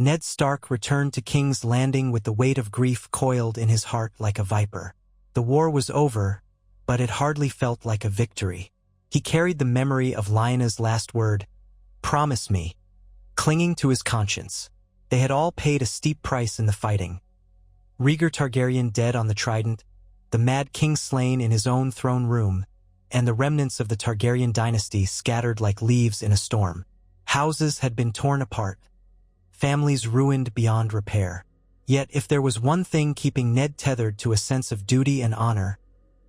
Ned Stark returned to King's Landing with the weight of grief coiled in his heart like a viper. The war was over, but it hardly felt like a victory. He carried the memory of Lyanna's last word, "Promise me," clinging to his conscience. They had all paid a steep price in the fighting. Rhaegar Targaryen dead on the Trident, the Mad King slain in his own throne room, and the remnants of the Targaryen dynasty scattered like leaves in a storm. Houses had been torn apart, families ruined beyond repair. Yet if there was one thing keeping Ned tethered to a sense of duty and honor,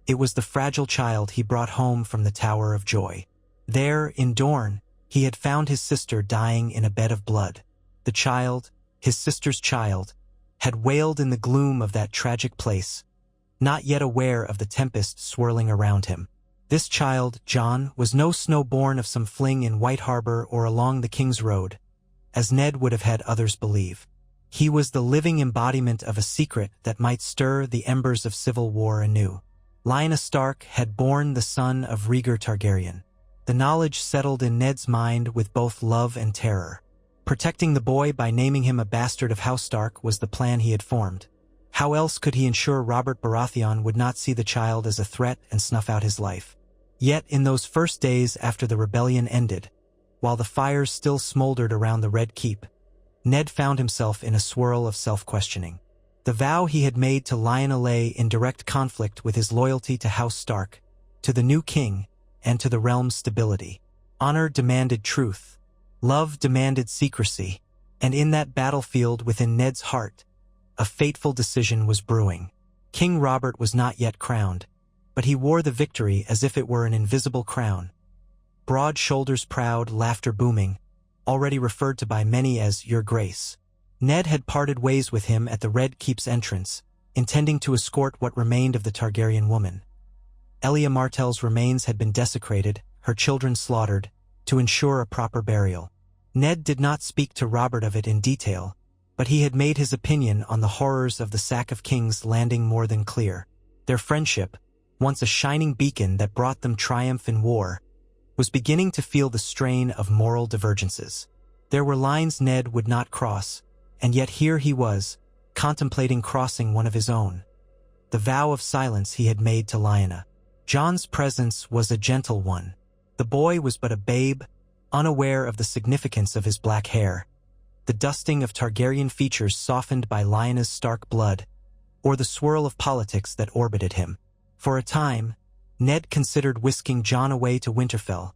it was the fragile child he brought home from the Tower of Joy. There, in Dorne, he had found his sister dying in a bed of blood. The child, his sister's child, had wailed in the gloom of that tragic place, not yet aware of the tempest swirling around him. This child, Jon, was no snow born of some fling in White Harbor or along the King's Road, as Ned would have had others believe. He was the living embodiment of a secret that might stir the embers of civil war anew. Lyanna Stark had borne the son of Rhaegar Targaryen. The knowledge settled in Ned's mind with both love and terror. Protecting the boy by naming him a bastard of House Stark was the plan he had formed. How else could he ensure Robert Baratheon would not see the child as a threat and snuff out his life? Yet in those first days after the rebellion ended, while the fires still smoldered around the Red Keep, Ned found himself in a swirl of self-questioning. The vow he had made to Lyanna lay in direct conflict with his loyalty to House Stark, to the new king, and to the realm's stability. Honor demanded truth. Love demanded secrecy. And in that battlefield within Ned's heart, a fateful decision was brewing. King Robert was not yet crowned, but he wore the victory as if it were an invisible crown. Broad shoulders proud, laughter booming, already referred to by many as Your Grace. Ned had parted ways with him at the Red Keep's entrance, intending to escort what remained of the Targaryen woman. Elia Martell's remains had been desecrated, her children slaughtered, to ensure a proper burial. Ned did not speak to Robert of it in detail, but he had made his opinion on the horrors of the sack of King's Landing more than clear. Their friendship, once a shining beacon that brought them triumph in war, was beginning to feel the strain of moral divergences. There were lines Ned would not cross, and yet here he was, contemplating crossing one of his own. The vow of silence he had made to Lyanna. Jon's presence was a gentle one. The boy was but a babe, unaware of the significance of his black hair, the dusting of Targaryen features softened by Lyanna's Stark blood, or the swirl of politics that orbited him. For a time, Ned considered whisking Jon away to Winterfell,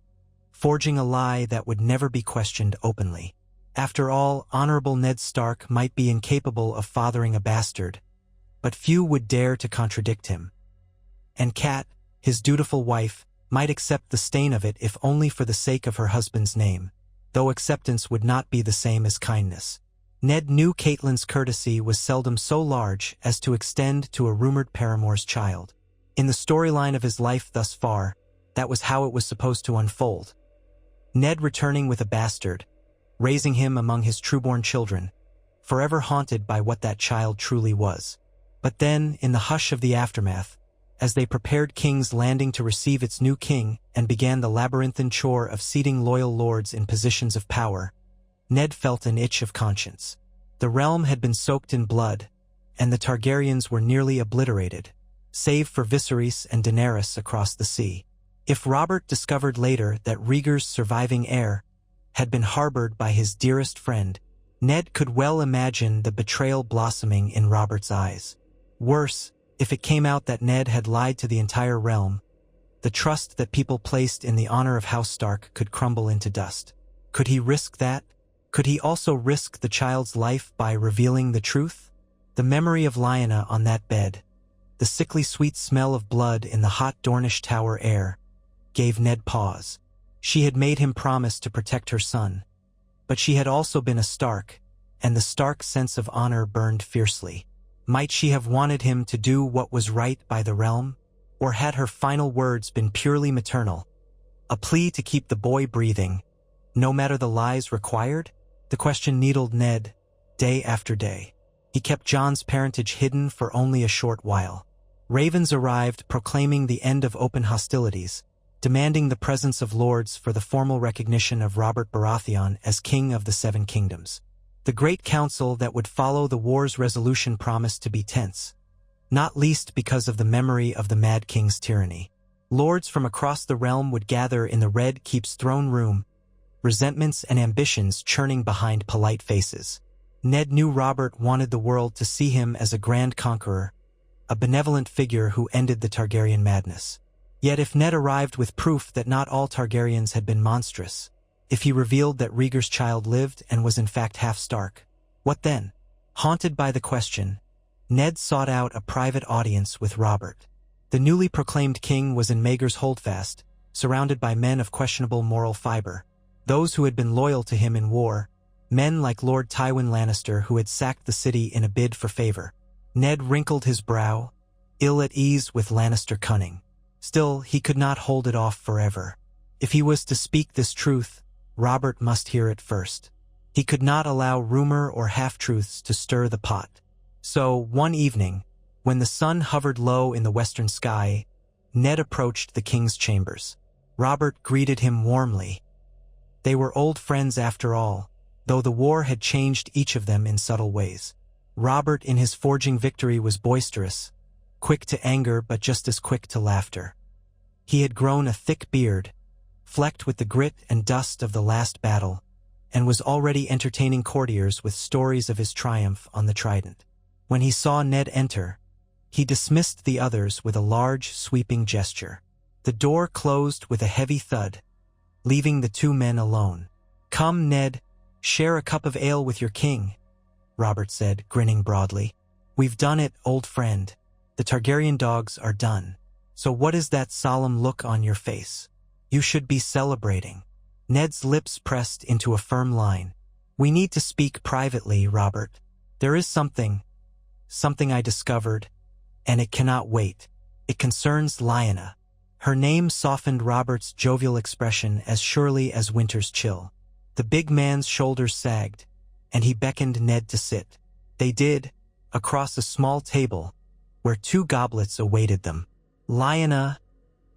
forging a lie that would never be questioned openly. After all, honorable Ned Stark might be incapable of fathering a bastard, but few would dare to contradict him. And Cat, his dutiful wife, might accept the stain of it if only for the sake of her husband's name, though acceptance would not be the same as kindness. Ned knew Catelyn's courtesy was seldom so large as to extend to a rumored paramour's child. In the storyline of his life thus far, that was how it was supposed to unfold. Ned returning with a bastard, raising him among his trueborn children, forever haunted by what that child truly was. But then, in the hush of the aftermath, as they prepared King's Landing to receive its new king and began the labyrinthine chore of seating loyal lords in positions of power, Ned felt an itch of conscience. The realm had been soaked in blood, and the Targaryens were nearly obliterated, save for Viserys and Daenerys across the sea. If Robert discovered later that Rhaegar's surviving heir had been harbored by his dearest friend, Ned could well imagine the betrayal blossoming in Robert's eyes. Worse, if it came out that Ned had lied to the entire realm, the trust that people placed in the honor of House Stark could crumble into dust. Could he risk that? Could he also risk the child's life by revealing the truth? The memory of Lyanna on that bed, the sickly sweet smell of blood in the hot Dornish tower air, gave Ned pause. She had made him promise to protect her son, but she had also been a Stark, and the Stark sense of honor burned fiercely. Might she have wanted him to do what was right by the realm? Or had her final words been purely maternal, a plea to keep the boy breathing, no matter the lies required? The question needled Ned, day after day. He kept Jon's parentage hidden for only a short while. Ravens arrived proclaiming the end of open hostilities, demanding the presence of lords for the formal recognition of Robert Baratheon as King of the Seven Kingdoms. The great council that would follow the war's resolution promised to be tense, not least because of the memory of the Mad King's tyranny. Lords from across the realm would gather in the Red Keep's throne room, resentments and ambitions churning behind polite faces. Ned knew Robert wanted the world to see him as a grand conqueror, a benevolent figure who ended the Targaryen madness. Yet if Ned arrived with proof that not all Targaryens had been monstrous, if he revealed that Rhaegar's child lived and was in fact half Stark, what then? Haunted by the question, Ned sought out a private audience with Robert. The newly proclaimed king was in Maegor's Holdfast, surrounded by men of questionable moral fiber, those who had been loyal to him in war, men like Lord Tywin Lannister who had sacked the city in a bid for favor. Ned wrinkled his brow, ill at ease with Lannister cunning. Still, he could not hold it off forever. If he was to speak this truth, Robert must hear it first. He could not allow rumor or half-truths to stir the pot. So, one evening, when the sun hovered low in the western sky, Ned approached the king's chambers. Robert greeted him warmly. They were old friends after all, though the war had changed each of them in subtle ways. Robert in his forging victory was boisterous, quick to anger but just as quick to laughter. He had grown a thick beard, flecked with the grit and dust of the last battle, and was already entertaining courtiers with stories of his triumph on the Trident. When he saw Ned enter, he dismissed the others with a large, sweeping gesture. The door closed with a heavy thud, leaving the two men alone. "Come, Ned, share a cup of ale with your king," Robert said, grinning broadly. "We've done it, old friend. The Targaryen dogs are done. So what is that solemn look on your face? You should be celebrating." Ned's lips pressed into a firm line. "We need to speak privately, Robert. There is something I discovered, and it cannot wait. It concerns Lyanna." Her name softened Robert's jovial expression as surely as winter's chill. The big man's shoulders sagged, and he beckoned Ned to sit. They did, across a small table, where two goblets awaited them. "Lyanna,"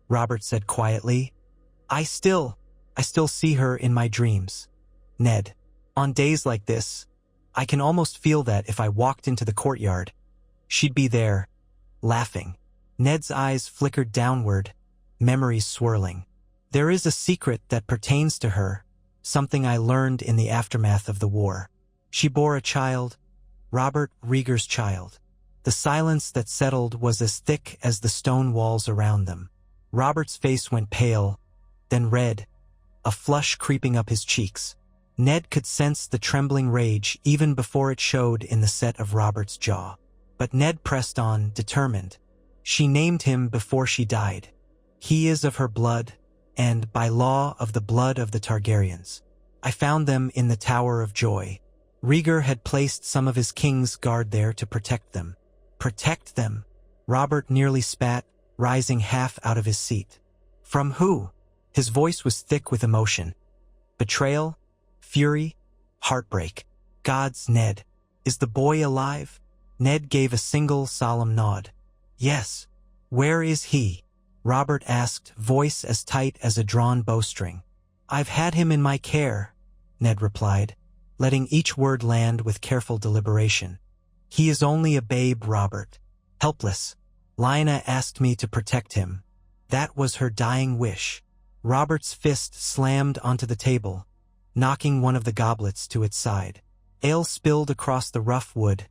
Robert said quietly, I still see her in my dreams. Ned, on days like this, I can almost feel that if I walked into the courtyard, she'd be there, laughing." Ned's eyes flickered downward, memories swirling. "There is a secret that pertains to her, something I learned in the aftermath of the war. She bore a child, Robert Rhaegar's child." The silence that settled was as thick as the stone walls around them. Robert's face went pale, then red, a flush creeping up his cheeks. Ned could sense the trembling rage even before it showed in the set of Robert's jaw. But Ned pressed on, determined. "She named him before she died. He is of her blood, and, by law, of the blood of the Targaryens. I found them in the Tower of Joy. Rhaegar had placed some of his king's guard there to protect them." "Protect them?" Robert nearly spat, rising half out of his seat. "From who?" His voice was thick with emotion. "Betrayal? Fury? Heartbreak? Gods, Ned, is the boy alive?" Ned gave a single solemn nod. "Yes." "Where is he?" Robert asked, voice as tight as a drawn bowstring. "I've had him in my care," Ned replied, letting each word land with careful deliberation. "He is only a babe, Robert. Helpless. Lyanna asked me to protect him. That was her dying wish." Robert's fist slammed onto the table, knocking one of the goblets to its side. Ale spilled across the rough wood,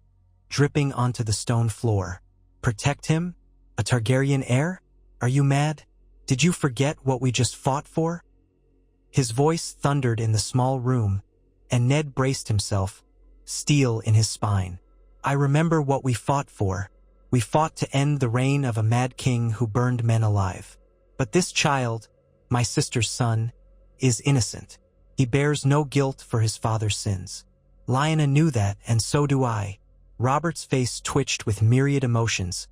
dripping onto the stone floor. "Protect him? A Targaryen heir? Are you mad? Did you forget what we just fought for?" His voice thundered in the small room, and Ned braced himself, steel in his spine. "I remember what we fought for. We fought to end the reign of a mad king who burned men alive. But this child, my sister's son, is innocent. He bears no guilt for his father's sins. Lyanna knew that, and so do I." Robert's face twitched with myriad emotions,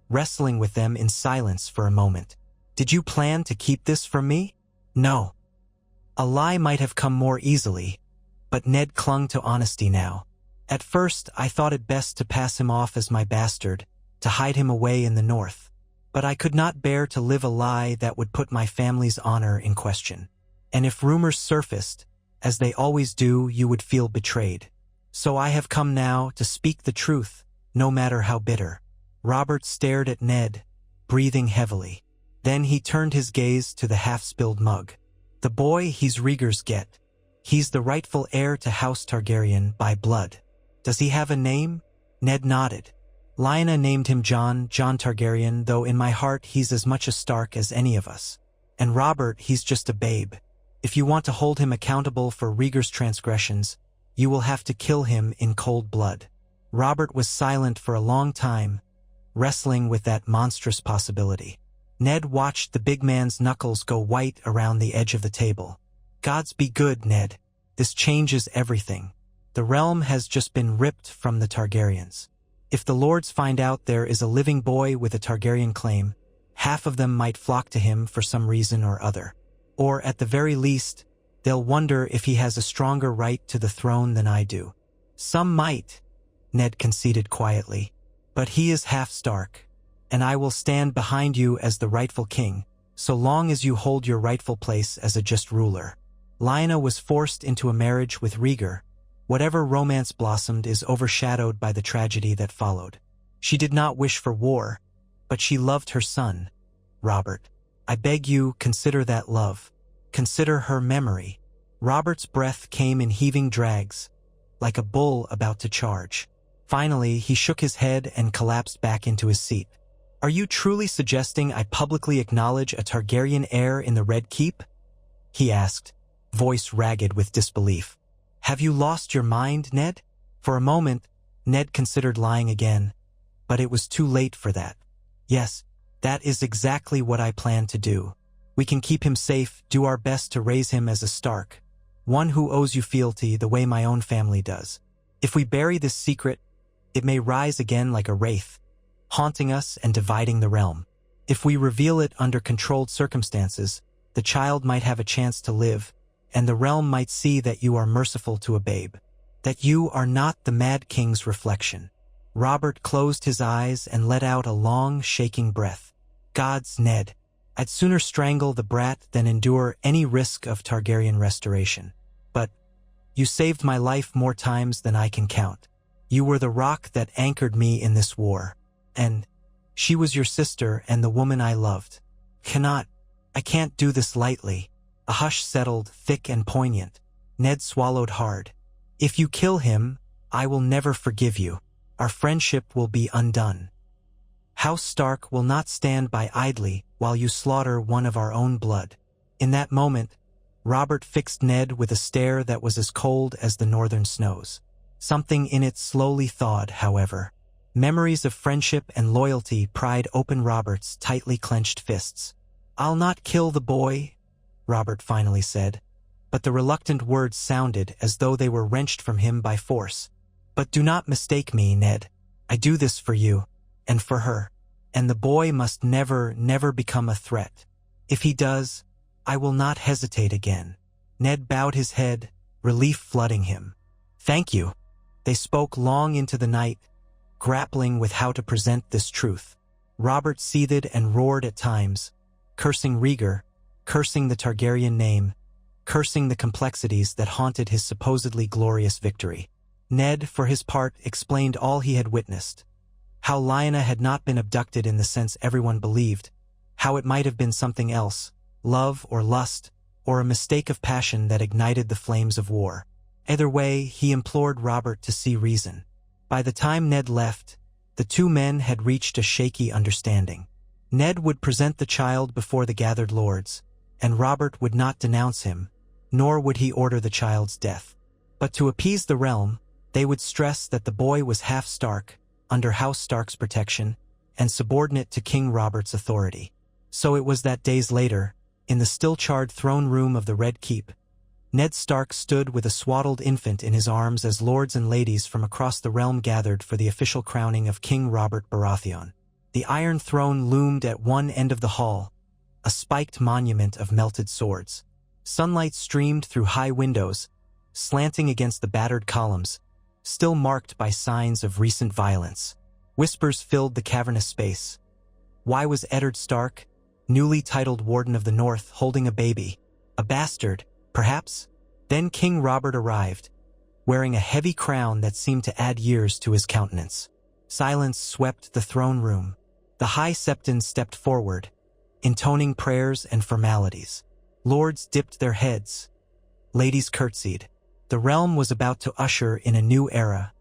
wrestling with them in silence for a moment. "Did you plan to keep this from me?" "No." A lie might have come more easily, but Ned clung to honesty now. "At first, I thought it best to pass him off as my bastard, to hide him away in the north. But I could not bear to live a lie that would put my family's honor in question. And if rumors surfaced, as they always do, you would feel betrayed. So I have come now to speak the truth, no matter how bitter." Robert stared at Ned, breathing heavily. Then he turned his gaze to the half-spilled mug. "The boy, he's Rhaegar's get. He's the rightful heir to House Targaryen by blood. Does he have a name?" Ned nodded. "Lyanna named him John Targaryen, though in my heart he's as much a Stark as any of us. And Robert, he's just a babe. If you want to hold him accountable for Rhaegar's transgressions, you will have to kill him in cold blood." Robert was silent for a long time, wrestling with that monstrous possibility. Ned watched the big man's knuckles go white around the edge of the table. "Gods be good, Ned. This changes everything. The realm has just been ripped from the Targaryens. If the lords find out there is a living boy with a Targaryen claim, half of them might flock to him for some reason or other. Or, at the very least, they'll wonder if he has a stronger right to the throne than I do." "Some might," Ned conceded quietly. "But he is half Stark, and I will stand behind you as the rightful king, so long as you hold your rightful place as a just ruler." Lyanna was forced into a marriage with Rhaegar. Whatever romance blossomed is overshadowed by the tragedy that followed. She did not wish for war, but she loved her son. "Robert, I beg you, consider that love. Consider her memory." Robert's breath came in heaving drags, like a bull about to charge. Finally, he shook his head and collapsed back into his seat. "Are you truly suggesting I publicly acknowledge a Targaryen heir in the Red Keep?" he asked, voice ragged with disbelief. "Have you lost your mind, Ned?" For a moment, Ned considered lying again, but it was too late for that. "Yes, that is exactly what I plan to do. We can keep him safe, do our best to raise him as a Stark, one who owes you fealty the way my own family does. If we bury this secret, it may rise again like a wraith, haunting us and dividing the realm. If we reveal it under controlled circumstances, the child might have a chance to live, and the realm might see that you are merciful to a babe, that you are not the Mad King's reflection." Robert closed his eyes and let out a long, shaking breath. "Gods, Ned, I'd sooner strangle the brat than endure any risk of Targaryen restoration. But you saved my life more times than I can count. You were the rock that anchored me in this war. And she was your sister and the woman I loved. I can't do this lightly." A hush settled, thick and poignant. Ned swallowed hard. "If you kill him, I will never forgive you. Our friendship will be undone. House Stark will not stand by idly while you slaughter one of our own blood." In that moment, Robert fixed Ned with a stare that was as cold as the northern snows. Something in it slowly thawed, however. Memories of friendship and loyalty pried open Robert's tightly clenched fists. "I'll not kill the boy," Robert finally said, but the reluctant words sounded as though they were wrenched from him by force. "But do not mistake me, Ned. I do this for you, and for her, and the boy must never become a threat. If he does, I will not hesitate again." Ned bowed his head, relief flooding him. "Thank you." They spoke long into the night, grappling with how to present this truth. Robert seethed and roared at times, cursing Rhaegar, cursing the Targaryen name, cursing the complexities that haunted his supposedly glorious victory. Ned, for his part, explained all he had witnessed. How Lyanna had not been abducted in the sense everyone believed, how it might have been something else, love or lust, or a mistake of passion that ignited the flames of war. Either way, he implored Robert to see reason. By the time Ned left, the two men had reached a shaky understanding. Ned would present the child before the gathered lords, and Robert would not denounce him, nor would he order the child's death. But to appease the realm, they would stress that the boy was half Stark, under House Stark's protection, and subordinate to King Robert's authority. So it was that days later, in the still-charred throne room of the Red Keep, Ned Stark stood with a swaddled infant in his arms as lords and ladies from across the realm gathered for the official crowning of King Robert Baratheon. The Iron Throne loomed at one end of the hall, a spiked monument of melted swords. Sunlight streamed through high windows, slanting against the battered columns, still marked by signs of recent violence. Whispers filled the cavernous space. Why was Eddard Stark, newly titled Warden of the North, holding a baby? A bastard, perhaps? Then King Robert arrived, wearing a heavy crown that seemed to add years to his countenance. Silence swept the throne room. The High Septon stepped forward, intoning prayers and formalities. Lords dipped their heads. Ladies curtsied. The realm was about to usher in a new era,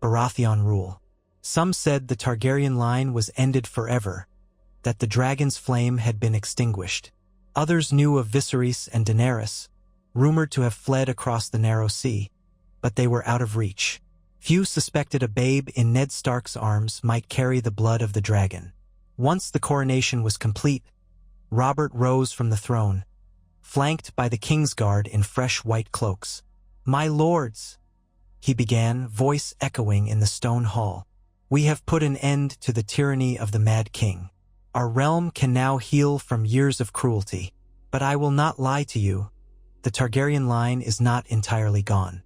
Baratheon rule. Some said the Targaryen line was ended forever, that the dragon's flame had been extinguished. Others knew of Viserys and Daenerys, rumored to have fled across the narrow sea, but they were out of reach. Few suspected a babe in Ned Stark's arms might carry the blood of the dragon. Once the coronation was complete, Robert rose from the throne, flanked by the Kingsguard in fresh white cloaks. "My lords," he began, voice echoing in the stone hall, "we have put an end to the tyranny of the Mad King. Our realm can now heal from years of cruelty. But I will not lie to you, the Targaryen line is not entirely gone.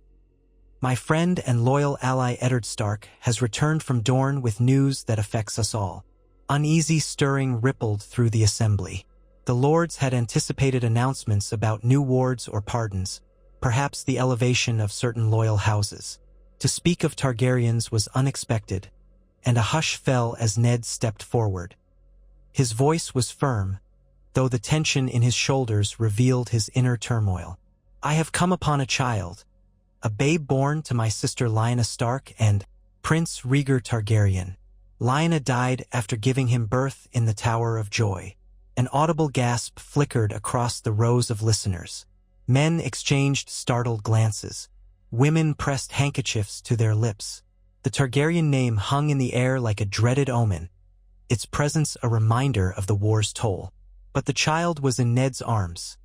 My friend and loyal ally Eddard Stark has returned from Dorne with news that affects us all." Uneasy stirring rippled through the assembly. The lords had anticipated announcements about new wards or pardons, perhaps the elevation of certain loyal houses. To speak of Targaryens was unexpected, and a hush fell as Ned stepped forward. His voice was firm, though the tension in his shoulders revealed his inner turmoil. "I have come upon a child, a babe born to my sister Lyanna Stark and Prince Rhaegar Targaryen. Lyanna died after giving him birth in the Tower of Joy." An audible gasp flickered across the rows of listeners. Men exchanged startled glances. Women pressed handkerchiefs to their lips. The Targaryen name hung in the air like a dreaded omen, its presence a reminder of the war's toll. But the child was in Ned's arms,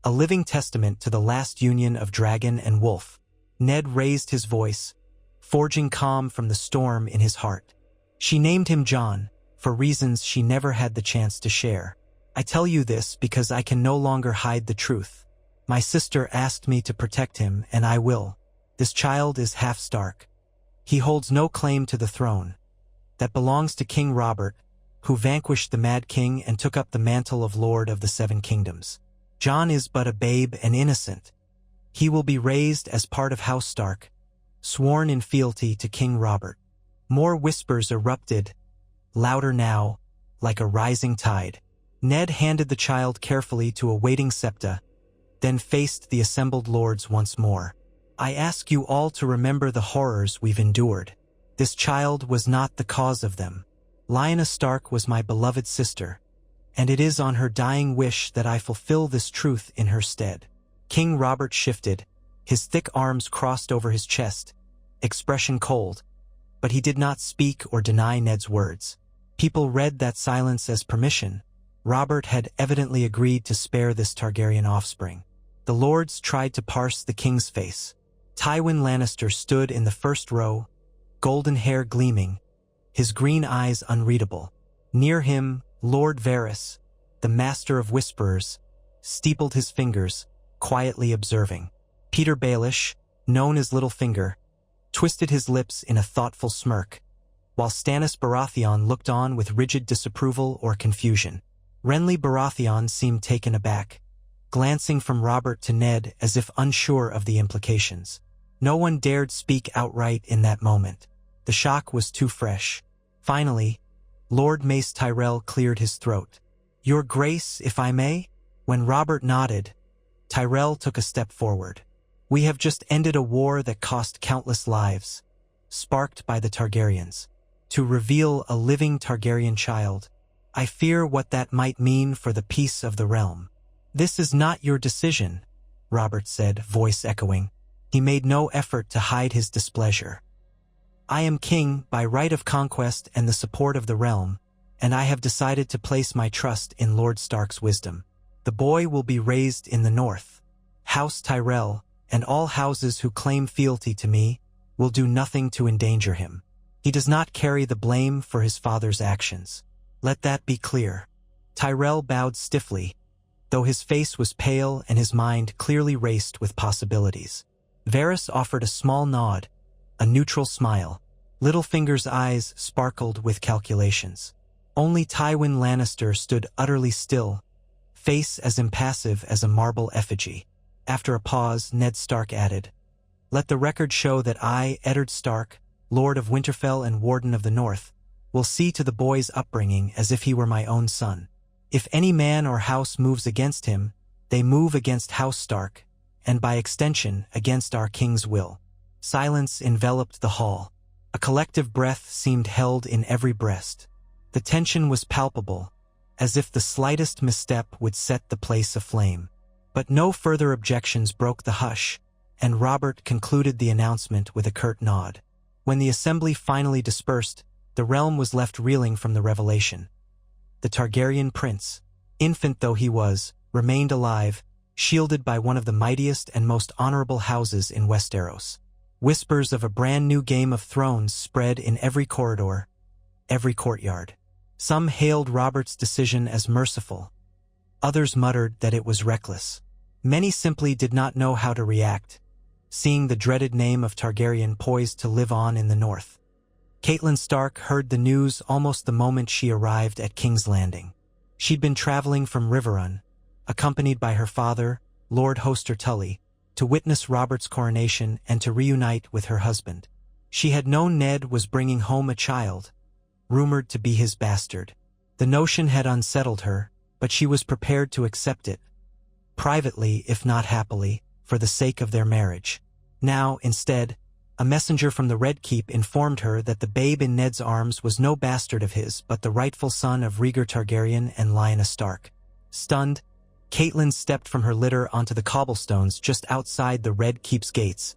a living testament to the last union of dragon and wolf. Ned raised his voice, forging calm from the storm in his heart. "She named him Jon, for reasons she never had the chance to share. I tell you this because I can no longer hide the truth. My sister asked me to protect him, and I will. This child is half Stark. He holds no claim to the throne. That belongs to King Robert, who vanquished the Mad King and took up the mantle of Lord of the Seven Kingdoms. Jon is but a babe and innocent. He will be raised as part of House Stark, sworn in fealty to King Robert." More whispers erupted, louder now, like a rising tide. Ned handed the child carefully to a waiting septa, then faced the assembled lords once more. "I ask you all to remember the horrors we've endured. This child was not the cause of them. Lyanna Stark was my beloved sister, and it is on her dying wish that I fulfill this truth in her stead." King Robert shifted, his thick arms crossed over his chest, expression cold, but he did not speak or deny Ned's words. People read that silence as permission. Robert had evidently agreed to spare this Targaryen offspring. The lords tried to parse the king's face. Tywin Lannister stood in the first row, golden hair gleaming, his green eyes unreadable. Near him, Lord Varys, the master of whisperers, steepled his fingers, quietly observing. Peter Baelish, known as Littlefinger, twisted his lips in a thoughtful smirk, while Stannis Baratheon looked on with rigid disapproval or confusion. Renly Baratheon seemed taken aback, glancing from Robert to Ned as if unsure of the implications. No one dared speak outright in that moment. The shock was too fresh. Finally, Lord Mace Tyrell cleared his throat. "Your Grace, if I may?" When Robert nodded, Tyrell took a step forward. "We have just ended a war that cost countless lives, sparked by the Targaryens. To reveal a living Targaryen child, I fear what that might mean for the peace of the realm." "This is not your decision," Robert said, voice echoing. He made no effort to hide his displeasure. "I am king by right of conquest and the support of the realm, and I have decided to place my trust in Lord Stark's wisdom. The boy will be raised in the north. House Tyrell, and all houses who claim fealty to me, will do nothing to endanger him. He does not carry the blame for his father's actions. Let that be clear." Tyrell bowed stiffly, though his face was pale and his mind clearly raced with possibilities. Varys offered a small nod, a neutral smile. Littlefinger's eyes sparkled with calculations. Only Tywin Lannister stood utterly still, face as impassive as a marble effigy. After a pause, Ned Stark added, Let the record show that I, Eddard Stark, Lord of Winterfell and Warden of the North, will see to the boy's upbringing as if he were my own son. If any man or house moves against him, they move against House Stark, and by extension against our king's will." Silence enveloped the hall. A collective breath seemed held in every breast. The tension was palpable, as if the slightest misstep would set the place aflame. But no further objections broke the hush, and Robert concluded the announcement with a curt nod. When the assembly finally dispersed, the realm was left reeling from the revelation. The Targaryen prince, infant though he was, remained alive, shielded by one of the mightiest and most honorable houses in Westeros. Whispers of a brand new Game of Thrones spread in every corridor, every courtyard. Some hailed Robert's decision as merciful. Others muttered that it was reckless. Many simply did not know how to react, seeing the dreaded name of Targaryen poised to live on in the north. Catelyn Stark heard the news almost the moment she arrived at King's Landing. She'd been traveling from Riverrun, accompanied by her father, Lord Hoster Tully, to witness Robert's coronation and to reunite with her husband. She had known Ned was bringing home a child, rumored to be his bastard. The notion had unsettled her, but she was prepared to accept it, privately if not happily, for the sake of their marriage. Now, instead, a messenger from the Red Keep informed her that the babe in Ned's arms was no bastard of his, but the rightful son of Rhaegar Targaryen and Lyanna Stark. Stunned, Catelyn stepped from her litter onto the cobblestones just outside the Red Keep's gates,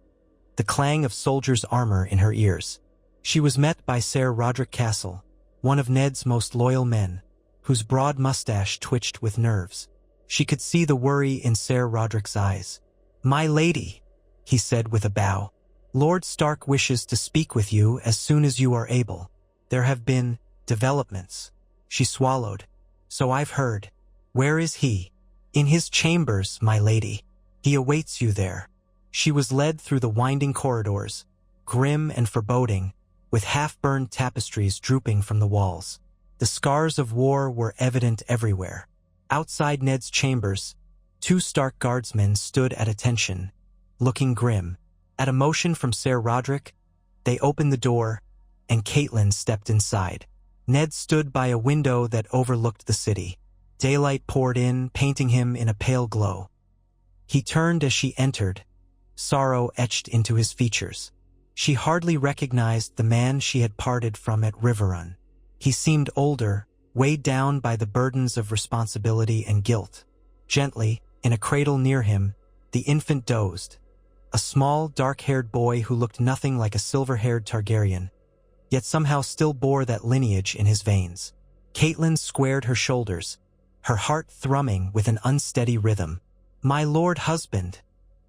the clang of soldiers' armor in her ears. She was met by Ser Roderick Castle, one of Ned's most loyal men, whose broad mustache twitched with nerves. She could see the worry in Ser Roderick's eyes. "My lady," he said with a bow, "Lord Stark wishes to speak with you as soon as you are able. There have been developments." She swallowed. "So I've heard. Where is he?" "In his chambers, my lady. He awaits you there." She was led through the winding corridors, grim and foreboding, with half-burned tapestries drooping from the walls. The scars of war were evident everywhere. Outside Ned's chambers, 2 Stark guardsmen stood at attention, looking grim. At a motion from Ser Roderick, they opened the door, and Catelyn stepped inside. Ned stood by a window that overlooked the city. Daylight poured in, painting him in a pale glow. He turned as she entered, sorrow etched into his features. She hardly recognized the man she had parted from at Riverrun. He seemed older, weighed down by the burdens of responsibility and guilt. Gently, in a cradle near him, the infant dozed. A small, dark-haired boy who looked nothing like a silver-haired Targaryen, yet somehow still bore that lineage in his veins. Catelyn squared her shoulders, her heart thrumming with an unsteady rhythm. "My lord husband,"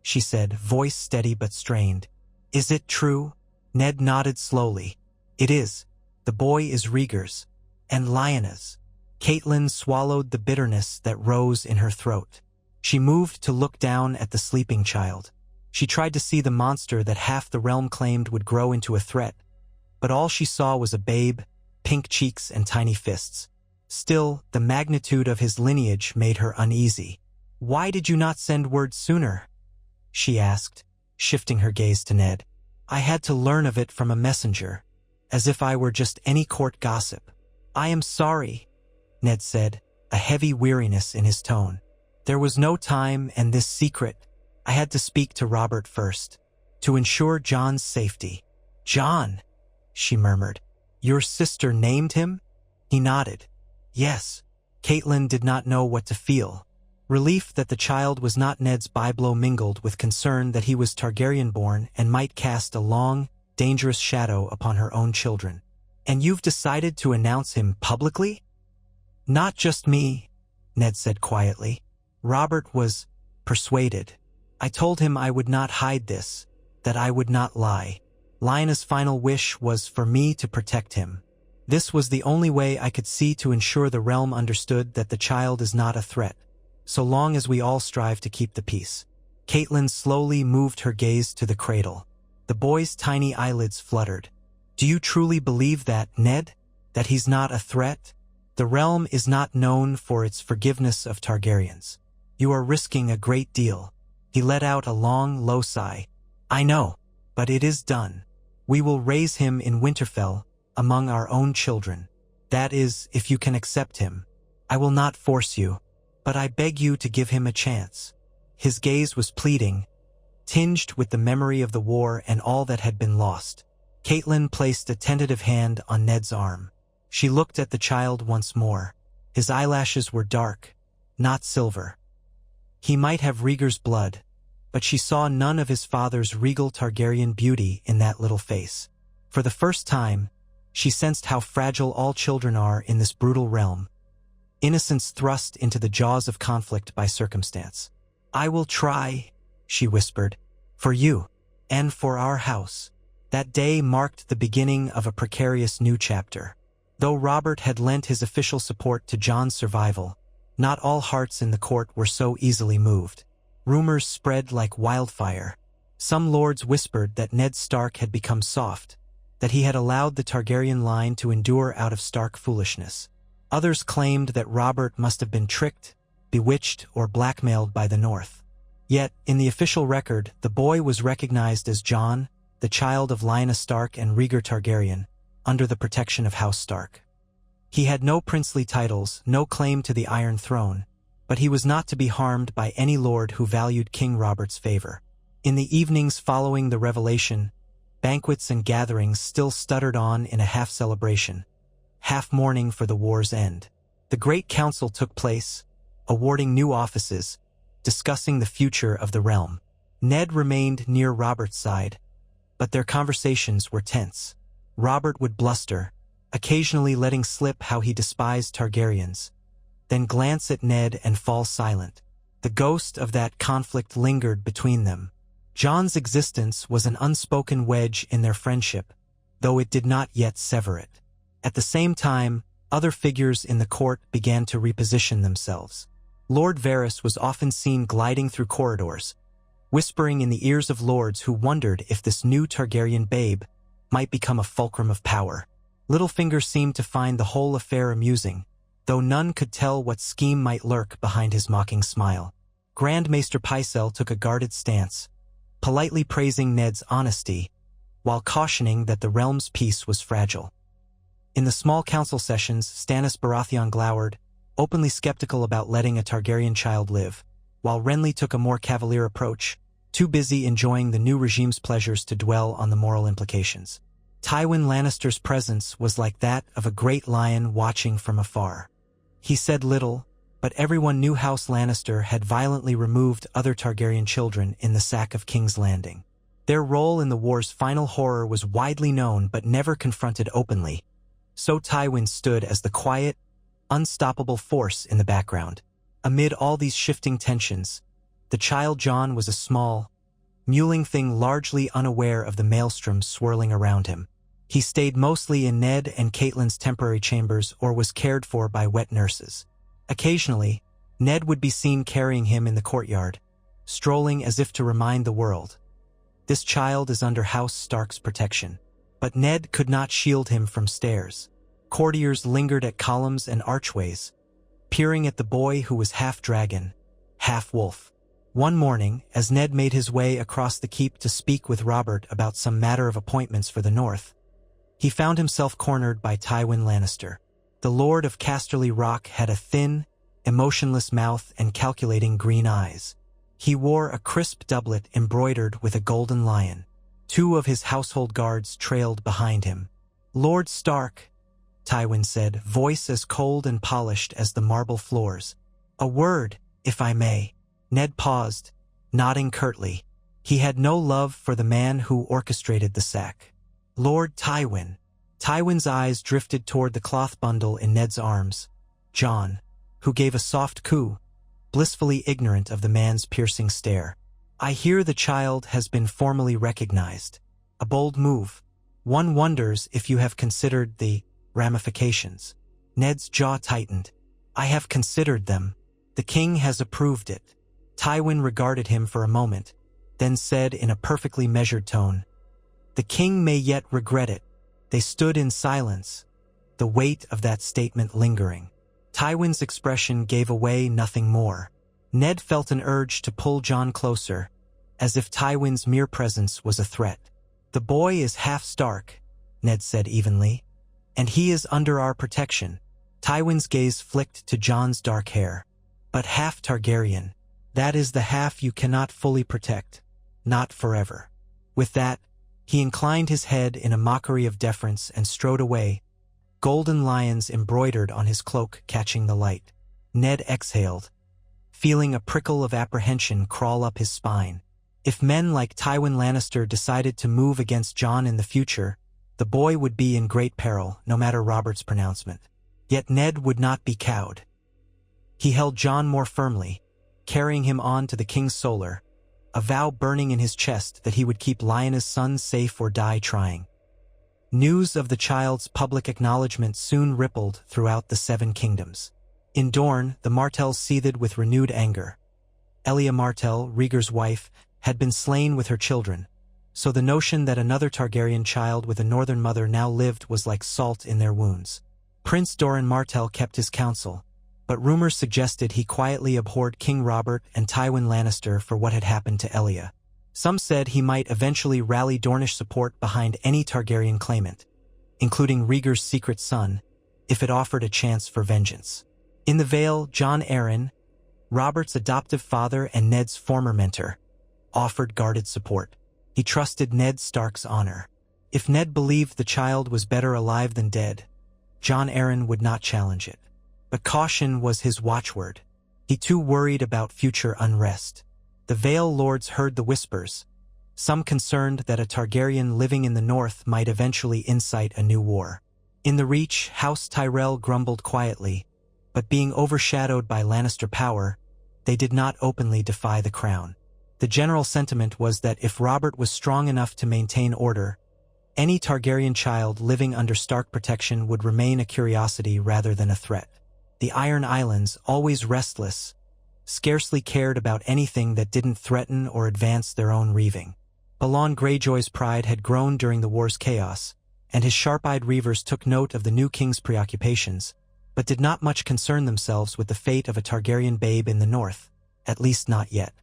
she said, voice steady but strained. "Is it true?" Ned nodded slowly. "It is. The boy is Rhaegar's, and Lyanna's." Catelyn swallowed the bitterness that rose in her throat. She moved to look down at the sleeping child. She tried to see the monster that half the realm claimed would grow into a threat, but all she saw was a babe, pink cheeks and tiny fists. Still, the magnitude of his lineage made her uneasy. "Why did you not send word sooner?" she asked, shifting her gaze to Ned. "I had to learn of it from a messenger, as if I were just any court gossip." "I am sorry," Ned said, a heavy weariness in his tone. "There was no time, and this secret, I had to speak to Robert first, to ensure Jon's safety." "Jon," she murmured. "Your sister named him?" He nodded. "Yes." Catelyn did not know what to feel. Relief that the child was not Ned's byblow mingled with concern that he was Targaryen-born and might cast a long, dangerous shadow upon her own children. "And you've decided to announce him publicly?" "Not just me," Ned said quietly. "Robert was persuaded. I told him I would not hide this, that I would not lie. Lyanna's final wish was for me to protect him. This was the only way I could see to ensure the realm understood that the child is not a threat, so long as we all strive to keep the peace." Catelyn slowly moved her gaze to the cradle. The boy's tiny eyelids fluttered. "Do you truly believe that, Ned? That he's not a threat? The realm is not known for its forgiveness of Targaryens. You are risking a great deal." He let out a long, low sigh. "I know," but it is done. We will raise him in Winterfell, among our own children. That is, if you can accept him. I will not force you, but I beg you to give him a chance." His gaze was pleading, tinged with the memory of the war and all that had been lost. Catelyn placed a tentative hand on Ned's arm. She looked at the child once more. His eyelashes were dark, not silver. He might have Rhaegar's blood, but she saw none of his father's regal Targaryen beauty in that little face. For the first time, she sensed how fragile all children are in this brutal realm. Innocence thrust into the jaws of conflict by circumstance. "I will try," she whispered, "for you, and for our house." That day marked the beginning of a precarious new chapter. Though Robert had lent his official support to Jon's survival, not all hearts in the court were so easily moved. Rumors spread like wildfire. Some lords whispered that Ned Stark had become soft, that he had allowed the Targaryen line to endure out of Stark foolishness. Others claimed that Robert must have been tricked, bewitched, or blackmailed by the North. Yet, in the official record, the boy was recognized as Jon, the child of Lyanna Stark and Rhaegar Targaryen, under the protection of House Stark. He had no princely titles, no claim to the Iron Throne, but he was not to be harmed by any lord who valued King Robert's favor. In the evenings following the revelation, banquets and gatherings still stuttered on in a half-celebration, half-mourning for the war's end. The Great Council took place, awarding new offices, discussing the future of the realm. Ned remained near Robert's side, but their conversations were tense. Robert would bluster, occasionally letting slip how he despised Targaryens, then glance at Ned and fall silent. The ghost of that conflict lingered between them. Jon's existence was an unspoken wedge in their friendship, though it did not yet sever it. At the same time, other figures in the court began to reposition themselves. Lord Varys was often seen gliding through corridors, whispering in the ears of lords who wondered if this new Targaryen babe might become a fulcrum of power. Littlefinger seemed to find the whole affair amusing, though none could tell what scheme might lurk behind his mocking smile. Grand Maester Pycelle took a guarded stance, politely praising Ned's honesty, while cautioning that the realm's peace was fragile. In the small council sessions, Stannis Baratheon glowered, openly skeptical about letting a Targaryen child live, while Renly took a more cavalier approach, too busy enjoying the new regime's pleasures to dwell on the moral implications. Tywin Lannister's presence was like that of a great lion watching from afar. He said little, but everyone knew House Lannister had violently removed other Targaryen children in the sack of King's Landing. Their role in the war's final horror was widely known but never confronted openly, so Tywin stood as the quiet, unstoppable force in the background. Amid all these shifting tensions, the child Jon was a small, mewling thing largely unaware of the maelstrom swirling around him. He stayed mostly in Ned and Catelyn's temporary chambers or was cared for by wet nurses. Occasionally, Ned would be seen carrying him in the courtyard, strolling as if to remind the world, "This child is under House Stark's protection." But Ned could not shield him from stares. Courtiers lingered at columns and archways, peering at the boy who was half dragon, half wolf. One morning, as Ned made his way across the keep to speak with Robert about some matter of appointments for the North, he found himself cornered by Tywin Lannister. The Lord of Casterly Rock had a thin, emotionless mouth and calculating green eyes. He wore a crisp doublet embroidered with a golden lion. Two of his household guards trailed behind him. "Lord Stark," Tywin said, voice as cold and polished as the marble floors. "A word, if I may." Ned paused, nodding curtly. He had no love for the man who orchestrated the sack. "Lord Tywin." Tywin's eyes drifted toward the cloth bundle in Ned's arms. Jon, who gave a soft coo, blissfully ignorant of the man's piercing stare. "I hear the child has been formally recognized. A bold move. One wonders if you have considered the ramifications." Ned's jaw tightened. "I have considered them. The king has approved it." Tywin regarded him for a moment, then said in a perfectly measured tone, "The king may yet regret it." They stood in silence, the weight of that statement lingering. Tywin's expression gave away nothing more. Ned felt an urge to pull Jon closer, as if Tywin's mere presence was a threat. "The boy is half Stark," Ned said evenly, "and he is under our protection." Tywin's gaze flicked to Jon's dark hair. "But half Targaryen. That is the half you cannot fully protect. Not forever." With that, he inclined his head in a mockery of deference and strode away, golden lions embroidered on his cloak catching the light. Ned exhaled, feeling a prickle of apprehension crawl up his spine. If men like Tywin Lannister decided to move against Jon in the future, the boy would be in great peril, no matter Robert's pronouncement. Yet Ned would not be cowed. He held Jon more firmly, carrying him on to the King's Solar, a vow burning in his chest that he would keep Lyanna's son safe or die trying. News of the child's public acknowledgement soon rippled throughout the Seven Kingdoms. In Dorne, the Martells seethed with renewed anger. Elia Martell, Rhaegar's wife, had been slain with her children, so the notion that another Targaryen child with a northern mother now lived was like salt in their wounds. Prince Doran Martell kept his counsel, but rumors suggested he quietly abhorred King Robert and Tywin Lannister for what had happened to Elia. Some said he might eventually rally Dornish support behind any Targaryen claimant, including Rhaegar's secret son, if it offered a chance for vengeance. In the Vale, Jon Arryn, Robert's adoptive father and Ned's former mentor, offered guarded support. He trusted Ned Stark's honor. If Ned believed the child was better alive than dead, Jon Arryn would not challenge it. But caution was his watchword. He too worried about future unrest. The Vale lords heard the whispers, some concerned that a Targaryen living in the north might eventually incite a new war. In the Reach, House Tyrell grumbled quietly, but being overshadowed by Lannister power, they did not openly defy the crown. The general sentiment was that if Robert was strong enough to maintain order, any Targaryen child living under Stark protection would remain a curiosity rather than a threat. The Iron Islands, always restless, scarcely cared about anything that didn't threaten or advance their own reaving. Balon Greyjoy's pride had grown during the war's chaos, and his sharp-eyed reavers took note of the new king's preoccupations, but did not much concern themselves with the fate of a Targaryen babe in the north, at least not yet.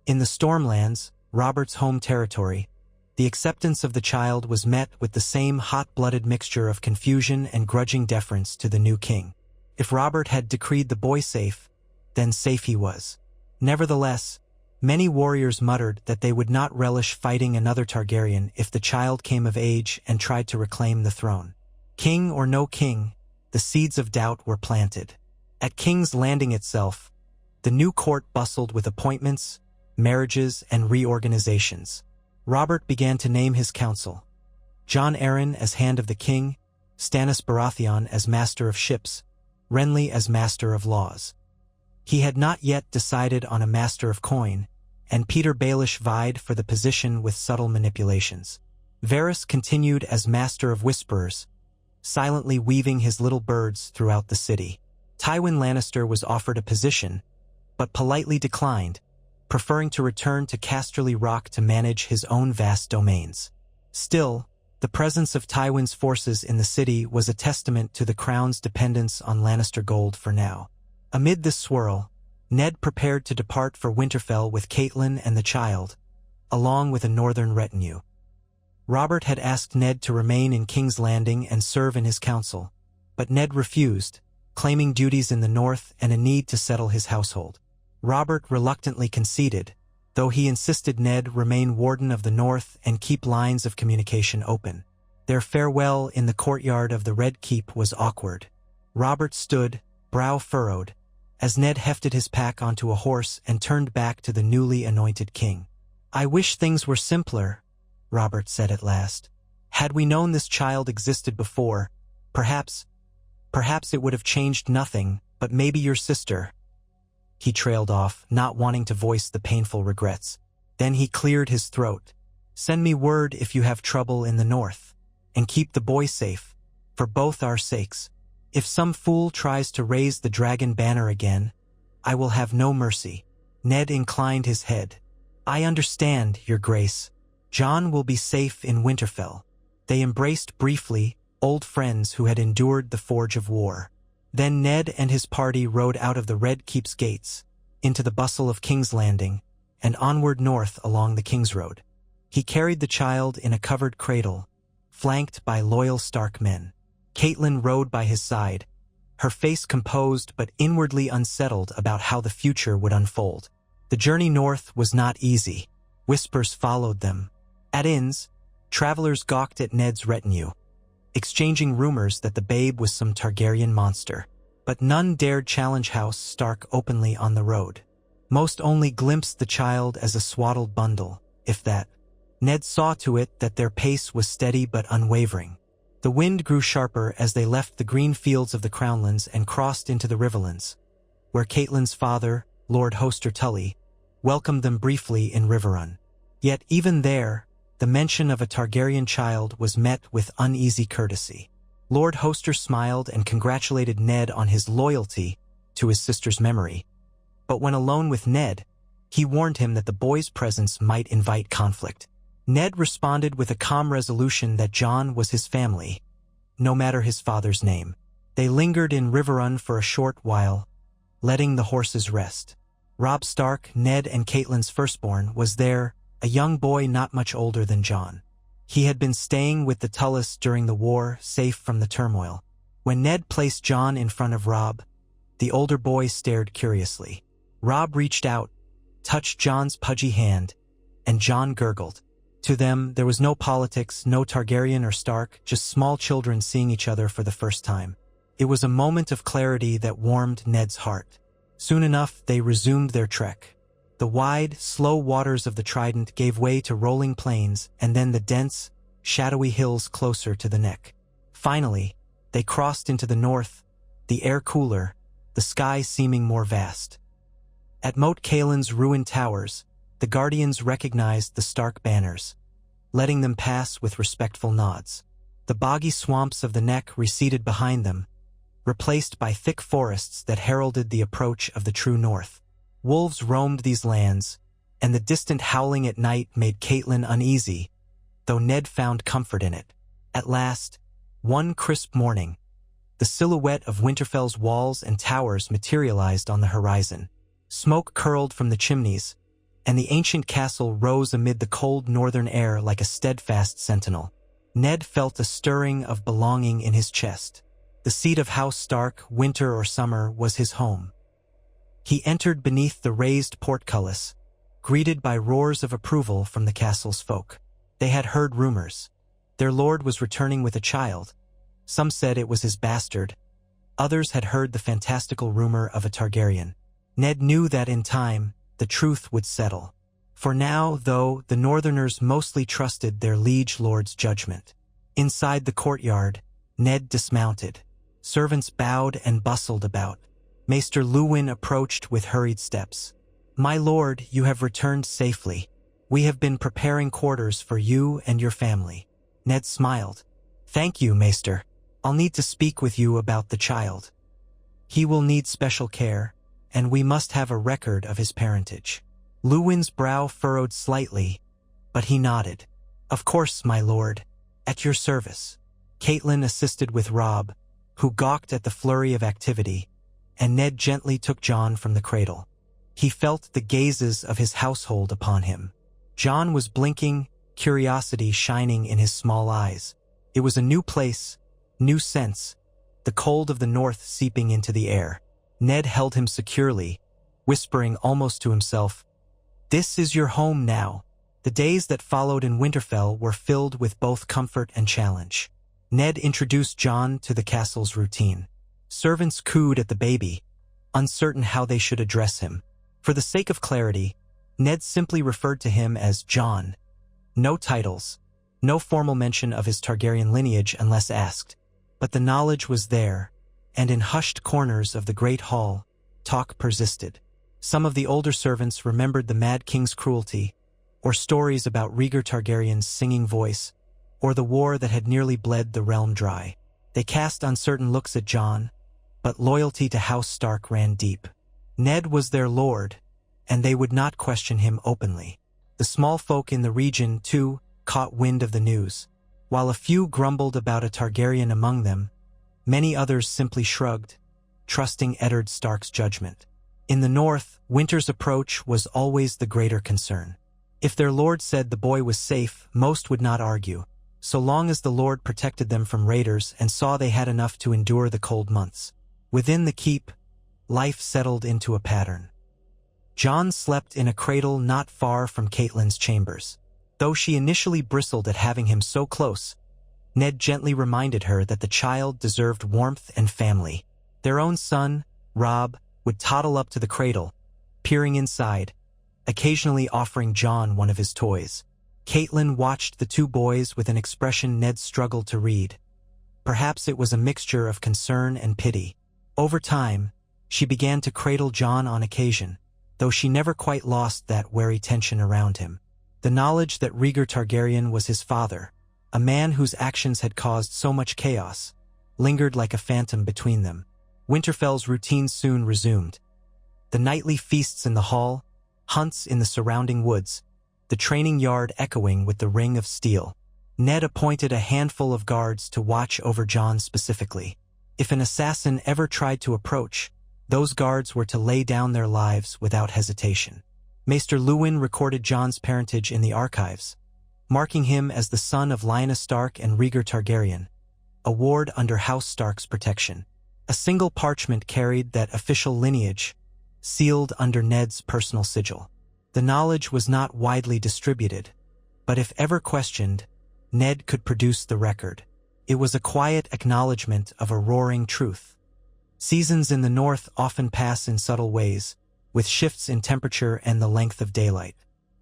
In the Stormlands, Robert's home territory, the acceptance of the child was met with the same hot-blooded mixture of confusion and grudging deference to the new king. If Robert had decreed the boy safe, then safe he was. Nevertheless, many warriors muttered that they would not relish fighting another Targaryen if the child came of age and tried to reclaim the throne. King or no king, the seeds of doubt were planted. At King's Landing itself, the new court bustled with appointments, marriages, and reorganizations. Robert began to name his council. Jon Arryn as Hand of the King, Stannis Baratheon as Master of Ships, Renly as Master of Laws. He had not yet decided on a Master of Coin, and Peter Baelish vied for the position with subtle manipulations. Varys continued as Master of Whisperers, silently weaving his little birds throughout the city. Tywin Lannister was offered a position, but politely declined, preferring to return to Casterly Rock to manage his own vast domains. Still, the presence of Tywin's forces in the city was a testament to the crown's dependence on Lannister gold for now. Amid this swirl, Ned prepared to depart for Winterfell with Catelyn and the child, along with a northern retinue. Robert had asked Ned to remain in King's Landing and serve in his council, but Ned refused, claiming duties in the north and a need to settle his household. Robert reluctantly conceded, though he insisted Ned remain Warden of the North and keep lines of communication open. Their farewell in the courtyard of the Red Keep was awkward. Robert stood, brow furrowed, as Ned hefted his pack onto a horse and turned back to the newly anointed king. "I wish things were simpler," Robert said at last. "Had we known this child existed before, perhaps it would have changed nothing, but maybe your sister—" He trailed off, not wanting to voice the painful regrets. Then he cleared his throat. "Send me word if you have trouble in the north, and keep the boy safe, for both our sakes. If some fool tries to raise the dragon banner again, I will have no mercy." Ned inclined his head. "I understand, Your Grace. Jon will be safe in Winterfell." They embraced briefly, old friends who had endured the forge of war. Then Ned and his party rode out of the Red Keep's gates, into the bustle of King's Landing, and onward north along the King's Road. He carried the child in a covered cradle, flanked by loyal Stark men. Catelyn rode by his side, her face composed but inwardly unsettled about how the future would unfold. The journey north was not easy. Whispers followed them. At inns, travelers gawked at Ned's retinue, exchanging rumors that the babe was some Targaryen monster. But none dared challenge House Stark openly on the road. Most only glimpsed the child as a swaddled bundle, if that. Ned saw to it that their pace was steady but unwavering. The wind grew sharper as they left the green fields of the Crownlands and crossed into the Riverlands, where Catelyn's father, Lord Hoster Tully, welcomed them briefly in Riverrun. Yet even there, the mention of a Targaryen child was met with uneasy courtesy. Lord Hoster smiled and congratulated Ned on his loyalty to his sister's memory. But when alone with Ned, he warned him that the boy's presence might invite conflict. Ned responded with a calm resolution that Jon was his family, no matter his father's name. They lingered in Riverrun for a short while, letting the horses rest. Robb Stark, Ned and Catelyn's firstborn, was there, a young boy not much older than Jon. He had been staying with the Tullis during the war, safe from the turmoil. When Ned placed Jon in front of Robb, the older boy stared curiously. Robb reached out, touched Jon's pudgy hand, and Jon gurgled. To them, there was no politics, no Targaryen or Stark, just small children seeing each other for the first time. It was a moment of clarity that warmed Ned's heart. Soon enough, they resumed their trek. The wide, slow waters of the Trident gave way to rolling plains and then the dense, shadowy hills closer to the neck. Finally, they crossed into the north, the air cooler, the sky seeming more vast. At Moat Caelin's ruined towers, the Guardians recognized the Stark banners, letting them pass with respectful nods. The boggy swamps of the neck receded behind them, replaced by thick forests that heralded the approach of the true north. Wolves roamed these lands, and the distant howling at night made Catelyn uneasy, though Ned found comfort in it. At last, one crisp morning, the silhouette of Winterfell's walls and towers materialized on the horizon. Smoke curled from the chimneys, and the ancient castle rose amid the cold northern air like a steadfast sentinel. Ned felt a stirring of belonging in his chest. The seat of House Stark, winter or summer, was his home. He entered beneath the raised portcullis, greeted by roars of approval from the castle's folk. They had heard rumors. Their lord was returning with a child. Some said it was his bastard. Others had heard the fantastical rumor of a Targaryen. Ned knew that in time, the truth would settle. For now, though, the Northerners mostly trusted their liege lord's judgment. Inside the courtyard, Ned dismounted. Servants bowed and bustled about. Maester Luwin approached with hurried steps. "My lord, you have returned safely. We have been preparing quarters for you and your family." Ned smiled. "Thank you, Maester. I'll need to speak with you about the child. He will need special care, and we must have a record of his parentage." Luwin's brow furrowed slightly, but he nodded. "Of course, my lord. At your service." Catelyn assisted with Robb, who gawked at the flurry of activity, and Ned gently took Jon from the cradle. He felt the gazes of his household upon him. Jon was blinking, curiosity shining in his small eyes. It was a new place, new sense, the cold of the north seeping into the air. Ned held him securely, whispering almost to himself, "This is your home now." The days that followed in Winterfell were filled with both comfort and challenge. Ned introduced Jon to the castle's routine. Servants cooed at the baby, uncertain how they should address him. For the sake of clarity, Ned simply referred to him as Jon. No titles, no formal mention of his Targaryen lineage unless asked. But the knowledge was there, and in hushed corners of the great hall, talk persisted. Some of the older servants remembered the Mad King's cruelty, or stories about Rhaegar Targaryen's singing voice, or the war that had nearly bled the realm dry. They cast uncertain looks at Jon, but loyalty to House Stark ran deep. Ned was their lord, and they would not question him openly. The small folk in the region, too, caught wind of the news. While a few grumbled about a Targaryen among them, many others simply shrugged, trusting Eddard Stark's judgment. In the north, winter's approach was always the greater concern. If their lord said the boy was safe, most would not argue, so long as the lord protected them from raiders and saw they had enough to endure the cold months. Within the keep, life settled into a pattern. Jon slept in a cradle not far from Catelyn's chambers. Though she initially bristled at having him so close, Ned gently reminded her that the child deserved warmth and family. Their own son, Robb, would toddle up to the cradle, peering inside, occasionally offering Jon one of his toys. Catelyn watched the two boys with an expression Ned struggled to read. Perhaps it was a mixture of concern and pity. Over time, she began to cradle Jon on occasion, though she never quite lost that wary tension around him. The knowledge that Rhaegar Targaryen was his father, a man whose actions had caused so much chaos, lingered like a phantom between them. Winterfell's routine soon resumed. The nightly feasts in the hall, hunts in the surrounding woods, the training yard echoing with the ring of steel. Ned appointed a handful of guards to watch over Jon specifically. If an assassin ever tried to approach, those guards were to lay down their lives without hesitation. Maester Luwin recorded Jon's parentage in the archives, marking him as the son of Lyanna Stark and Rhaegar Targaryen, a ward under House Stark's protection. A single parchment carried that official lineage, sealed under Ned's personal sigil. The knowledge was not widely distributed, but if ever questioned, Ned could produce the record. It was a quiet acknowledgement of a roaring truth. Seasons in the north often pass in subtle ways, with shifts in temperature and the length of daylight.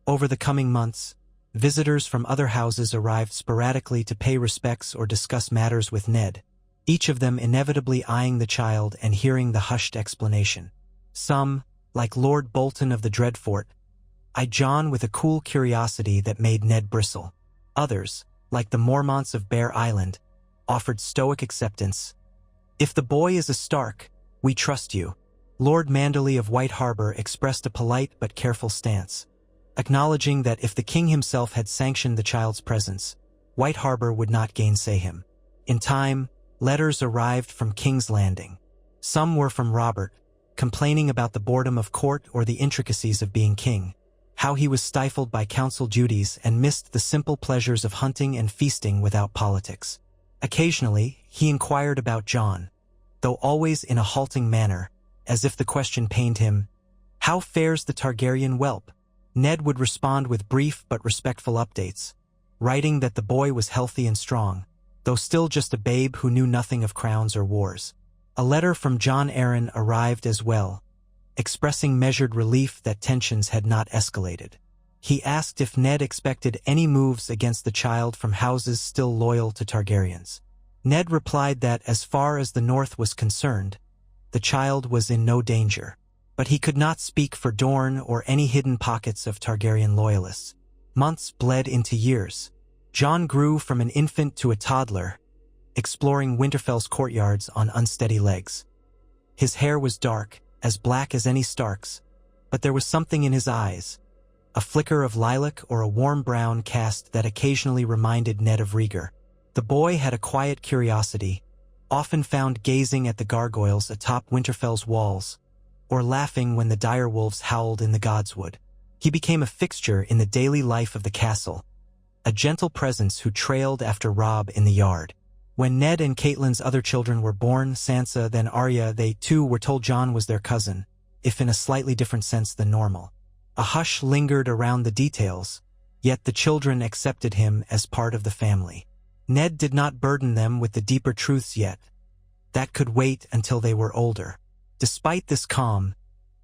Over the coming months, visitors from other houses arrived sporadically to pay respects or discuss matters with Ned, each of them inevitably eyeing the child and hearing the hushed explanation. Some, like Lord Bolton of the Dreadfort, eyed Jon with a cool curiosity that made Ned bristle. Others, like the Mormonts of Bear Island, offered stoic acceptance. "If the boy is a Stark, we trust you." Lord Manderley of White Harbor expressed a polite but careful stance, acknowledging that if the king himself had sanctioned the child's presence, White Harbor would not gainsay him. In time, letters arrived from King's Landing. Some were from Robert, complaining about the boredom of court or the intricacies of being king, how he was stifled by council duties and missed the simple pleasures of hunting and feasting without politics. Occasionally, he inquired about Jon, though always in a halting manner, as if the question pained him. "How fares the Targaryen whelp?" Ned would respond with brief but respectful updates, writing that the boy was healthy and strong, though still just a babe who knew nothing of crowns or wars. A letter from Jon Arryn arrived as well, expressing measured relief that tensions had not escalated. He asked if Ned expected any moves against the child from houses still loyal to Targaryens. Ned replied that as far as the North was concerned, the child was in no danger, but he could not speak for Dorne or any hidden pockets of Targaryen loyalists. Months bled into years. Jon grew from an infant to a toddler, exploring Winterfell's courtyards on unsteady legs. His hair was dark, as black as any Stark's, but there was something in his eyes, a flicker of lilac or a warm brown cast that occasionally reminded Ned of Rhaegar. The boy had a quiet curiosity, often found gazing at the gargoyles atop Winterfell's walls, or laughing when the direwolves howled in the Godswood. He became a fixture in the daily life of the castle, a gentle presence who trailed after Robb in the yard. When Ned and Catelyn's other children were born, Sansa, then Arya, they too were told Jon was their cousin, if in a slightly different sense than normal. A hush lingered around the details, yet the children accepted him as part of the family. Ned did not burden them with the deeper truths yet. That could wait until they were older. Despite this calm,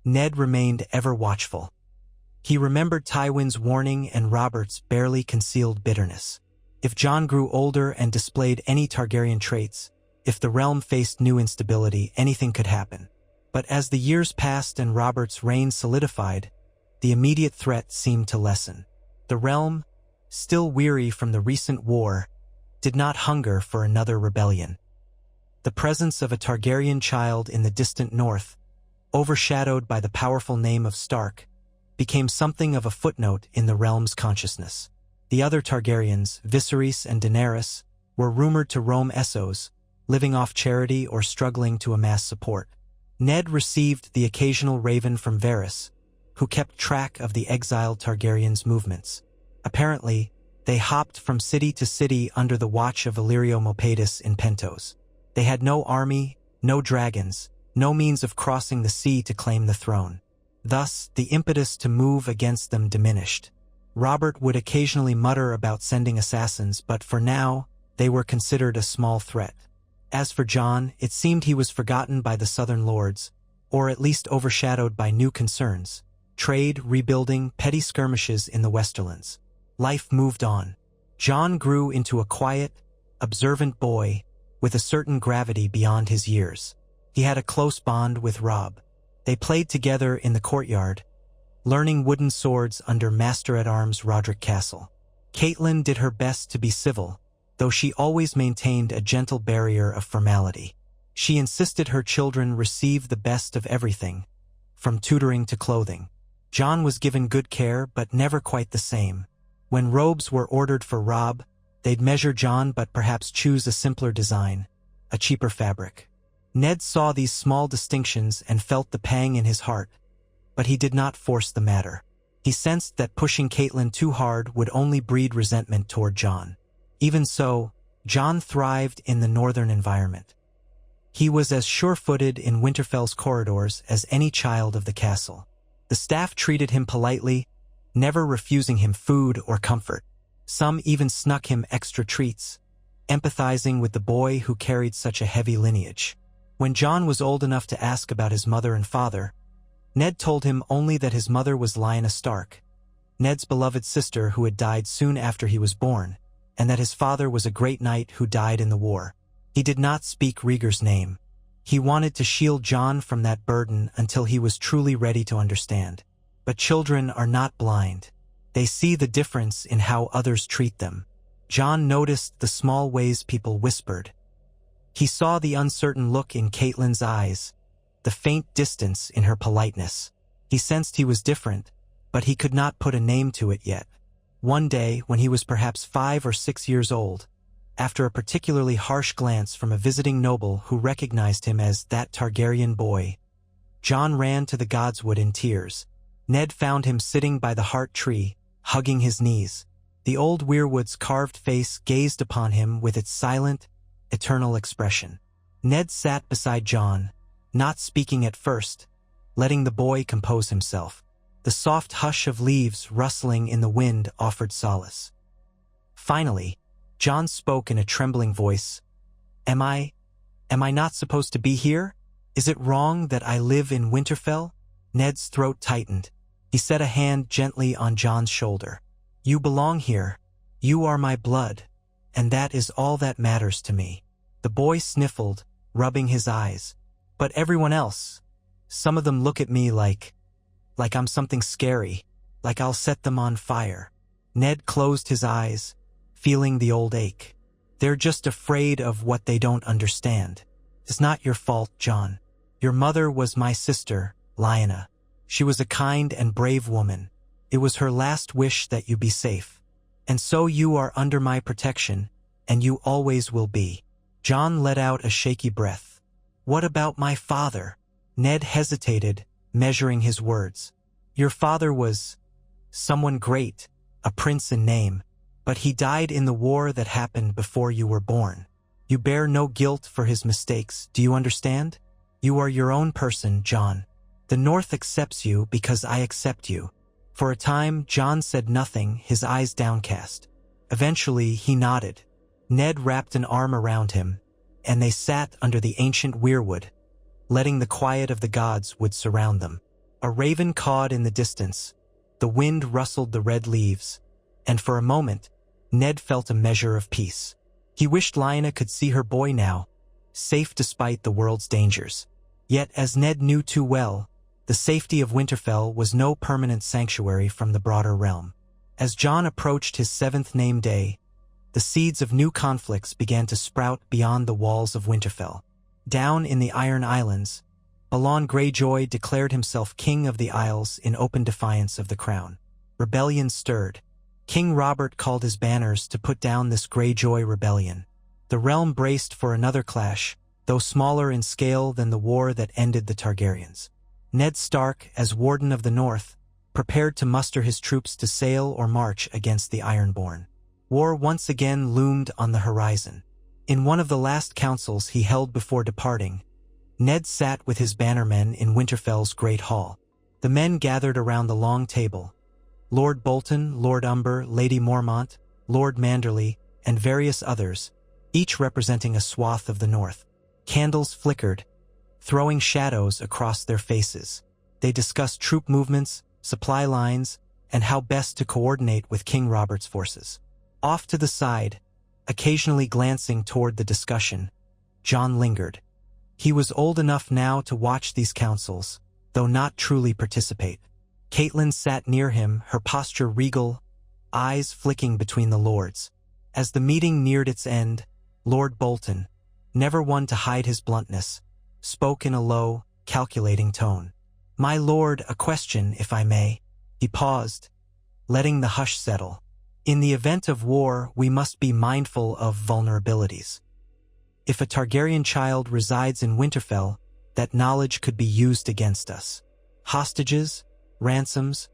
Ned remained ever watchful. He remembered Tywin's warning and Robert's barely concealed bitterness. If Jon grew older and displayed any Targaryen traits, if the realm faced new instability, anything could happen. But as the years passed and Robert's reign solidified, the immediate threat seemed to lessen. The realm, still weary from the recent war, did not hunger for another rebellion. The presence of a Targaryen child in the distant north, overshadowed by the powerful name of Stark, became something of a footnote in the realm's consciousness. The other Targaryens, Viserys and Daenerys, were rumored to roam Essos, living off charity or struggling to amass support. Ned received the occasional raven from Varys, who kept track of the exiled Targaryens' movements. Apparently, they hopped from city to city under the watch of Illyrio Mopatis in Pentos. They had no army, no dragons, no means of crossing the sea to claim the throne. Thus, the impetus to move against them diminished. Robert would occasionally mutter about sending assassins, but for now, they were considered a small threat. As for Jon, it seemed he was forgotten by the southern lords, or at least overshadowed by new concerns: trade, rebuilding, petty skirmishes in the Westerlands. Life moved on. Jon grew into a quiet, observant boy with a certain gravity beyond his years. He had a close bond with Robb. They played together in the courtyard, learning wooden swords under Master-at-Arms Roderick Castle. Catelyn did her best to be civil, though she always maintained a gentle barrier of formality. She insisted her children receive the best of everything, from tutoring to clothing. Jon was given good care, but never quite the same. When robes were ordered for Robb, they'd measure Jon but perhaps choose a simpler design, a cheaper fabric. Ned saw these small distinctions and felt the pang in his heart, but he did not force the matter. He sensed that pushing Catelyn too hard would only breed resentment toward Jon. Even so, Jon thrived in the northern environment. He was as sure-footed in Winterfell's corridors as any child of the castle. The staff treated him politely, never refusing him food or comfort. Some even snuck him extra treats, empathizing with the boy who carried such a heavy lineage. When Jon was old enough to ask about his mother and father, Ned told him only that his mother was Lyanna Stark, Ned's beloved sister who had died soon after he was born, and that his father was a great knight who died in the war. He did not speak Rhaegar's name. He wanted to shield Jon from that burden until he was truly ready to understand. But children are not blind. They see the difference in how others treat them. Jon noticed the small ways people whispered. He saw the uncertain look in Catelyn's eyes, the faint distance in her politeness. He sensed he was different, but he could not put a name to it yet. One day, when he was perhaps 5 or 6 years old, after a particularly harsh glance from a visiting noble who recognized him as that Targaryen boy, Jon ran to the Godswood in tears. Ned found him sitting by the heart tree, hugging his knees. The old weirwood's carved face gazed upon him with its silent, eternal expression. Ned sat beside Jon, not speaking at first, letting the boy compose himself. The soft hush of leaves rustling in the wind offered solace. Finally, Jon spoke in a trembling voice. Am I not supposed to be here? Is it wrong that I live in Winterfell?" Ned's throat tightened. He set a hand gently on Jon's shoulder. "You belong here. You are my blood, and that is all that matters to me." The boy sniffled, rubbing his eyes. "But everyone else, some of them look at me like I'm something scary, like I'll set them on fire." Ned closed his eyes, feeling the old ache. "They're just afraid of what they don't understand. It's not your fault, Jon. Your mother was my sister, Lyanna. She was a kind and brave woman. It was her last wish that you be safe. And so you are under my protection, and you always will be." Jon let out a shaky breath. "What about my father?" Ned hesitated, measuring his words. "Your father was someone great, a prince in name, but he died in the war that happened before you were born. You bear no guilt for his mistakes, do you understand? You are your own person, Jon. The North accepts you because I accept you." For a time, Jon said nothing, his eyes downcast. Eventually, he nodded. Ned wrapped an arm around him, and they sat under the ancient weirwood, letting the quiet of the gods would surround them. A raven cawed in the distance. The wind rustled the red leaves, and for a moment, Ned felt a measure of peace. He wished Lyanna could see her boy now, safe despite the world's dangers. Yet, as Ned knew too well, the safety of Winterfell was no permanent sanctuary from the broader realm. As Jon approached his 7th name day, the seeds of new conflicts began to sprout beyond the walls of Winterfell. Down in the Iron Islands, Balon Greyjoy declared himself king of the Isles in open defiance of the crown. Rebellion stirred. King Robert called his banners to put down this Greyjoy rebellion. The realm braced for another clash, though smaller in scale than the war that ended the Targaryens. Ned Stark, as Warden of the North, prepared to muster his troops to sail or march against the Ironborn. War once again loomed on the horizon. In one of the last councils he held before departing, Ned sat with his bannermen in Winterfell's great hall. The men gathered around the long table. Lord Bolton, Lord Umber, Lady Mormont, Lord Manderley, and various others, each representing a swath of the north. Candles flickered, throwing shadows across their faces. They discussed troop movements, supply lines, and how best to coordinate with King Robert's forces. Off to the side, occasionally glancing toward the discussion, Jon lingered. He was old enough now to watch these councils, though not truly participate. Catelyn sat near him, her posture regal, eyes flicking between the lords. As the meeting neared its end, Lord Bolton, never one to hide his bluntness, spoke in a low, calculating tone. "My lord, a question, if I may." He paused, letting the hush settle. "In the event of war, we must be mindful of vulnerabilities. If a Targaryen child resides in Winterfell, that knowledge could be used against us. Hostages, ransoms,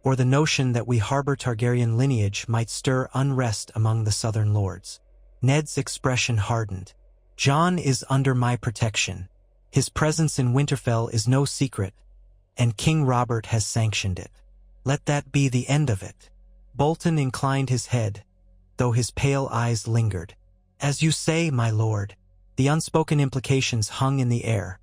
or the notion that we harbor Targaryen lineage might stir unrest among the southern lords." Ned's expression hardened. "Jon is under my protection. His presence in Winterfell is no secret, and King Robert has sanctioned it. Let that be the end of it." Bolton inclined his head, though his pale eyes lingered. "As you say, my lord." The unspoken implications hung in the air.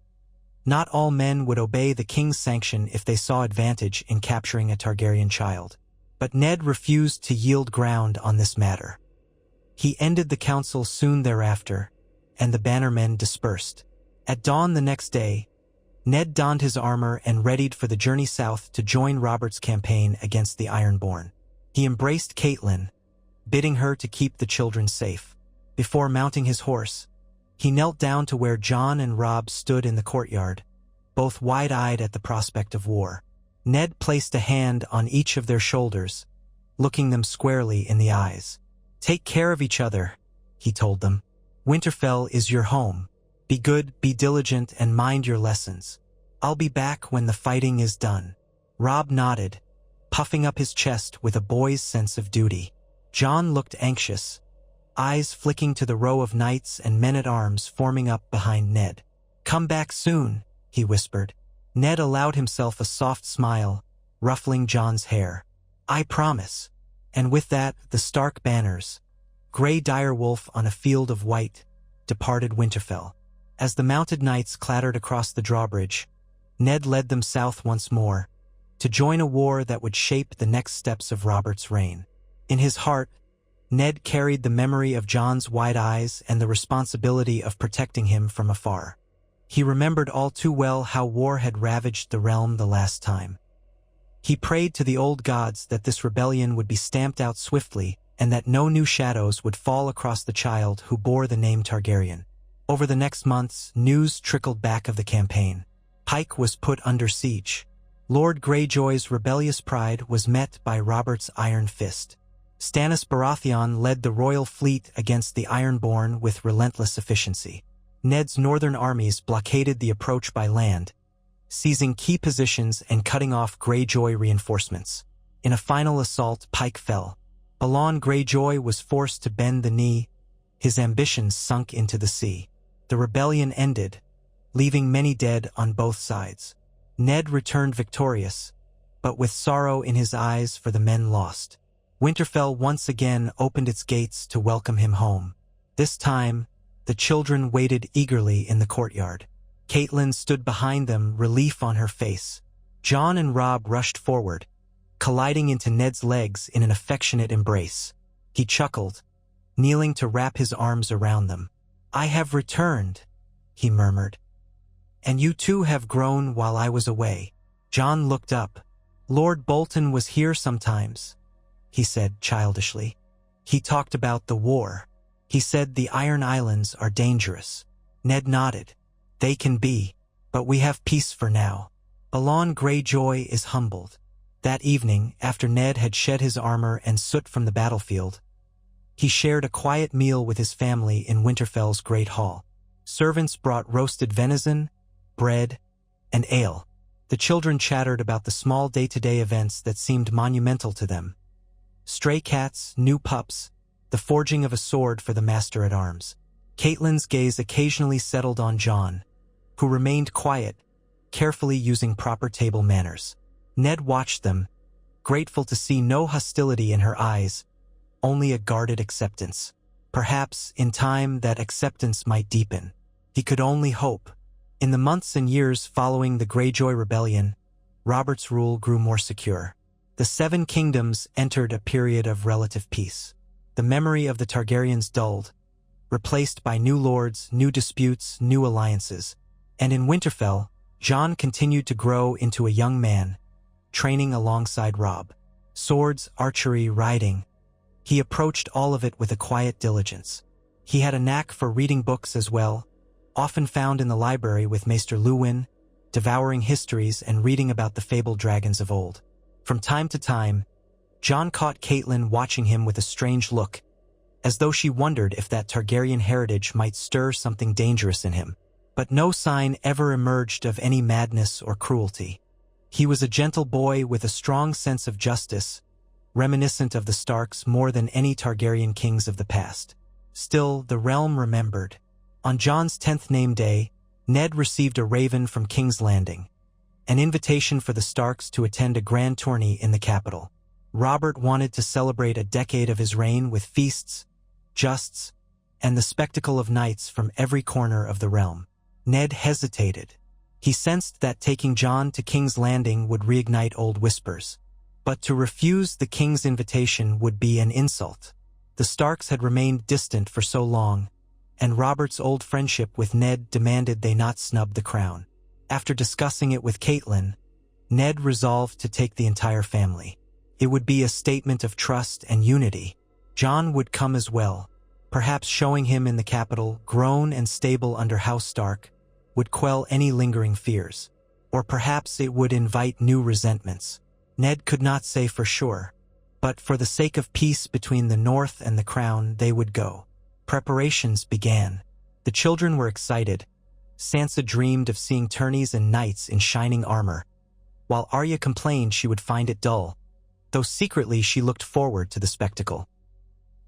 Not all men would obey the king's sanction if they saw advantage in capturing a Targaryen child. But Ned refused to yield ground on this matter. He ended the council soon thereafter, and the bannermen dispersed. At dawn the next day, Ned donned his armor and readied for the journey south to join Robert's campaign against the Ironborn. He embraced Catelyn, bidding her to keep the children safe. Before mounting his horse, he knelt down to where Jon and Robb stood in the courtyard, both wide-eyed at the prospect of war. Ned placed a hand on each of their shoulders, looking them squarely in the eyes. "Take care of each other," he told them. "Winterfell is your home. Be good, be diligent, and mind your lessons. I'll be back when the fighting is done." Robb nodded, puffing up his chest with a boy's sense of duty. Jon looked anxious, eyes flicking to the row of knights and men-at-arms forming up behind Ned. "Come back soon," he whispered. Ned allowed himself a soft smile, ruffling Jon's hair. "I promise." And with that, the Stark banners, gray direwolf on a field of white, departed Winterfell. As the mounted knights clattered across the drawbridge, Ned led them south once more, to join a war that would shape the next steps of Robert's reign. In his heart, Ned carried the memory of Jon's wide eyes and the responsibility of protecting him from afar. He remembered all too well how war had ravaged the realm the last time. He prayed to the old gods that this rebellion would be stamped out swiftly and that no new shadows would fall across the child who bore the name Targaryen. Over the next months, news trickled back of the campaign. Pike was put under siege. Lord Greyjoy's rebellious pride was met by Robert's iron fist. Stannis Baratheon led the royal fleet against the Ironborn with relentless efficiency. Ned's northern armies blockaded the approach by land, seizing key positions and cutting off Greyjoy reinforcements. In a final assault, Pike fell. Balon Greyjoy was forced to bend the knee, his ambitions sunk into the sea. The rebellion ended, leaving many dead on both sides. Ned returned victorious, but with sorrow in his eyes for the men lost. Winterfell once again opened its gates to welcome him home. This time, the children waited eagerly in the courtyard. Catelyn stood behind them, relief on her face. Jon and Robb rushed forward, colliding into Ned's legs in an affectionate embrace. He chuckled, kneeling to wrap his arms around them. "I have returned," he murmured. "And you too have grown while I was away." Jon looked up. "Lord Bolton was here sometimes," he said childishly. "He talked about the war. He said the Iron Islands are dangerous." Ned nodded. "They can be, but we have peace for now." Balon Greyjoy is humbled. That evening, after Ned had shed his armor and soot from the battlefield, he shared a quiet meal with his family in Winterfell's great hall. Servants brought roasted venison, bread, and ale. The children chattered about the small day-to-day events that seemed monumental to them. Stray cats, new pups, the forging of a sword for the master-at-arms. Catelyn's gaze occasionally settled on Jon, who remained quiet, carefully using proper table manners. Ned watched them, grateful to see no hostility in her eyes, only a guarded acceptance. Perhaps, in time, that acceptance might deepen. He could only hope. In the months and years following the Greyjoy Rebellion, Robert's rule grew more secure. The Seven Kingdoms entered a period of relative peace. The memory of the Targaryens dulled, replaced by new lords, new disputes, new alliances. And in Winterfell, Jon continued to grow into a young man, training alongside Robb. Swords, archery, riding. He approached all of it with a quiet diligence. He had a knack for reading books as well, often found in the library with Maester Luwin, devouring histories and reading about the fabled dragons of old. From time to time, Jon caught Catelyn watching him with a strange look, as though she wondered if that Targaryen heritage might stir something dangerous in him. But no sign ever emerged of any madness or cruelty. He was a gentle boy with a strong sense of justice, reminiscent of the Starks more than any Targaryen kings of the past. Still, the realm remembered. On Jon's 10th name day, Ned received a raven from King's Landing, an invitation for the Starks to attend a grand tourney in the capital. Robert wanted to celebrate a decade of his reign with feasts, justs, and the spectacle of knights from every corner of the realm. Ned hesitated. He sensed that taking Jon to King's Landing would reignite old whispers. But to refuse the king's invitation would be an insult. The Starks had remained distant for so long, and Robert's old friendship with Ned demanded they not snub the crown. After discussing it with Catelyn, Ned resolved to take the entire family. It would be a statement of trust and unity. Jon would come as well, perhaps showing him in the capital, grown and stable under House Stark, would quell any lingering fears. Or perhaps it would invite new resentments. Ned could not say for sure, but for the sake of peace between the North and the Crown, they would go. Preparations began. The children were excited. Sansa dreamed of seeing tourneys and knights in shining armor, while Arya complained she would find it dull, though secretly she looked forward to the spectacle.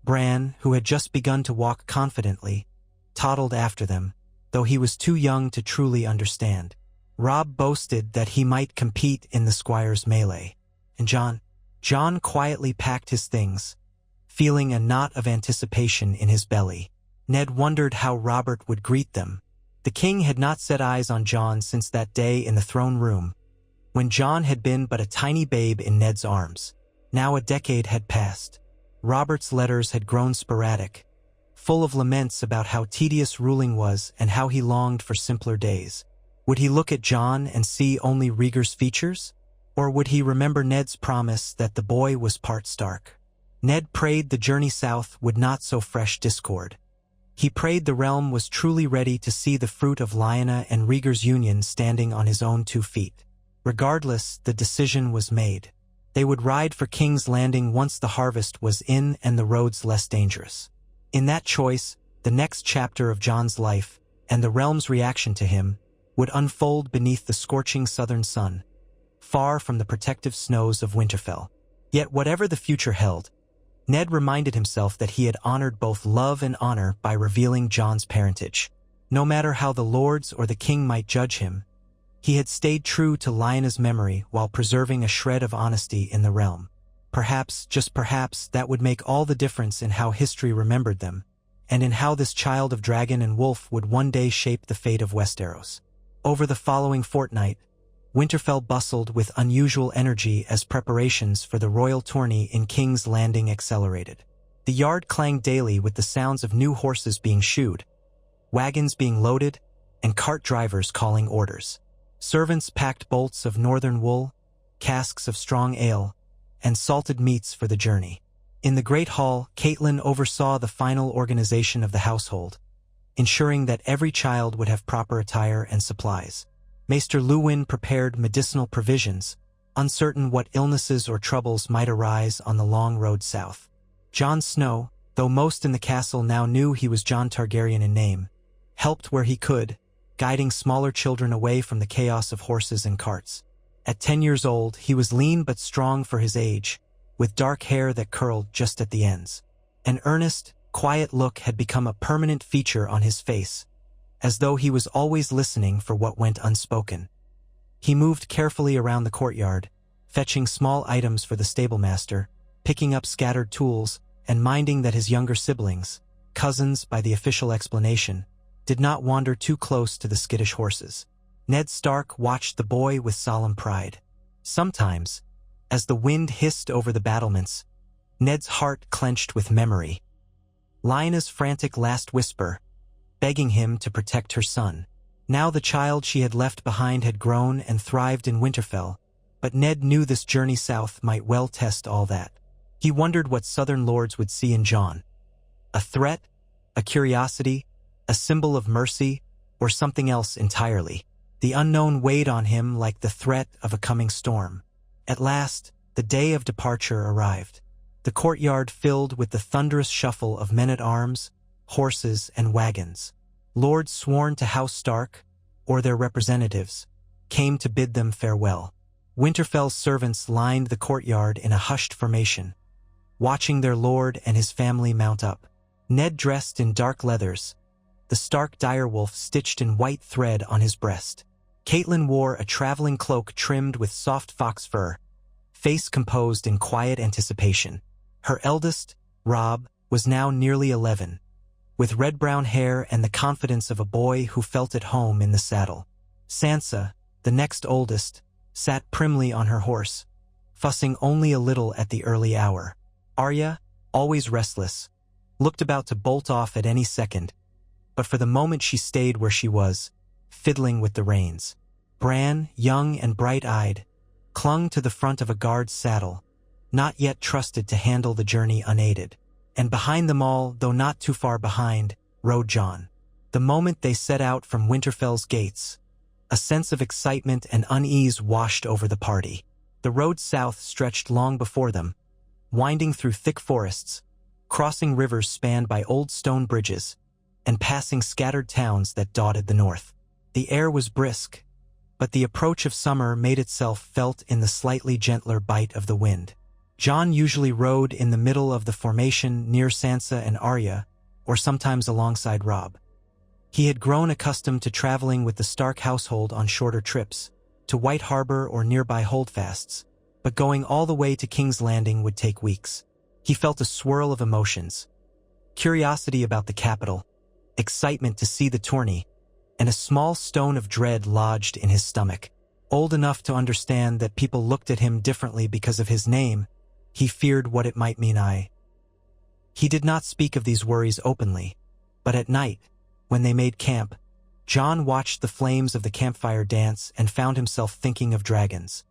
Bran, who had just begun to walk confidently, toddled after them, though he was too young to truly understand. Robb boasted that he might compete in the squire's melee. And Jon quietly packed his things, feeling a knot of anticipation in his belly. Ned wondered how Robert would greet them. The king had not set eyes on Jon since that day in the throne room, when Jon had been but a tiny babe in Ned's arms. Now a decade had passed. Robert's letters had grown sporadic, full of laments about how tedious ruling was and how he longed for simpler days. Would he look at Jon and see only Rhaegar's features? Or would he remember Ned's promise that the boy was part Stark? Ned prayed the journey south would not sow fresh discord. He prayed the realm was truly ready to see the fruit of Lyanna and Rhaegar's union standing on his own 2 feet. Regardless, the decision was made. They would ride for King's Landing once the harvest was in and the roads less dangerous. In that choice, the next chapter of Jon's life, and the realm's reaction to him, would unfold beneath the scorching southern sun, far from the protective snows of Winterfell. Yet whatever the future held, Ned reminded himself that he had honored both love and honor by revealing Jon's parentage. No matter how the lords or the king might judge him, he had stayed true to Lyanna's memory while preserving a shred of honesty in the realm. Perhaps, just perhaps, that would make all the difference in how history remembered them, and in how this child of dragon and wolf would one day shape the fate of Westeros. Over the following fortnight, Winterfell bustled with unusual energy as preparations for the royal tourney in King's Landing accelerated. The yard clanged daily with the sounds of new horses being shoed, wagons being loaded, and cart drivers calling orders. Servants packed bolts of northern wool, casks of strong ale, and salted meats for the journey. In the great hall, Catelyn oversaw the final organization of the household, ensuring that every child would have proper attire and supplies. Maester Luwin prepared medicinal provisions, uncertain what illnesses or troubles might arise on the long road south. Jon Snow, though most in the castle now knew he was Jon Targaryen in name, helped where he could, guiding smaller children away from the chaos of horses and carts. At 10 years old, he was lean but strong for his age, with dark hair that curled just at the ends. An earnest, quiet look had become a permanent feature on his face, as though he was always listening for what went unspoken. He moved carefully around the courtyard, fetching small items for the stablemaster, picking up scattered tools, and minding that his younger siblings, cousins by the official explanation, did not wander too close to the skittish horses. Ned Stark watched the boy with solemn pride. Sometimes, as the wind hissed over the battlements, Ned's heart clenched with memory. Lyanna's frantic last whisper, begging him to protect her son. Now the child she had left behind had grown and thrived in Winterfell, but Ned knew this journey south might well test all that. He wondered what southern lords would see in Jon. A threat, a curiosity, a symbol of mercy, or something else entirely. The unknown weighed on him like the threat of a coming storm. At last, the day of departure arrived. The courtyard filled with the thunderous shuffle of men-at-arms, horses, and wagons. Lords sworn to House Stark, or their representatives, came to bid them farewell. Winterfell's servants lined the courtyard in a hushed formation, watching their lord and his family mount up. Ned dressed in dark leathers, the Stark direwolf stitched in white thread on his breast. Catelyn wore a traveling cloak trimmed with soft fox fur, face composed in quiet anticipation. Her eldest, Robb, was now nearly 11, with red-brown hair and the confidence of a boy who felt at home in the saddle. Sansa, the next oldest, sat primly on her horse, fussing only a little at the early hour. Arya, always restless, looked about to bolt off at any second, but for the moment she stayed where she was, fiddling with the reins. Bran, young and bright-eyed, clung to the front of a guard's saddle, not yet trusted to handle the journey unaided. And behind them all, though not too far behind, rode Jon. The moment they set out from Winterfell's gates, a sense of excitement and unease washed over the party. The road south stretched long before them, winding through thick forests, crossing rivers spanned by old stone bridges, and passing scattered towns that dotted the north. The air was brisk, but the approach of summer made itself felt in the slightly gentler bite of the wind. Jon usually rode in the middle of the formation near Sansa and Arya, or sometimes alongside Robb. He had grown accustomed to traveling with the Stark household on shorter trips, to White Harbor or nearby holdfasts, but going all the way to King's Landing would take weeks. He felt a swirl of emotions: curiosity about the capital, excitement to see the tourney, and a small stone of dread lodged in his stomach. Old enough to understand that people looked at him differently because of his name, he feared what it might mean. He did not speak of these worries openly, but at night, when they made camp, Jon watched the flames of the campfire dance and found himself thinking of dragons.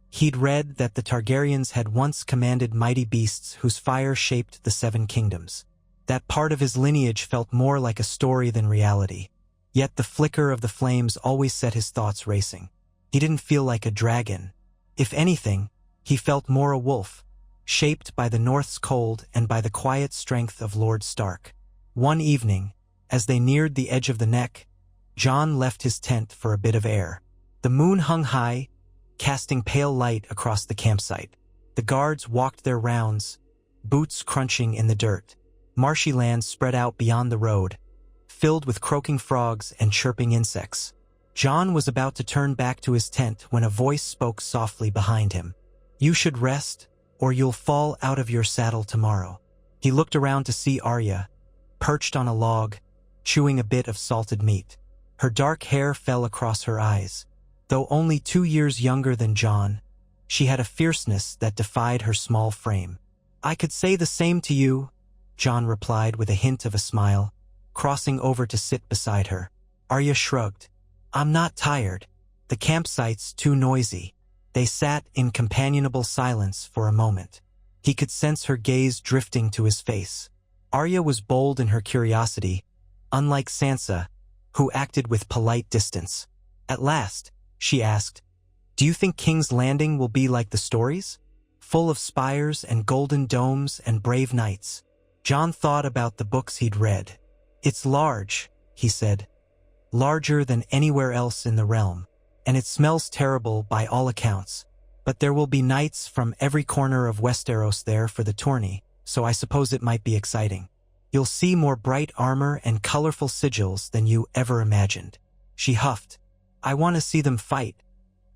He'd read that the Targaryens had once commanded mighty beasts whose fire shaped the Seven Kingdoms. That part of his lineage felt more like a story than reality, yet the flicker of the flames always set his thoughts racing. He didn't feel like a dragon. If anything, he felt more a wolf, shaped by the North's cold and by the quiet strength of Lord Stark. One evening, as they neared the edge of the neck, Jon left his tent for a bit of air. The moon hung high, casting pale light across the campsite. The guards walked their rounds, boots crunching in the dirt. Marshy land spread out beyond the road, filled with croaking frogs and chirping insects. Jon was about to turn back to his tent when a voice spoke softly behind him. "You should rest, or you'll fall out of your saddle tomorrow." He looked around to see Arya, perched on a log, chewing a bit of salted meat. Her dark hair fell across her eyes. Though only 2 years younger than Jon, she had a fierceness that defied her small frame. "I could say the same to you," Jon replied with a hint of a smile, crossing over to sit beside her. Arya shrugged. "I'm not tired. The campsite's too noisy." They sat in companionable silence for a moment. He could sense her gaze drifting to his face. Arya was bold in her curiosity, unlike Sansa, who acted with polite distance. At last, she asked, "Do you think King's Landing will be like the stories? Full of spires and golden domes and brave knights?" Jon thought about the books he'd read. "It's large," he said. "Larger than anywhere else in the realm. and it smells terrible by all accounts. But there will be knights from every corner of Westeros there for the tourney, so I suppose it might be exciting. You'll see more bright armor and colorful sigils than you ever imagined." She huffed. "I want to see them fight,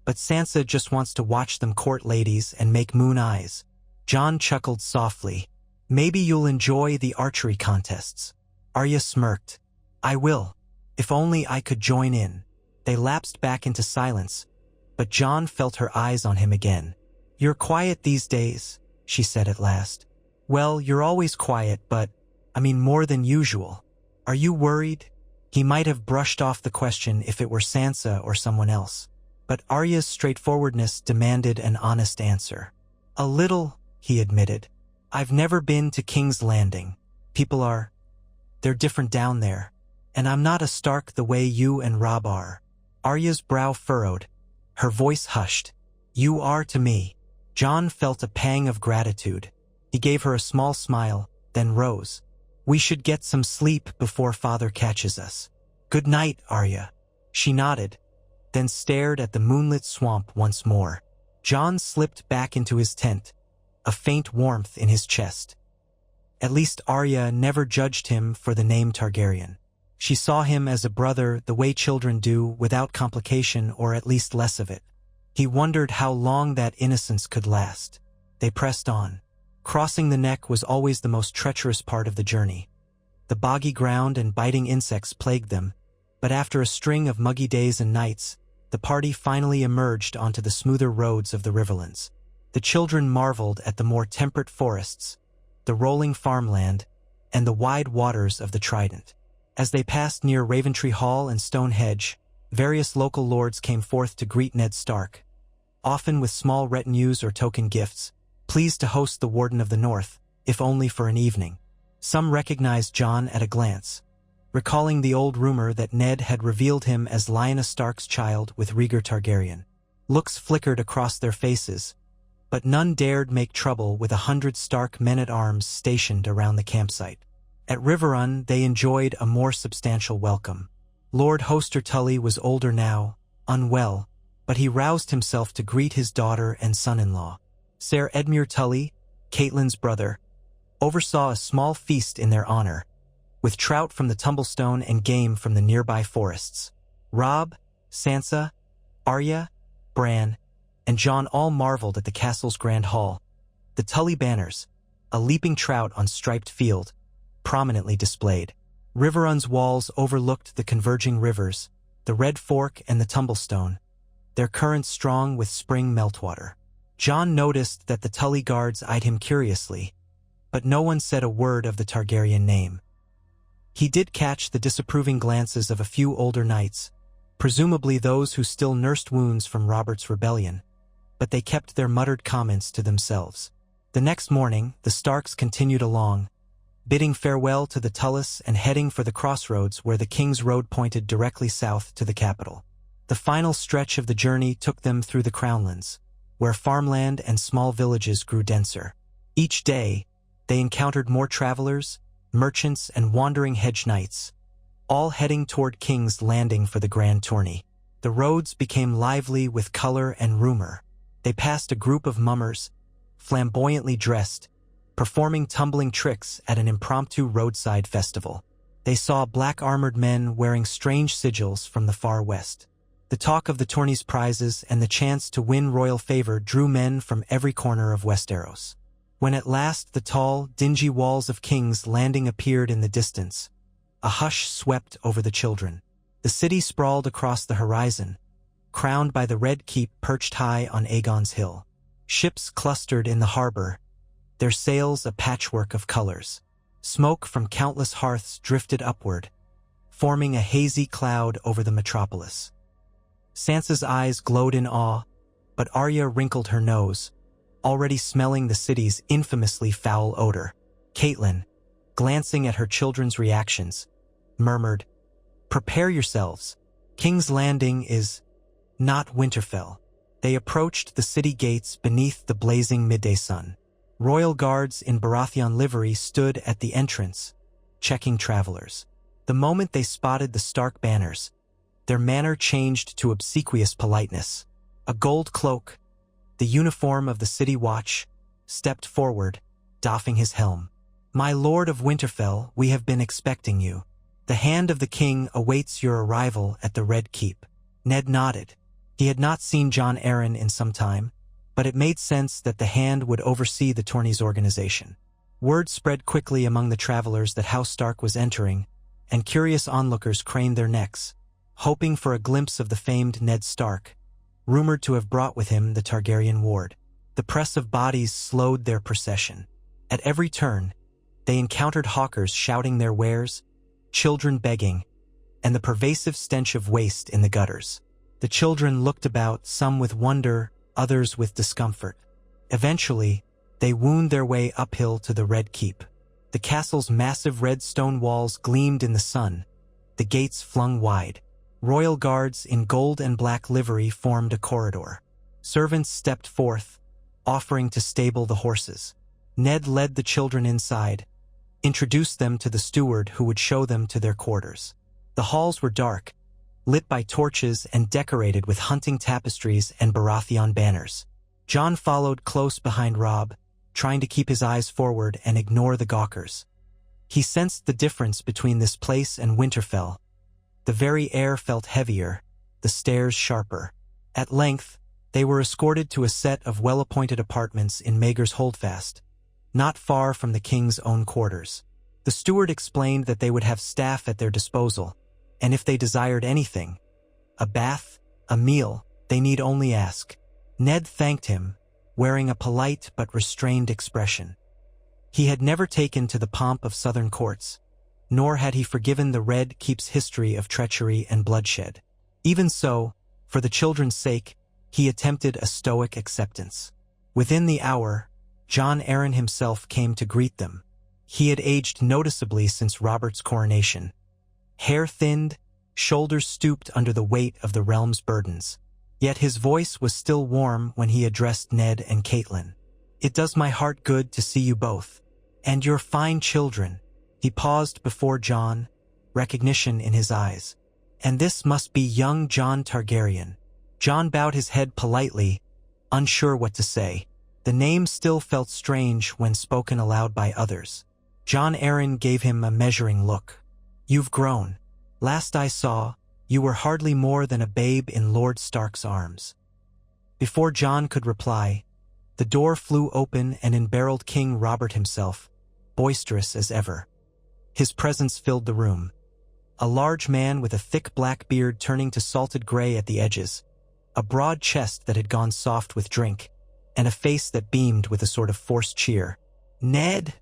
but Sansa just wants to watch them court ladies and make moon eyes." Jon chuckled softly. "Maybe you'll enjoy the archery contests." Arya smirked. "I will. If only I could join in." They lapsed back into silence, but Jon felt her eyes on him again. "You're quiet these days," she said at last. "Well, you're always quiet, but, I mean more than usual. Are you worried?" He might have brushed off the question if it were Sansa or someone else, but Arya's straightforwardness demanded an honest answer. "A little," he admitted. "I've never been to King's Landing. They're different down there. And I'm not a Stark the way you and Robb are." Arya's brow furrowed. Her voice hushed. "You are to me." Jon felt a pang of gratitude. He gave her a small smile, then rose. "We should get some sleep before Father catches us." "Good night, Arya." She nodded, then stared at the moonlit swamp once more. Jon slipped back into his tent, a faint warmth in his chest. At least Arya never judged him for the name Targaryen. She saw him as a brother the way children do, without complication, or at least less of it. He wondered how long that innocence could last. They pressed on. Crossing the neck was always the most treacherous part of the journey. The boggy ground and biting insects plagued them, but after a string of muggy days and nights, the party finally emerged onto the smoother roads of the Riverlands. The children marveled at the more temperate forests, the rolling farmland, and the wide waters of the Trident. As they passed near Raventree Hall and Stonehenge, various local lords came forth to greet Ned Stark, often with small retinues or token gifts, pleased to host the Warden of the North, if only for an evening. Some recognized Jon at a glance, recalling the old rumor that Ned had revealed him as Lyanna Stark's child with Rhaegar Targaryen. Looks flickered across their faces, but none dared make trouble with 100 Stark men-at-arms stationed around the campsite. At Riverrun, they enjoyed a more substantial welcome. Lord Hoster Tully was older now, unwell, but he roused himself to greet his daughter and son-in-law. Ser Edmure Tully, Catelyn's brother, oversaw a small feast in their honor, with trout from the Tumblestone and game from the nearby forests. Robb, Sansa, Arya, Bran, and Jon all marveled at the castle's grand hall. The Tully banners, a leaping trout on striped field, prominently displayed. Riverrun's walls overlooked the converging rivers, the Red Fork and the Tumblestone, their currents strong with spring meltwater. Jon noticed that the Tully guards eyed him curiously, but no one said a word of the Targaryen name. He did catch the disapproving glances of a few older knights, presumably those who still nursed wounds from Robert's rebellion, but they kept their muttered comments to themselves. The next morning, the Starks continued along, bidding farewell to the Tullus and heading for the crossroads where the King's Road pointed directly south to the capital. The final stretch of the journey took them through the Crownlands, where farmland and small villages grew denser. Each day, they encountered more travelers, merchants, and wandering hedge knights, all heading toward King's Landing for the grand tourney. The roads became lively with color and rumor. They passed a group of mummers, flamboyantly dressed, performing tumbling tricks at an impromptu roadside festival. They saw black-armored men wearing strange sigils from the far west. The talk of the tourney's prizes and the chance to win royal favor drew men from every corner of Westeros. When at last the tall, dingy walls of King's Landing appeared in the distance, a hush swept over the children. The city sprawled across the horizon, crowned by the Red Keep perched high on Aegon's Hill. Ships clustered in the harbor, their sails a patchwork of colors. Smoke from countless hearths drifted upward, forming a hazy cloud over the metropolis. Sansa's eyes glowed in awe, but Arya wrinkled her nose, already smelling the city's infamously foul odor. Catelyn, glancing at her children's reactions, murmured, "Prepare yourselves. King's Landing is not Winterfell." They approached the city gates beneath the blazing midday sun. Royal guards in Baratheon livery stood at the entrance, checking travelers. The moment they spotted the Stark banners, their manner changed to obsequious politeness. A gold cloak, the uniform of the city watch, stepped forward, doffing his helm. "My lord of Winterfell, we have been expecting you. The hand of the king awaits your arrival at the Red Keep." Ned nodded. He had not seen Jon Arryn in some time, but it made sense that the hand would oversee the tourney's organization. Word spread quickly among the travelers that House Stark was entering, and curious onlookers craned their necks, hoping for a glimpse of the famed Ned Stark, rumored to have brought with him the Targaryen ward. The press of bodies slowed their procession. At every turn, they encountered hawkers shouting their wares, children begging, and the pervasive stench of waste in the gutters. The children looked about, some with wonder, others with discomfort. Eventually, they wound their way uphill to the Red Keep. The castle's massive red stone walls gleamed in the sun, the gates flung wide. Royal guards in gold and black livery formed a corridor. Servants stepped forth, offering to stable the horses. Ned led the children inside, introduced them to the steward who would show them to their quarters. The halls were dark, lit by torches and decorated with hunting tapestries and Baratheon banners. Jon followed close behind Robb, trying to keep his eyes forward and ignore the gawkers. He sensed the difference between this place and Winterfell. The very air felt heavier, the stairs sharper. At length, they were escorted to a set of well-appointed apartments in Maegor's Holdfast, not far from the king's own quarters. The steward explained that they would have staff at their disposal, and if they desired anything, a bath, a meal, they need only ask. Ned thanked him, wearing a polite but restrained expression. He had never taken to the pomp of southern courts, nor had he forgiven the Red Keep's history of treachery and bloodshed. Even so, for the children's sake, he attempted a stoic acceptance. Within the hour, Jon Arryn himself came to greet them. He had aged noticeably since Robert's coronation. Hair thinned, shoulders stooped under the weight of the realm's burdens. Yet his voice was still warm when he addressed Ned and Catelyn. "It does my heart good to see you both. And your fine children." He paused before Jon, recognition in his eyes. "And this must be young Jon Targaryen." Jon bowed his head politely, unsure what to say. The name still felt strange when spoken aloud by others. Jon Arryn gave him a measuring look. "You've grown. Last I saw, you were hardly more than a babe in Lord Stark's arms." Before Jon could reply, the door flew open and in barreled King Robert himself, boisterous as ever. His presence filled the room. A large man with a thick black beard turning to salted gray at the edges, a broad chest that had gone soft with drink, and a face that beamed with a sort of forced cheer. "Ned!"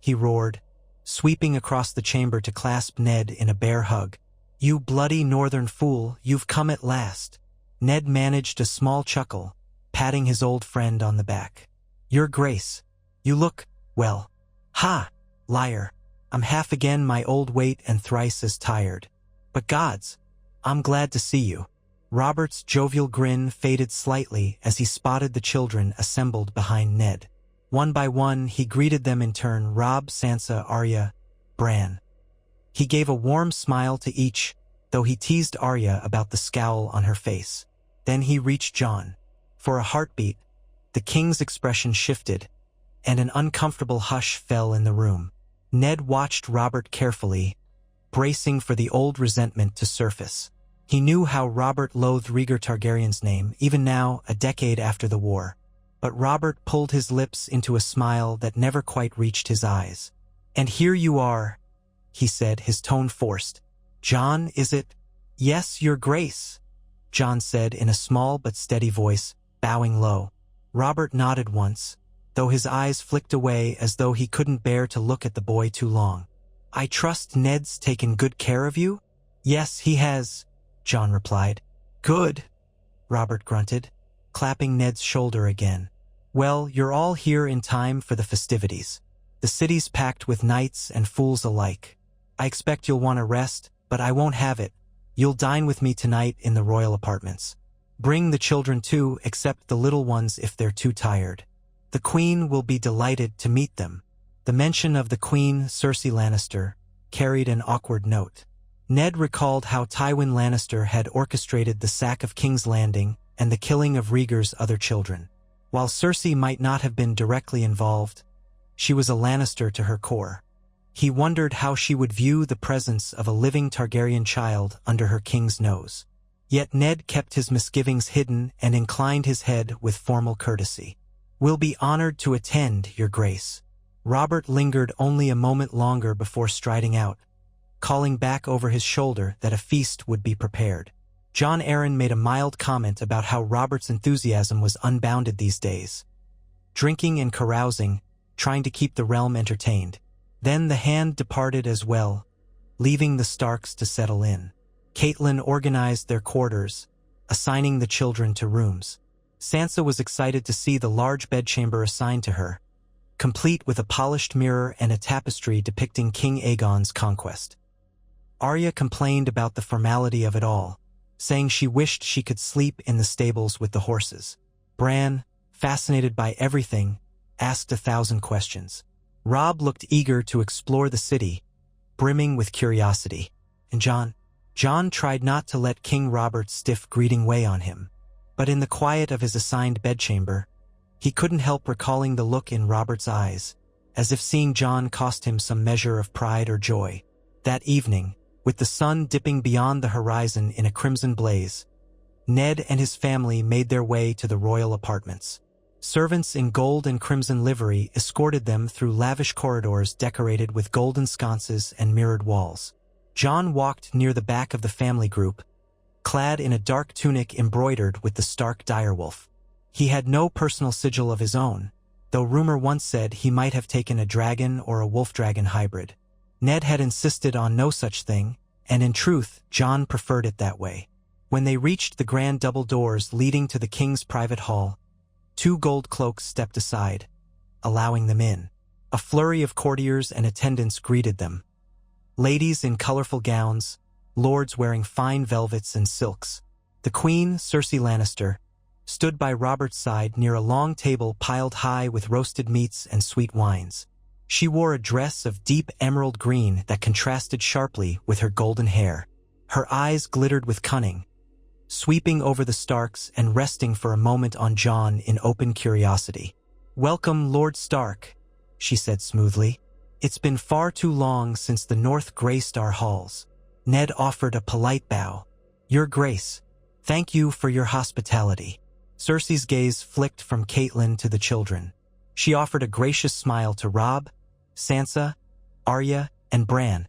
he roared, sweeping across the chamber to clasp Ned in a bear hug. "You bloody northern fool, you've come at last." Ned managed a small chuckle, patting his old friend on the back. "Your Grace, you look, well." "Ha! Liar. I'm half again my old weight and thrice as tired. But gods, I'm glad to see you." Robert's jovial grin faded slightly as he spotted the children assembled behind Ned. One by one, he greeted them in turn: Robb, Sansa, Arya, Bran. He gave a warm smile to each, though he teased Arya about the scowl on her face. Then he reached Jon. For a heartbeat, the king's expression shifted, and an uncomfortable hush fell in the room. Ned watched Robert carefully, bracing for the old resentment to surface. He knew how Robert loathed Rhaegar Targaryen's name, even now, a decade after the war. But Robert pulled his lips into a smile that never quite reached his eyes. "And here you are," he said, his tone forced. "Jon, is it?" "Yes, Your Grace," Jon said in a small but steady voice, bowing low. Robert nodded once, though his eyes flicked away as though he couldn't bear to look at the boy too long. "I trust Ned's taken good care of you?" "Yes, he has," Jon replied. "Good," Robert grunted, clapping Ned's shoulder again. "Well, you're all here in time for the festivities. The city's packed with knights and fools alike. I expect you'll want to rest, but I won't have it. You'll dine with me tonight in the royal apartments. Bring the children too, except the little ones if they're too tired. The Queen will be delighted to meet them." The mention of the Queen, Cersei Lannister, carried an awkward note. Ned recalled how Tywin Lannister had orchestrated the sack of King's Landing and the killing of Rhaegar's other children. While Cersei might not have been directly involved, she was a Lannister to her core. He wondered how she would view the presence of a living Targaryen child under her king's nose. Yet Ned kept his misgivings hidden and inclined his head with formal courtesy. "We'll be honored to attend, Your Grace." Robert lingered only a moment longer before striding out, calling back over his shoulder that a feast would be prepared. Jon Arryn made a mild comment about how Robert's enthusiasm was unbounded these days, drinking and carousing, trying to keep the realm entertained. Then the hand departed as well, leaving the Starks to settle in. Catelyn organized their quarters, assigning the children to rooms. Sansa was excited to see the large bedchamber assigned to her, complete with a polished mirror and a tapestry depicting King Aegon's conquest. Arya complained about the formality of it all, saying she wished she could sleep in the stables with the horses. Bran, fascinated by everything, asked 1,000 questions. Robb looked eager to explore the city, brimming with curiosity. And Jon tried not to let King Robert's stiff greeting weigh on him. But in the quiet of his assigned bedchamber, he couldn't help recalling the look in Robert's eyes, as if seeing Jon cost him some measure of pride or joy. That evening, with the sun dipping beyond the horizon in a crimson blaze, Ned and his family made their way to the royal apartments. Servants in gold and crimson livery escorted them through lavish corridors decorated with golden sconces and mirrored walls. Jon walked near the back of the family group, clad in a dark tunic embroidered with the Stark direwolf. He had no personal sigil of his own, though rumor once said he might have taken a dragon or a wolf-dragon hybrid. Ned had insisted on no such thing, and in truth, Jon preferred it that way. When they reached the grand double doors leading to the king's private hall, 2 gold cloaks stepped aside, allowing them in. A flurry of courtiers and attendants greeted them. Ladies in colorful gowns, lords wearing fine velvets and silks. The Queen, Cersei Lannister, stood by Robert's side near a long table piled high with roasted meats and sweet wines. She wore a dress of deep emerald green that contrasted sharply with her golden hair. Her eyes glittered with cunning, sweeping over the Starks and resting for a moment on Jon in open curiosity. "Welcome, Lord Stark," she said smoothly. "It's been far too long since the North graced our halls." Ned offered a polite bow. "Your Grace, thank you for your hospitality." Cersei's gaze flicked from Catelyn to the children. She offered a gracious smile to Robb, Sansa, Arya, and Bran,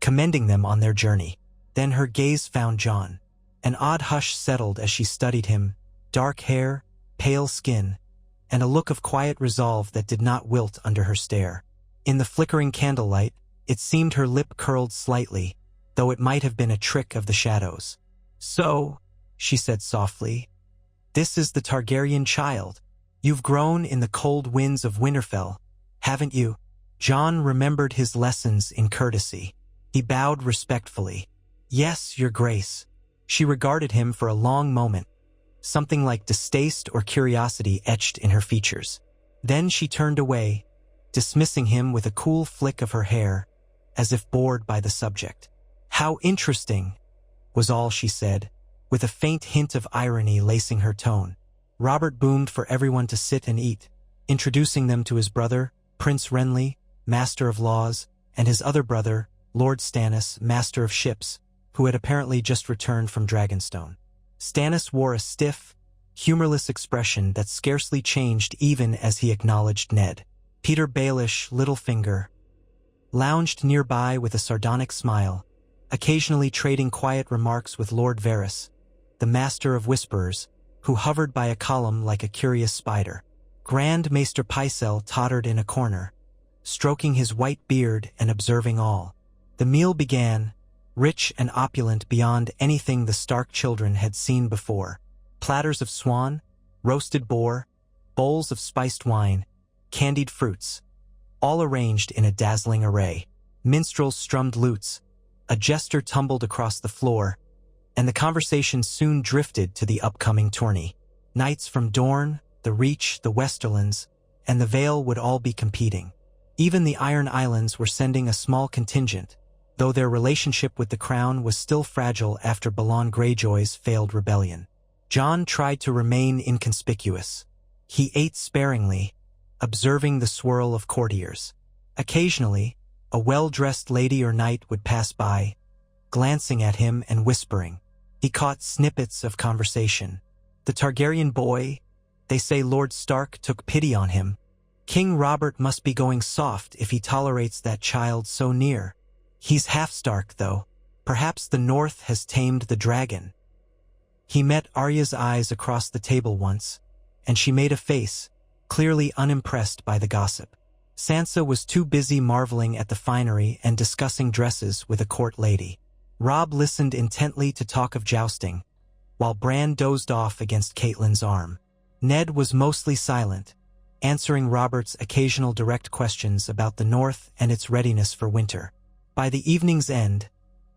commending them on their journey. Then her gaze found Jon. An odd hush settled as she studied him, dark hair, pale skin, and a look of quiet resolve that did not wilt under her stare. In the flickering candlelight, it seemed her lip curled slightly, though it might have been a trick of the shadows. "So," she said softly, "this is the Targaryen child. You've grown in the cold winds of Winterfell, haven't you?" Jon remembered his lessons in courtesy. He bowed respectfully. "Yes, Your Grace." She regarded him for a long moment, something like distaste or curiosity etched in her features. Then she turned away, dismissing him with a cool flick of her hair, as if bored by the subject. "How interesting," was all she said, with a faint hint of irony lacing her tone. Robert boomed for everyone to sit and eat, introducing them to his brother, Prince Renly, Master of Laws, and his other brother, Lord Stannis, Master of Ships, who had apparently just returned from Dragonstone. Stannis wore a stiff, humorless expression that scarcely changed even as he acknowledged Ned. Peter Baelish, Littlefinger, lounged nearby with a sardonic smile, occasionally trading quiet remarks with Lord Varys, the Master of Whisperers, who hovered by a column like a curious spider. Grand Maester Pycelle tottered in a corner, stroking his white beard and observing all. The meal began, rich and opulent beyond anything the Stark children had seen before. Platters of swan, roasted boar, bowls of spiced wine, candied fruits, all arranged in a dazzling array. Minstrels strummed lutes, a jester tumbled across the floor, and the conversation soon drifted to the upcoming tourney. Knights from Dorne, the Reach, the Westerlands, and the Vale would all be competing. Even the Iron Islands were sending a small contingent, though their relationship with the crown was still fragile after Balon Greyjoy's failed rebellion. Jon tried to remain inconspicuous. He ate sparingly, observing the swirl of courtiers. Occasionally, a well-dressed lady or knight would pass by, glancing at him and whispering. He caught snippets of conversation. The Targaryen boy, they say Lord Stark took pity on him. King Robert must be going soft if he tolerates that child so near. He's half Stark, though. Perhaps the North has tamed the dragon. He met Arya's eyes across the table once, and she made a face, clearly unimpressed by the gossip. Sansa was too busy marveling at the finery and discussing dresses with a court lady. Robb listened intently to talk of jousting, while Bran dozed off against Catelyn's arm. Ned was mostly silent, answering Robert's occasional direct questions about the North and its readiness for winter. By the evening's end,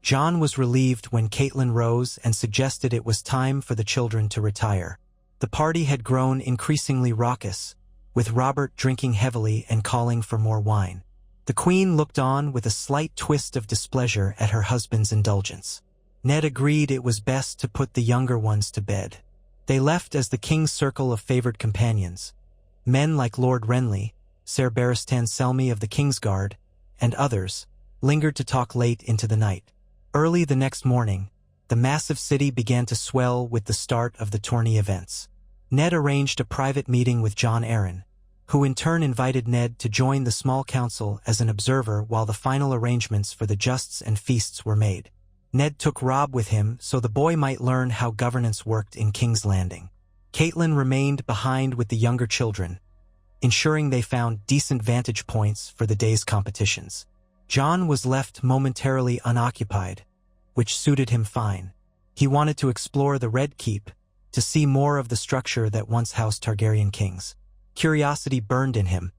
Jon was relieved when Catelyn rose and suggested it was time for the children to retire. The party had grown increasingly raucous, with Robert drinking heavily and calling for more wine. The Queen looked on with a slight twist of displeasure at her husband's indulgence. Ned agreed it was best to put the younger ones to bed. They left as the king's circle of favored companions. Men like Lord Renly, Ser Barristan Selmy of the Kingsguard, and others, lingered to talk late into the night. Early the next morning, the massive city began to swell with the start of the tourney events. Ned arranged a private meeting with Jon Arryn, who in turn invited Ned to join the small council as an observer while the final arrangements for the justs and feasts were made. Ned took Robb with him so the boy might learn how governance worked in King's Landing. Catelyn remained behind with the younger children, ensuring they found decent vantage points for the day's competitions. Jon was left momentarily unoccupied, which suited him fine. He wanted to explore the Red Keep, to see more of the structure that once housed Targaryen kings. Curiosity burned in him,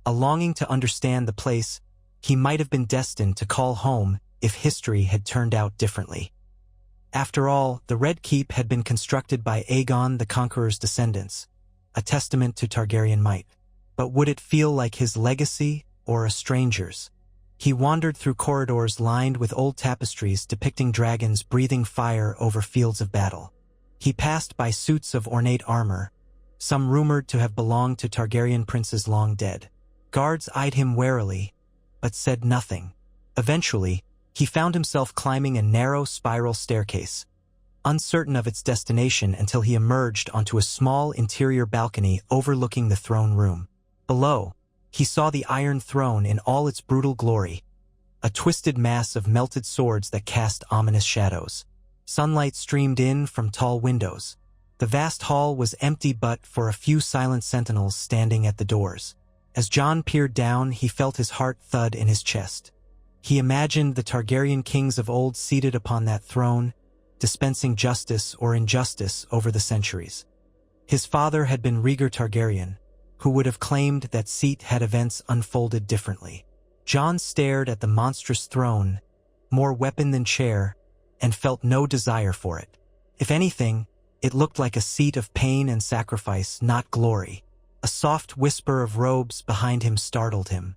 a longing to understand the place he might have been destined to call home if history had turned out differently. After all, the Red Keep had been constructed by Aegon the Conqueror's descendants, a testament to Targaryen might. But would it feel like his legacy or a stranger's? He wandered through corridors lined with old tapestries depicting dragons breathing fire over fields of battle. He passed by suits of ornate armor, some rumored to have belonged to Targaryen princes long dead. Guards eyed him warily, but said nothing. Eventually, he found himself climbing a narrow spiral staircase, uncertain of its destination until he emerged onto a small interior balcony overlooking the throne room. Below, he saw the Iron Throne in all its brutal glory, a twisted mass of melted swords that cast ominous shadows. Sunlight streamed in from tall windows. The vast hall was empty but for a few silent sentinels standing at the doors. As Jon peered down, he felt his heart thud in his chest. He imagined the Targaryen kings of old seated upon that throne, dispensing justice or injustice over the centuries. His father had been Rhaegar Targaryen, who would have claimed that seat had events unfolded differently. Jon stared at the monstrous throne, more weapon than chair, and felt no desire for it. If anything, it looked like a seat of pain and sacrifice, not glory. A soft whisper of robes behind him startled him.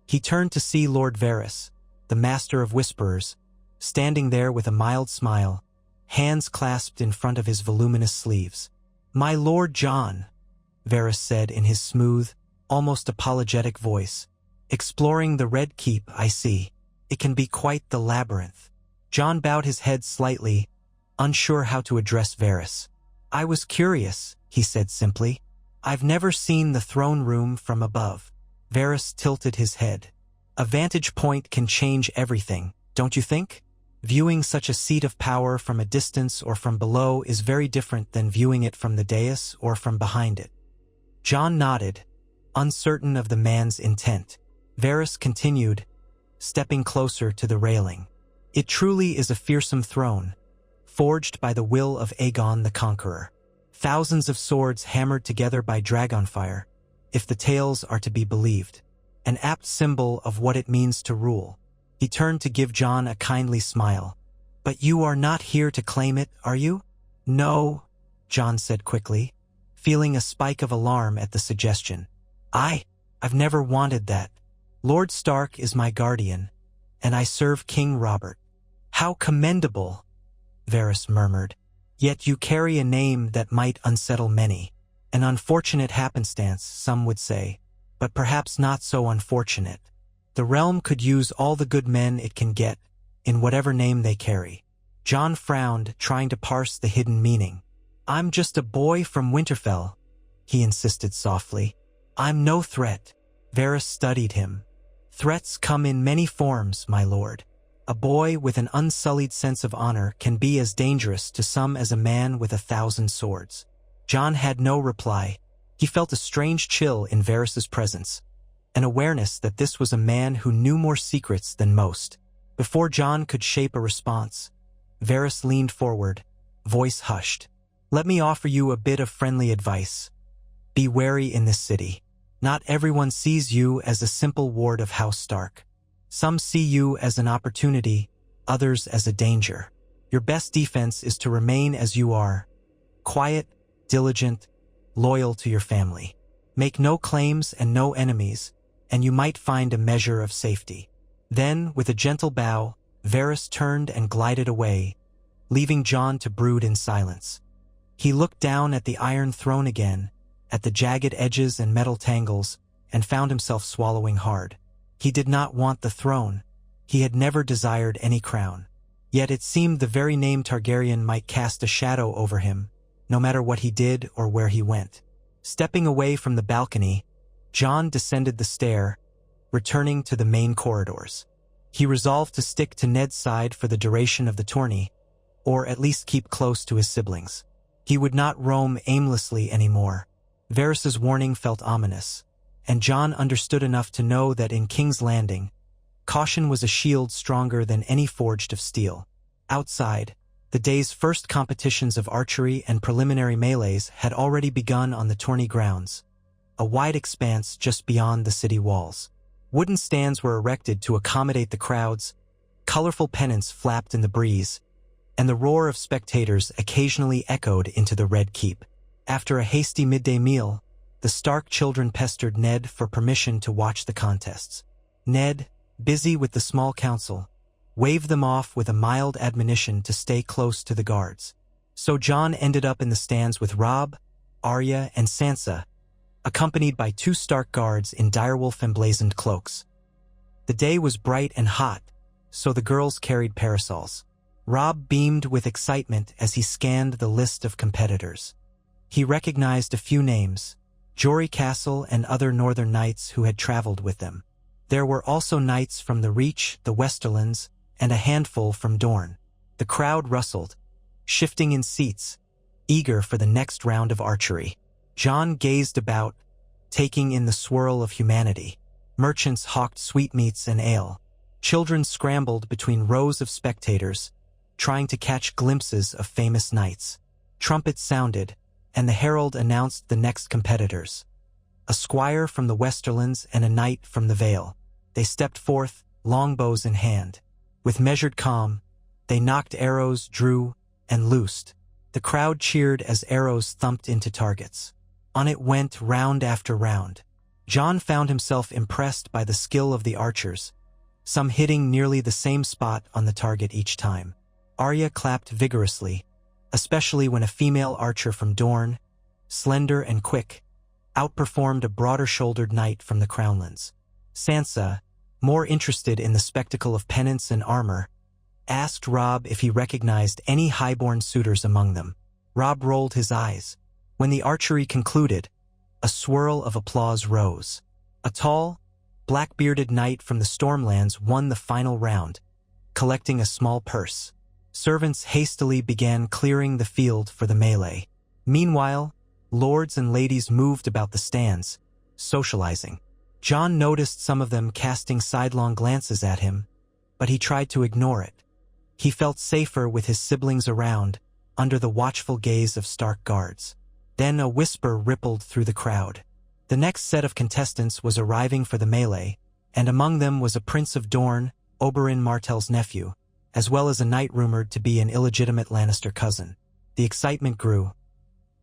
He turned to see Lord Varys, the master of whisperers, standing there with a mild smile, hands clasped in front of his voluminous sleeves. "My Lord Jon," Varys said in his smooth, almost apologetic voice. "Exploring the Red Keep, I see. It can be quite the labyrinth." Jon bowed his head slightly, unsure how to address Varys. "I was curious," he said simply. "I've never seen the throne room from above." Varys tilted his head. "A vantage point can change everything, don't you think? Viewing such a seat of power from a distance or from below is very different than viewing it from the dais or from behind it." Jon nodded, uncertain of the man's intent. Varys continued, stepping closer to the railing. "It truly is a fearsome throne, forged by the will of Aegon the Conqueror. Thousands of swords hammered together by dragonfire, if the tales are to be believed. An apt symbol of what it means to rule." He turned to give Jon a kindly smile. "But you are not here to claim it, are you?" "No," Jon said quickly, feeling a spike of alarm at the suggestion. I've never wanted that. Lord Stark is my guardian, and I serve King Robert." "How commendable," Varys murmured. "Yet you carry a name that might unsettle many. An unfortunate happenstance, some would say, but perhaps not so unfortunate. The realm could use all the good men it can get, in whatever name they carry." Jon frowned, trying to parse the hidden meaning. "I'm just a boy from Winterfell," he insisted softly. "I'm no threat." Varys studied him. "Threats come in many forms, my lord. A boy with an unsullied sense of honor can be as dangerous to some as a man with 1,000 swords." Jon had no reply. He felt a strange chill in Varys's presence, an awareness that this was a man who knew more secrets than most. Before Jon could shape a response, Varys leaned forward, voice hushed. "Let me offer you a bit of friendly advice. Be wary in this city. Not everyone sees you as a simple ward of House Stark. Some see you as an opportunity, others as a danger. Your best defense is to remain as you are, quiet, diligent, loyal to your family. Make no claims and no enemies, and you might find a measure of safety." Then, with a gentle bow, Varys turned and glided away, leaving Jon to brood in silence. He looked down at the Iron Throne again, at the jagged edges and metal tangles, and found himself swallowing hard. He did not want the throne. He had never desired any crown. Yet it seemed the very name Targaryen might cast a shadow over him, no matter what he did or where he went. Stepping away from the balcony, Jon descended the stair, returning to the main corridors. He resolved to stick to Ned's side for the duration of the tourney, or at least keep close to his siblings. He would not roam aimlessly anymore. Varys's warning felt ominous, and Jon understood enough to know that in King's Landing, caution was a shield stronger than any forged of steel. Outside, the day's first competitions of archery and preliminary melees had already begun on the tourney grounds, a wide expanse just beyond the city walls. Wooden stands were erected to accommodate the crowds, colorful pennants flapped in the breeze, and the roar of spectators occasionally echoed into the Red Keep. After a hasty midday meal, the Stark children pestered Ned for permission to watch the contests. Ned, busy with the small council, waved them off with a mild admonition to stay close to the guards. So Jon ended up in the stands with Robb, Arya, and Sansa, accompanied by 2 Stark guards in direwolf emblazoned cloaks. The day was bright and hot, so the girls carried parasols. Robb beamed with excitement as he scanned the list of competitors. He recognized a few names, Jory Castle and other northern knights who had traveled with them. There were also knights from the Reach, the Westerlands, and a handful from Dorne. The crowd rustled, shifting in seats, eager for the next round of archery. Jon gazed about, taking in the swirl of humanity. Merchants hawked sweetmeats and ale. Children scrambled between rows of spectators, trying to catch glimpses of famous knights. Trumpets sounded, and the herald announced the next competitors. A squire from the Westerlands and a knight from the Vale. They stepped forth, longbows in hand. With measured calm, they knocked arrows, drew, and loosed. The crowd cheered as arrows thumped into targets. On it went round after round. Jon found himself impressed by the skill of the archers, some hitting nearly the same spot on the target each time. Arya clapped vigorously, especially when a female archer from Dorne, slender and quick, outperformed a broader-shouldered knight from the Crownlands. Sansa, more interested in the spectacle of pennants and armor, asked Robb if he recognized any highborn suitors among them. Robb rolled his eyes. When the archery concluded, a swirl of applause rose. A tall, black-bearded knight from the Stormlands won the final round, collecting a small purse. Servants hastily began clearing the field for the melee. Meanwhile, lords and ladies moved about the stands, socializing. Jon noticed some of them casting sidelong glances at him, but he tried to ignore it. He felt safer with his siblings around, under the watchful gaze of Stark guards. Then a whisper rippled through the crowd. The next set of contestants was arriving for the melee, and among them was a prince of Dorne, Oberyn Martell's nephew, as well as a knight rumored to be an illegitimate Lannister cousin. The excitement grew.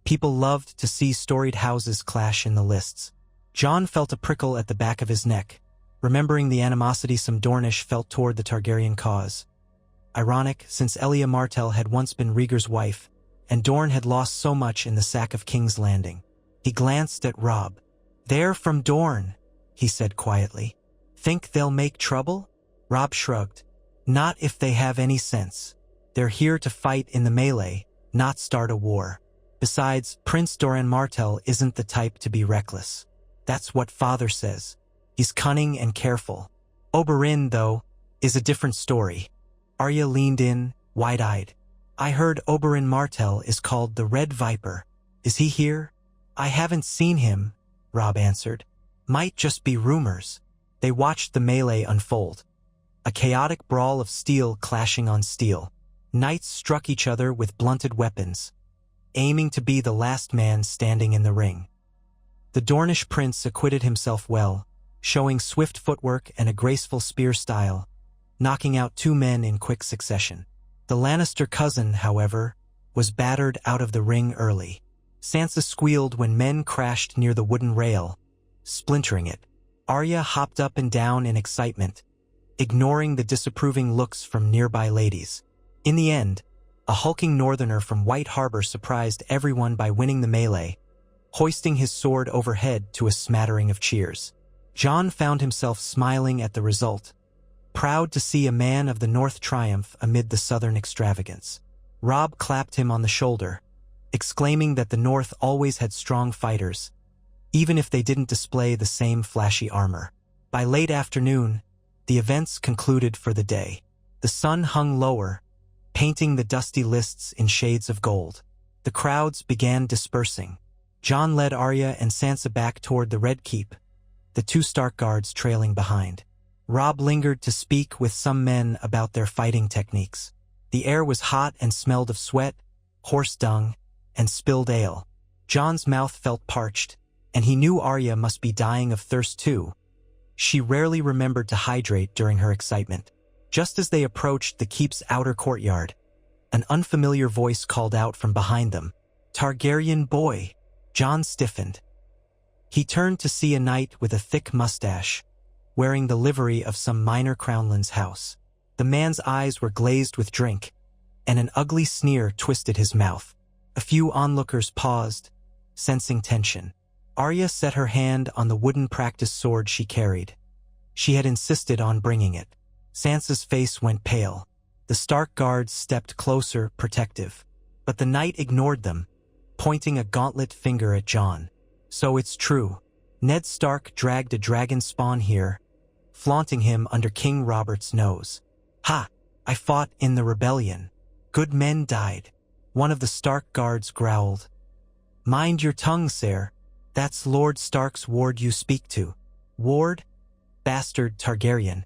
People loved to see storied houses clash in the lists. Jon felt a prickle at the back of his neck, remembering the animosity some Dornish felt toward the Targaryen cause. Ironic, since Elia Martell had once been Rhaegar's wife, and Dorne had lost so much in the sack of King's Landing. He glanced at Robb. "They're from Dorne," he said quietly. "Think they'll make trouble?" Robb shrugged. "Not if they have any sense. They're here to fight in the melee, not start a war. Besides, Prince Doran Martell isn't the type to be reckless. That's what Father says. He's cunning and careful. Oberyn, though, is a different story." Arya leaned in, wide-eyed. "I heard Oberyn Martell is called the Red Viper. Is he here?" "I haven't seen him," Robb answered. "Might just be rumors." They watched the melee unfold. A chaotic brawl of steel clashing on steel. Knights struck each other with blunted weapons, aiming to be the last man standing in the ring. The Dornish prince acquitted himself well, showing swift footwork and a graceful spear style, knocking out 2 men in quick succession. The Lannister cousin, however, was battered out of the ring early. Sansa squealed when men crashed near the wooden rail, splintering it. Arya hopped up and down in excitement, ignoring the disapproving looks from nearby ladies. In the end, a hulking northerner from White Harbor surprised everyone by winning the melee, hoisting his sword overhead to a smattering of cheers. Jon found himself smiling at the result, proud to see a man of the North triumph amid the Southern extravagance. Robb clapped him on the shoulder, exclaiming that the North always had strong fighters, even if they didn't display the same flashy armor. By late afternoon, the events concluded for the day. The sun hung lower, painting the dusty lists in shades of gold. The crowds began dispersing. Jon led Arya and Sansa back toward the Red Keep, the 2 Stark guards trailing behind. Robb lingered to speak with some men about their fighting techniques. The air was hot and smelled of sweat, horse dung, and spilled ale. Jon's mouth felt parched, and he knew Arya must be dying of thirst too. She rarely remembered to hydrate during her excitement. Just as they approached the keep's outer courtyard, an unfamiliar voice called out from behind them. "Targaryen boy!" Jon stiffened. He turned to see a knight with a thick mustache, wearing the livery of some minor crownland's house. The man's eyes were glazed with drink, and an ugly sneer twisted his mouth. A few onlookers paused, sensing tension. Arya set her hand on the wooden practice sword she carried. She had insisted on bringing it. Sansa's face went pale. The Stark guards stepped closer, protective. But the knight ignored them, pointing a gauntlet finger at Jon. "So it's true. Ned Stark dragged a dragon spawn here, flaunting him under King Robert's nose. Ha! I fought in the rebellion. Good men died." One of the Stark guards growled. "Mind your tongue, sir. That's Lord Stark's ward you speak to." "Ward? Bastard Targaryen.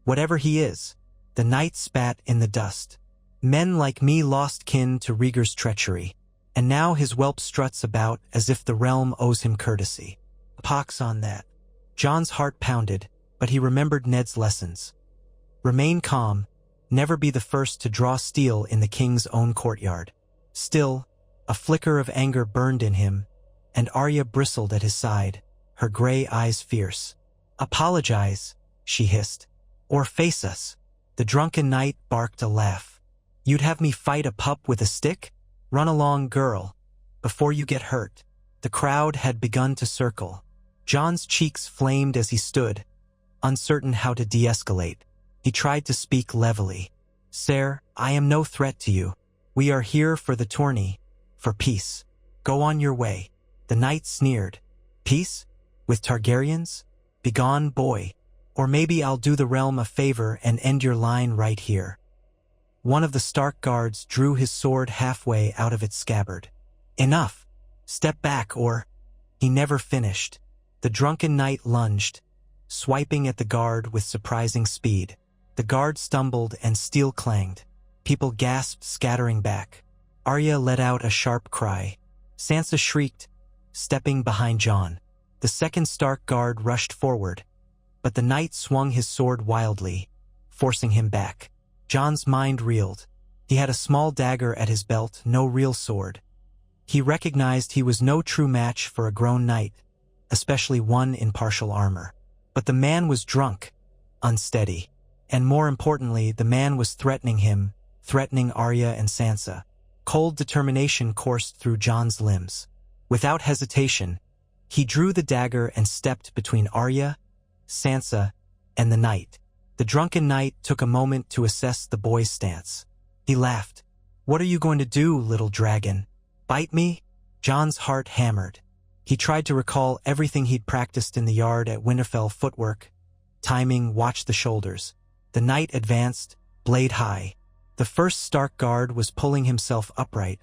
Whatever he is." The knight spat in the dust. "Men like me lost kin to Rhaegar's treachery, and now his whelp struts about as if the realm owes him courtesy. Pox on that." Jon's heart pounded, but he remembered Ned's lessons. Remain calm, never be the first to draw steel in the king's own courtyard. Still, a flicker of anger burned in him, and Arya bristled at his side, her gray eyes fierce. "Apologize," she hissed. "Or face us." The drunken knight barked a laugh. "You'd have me fight a pup with a stick? Run along, girl, before you get hurt." The crowd had begun to circle. Jon's cheeks flamed as he stood, uncertain how to de-escalate. He tried to speak levelly. "Sir, I am no threat to you. We are here for the tourney, for peace. Go on your way." The knight sneered. "Peace? With Targaryens? Begone, boy. Or maybe I'll do the realm a favor and end your line right here." One of the Stark guards drew his sword halfway out of its scabbard. "Enough! Step back, or—" He never finished. The drunken knight lunged, swiping at the guard with surprising speed. The guard stumbled and steel clanged. People gasped, scattering back. Arya let out a sharp cry. Sansa shrieked, stepping behind Jon. The second Stark guard rushed forward, but the knight swung his sword wildly, forcing him back. Jon's mind reeled. He had a small dagger at his belt, no real sword. He recognized he was no true match for a grown knight, especially one in partial armor. But the man was drunk, unsteady. And more importantly, the man was threatening him, threatening Arya and Sansa. Cold determination coursed through Jon's limbs. Without hesitation, he drew the dagger and stepped between Arya, Sansa, and the knight. The drunken knight took a moment to assess the boy's stance. He laughed. "What are you going to do, little dragon? Bite me?" Jon's heart hammered. He tried to recall everything he'd practiced in the yard at Winterfell: footwork, timing, watch the shoulders. The knight advanced, blade high. The first Stark guard was pulling himself upright,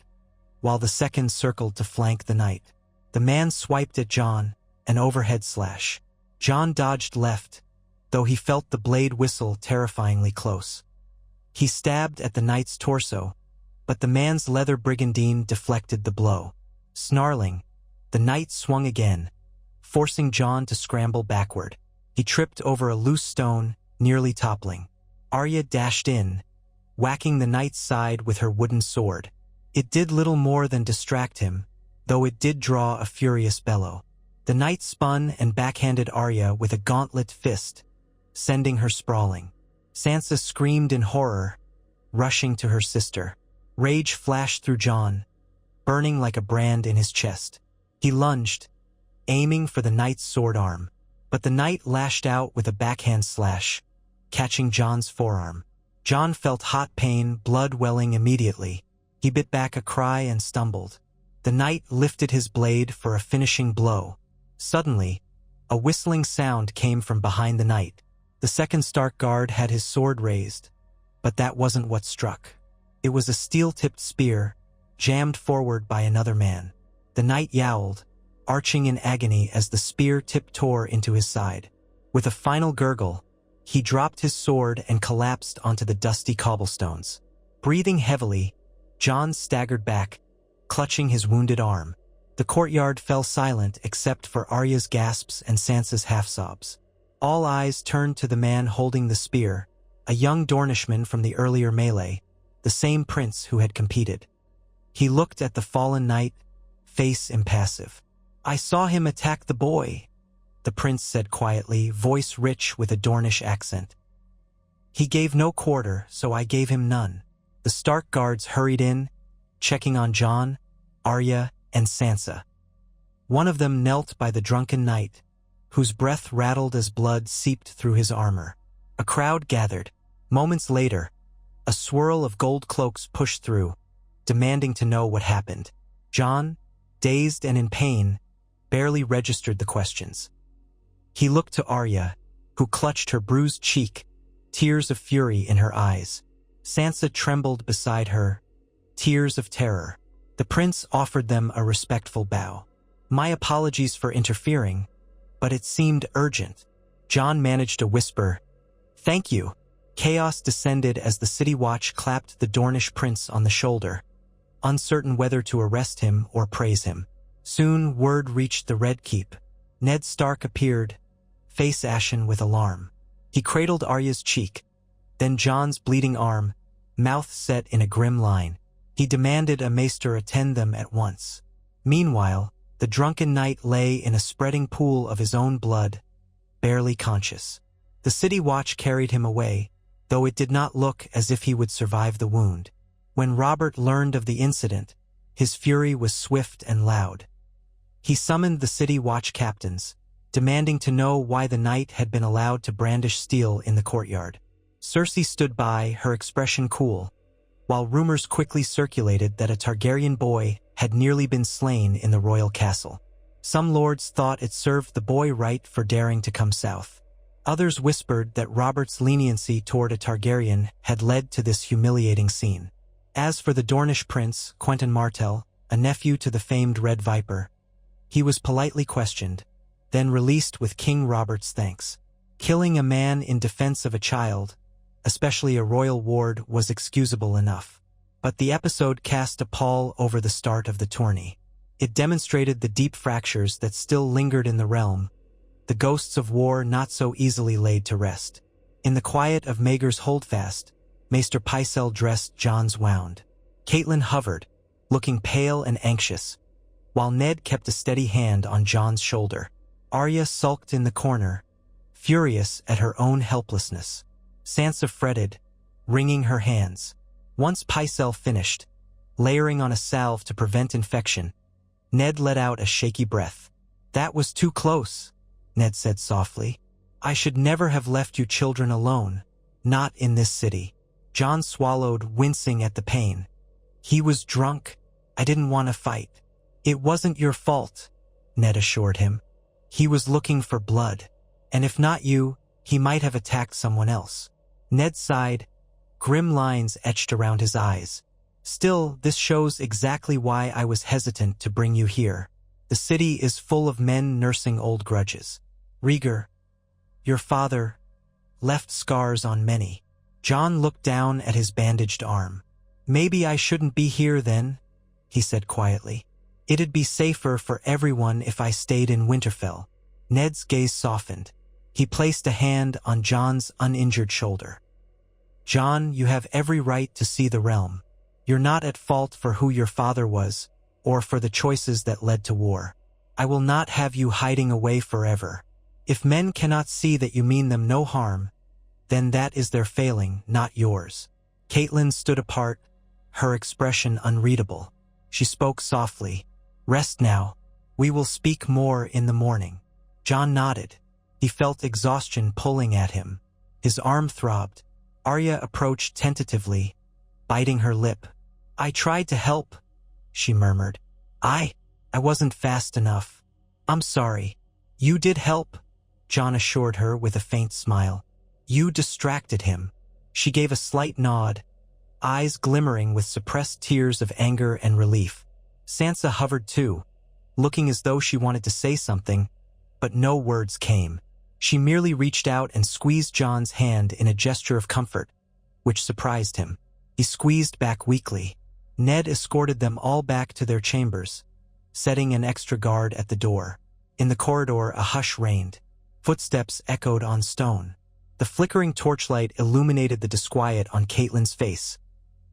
while the second circled to flank the knight. The man swiped at Jon, an overhead slash. Jon dodged left, though he felt the blade whistle terrifyingly close. He stabbed at the knight's torso, but the man's leather brigandine deflected the blow. Snarling, the knight swung again, forcing Jon to scramble backward. He tripped over a loose stone, nearly toppling. Arya dashed in, whacking the knight's side with her wooden sword. It did little more than distract him, though it did draw a furious bellow. The knight spun and backhanded Arya with a gauntlet fist, sending her sprawling. Sansa screamed in horror, rushing to her sister. Rage flashed through Jon, burning like a brand in his chest. He lunged, aiming for the knight's sword arm, but the knight lashed out with a backhand slash, catching Jon's forearm. Jon felt hot pain, blood welling immediately. He bit back a cry and stumbled. The knight lifted his blade for a finishing blow. Suddenly, a whistling sound came from behind the knight. The second Stark guard had his sword raised, but that wasn't what struck. It was a steel-tipped spear, jammed forward by another man. The knight yowled, arching in agony as the spear tip tore into his side. With a final gurgle, he dropped his sword and collapsed onto the dusty cobblestones. Breathing heavily, Jon staggered back, clutching his wounded arm. The courtyard fell silent except for Arya's gasps and Sansa's half-sobs. All eyes turned to the man holding the spear, a young Dornishman from the earlier melee, the same prince who had competed. He looked at the fallen knight, face impassive. "I saw him attack the boy," the prince said quietly, voice rich with a Dornish accent. "He gave no quarter, so I gave him none." The Stark guards hurried in, checking on Jon, Arya, and Sansa. One of them knelt by the drunken knight, whose breath rattled as blood seeped through his armor. A crowd gathered. Moments later, a swirl of gold cloaks pushed through, demanding to know what happened. Jon, dazed and in pain, barely registered the questions. He looked to Arya, who clutched her bruised cheek, tears of fury in her eyes. Sansa trembled beside her, tears of terror. The prince offered them a respectful bow. "My apologies for interfering, but it seemed urgent." Jon managed to whisper, "Thank you." Chaos descended as the city watch clapped the Dornish prince on the shoulder, uncertain whether to arrest him or praise him. Soon word reached the Red Keep. Ned Stark appeared, face ashen with alarm. He cradled Arya's cheek, then Jon's bleeding arm, mouth set in a grim line. He demanded a maester attend them at once. Meanwhile, the drunken knight lay in a spreading pool of his own blood, barely conscious. The city watch carried him away, though it did not look as if he would survive the wound. When Robert learned of the incident, his fury was swift and loud. He summoned the city watch captains, demanding to know why the knight had been allowed to brandish steel in the courtyard. Cersei stood by, her expression cool, while rumors quickly circulated that a Targaryen boy had nearly been slain in the royal castle. Some lords thought it served the boy right for daring to come south. Others whispered that Robert's leniency toward a Targaryen had led to this humiliating scene. As for the Dornish prince, Quentyn Martell, a nephew to the famed Red Viper, he was politely questioned, then released with King Robert's thanks. Killing a man in defense of a child, especially a royal ward, was excusable enough. But the episode cast a pall over the start of the tourney. It demonstrated the deep fractures that still lingered in the realm, the ghosts of war not so easily laid to rest. In the quiet of Maegor's holdfast, Maester Pycelle dressed Jon's wound. Catelyn hovered, looking pale and anxious, while Ned kept a steady hand on Jon's shoulder. Arya sulked in the corner, furious at her own helplessness. Sansa fretted, wringing her hands. Once Pycelle finished, layering on a salve to prevent infection, Ned let out a shaky breath. "That was too close," Ned said softly. "I should never have left you children alone. Not in this city." Jon swallowed, wincing at the pain. "He was drunk. I didn't want to fight." "It wasn't your fault," Ned assured him. "He was looking for blood. And if not you, he might have attacked someone else." Ned sighed, grim lines etched around his eyes. "Still, this shows exactly why I was hesitant to bring you here. The city is full of men nursing old grudges. Rhaegar, your father, left scars on many." Jon looked down at his bandaged arm. "Maybe I shouldn't be here then," he said quietly. "It'd be safer for everyone if I stayed in Winterfell." Ned's gaze softened. He placed a hand on Jon's uninjured shoulder. "Jon, you have every right to see the realm. You're not at fault for who your father was, or for the choices that led to war. I will not have you hiding away forever. If men cannot see that you mean them no harm, then that is their failing, not yours." Catelyn stood apart, her expression unreadable. She spoke softly. "Rest now. We will speak more in the morning." Jon nodded. He felt exhaustion pulling at him. His arm throbbed. Arya approached tentatively, biting her lip. "I tried to help," she murmured. I wasn't fast enough. I'm sorry." "You did help," Jon assured her with a faint smile. "You distracted him." She gave a slight nod, eyes glimmering with suppressed tears of anger and relief. Sansa hovered too, looking as though she wanted to say something, but no words came. She merely reached out and squeezed Jon's hand in a gesture of comfort, which surprised him. He squeezed back weakly. Ned escorted them all back to their chambers, setting an extra guard at the door. In the corridor, a hush reigned. Footsteps echoed on stone. The flickering torchlight illuminated the disquiet on Catelyn's face,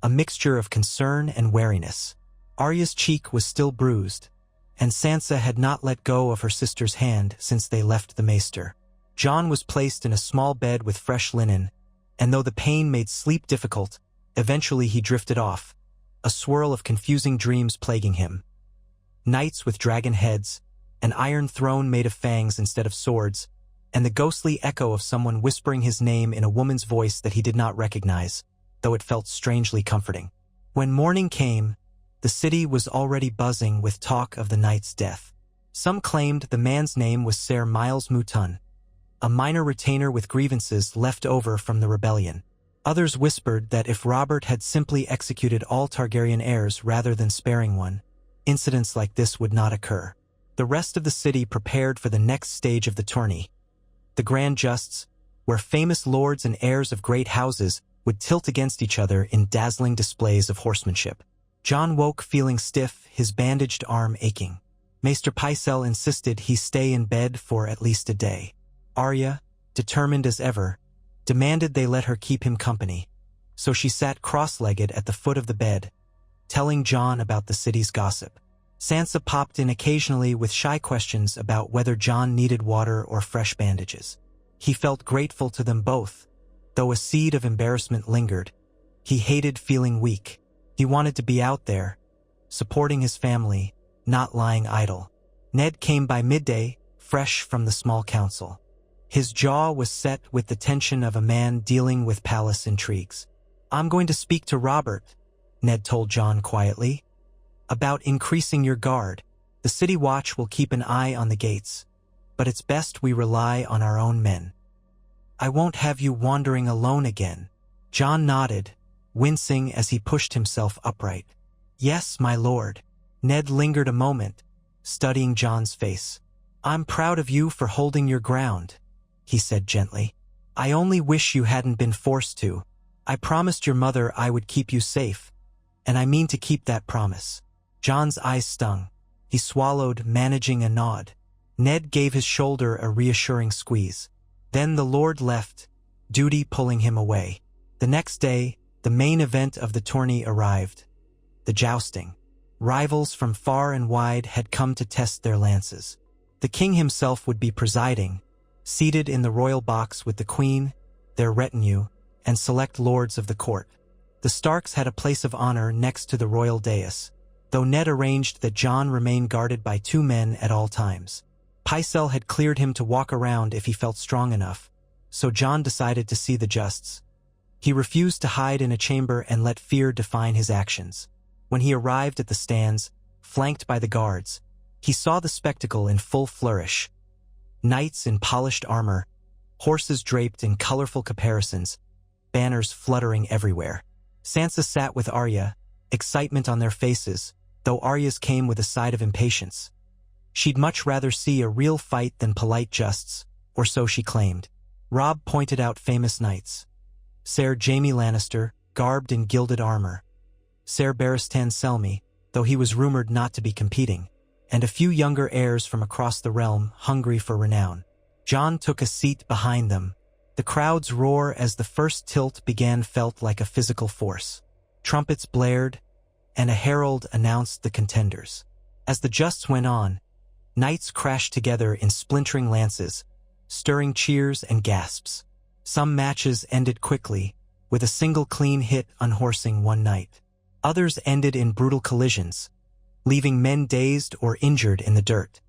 a mixture of concern and wariness. Arya's cheek was still bruised, and Sansa had not let go of her sister's hand since they left the maester. Jon was placed in a small bed with fresh linen, and though the pain made sleep difficult, eventually he drifted off, a swirl of confusing dreams plaguing him. Knights with dragon heads, an iron throne made of fangs instead of swords, and the ghostly echo of someone whispering his name in a woman's voice that he did not recognize, though it felt strangely comforting. When morning came, the city was already buzzing with talk of the knight's death. Some claimed the man's name was Ser Miles Mutun, a minor retainer with grievances left over from the rebellion. Others whispered that if Robert had simply executed all Targaryen heirs rather than sparing one, incidents like this would not occur. The rest of the city prepared for the next stage of the tourney, the grand justs, where famous lords and heirs of great houses would tilt against each other in dazzling displays of horsemanship. Jon woke feeling stiff, his bandaged arm aching. Maester Pycelle insisted he stay in bed for at least a day. Arya, determined as ever, demanded they let her keep him company, so she sat cross-legged at the foot of the bed, telling Jon about the city's gossip. Sansa popped in occasionally with shy questions about whether Jon needed water or fresh bandages. He felt grateful to them both, though a seed of embarrassment lingered. He hated feeling weak. He wanted to be out there, supporting his family, not lying idle. Ned came by midday, fresh from the small council. His jaw was set with the tension of a man dealing with palace intrigues. "I'm going to speak to Robert," Ned told Jon quietly, "about increasing your guard. The city watch will keep an eye on the gates, but it's best we rely on our own men. I won't have you wandering alone again." Jon nodded, wincing as he pushed himself upright. "Yes, my lord." Ned lingered a moment, studying Jon's face. "I'm proud of you for holding your ground," he said gently. "I only wish you hadn't been forced to. I promised your mother I would keep you safe, and I mean to keep that promise." Jon's eyes stung. He swallowed, managing a nod. Ned gave his shoulder a reassuring squeeze. Then the lord left, duty pulling him away. The next day, the main event of the tourney arrived. The jousting. Rivals from far and wide had come to test their lances. The king himself would be presiding, seated in the royal box with the queen, their retinue, and select lords of the court. The Starks had a place of honor next to the royal dais, though Ned arranged that Jon remain guarded by 2 men at all times. Pycelle had cleared him to walk around if he felt strong enough, so Jon decided to see the justs. He refused to hide in a chamber and let fear define his actions. When he arrived at the stands, flanked by the guards, he saw the spectacle in full flourish. Knights in polished armor, horses draped in colorful caparisons, banners fluttering everywhere. Sansa sat with Arya, excitement on their faces, though Arya's came with a side of impatience. She'd much rather see a real fight than polite justs, or so she claimed. Robb pointed out famous knights. Ser Jaime Lannister, garbed in gilded armor. Ser Barristan Selmy, though he was rumored not to be competing, and a few younger heirs from across the realm hungry for renown. Jon took a seat behind them. The crowd's roar as the first tilt began felt like a physical force. Trumpets blared, and a herald announced the contenders. As the justs went on, knights crashed together in splintering lances, stirring cheers and gasps. Some matches ended quickly, with a single clean hit unhorsing one knight. Others ended in brutal collisions, leaving men dazed or injured in the dirt.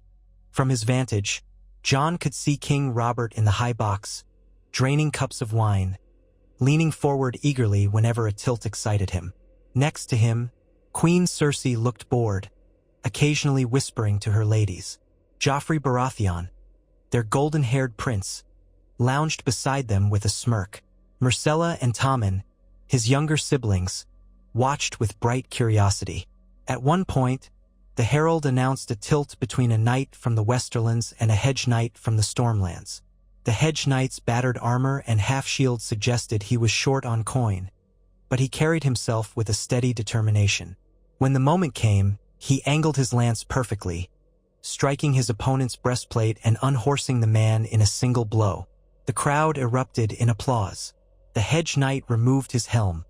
From his vantage, Jon could see King Robert in the high box, draining cups of wine, leaning forward eagerly whenever a tilt excited him. Next to him, Queen Cersei looked bored, occasionally whispering to her ladies. Joffrey Baratheon, their golden-haired prince, lounged beside them with a smirk. Myrcella and Tommen, his younger siblings, watched with bright curiosity. At one point, the herald announced a tilt between a knight from the Westerlands and a hedge knight from the Stormlands. The hedge knight's battered armor and half-shield suggested he was short on coin, but he carried himself with a steady determination. When the moment came, he angled his lance perfectly, striking his opponent's breastplate and unhorsing the man in a single blow. The crowd erupted in applause. The hedge knight removed his helm,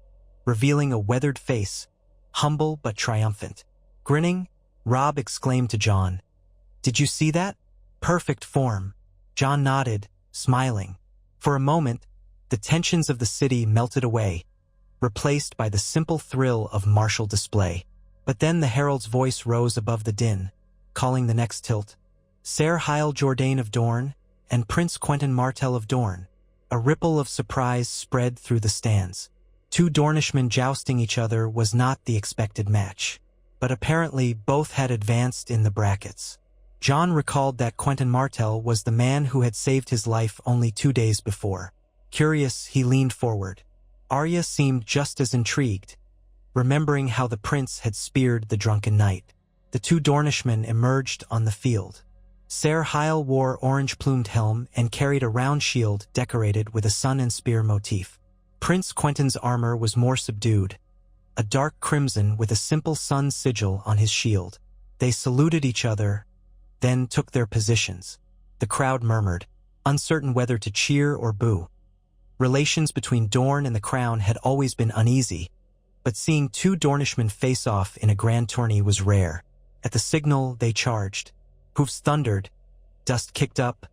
revealing a weathered face, humble but triumphant. Grinning, Robb exclaimed to Jon, "Did you see that? Perfect form." Jon nodded, smiling. For a moment, the tensions of the city melted away, replaced by the simple thrill of martial display. But then the herald's voice rose above the din, calling the next tilt. Ser Hyle Jourdain of Dorne and Prince Quentyn Martell of Dorne. A ripple of surprise spread through the stands. 2 Dornishmen jousting each other was not the expected match, but apparently both had advanced in the brackets. Jon recalled that Quentyn Martell was the man who had saved his life only 2 days before. Curious, he leaned forward. Arya seemed just as intrigued, remembering how the prince had speared the drunken knight. The 2 Dornishmen emerged on the field. Ser Hyle wore orange-plumed helm and carried a round shield decorated with a sun and spear motif. Prince Quentyn's armor was more subdued, a dark crimson with a simple sun sigil on his shield. They saluted each other, then took their positions. The crowd murmured, uncertain whether to cheer or boo. Relations between Dorne and the Crown had always been uneasy, but seeing 2 Dornishmen face off in a grand tourney was rare. At the signal, they charged. Hoofs thundered, dust kicked up,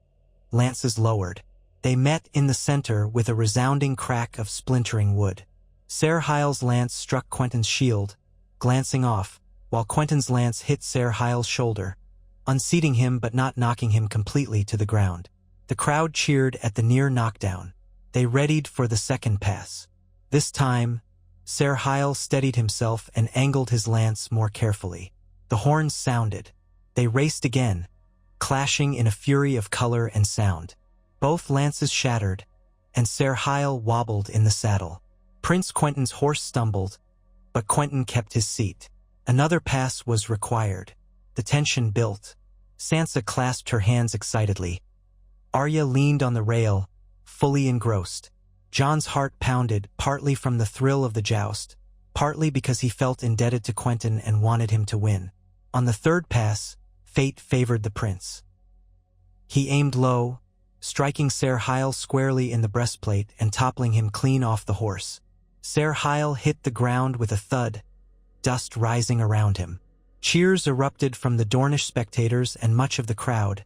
lances lowered. They met in the center with a resounding crack of splintering wood. Ser Hyle's lance struck Quentyn's shield, glancing off, while Quentyn's lance hit Ser Hyle's shoulder, unseating him but not knocking him completely to the ground. The crowd cheered at the near knockdown. They readied for the second pass. This time, Ser Hyle steadied himself and angled his lance more carefully. The horns sounded. They raced again, clashing in a fury of color and sound. Both lances shattered, and Ser Hyle wobbled in the saddle. Prince Quentyn's horse stumbled, but Quentyn kept his seat. Another pass was required. The tension built. Sansa clasped her hands excitedly. Arya leaned on the rail, fully engrossed. Jon's heart pounded, partly from the thrill of the joust, partly because he felt indebted to Quentyn and wanted him to win. On the third pass, fate favored the prince. He aimed low, striking Ser Hyle squarely in the breastplate and toppling him clean off the horse. Ser Hyle hit the ground with a thud, dust rising around him. Cheers erupted from the Dornish spectators and much of the crowd,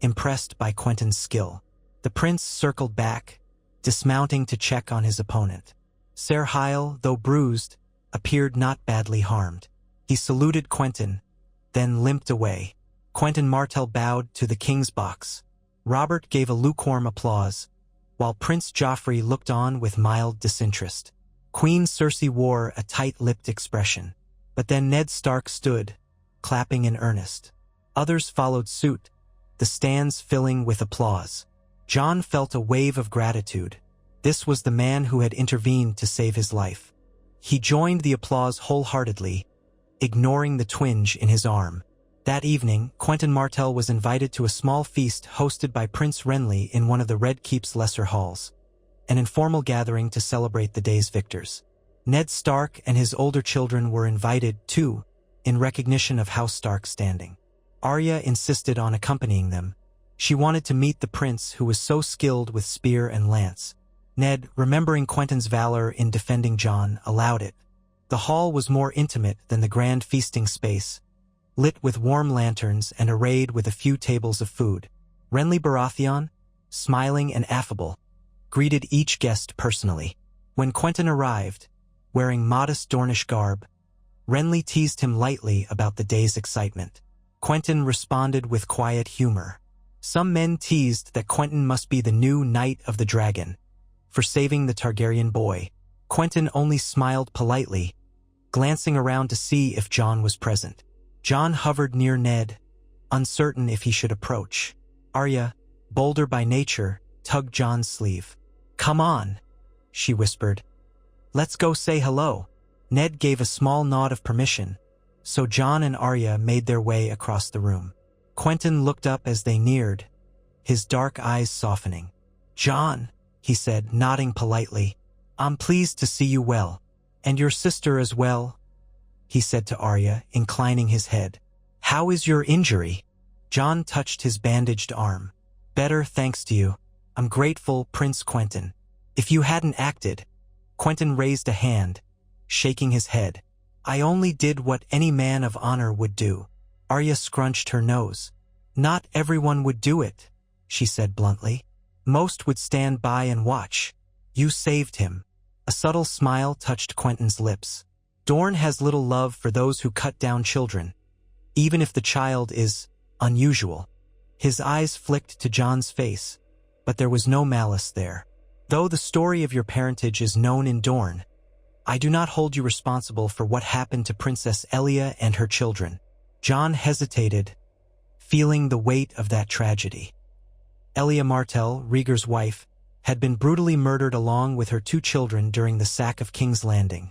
impressed by Quentyn's skill. The prince circled back, dismounting to check on his opponent. Ser Hyle, though bruised, appeared not badly harmed. He saluted Quentyn, then limped away. Quentyn Martell bowed to the king's box. Robert gave a lukewarm applause, while Prince Joffrey looked on with mild disinterest. Queen Cersei wore a tight-lipped expression. But then Ned Stark stood, clapping in earnest. Others followed suit, the stands filling with applause. Jon felt a wave of gratitude. This was the man who had intervened to save his life. He joined the applause wholeheartedly, ignoring the twinge in his arm. That evening, Quentyn Martell was invited to a small feast hosted by Prince Renly in one of the Red Keep's lesser halls, an informal gathering to celebrate the day's victors. Ned Stark and his older children were invited, too, in recognition of House Stark's standing. Arya insisted on accompanying them. She wanted to meet the prince who was so skilled with spear and lance. Ned, remembering Quentyn's valor in defending Jon, allowed it. The hall was more intimate than the grand feasting space, lit with warm lanterns and arrayed with a few tables of food. Renly Baratheon, smiling and affable, greeted each guest personally. When Quentyn arrived, wearing modest Dornish garb, Renly teased him lightly about the day's excitement. Quentyn responded with quiet humor. Some men teased that Quentyn must be the new Knight of the Dragon for saving the Targaryen boy. Quentyn only smiled politely, glancing around to see if Jon was present. Jon hovered near Ned, uncertain if he should approach. Arya, bolder by nature, tugged Jon's sleeve. "Come on," she whispered. "Let's go say hello." Ned gave a small nod of permission, so Jon and Arya made their way across the room. Quentyn looked up as they neared, his dark eyes softening. "Jon," he said, nodding politely, "I'm pleased to see you well. And your sister as well," he said to Arya, inclining his head. "How is your injury?" Jon touched his bandaged arm. "Better, thanks to you. I'm grateful, Prince Quentyn. If you hadn't acted—" Quentyn raised a hand, shaking his head. "I only did what any man of honor would do." Arya scrunched her nose. "Not everyone would do it," she said bluntly. "Most would stand by and watch. You saved him." A subtle smile touched Quentyn's lips. "Dorne has little love for those who cut down children, even if the child is unusual." His eyes flicked to Jon's face, but there was no malice there. "Though the story of your parentage is known in Dorne, I do not hold you responsible for what happened to Princess Elia and her children." Jon hesitated, feeling the weight of that tragedy. Elia Martell, Rhaegar's wife, had been brutally murdered along with her 2 children during the sack of King's Landing.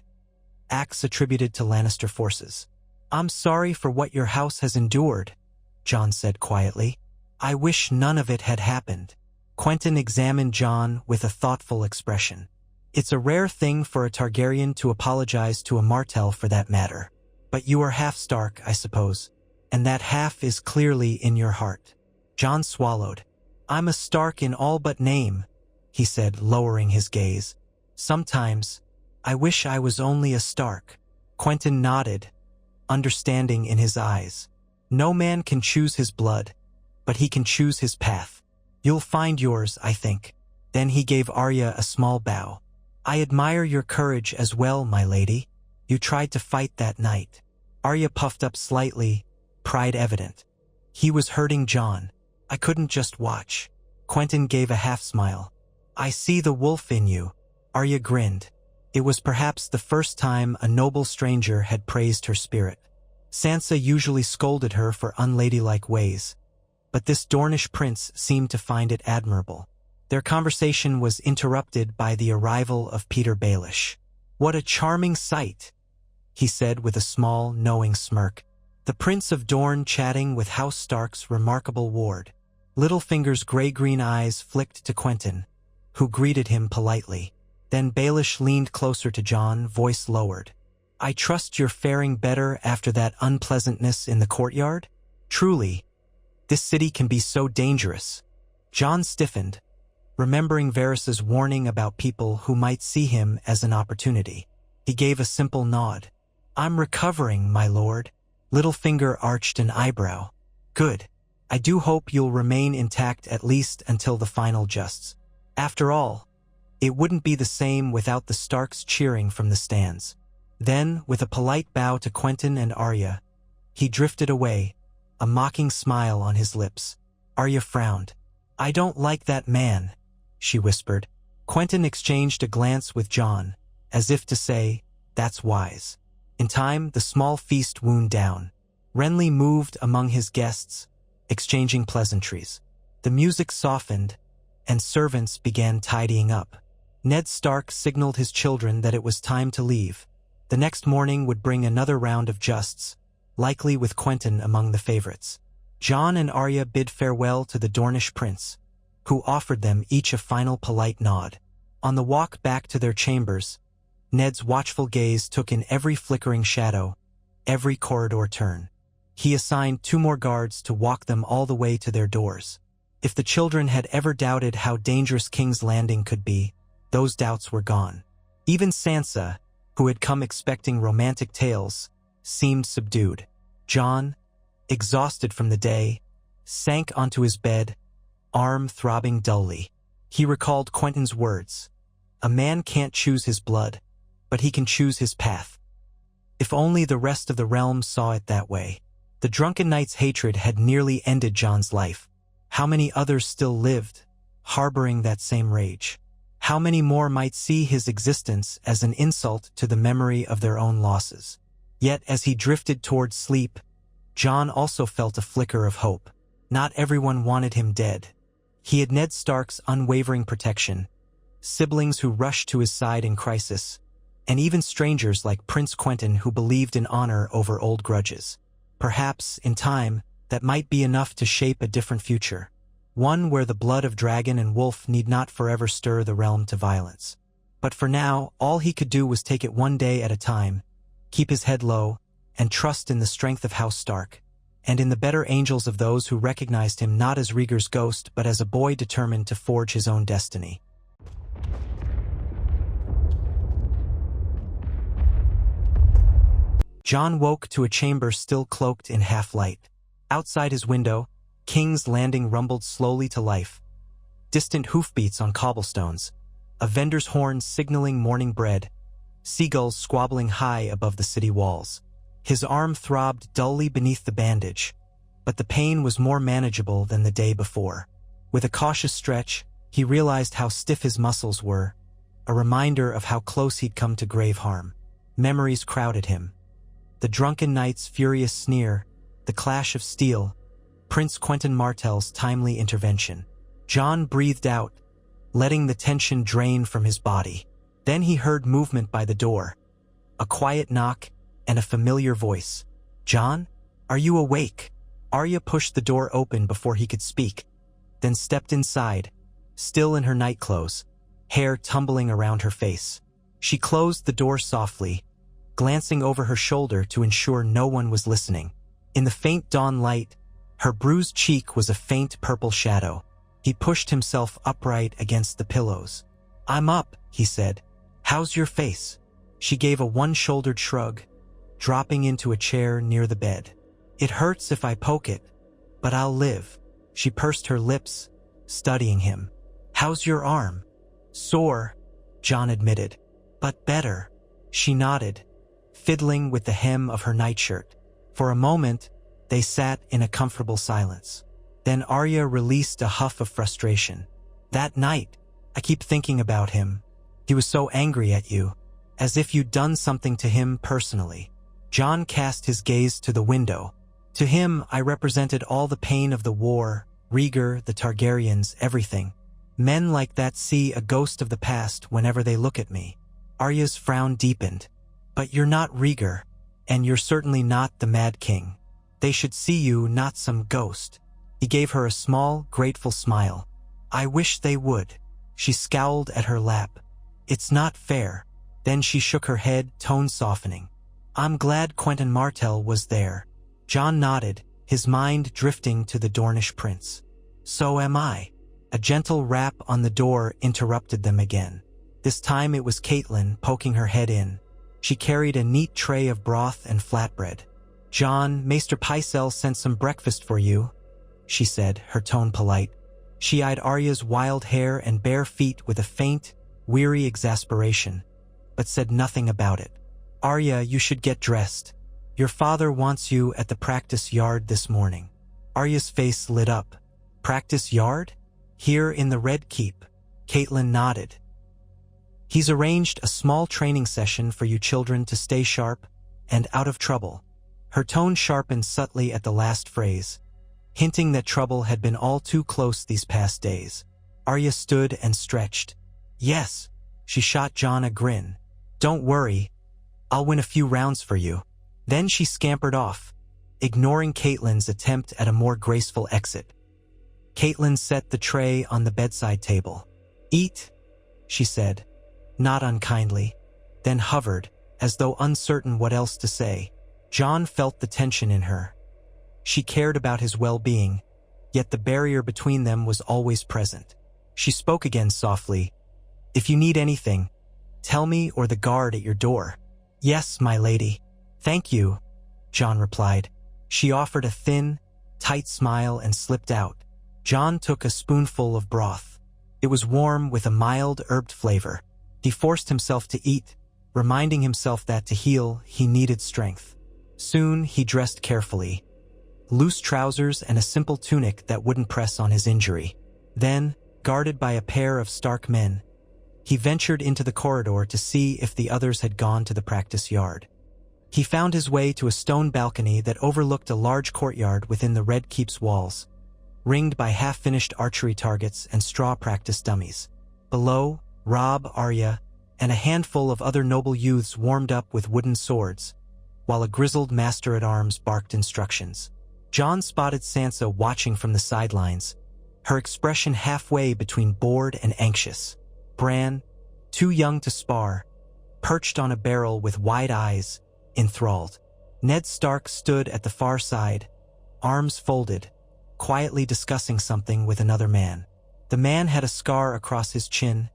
Acts attributed to Lannister forces. "I'm sorry for what your house has endured," Jon said quietly. "I wish none of it had happened." Quentyn examined Jon with a thoughtful expression. "It's a rare thing for a Targaryen to apologize to a Martell for that matter. But you are half Stark, I suppose, and that half is clearly in your heart." Jon swallowed. "I'm a Stark in all but name," he said, lowering his gaze. "Sometimes, I wish I was only a Stark." Quentyn nodded, understanding in his eyes. "No man can choose his blood, but he can choose his path. You'll find yours, I think." Then he gave Arya a small bow. "I admire your courage as well, my lady. You tried to fight that night." Arya puffed up slightly, pride evident. "He was hurting Jon. I couldn't just watch." Quentyn gave a half-smile. "I see the wolf in you." Arya grinned. It was perhaps the first time a noble stranger had praised her spirit. Sansa usually scolded her for unladylike ways, but this Dornish prince seemed to find it admirable. Their conversation was interrupted by the arrival of Peter Baelish. "What a charming sight," he said with a small, knowing smirk. "The Prince of Dorne chatting with House Stark's remarkable ward." Littlefinger's gray-green eyes flicked to Quentyn, who greeted him politely. Then Baelish leaned closer to Jon, voice lowered. "I trust you're faring better after that unpleasantness in the courtyard? Truly, this city can be so dangerous." Jon stiffened, remembering Varys's warning about people who might see him as an opportunity. He gave a simple nod. "I'm recovering, my lord." Littlefinger arched an eyebrow. "Good. I do hope you'll remain intact at least until the final justs. After all, it wouldn't be the same without the Starks cheering from the stands. Then, with a polite bow to Quentyn and Arya, he drifted away, a mocking smile on his lips. Arya frowned. I don't like that man, she whispered. Quentyn exchanged a glance with Jon, as if to say, that's wise. In time, the small feast wound down. Renly moved among his guests, exchanging pleasantries. The music softened, and servants began tidying up. Ned Stark signaled his children that it was time to leave. The next morning would bring another round of justs, likely with Quentyn among the favorites. Jon and Arya bid farewell to the Dornish prince, who offered them each a final polite nod. On the walk back to their chambers, Ned's watchful gaze took in every flickering shadow, every corridor turn. He assigned 2 more guards to walk them all the way to their doors. If the children had ever doubted how dangerous King's Landing could be, those doubts were gone. Even Sansa, who had come expecting romantic tales, seemed subdued. Jon, exhausted from the day, sank onto his bed, arm throbbing dully. He recalled Quentyn's words. A man can't choose his blood, but he can choose his path. If only the rest of the realm saw it that way. The drunken knight's hatred had nearly ended Jon's life. How many others still lived, harboring that same rage? How many more might see his existence as an insult to the memory of their own losses? Yet as he drifted towards sleep, Jon also felt a flicker of hope. Not everyone wanted him dead. He had Ned Stark's unwavering protection, siblings who rushed to his side in crisis, and even strangers like Prince Quentyn who believed in honor over old grudges. Perhaps, in time, that might be enough to shape a different future. One where the blood of dragon and wolf need not forever stir the realm to violence. But for now, all he could do was take it one day at a time, keep his head low, and trust in the strength of House Stark, and in the better angels of those who recognized him not as Rhaegar's ghost but as a boy determined to forge his own destiny. Jon woke to a chamber still cloaked in half-light. Outside his window, King's Landing rumbled slowly to life. Distant hoofbeats on cobblestones, a vendor's horn signaling morning bread, seagulls squabbling high above the city walls. His arm throbbed dully beneath the bandage, but the pain was more manageable than the day before. With a cautious stretch, he realized how stiff his muscles were, a reminder of how close he'd come to grave harm. Memories crowded him. The drunken knight's furious sneer, the clash of steel, Prince Quentyn Martell's timely intervention. Jon breathed out, letting the tension drain from his body. Then he heard movement by the door, a quiet knock, and a familiar voice. Jon, are you awake? Arya pushed the door open before he could speak, then stepped inside, still in her nightclothes, hair tumbling around her face. She closed the door softly, glancing over her shoulder to ensure no one was listening. In the faint dawn light, her bruised cheek was a faint purple shadow. He pushed himself upright against the pillows. I'm up, he said. How's your face? She gave a one-shouldered shrug, dropping into a chair near the bed. It hurts if I poke it, but I'll live. She pursed her lips, studying him. How's your arm? Sore, Jon admitted, but better. She nodded, fiddling with the hem of her nightshirt. For a moment, they sat in a comfortable silence. Then Arya released a huff of frustration. That night, I keep thinking about him. He was so angry at you, as if you'd done something to him personally. Jon cast his gaze to the window. To him, I represented all the pain of the war, Rhaegar, the Targaryens, everything. Men like that see a ghost of the past whenever they look at me. Arya's frown deepened. But you're not Rhaegar, and you're certainly not the Mad King. They should see you, not some ghost. He gave her a small, grateful smile. I wish they would. She scowled at her lap. It's not fair. Then she shook her head, tone softening. I'm glad Quentyn Martell was there. Jon nodded, his mind drifting to the Dornish prince. So am I. A gentle rap on the door interrupted them again. This time it was Catelyn poking her head in. She carried a neat tray of broth and flatbread. Jon, Maester Pycelle sent some breakfast for you. she said, her tone polite. She eyed Arya's wild hair and bare feet with a faint, weary exasperation, but said nothing about it. Arya, you should get dressed. Your father wants you at the practice yard this morning. Arya's face lit up. Practice yard? Here in the Red Keep. Catelyn nodded. He's arranged a small training session for you children to stay sharp and out of trouble. Her tone sharpened subtly at the last phrase, hinting that trouble had been all too close these past days. Arya stood and stretched. Yes, she shot Jon a grin. Don't worry, I'll win a few rounds for you. Then she scampered off, ignoring Catelyn's attempt at a more graceful exit. Catelyn set the tray on the bedside table. Eat, she said, not unkindly, then hovered, as though uncertain what else to say. Jon felt the tension in her. She cared about his well-being, yet the barrier between them was always present. She spoke again softly. If you need anything, tell me or the guard at your door. Yes, my lady. Thank you, Jon replied. She offered a thin, tight smile and slipped out. Jon took a spoonful of broth. It was warm with a mild herbed flavor. He forced himself to eat, reminding himself that to heal, he needed strength. Soon, he dressed carefully. Loose trousers and a simple tunic that wouldn't press on his injury. Then, guarded by a pair of Stark men, he ventured into the corridor to see if the others had gone to the practice yard. He found his way to a stone balcony that overlooked a large courtyard within the Red Keep's walls, ringed by half-finished archery targets and straw practice dummies. Below, Robb, Arya, and a handful of other noble youths warmed up with wooden swords, while a grizzled master-at-arms barked instructions. Jon spotted Sansa watching from the sidelines, her expression halfway between bored and anxious. Bran, too young to spar, perched on a barrel with wide eyes, enthralled. Ned Stark stood at the far side, arms folded, quietly discussing something with another man. The man had a scar across his chin,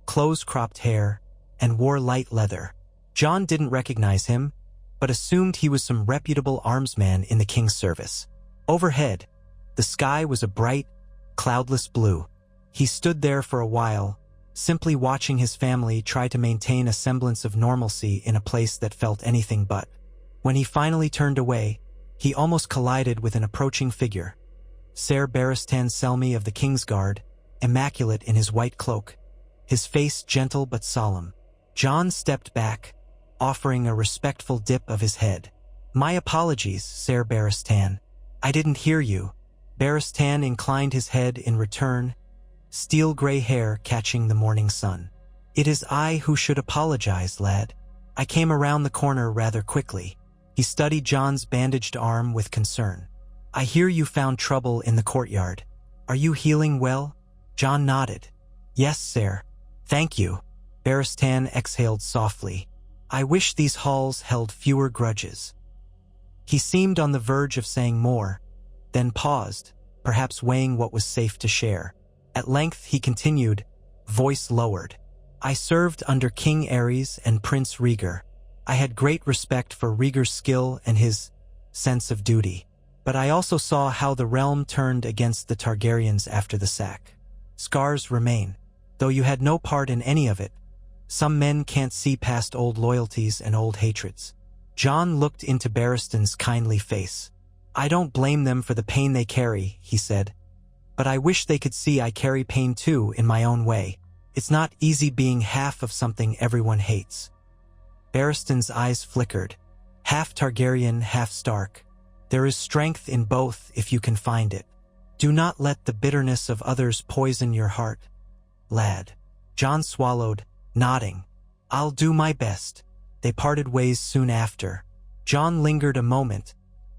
close-cropped hair, and wore light leather. Jon didn't recognize him, but assumed he was some reputable armsman in the king's service. Overhead, the sky was a bright, cloudless blue. He stood there for a while, simply watching his family try to maintain a semblance of normalcy in a place that felt anything but. When he finally turned away, he almost collided with an approaching figure. Ser Barristan Selmy of the Kingsguard, immaculate in his white cloak, his face gentle but solemn. Jon stepped back, offering a respectful dip of his head. My apologies, Ser Barristan. I didn't hear you. Barristan inclined his head in return, steel-gray hair catching the morning sun. It is I who should apologize, lad. I came around the corner rather quickly. He studied Jon's bandaged arm with concern. I hear you found trouble in the courtyard. Are you healing well? Jon nodded. Yes, sir. Thank you. Barristan exhaled softly. I wish these halls held fewer grudges. He seemed on the verge of saying more, then paused, perhaps weighing what was safe to share. At length he continued, voice lowered. I served under King Aerys and Prince Rhaegar. I had great respect for Rhaegar's skill and his sense of duty. But I also saw how the realm turned against the Targaryens after the sack. Scars remain. Though you had no part in any of it, some men can't see past old loyalties and old hatreds. Jon looked into Barristan's kindly face. I don't blame them for the pain they carry, he said. But I wish they could see I carry pain too in my own way. It's not easy being half of something everyone hates. Barristan's eyes flickered. Half Targaryen, half Stark. There is strength in both if you can find it. Do not let the bitterness of others poison your heart, lad. Jon swallowed, nodding. I'll do my best. They parted ways soon after. Jon lingered a moment,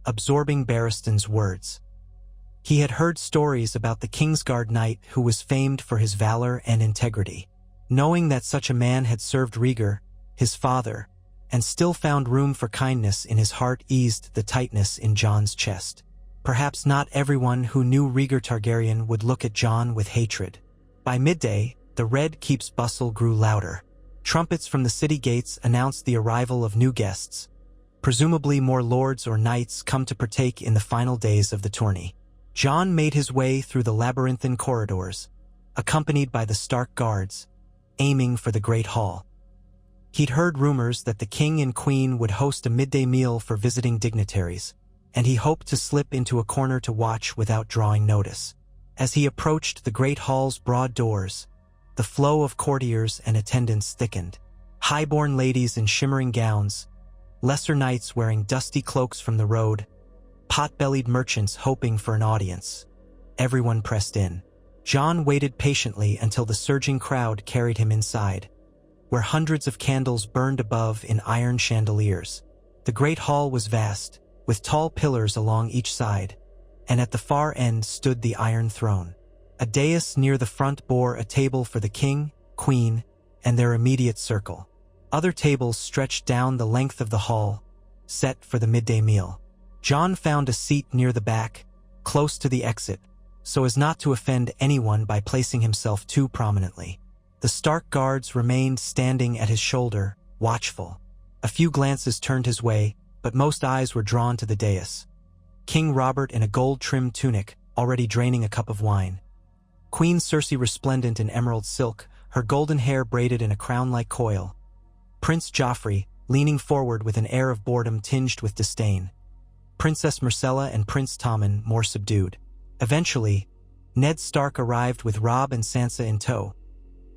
absorbing Barristan's words. He had heard stories about the Kingsguard knight who was famed for his valor and integrity. Knowing that such a man had served Rhaegar, his father, and still found room for kindness in his heart eased the tightness in Jon's chest. Perhaps not everyone who knew Rhaegar Targaryen would look at Jon with hatred. By midday, the Red Keep's bustle grew louder. Trumpets from the city gates announced the arrival of new guests, presumably more lords or knights come to partake in the final days of the tourney. Jon made his way through the labyrinthine corridors, accompanied by the Stark guards, aiming for the Great Hall. He'd heard rumors that the king and queen would host a midday meal for visiting dignitaries, and he hoped to slip into a corner to watch without drawing notice. As he approached the Great Hall's broad doors, the flow of courtiers and attendants thickened. High-born ladies in shimmering gowns, lesser knights wearing dusty cloaks from the road, pot-bellied merchants hoping for an audience. Everyone pressed in. Jon waited patiently until the surging crowd carried him inside, where hundreds of candles burned above in iron chandeliers. The great hall was vast, with tall pillars along each side, and at the far end stood the Iron Throne. A dais near the front bore a table for the king, queen, and their immediate circle. Other tables stretched down the length of the hall, set for the midday meal. Jon found a seat near the back, close to the exit, so as not to offend anyone by placing himself too prominently. The Stark guards remained standing at his shoulder, watchful. A few glances turned his way, but most eyes were drawn to the dais. King Robert in a gold-trimmed tunic, already draining a cup of wine. Queen Cersei resplendent in emerald silk, her golden hair braided in a crown-like coil. Prince Joffrey, leaning forward with an air of boredom tinged with disdain. Princess Myrcella and Prince Tommen more subdued. Eventually, Ned Stark arrived with Robb and Sansa in tow,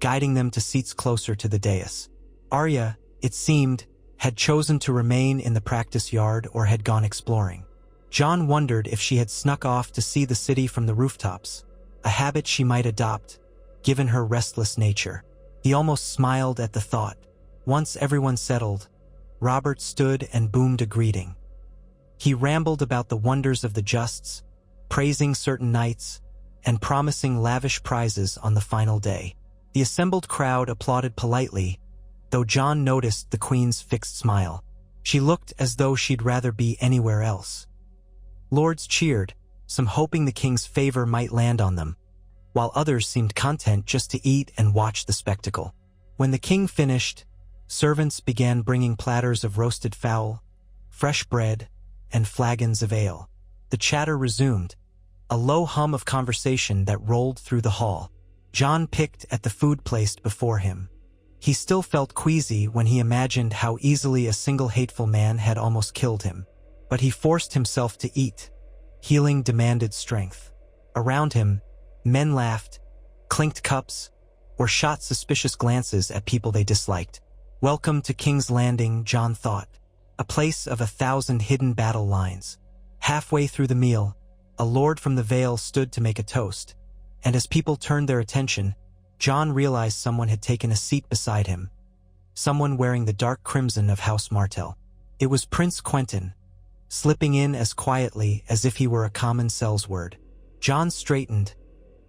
guiding them to seats closer to the dais. Arya, it seemed, had chosen to remain in the practice yard or had gone exploring. Jon wondered if she had snuck off to see the city from the rooftops, a habit she might adopt, given her restless nature. He almost smiled at the thought. Once everyone settled, Robert stood and boomed a greeting. He rambled about the wonders of the justs, praising certain knights, and promising lavish prizes on the final day. The assembled crowd applauded politely, though Jon noticed the queen's fixed smile. She looked as though she'd rather be anywhere else. Lords cheered, some hoping the king's favor might land on them, while others seemed content just to eat and watch the spectacle. When the king finished, servants began bringing platters of roasted fowl, fresh bread, and flagons of ale. The chatter resumed, a low hum of conversation that rolled through the hall. Jon picked at the food placed before him. He still felt queasy when he imagined how easily a single hateful man had almost killed him. But he forced himself to eat. Healing demanded strength. Around him, men laughed, clinked cups, or shot suspicious glances at people they disliked. Welcome to King's Landing, Jon thought, a place of 1,000 hidden battle lines. Halfway through the meal, a lord from the Vale stood to make a toast, and as people turned their attention, Jon realized someone had taken a seat beside him, someone wearing the dark crimson of House Martell. It was Prince Quentyn, slipping in as quietly as if he were a common sellsword. Jon straightened,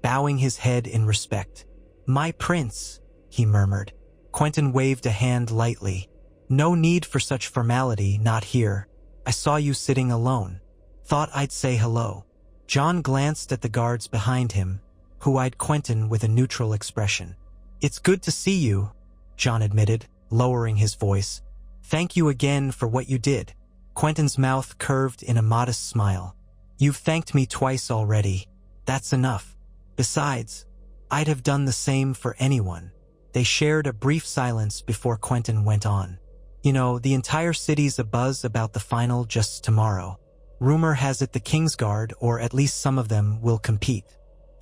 bowing his head in respect. "My prince," he murmured. Quentyn waved a hand lightly. "No need for such formality, not here. I saw you sitting alone. Thought I'd say hello." Jon glanced at the guards behind him, who eyed Quentyn with a neutral expression. "It's good to see you," Jon admitted, lowering his voice. "Thank you again for what you did." Quentyn's mouth curved in a modest smile. "You've thanked me twice already. That's enough. Besides, I'd have done the same for anyone." They shared a brief silence before Quentyn went on. "You know, the entire city's abuzz about the final just tomorrow. Rumor has it the Kingsguard, or at least some of them, will compete.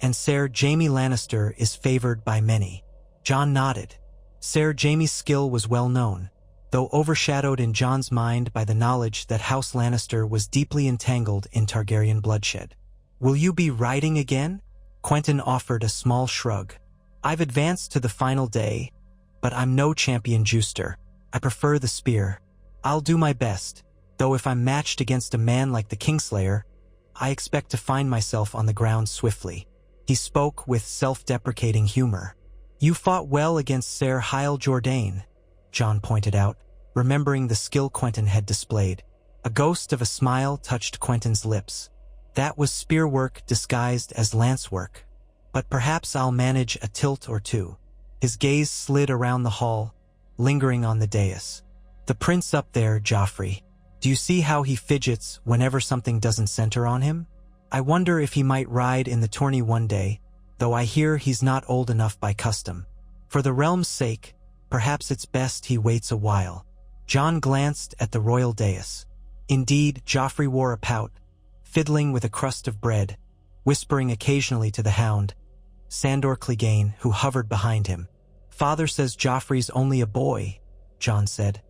And Ser Jaime Lannister is favored by many." Jon nodded. Ser Jaime's skill was well known, though overshadowed in Jon's mind by the knowledge that House Lannister was deeply entangled in Targaryen bloodshed. "Will you be riding again?" Quentyn offered a small shrug. "I've advanced to the final day, but I'm no champion juicer. I prefer the spear. I'll do my best, though if I'm matched against a man like the Kingslayer, I expect to find myself on the ground swiftly." He spoke with self-deprecating humor. "You fought well against Ser Hyle Jourdain," Jon pointed out, remembering the skill Quentyn had displayed. A ghost of a smile touched Quentyn's lips. "That was spear work disguised as lance work. But perhaps I'll manage a tilt or two." His gaze slid around the hall, lingering on the dais. "The prince up there, Joffrey. Do you see how he fidgets whenever something doesn't center on him? I wonder if he might ride in the tourney one day, though I hear he's not old enough by custom. For the realm's sake, perhaps it's best he waits a while." Jon glanced at the royal dais. Indeed, Joffrey wore a pout, fiddling with a crust of bread, whispering occasionally to the hound, Sandor Clegane, who hovered behind him. "Father says Joffrey's only a boy," Jon said.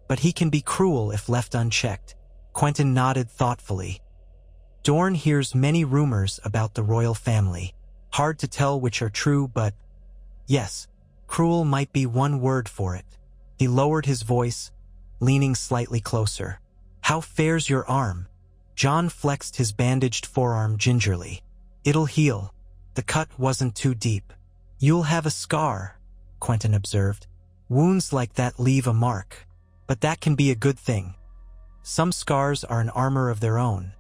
"But he can be cruel if left unchecked." Quentyn nodded thoughtfully. "Dorne hears many rumors about the royal family. Hard to tell which are true, but yes, cruel might be one word for it." He lowered his voice, leaning slightly closer. "How fares your arm?" Jon flexed his bandaged forearm gingerly. "It'll heal. The cut wasn't too deep." "You'll have a scar," Quentyn observed. "Wounds like that leave a mark. But that can be a good thing. Some scars are an armor of their own,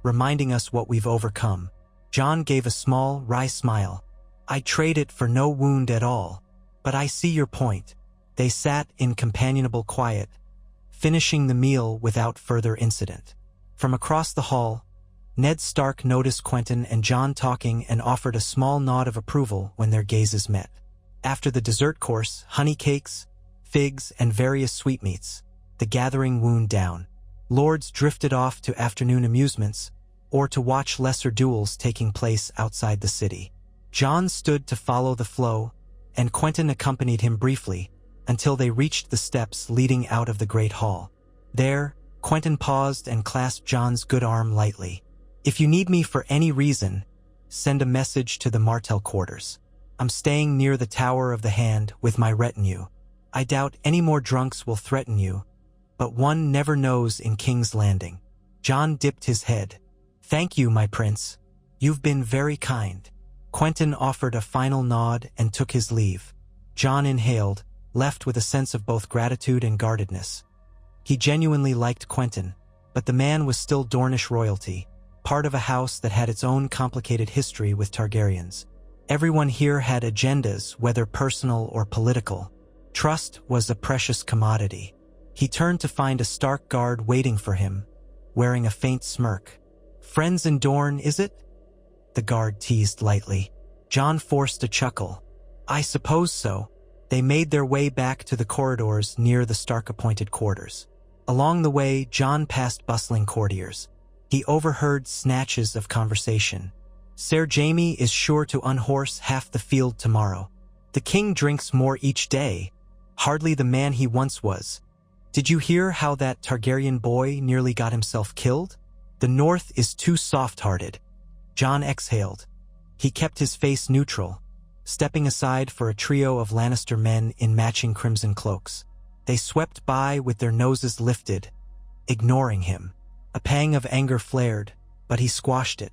reminding us what we've overcome." Jon gave a small, wry smile. "I'd trade it for no wound at all. But I see your point." They sat in companionable quiet, finishing the meal without further incident. From across the hall, Ned Stark noticed Quentyn and Jon talking and offered a small nod of approval when their gazes met. After the dessert course, honey cakes, figs, and various sweetmeats, the gathering wound down. Lords drifted off to afternoon amusements, or to watch lesser duels taking place outside the city. Jon stood to follow the flow, and Quentyn accompanied him briefly, until they reached the steps leading out of the great hall. There, Quentyn paused and clasped Jon's good arm lightly. "If you need me for any reason, send a message to the Martell quarters. I'm staying near the Tower of the Hand with my retinue. I doubt any more drunks will threaten you, but one never knows in King's Landing." Jon dipped his head. "Thank you, my prince. You've been very kind." Quentyn offered a final nod and took his leave. Jon inhaled, left with a sense of both gratitude and guardedness. He genuinely liked Quentyn, but the man was still Dornish royalty, part of a house that had its own complicated history with Targaryens. Everyone here had agendas, whether personal or political. Trust was a precious commodity. He turned to find a Stark guard waiting for him, wearing a faint smirk. "Friends in Dorne, is it?" the guard teased lightly. Jon forced a chuckle. "I suppose so." They made their way back to the corridors near the Stark-appointed quarters. Along the way, Jon passed bustling courtiers. He overheard snatches of conversation. "Ser Jaime is sure to unhorse half the field tomorrow. The king drinks more each day. Hardly the man he once was. Did you hear how that Targaryen boy nearly got himself killed? The North is too soft-hearted." Jon exhaled. He kept his face neutral, stepping aside for a trio of Lannister men in matching crimson cloaks. They swept by with their noses lifted, ignoring him. A pang of anger flared, but he squashed it.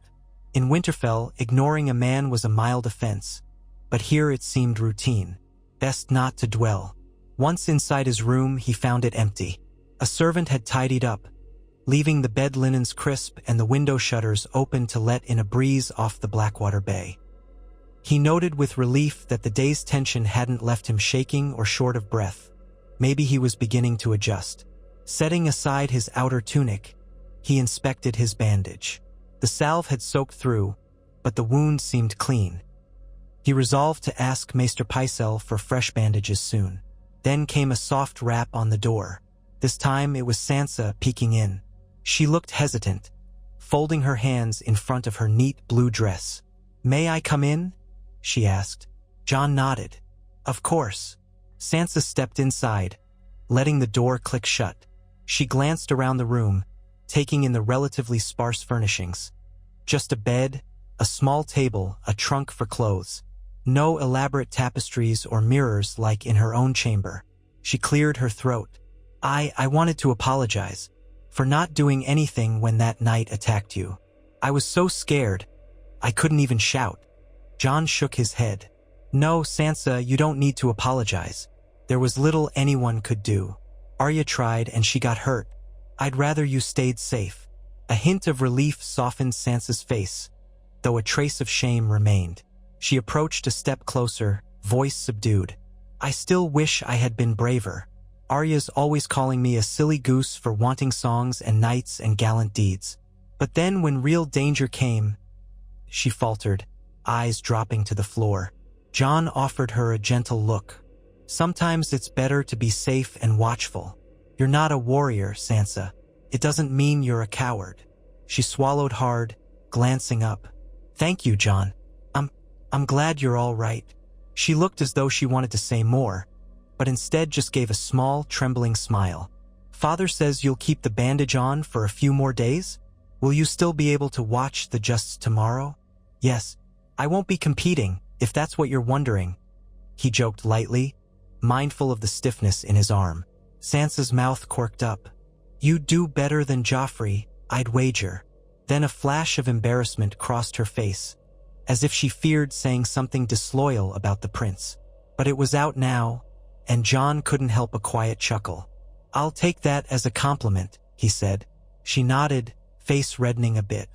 In Winterfell, ignoring a man was a mild offense, but here it seemed routine. Best not to dwell. Once inside his room, he found it empty. A servant had tidied up, leaving the bed linens crisp and the window shutters open to let in a breeze off the Blackwater Bay. He noted with relief that the day's tension hadn't left him shaking or short of breath. Maybe he was beginning to adjust. Setting aside his outer tunic, he inspected his bandage. The salve had soaked through, but the wound seemed clean. He resolved to ask Maester Pycelle for fresh bandages soon. Then came a soft rap on the door. This time it was Sansa peeking in. She looked hesitant, folding her hands in front of her neat blue dress. "May I come in?" she asked. Jon nodded. "Of course." Sansa stepped inside, letting the door click shut. She glanced around the room, taking in the relatively sparse furnishings. Just a bed, a small table, a trunk for clothes. No elaborate tapestries or mirrors like in her own chamber. She cleared her throat. I wanted to apologize for not doing anything when that knight attacked you. I was so scared, I couldn't even shout." Jon shook his head. "No, Sansa, you don't need to apologize. There was little anyone could do. Arya tried and she got hurt. I'd rather you stayed safe." A hint of relief softened Sansa's face, though a trace of shame remained. She approached a step closer, voice subdued. "I still wish I had been braver. Arya's always calling me a silly goose for wanting songs and knights and gallant deeds. But then when real danger came, she faltered, eyes dropping to the floor. Jon offered her a gentle look. Sometimes it's better to be safe and watchful. You're not a warrior, Sansa. It doesn't mean you're a coward. She swallowed hard, glancing up. Thank you, Jon. I'm glad you're all right. She looked as though she wanted to say more, but instead just gave a small, trembling smile. Father says you'll keep the bandage on for a few more days? Will you still be able to watch the Justs tomorrow? Yes, I won't be competing, if that's what you're wondering. He joked lightly, mindful of the stiffness in his arm. Sansa's mouth quirked up. You'd do better than Joffrey, I'd wager. Then a flash of embarrassment crossed her face, as if she feared saying something disloyal about the prince. But it was out now, and Jon couldn't help a quiet chuckle. I'll take that as a compliment, he said. She nodded, face reddening a bit.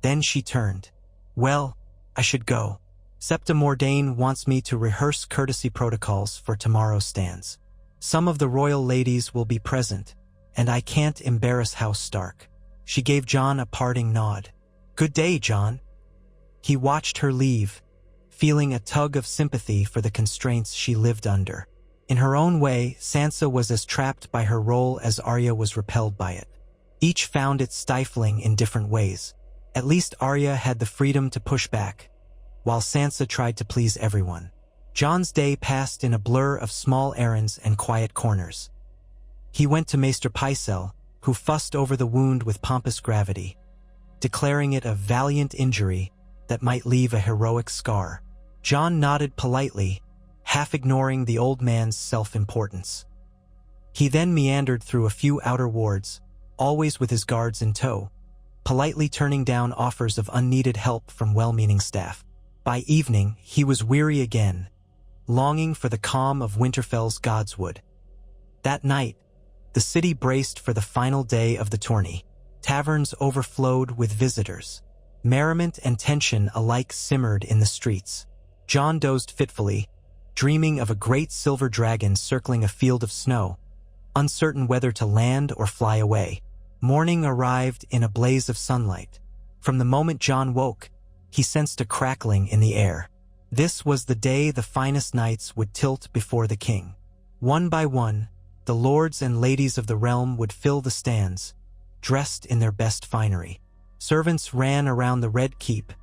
Then she turned. Well, I should go. Septa Mordain wants me to rehearse courtesy protocols for tomorrow's stands. Some of the royal ladies will be present, and I can't embarrass House Stark. She gave Jon a parting nod. Good day, Jon. He watched her leave, feeling a tug of sympathy for the constraints she lived under. In her own way, Sansa was as trapped by her role as Arya was repelled by it. Each found it stifling in different ways. At least Arya had the freedom to push back, while Sansa tried to please everyone. Jon's day passed in a blur of small errands and quiet corners. He went to Maester Pycelle, who fussed over the wound with pompous gravity, declaring it a valiant injury that might leave a heroic scar. Jon nodded politely, half ignoring the old man's self-importance. He then meandered through a few outer wards, always with his guards in tow, politely turning down offers of unneeded help from well-meaning staff. By evening, he was weary again, longing for the calm of Winterfell's Godswood. That night, the city braced for the final day of the tourney. Taverns overflowed with visitors. Merriment and tension alike simmered in the streets. Jon dozed fitfully, dreaming of a great silver dragon circling a field of snow, uncertain whether to land or fly away. Morning arrived in a blaze of sunlight. From the moment Jon woke, he sensed a crackling in the air. This was the day the finest knights would tilt before the king. One by one, the lords and ladies of the realm would fill the stands, dressed in their best finery. Servants ran around the Red Keep,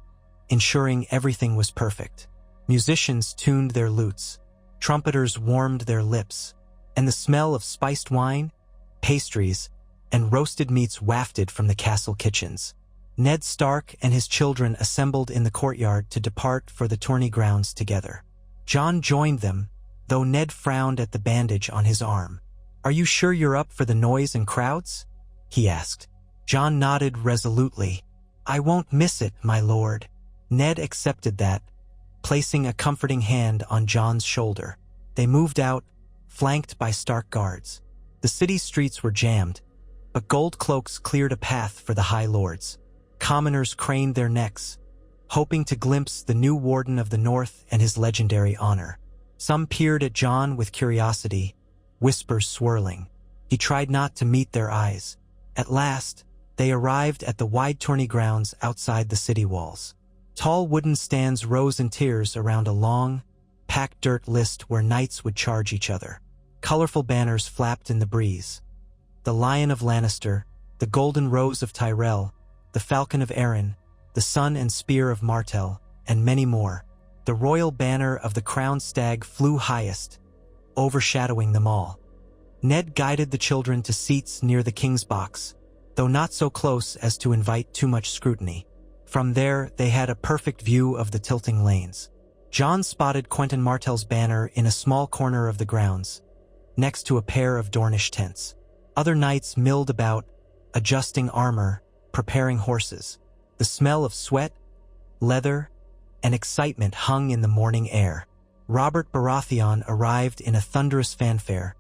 ensuring everything was perfect. Musicians tuned their lutes, trumpeters warmed their lips, and the smell of spiced wine, pastries, and roasted meats wafted from the castle kitchens. Ned Stark and his children assembled in the courtyard to depart for the tourney grounds together. Jon joined them, though Ned frowned at the bandage on his arm. Are you sure you're up for the noise and crowds? He asked. Jon nodded resolutely. I won't miss it, my lord. Ned accepted that, placing a comforting hand on Jon's shoulder. They moved out, flanked by Stark guards. The city streets were jammed, but gold cloaks cleared a path for the High Lords. Commoners craned their necks, hoping to glimpse the new Warden of the North and his legendary honor. Some peered at Jon with curiosity, whispers swirling. He tried not to meet their eyes. At last, they arrived at the wide tourney grounds outside the city walls. Tall wooden stands rose in tiers around a long, packed dirt list where knights would charge each other. Colorful banners flapped in the breeze. The Lion of Lannister, the Golden Rose of Tyrell, the Falcon of Arryn, the Sun and Spear of Martell, and many more. The royal banner of the crowned stag flew highest, overshadowing them all. Ned guided the children to seats near the king's box, though not so close as to invite too much scrutiny. From there, they had a perfect view of the tilting lanes. Jon spotted Quentyn Martell's banner in a small corner of the grounds, next to a pair of Dornish tents. Other knights milled about, adjusting armor, preparing horses. The smell of sweat, leather, and excitement hung in the morning air. Robert Baratheon arrived in a thunderous fanfare,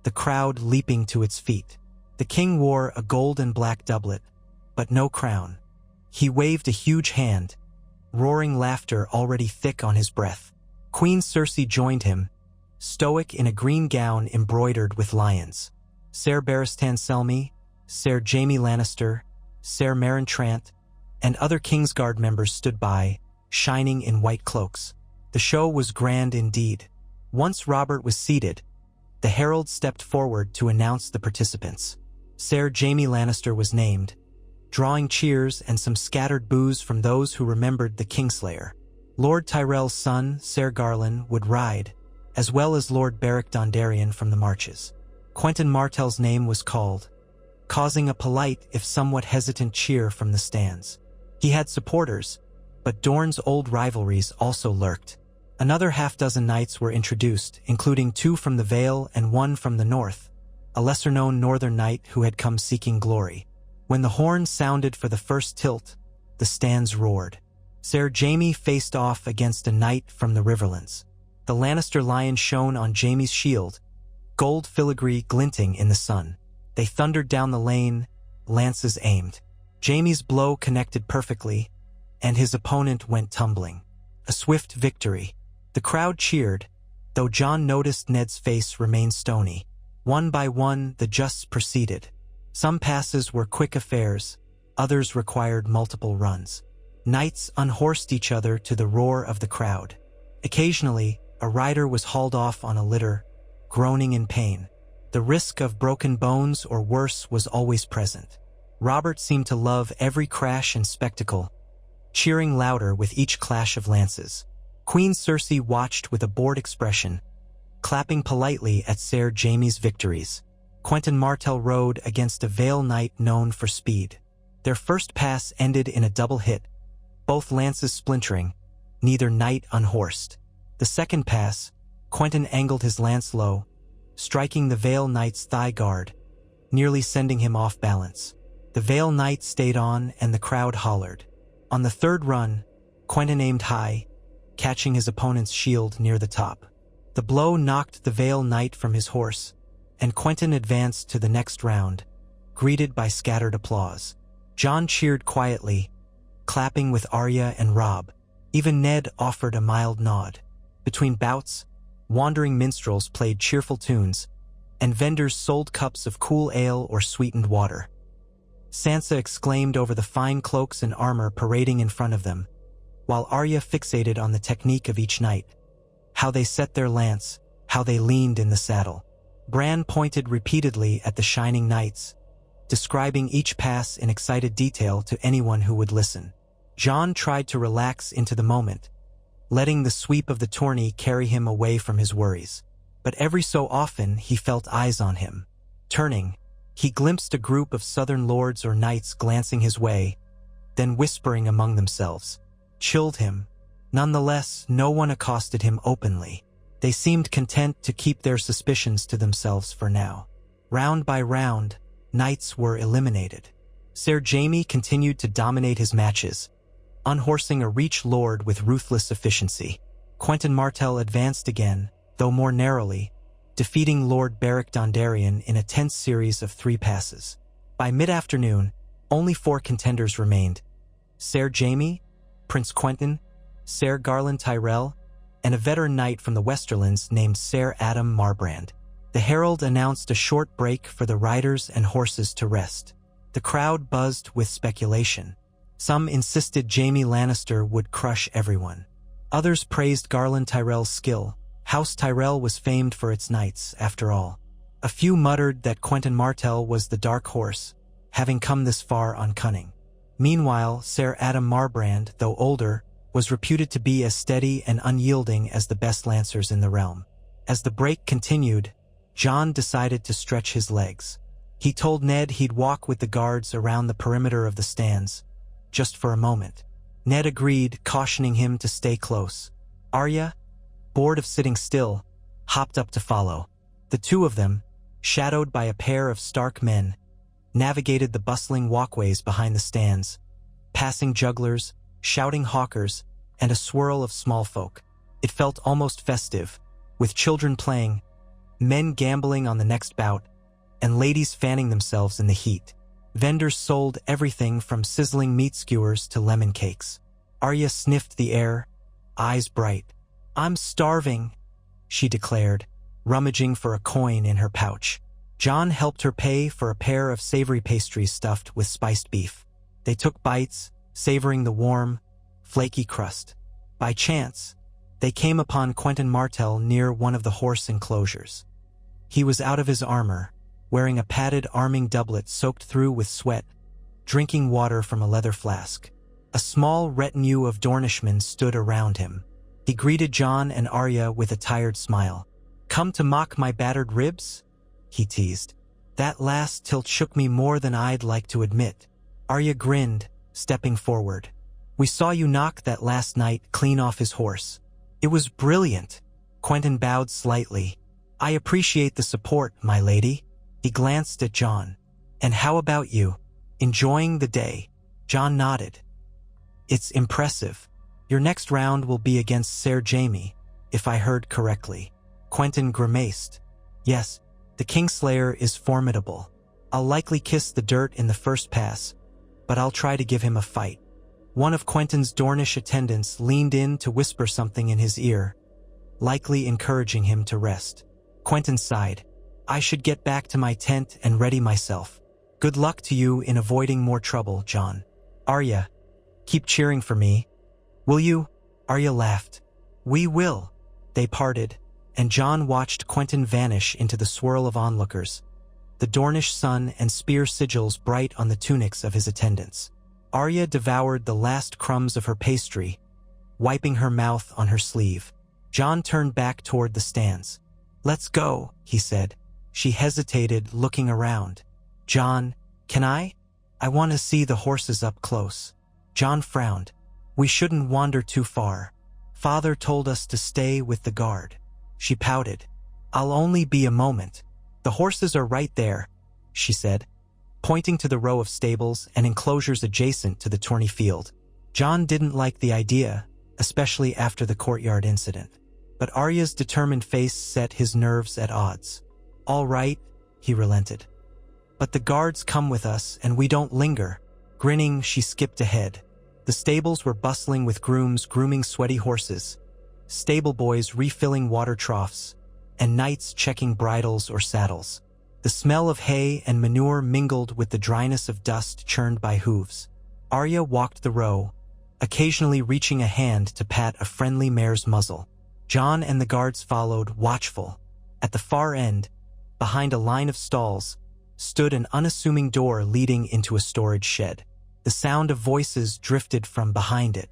the crowd leaping to its feet. The king wore a gold and black doublet, but no crown. He waved a huge hand, roaring laughter already thick on his breath. Queen Cersei joined him, stoic in a green gown embroidered with lions. Ser Barristan Selmy, Ser Jaime Lannister, Ser Marentrant, and other Kingsguard members stood by, shining in white cloaks. The show was grand indeed. Once Robert was seated, the herald stepped forward to announce the participants. Ser Jaime Lannister was named, drawing cheers and some scattered boos from those who remembered the Kingslayer. Lord Tyrell's son, Ser Garland, would ride, as well as Lord Beric Dondarrion from the marches. Quentyn Martell's name was called, causing a polite if somewhat hesitant cheer from the stands. He had supporters, but Dorne's old rivalries also lurked. Another half-dozen knights were introduced, including 2 from the Vale and 1 from the north, a lesser-known northern knight who had come seeking glory. When the horn sounded for the first tilt, the stands roared. Ser Jaime faced off against a knight from the Riverlands. The Lannister lion shone on Jaime's shield, gold filigree glinting in the sun. They thundered down the lane, lances aimed. Jaime's blow connected perfectly, and his opponent went tumbling. A swift victory. The crowd cheered, though Jon noticed Ned's face remained stony. One by one, the justs proceeded. Some passes were quick affairs, others required multiple runs. Knights unhorsed each other to the roar of the crowd. Occasionally, a rider was hauled off on a litter, groaning in pain. The risk of broken bones or worse was always present. Robert seemed to love every crash and spectacle, cheering louder with each clash of lances. Queen Cersei watched with a bored expression, clapping politely at Ser Jaime's victories. Quentyn Martell rode against a Vale knight known for speed. Their first pass ended in a double hit, both lances splintering, neither knight unhorsed. The second pass, Quentyn angled his lance low, striking the Vale knight's thigh guard, nearly sending him off balance. The Vale knight stayed on and the crowd hollered. On the third run, Quentyn aimed high, catching his opponent's shield near the top. The blow knocked the Vale knight from his horse, and Quentyn advanced to the next round, greeted by scattered applause. Jon cheered quietly, clapping with Arya and Robb. Even Ned offered a mild nod. Between bouts, wandering minstrels played cheerful tunes, and vendors sold cups of cool ale or sweetened water. Sansa exclaimed over the fine cloaks and armor parading in front of them, while Arya fixated on the technique of each knight, how they set their lance, how they leaned in the saddle. Bran pointed repeatedly at the shining knights, describing each pass in excited detail to anyone who would listen. Jon tried to relax into the moment, letting the sweep of the tourney carry him away from his worries. But every so often he felt eyes on him. Turning, he glimpsed a group of southern lords or knights glancing his way, then whispering among themselves. Chilled him. Nonetheless, no one accosted him openly. They seemed content to keep their suspicions to themselves for now. Round by round, knights were eliminated. Ser Jaime continued to dominate his matches, unhorsing a reach lord with ruthless efficiency. Quentyn Martell advanced again, though more narrowly, defeating Lord Beric Dondarrion in a tense series of 3 passes. By mid-afternoon, only 4 contenders remained: Ser Jaime, Prince Quentyn, Ser Garland Tyrell, and a veteran knight from the Westerlands named Ser Adam Marbrand. The herald announced a short break for the riders and horses to rest. The crowd buzzed with speculation. Some insisted Jaime Lannister would crush everyone. Others praised Garland Tyrell's skill. House Tyrell was famed for its knights, after all. A few muttered that Quentyn Martell was the dark horse, having come this far on cunning. Meanwhile, Ser Adam Marbrand, though older, was reputed to be as steady and unyielding as the best lancers in the realm. As the break continued, Jon decided to stretch his legs. He told Ned he'd walk with the guards around the perimeter of the stands, just for a moment. Ned agreed, cautioning him to stay close. Arya, bored of sitting still, hopped up to follow. The 2 of them, shadowed by a pair of stark men, navigated the bustling walkways behind the stands, passing jugglers, shouting hawkers, and a swirl of small folk. It felt almost festive, with children playing, men gambling on the next bout, and ladies fanning themselves in the heat. Vendors sold everything from sizzling meat skewers to lemon cakes. Arya sniffed the air, eyes bright. "I'm starving," she declared, rummaging for a coin in her pouch. Jon helped her pay for a pair of savory pastries stuffed with spiced beef. They took bites, savoring the warm, flaky crust. By chance, they came upon Quentin Martell near one of the horse enclosures. He was out of his armor, wearing a padded arming doublet soaked through with sweat, drinking water from a leather flask. A small retinue of Dornishmen stood around him. He greeted Jon and Arya with a tired smile. "Come to mock my battered ribs?" he teased. "That last tilt shook me more than I'd like to admit." Arya grinned, stepping forward. "We saw you knock that last night clean off his horse. It was brilliant." Quentin bowed slightly. "I appreciate the support, my lady." He glanced at Jon. "And how about you? Enjoying the day?" Jon nodded. "It's impressive. Your next round will be against Ser Jaime, if I heard correctly." Quentin grimaced. "Yes, the Kingslayer is formidable. I'll likely kiss the dirt in the first pass, but I'll try to give him a fight." One of Quentin's Dornish attendants leaned in to whisper something in his ear, likely encouraging him to rest. Quentin sighed. "I should get back to my tent and ready myself. Good luck to you in avoiding more trouble, Jon. Arya, keep cheering for me. Will you?" Arya laughed. "We will." They parted, and Jon watched Quentin vanish into the swirl of onlookers, the Dornish sun and spear sigils bright on the tunics of his attendants. Arya devoured the last crumbs of her pastry, wiping her mouth on her sleeve. Jon turned back toward the stands. "Let's go," he said. She hesitated, looking around. "Jon, can I? I want to see the horses up close." Jon frowned. "We shouldn't wander too far. Father told us to stay with the guard." She pouted. "I'll only be a moment. The horses are right there," she said, pointing to the row of stables and enclosures adjacent to the tourney field. Jon didn't like the idea, especially after the courtyard incident. But Arya's determined face set his nerves at odds. "All right," he relented. "But the guards come with us and we don't linger." Grinning, she skipped ahead. The stables were bustling with grooms grooming sweaty horses, stable boys refilling water troughs, and knights checking bridles or saddles. The smell of hay and manure mingled with the dryness of dust churned by hooves. Arya walked the row, occasionally reaching a hand to pat a friendly mare's muzzle. Jon and the guards followed, watchful. At the far end, behind a line of stalls, stood an unassuming door leading into a storage shed. The sound of voices drifted from behind it.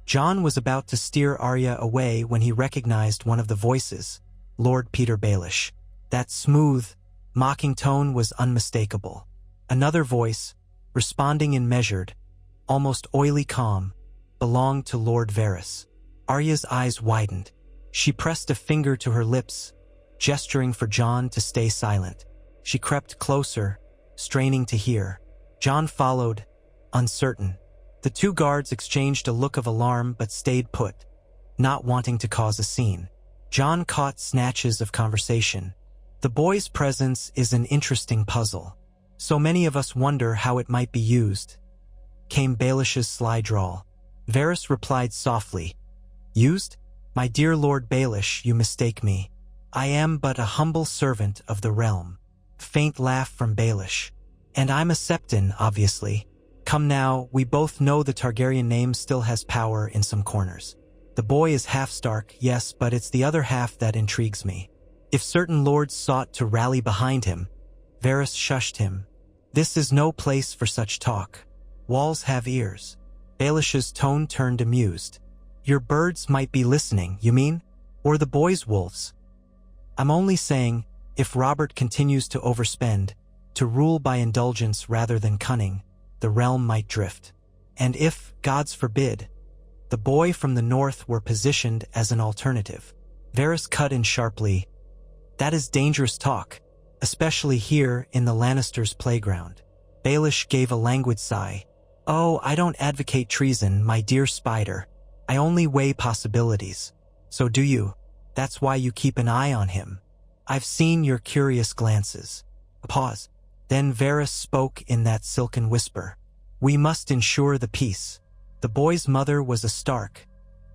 Jon was about to steer Arya away when he recognized one of the voices, Lord Peter Baelish. That smooth, mocking tone was unmistakable. Another voice, responding in measured, almost oily calm, belonged to Lord Varys. Arya's eyes widened. She pressed a finger to her lips, gesturing for Jon to stay silent. She crept closer, straining to hear. Jon followed, uncertain. The two guards exchanged a look of alarm but stayed put, not wanting to cause a scene. Jon caught snatches of conversation. "The boy's presence is an interesting puzzle. So many of us wonder how it might be used," came Baelish's sly drawl. Varys replied softly, "Used? My dear Lord Baelish, you mistake me. I am but a humble servant of the realm." Faint laugh from Baelish. "And I'm a Septon, obviously. Come now, we both know the Targaryen name still has power in some corners. The boy is half Stark, yes, but it's the other half that intrigues me. If certain lords sought to rally behind him," Varys shushed him. "This is no place for such talk. Walls have ears." Baelish's tone turned amused. "Your birds might be listening, you mean? Or the boy's wolves?" "I'm only saying, if Robert continues to overspend, to rule by indulgence rather than cunning, the realm might drift. And if, gods forbid, the boy from the north were positioned as an alternative." Varys cut in sharply. "That is dangerous talk, especially here in the Lannisters' playground." Baelish gave a languid sigh. "Oh, I don't advocate treason, my dear spider. I only weigh possibilities. So do you. That's why you keep an eye on him. I've seen your curious glances." A pause. Then Varys spoke in that silken whisper. "We must ensure the peace. The boy's mother was a Stark,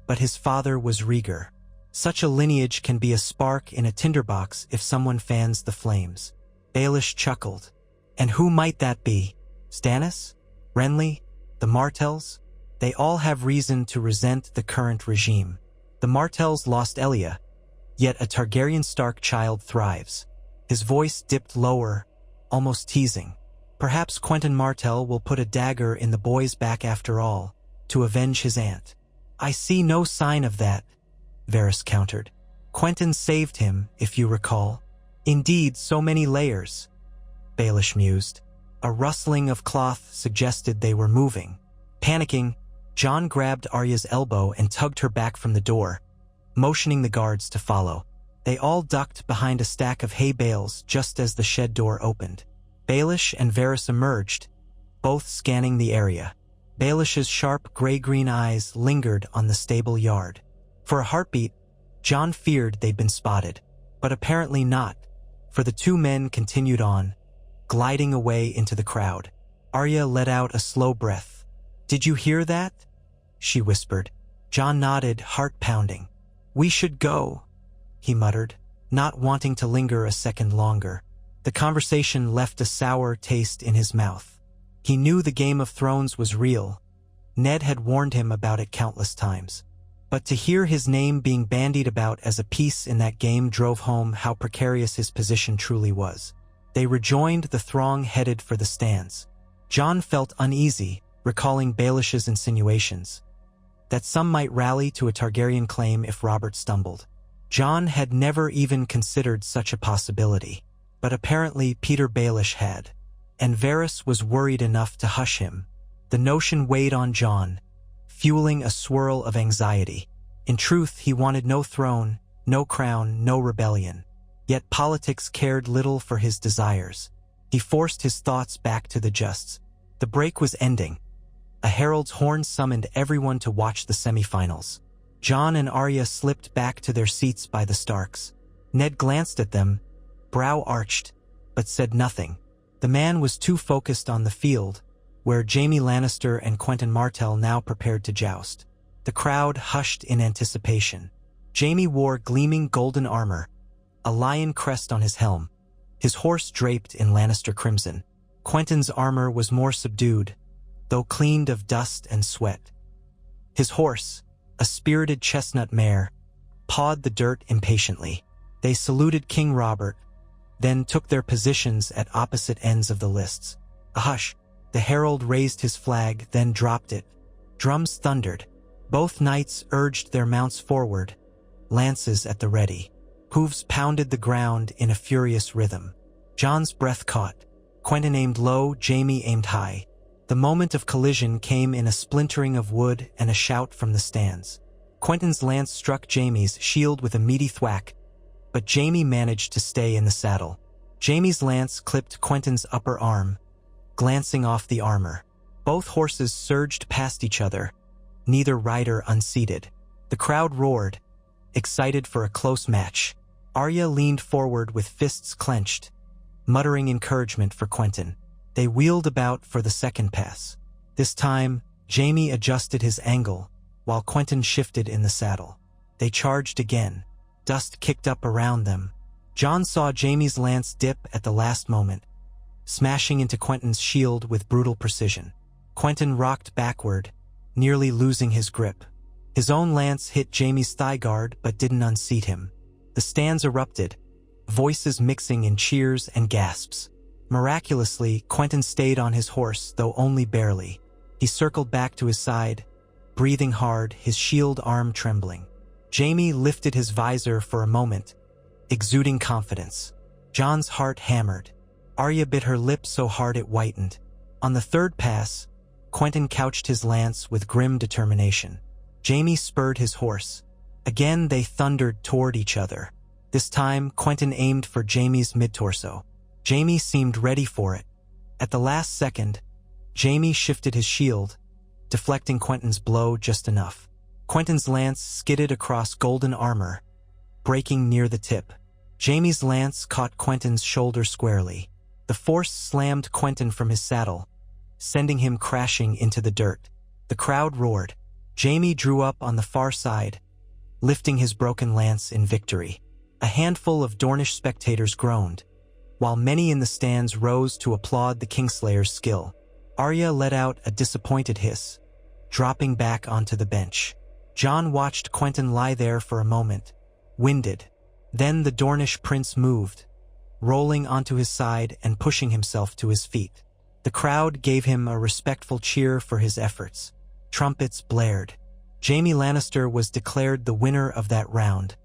but his father was Rhaegar. Such a lineage can be a spark in a tinderbox if someone fans the flames." Baelish chuckled. "And who might that be? Stannis? Renly? The Martells? They all have reason to resent the current regime. The Martells lost Elia, yet a Targaryen Stark child thrives. His voice dipped lower, almost teasing. Perhaps Quentyn Martell will put a dagger in the boy's back after all, to avenge his aunt. I see no sign of that, Varys countered. Quentyn saved him, if you recall. Indeed, so many layers, Baelish mused. A rustling of cloth suggested they were moving. Panicking, Jon grabbed Arya's elbow and tugged her back from the door, motioning the guards to follow. They all ducked behind a stack of hay bales just as the shed door opened. Baelish and Varys emerged, both scanning the area. Baelish's sharp gray-green eyes lingered on the stable yard. For a heartbeat, Jon feared they'd been spotted, but apparently not, for the two men continued on, gliding away into the crowd. Arya let out a slow breath. "Did you hear that?" she whispered. Jon nodded, heart pounding. "We should go," he muttered, not wanting to linger a second longer. The conversation left a sour taste in his mouth. He knew the Game of Thrones was real. Ned had warned him about it countless times. But to hear his name being bandied about as a piece in that game drove home how precarious his position truly was. They rejoined the throng headed for the stands. Jon felt uneasy, recalling Baelish's insinuations that some might rally to a Targaryen claim if Robert stumbled. Jon had never even considered such a possibility, but apparently Peter Baelish had, and Varys was worried enough to hush him. The notion weighed on Jon, fueling a swirl of anxiety. In truth, he wanted no throne, no crown, no rebellion. Yet politics cared little for his desires. He forced his thoughts back to the justs. The break was ending. A herald's horn summoned everyone to watch the semifinals. Jon and Arya slipped back to their seats by the Starks. Ned glanced at them, brow arched, but said nothing. The man was too focused on the field, where Jaime Lannister and Quentyn Martell now prepared to joust. The crowd hushed in anticipation. Jaime wore gleaming golden armor, a lion crest on his helm, his horse draped in Lannister crimson. Quentyn's armor was more subdued, though cleaned of dust and sweat. His horse, a spirited chestnut mare, pawed the dirt impatiently. They saluted King Robert, then took their positions at opposite ends of the lists. A hush. The herald raised his flag, then dropped it. Drums thundered. Both knights urged their mounts forward, lances at the ready. Hooves pounded the ground in a furious rhythm. Jon's breath caught. Quentyn aimed low, Jaime aimed high. The moment of collision came in a splintering of wood and a shout from the stands. Quentyn's lance struck Jaime's shield with a meaty thwack, but Jaime managed to stay in the saddle. Jaime's lance clipped Quentyn's upper arm, glancing off the armor. Both horses surged past each other, neither rider unseated. The crowd roared, excited for a close match. Arya leaned forward with fists clenched, muttering encouragement for Quentyn. They wheeled about for the second pass. This time, Jaime adjusted his angle, while Quentyn shifted in the saddle. They charged again. Dust kicked up around them. Jon saw Jaime's lance dip at the last moment, smashing into Quentyn's shield with brutal precision. Quentyn rocked backward, nearly losing his grip. His own lance hit Jaime's thigh guard but didn't unseat him. The stands erupted, voices mixing in cheers and gasps. Miraculously, Quentyn stayed on his horse, though only barely. He circled back to his side, breathing hard, his shield arm trembling. Jaime lifted his visor for a moment, exuding confidence. Jon's heart hammered. Arya bit her lip so hard it whitened. On the third pass, Quentyn couched his lance with grim determination. Jaime spurred his horse. Again they thundered toward each other. This time, Quentyn aimed for Jaime's mid-torso. Jaime seemed ready for it. At the last second, Jaime shifted his shield, deflecting Quentyn's blow just enough. Quentyn's lance skidded across golden armor, breaking near the tip. Jaime's lance caught Quentyn's shoulder squarely. The force slammed Quentyn from his saddle, sending him crashing into the dirt. The crowd roared. Jaime drew up on the far side, lifting his broken lance in victory. A handful of Dornish spectators groaned, while many in the stands rose to applaud the Kingslayer's skill. Arya let out a disappointed hiss, dropping back onto the bench. Jon watched Quentyn lie there for a moment, winded. Then the Dornish prince moved, rolling onto his side and pushing himself to his feet. The crowd gave him a respectful cheer for his efforts. Trumpets blared. Jaime Lannister was declared the winner of that round,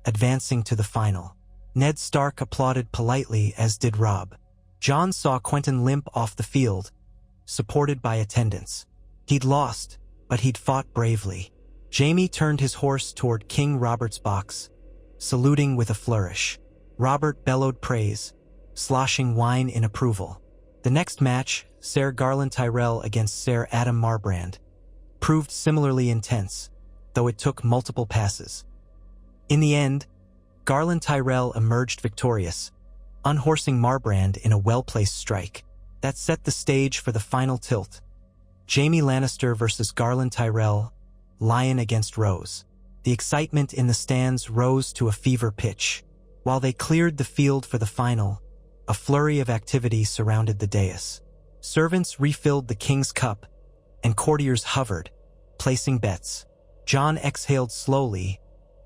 advancing to the final. Ned Stark applauded politely, as did Robb. Jon saw Quentyn limp off the field, supported by attendants. He'd lost, but he'd fought bravely. Jaime turned his horse toward King Robert's box, saluting with a flourish. Robert bellowed praise, sloshing wine in approval. The next match, Ser Garland Tyrell against Ser Adam Marbrand, proved similarly intense, though it took multiple passes. In the end, Garland Tyrell emerged victorious, unhorsing Marbrand in a well-placed strike. That set the stage for the final tilt. Jaime Lannister versus Garland Tyrell, Lion against Rose. The excitement in the stands rose to a fever pitch. While they cleared the field for the final, a flurry of activity surrounded the dais. Servants refilled the king's cup, and courtiers hovered, placing bets. Jon exhaled slowly,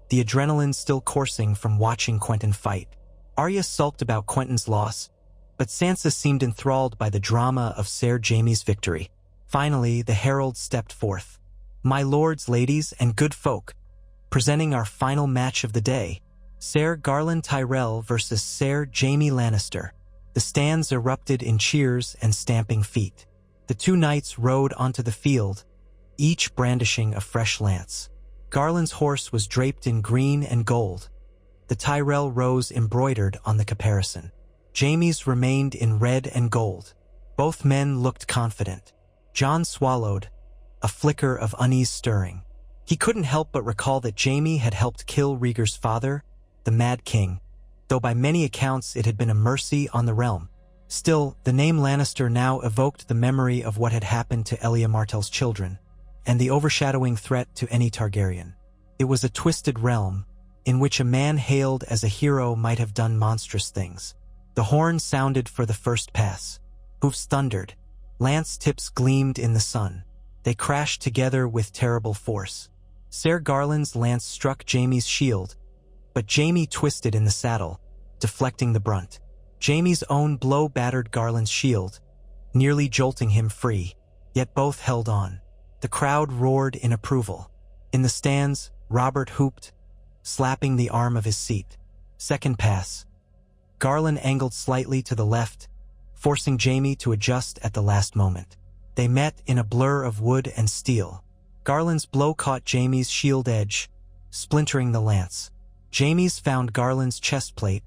the adrenaline still coursing from watching Quentyn fight. Arya sulked about Quentyn's loss, but Sansa seemed enthralled by the drama of Ser Jaime's victory. Finally, the herald stepped forth. "My lords, ladies, and good folk, presenting our final match of the day, Ser Garland Tyrell versus Ser Jaime Lannister." The stands erupted in cheers and stamping feet. The two knights rode onto the field, each brandishing a fresh lance. Garland's horse was draped in green and gold, the Tyrell rose embroidered on the caparison. Jaime's remained in red and gold. Both men looked confident. Jon swallowed, a flicker of unease stirring. He couldn't help but recall that Jaime had helped kill Rhaegar's father, the Mad King, though by many accounts it had been a mercy on the realm. Still, the name Lannister now evoked the memory of what had happened to Elia Martell's children, and the overshadowing threat to any Targaryen. It was a twisted realm, in which a man hailed as a hero might have done monstrous things. The horn sounded for the first pass. Hoofs thundered. Lance tips gleamed in the sun. They crashed together with terrible force. Ser Garland's lance struck Jaime's shield, but Jaime twisted in the saddle, deflecting the brunt. Jaime's own blow battered Garland's shield, nearly jolting him free, yet both held on. The crowd roared in approval. In the stands, Robert hooped, slapping the arm of his seat. Second pass. Garland angled slightly to the left, forcing Jaime to adjust at the last moment. They met in a blur of wood and steel. Garland's blow caught Jaime's shield edge, splintering the lance. Jaime's found Garland's chest plate,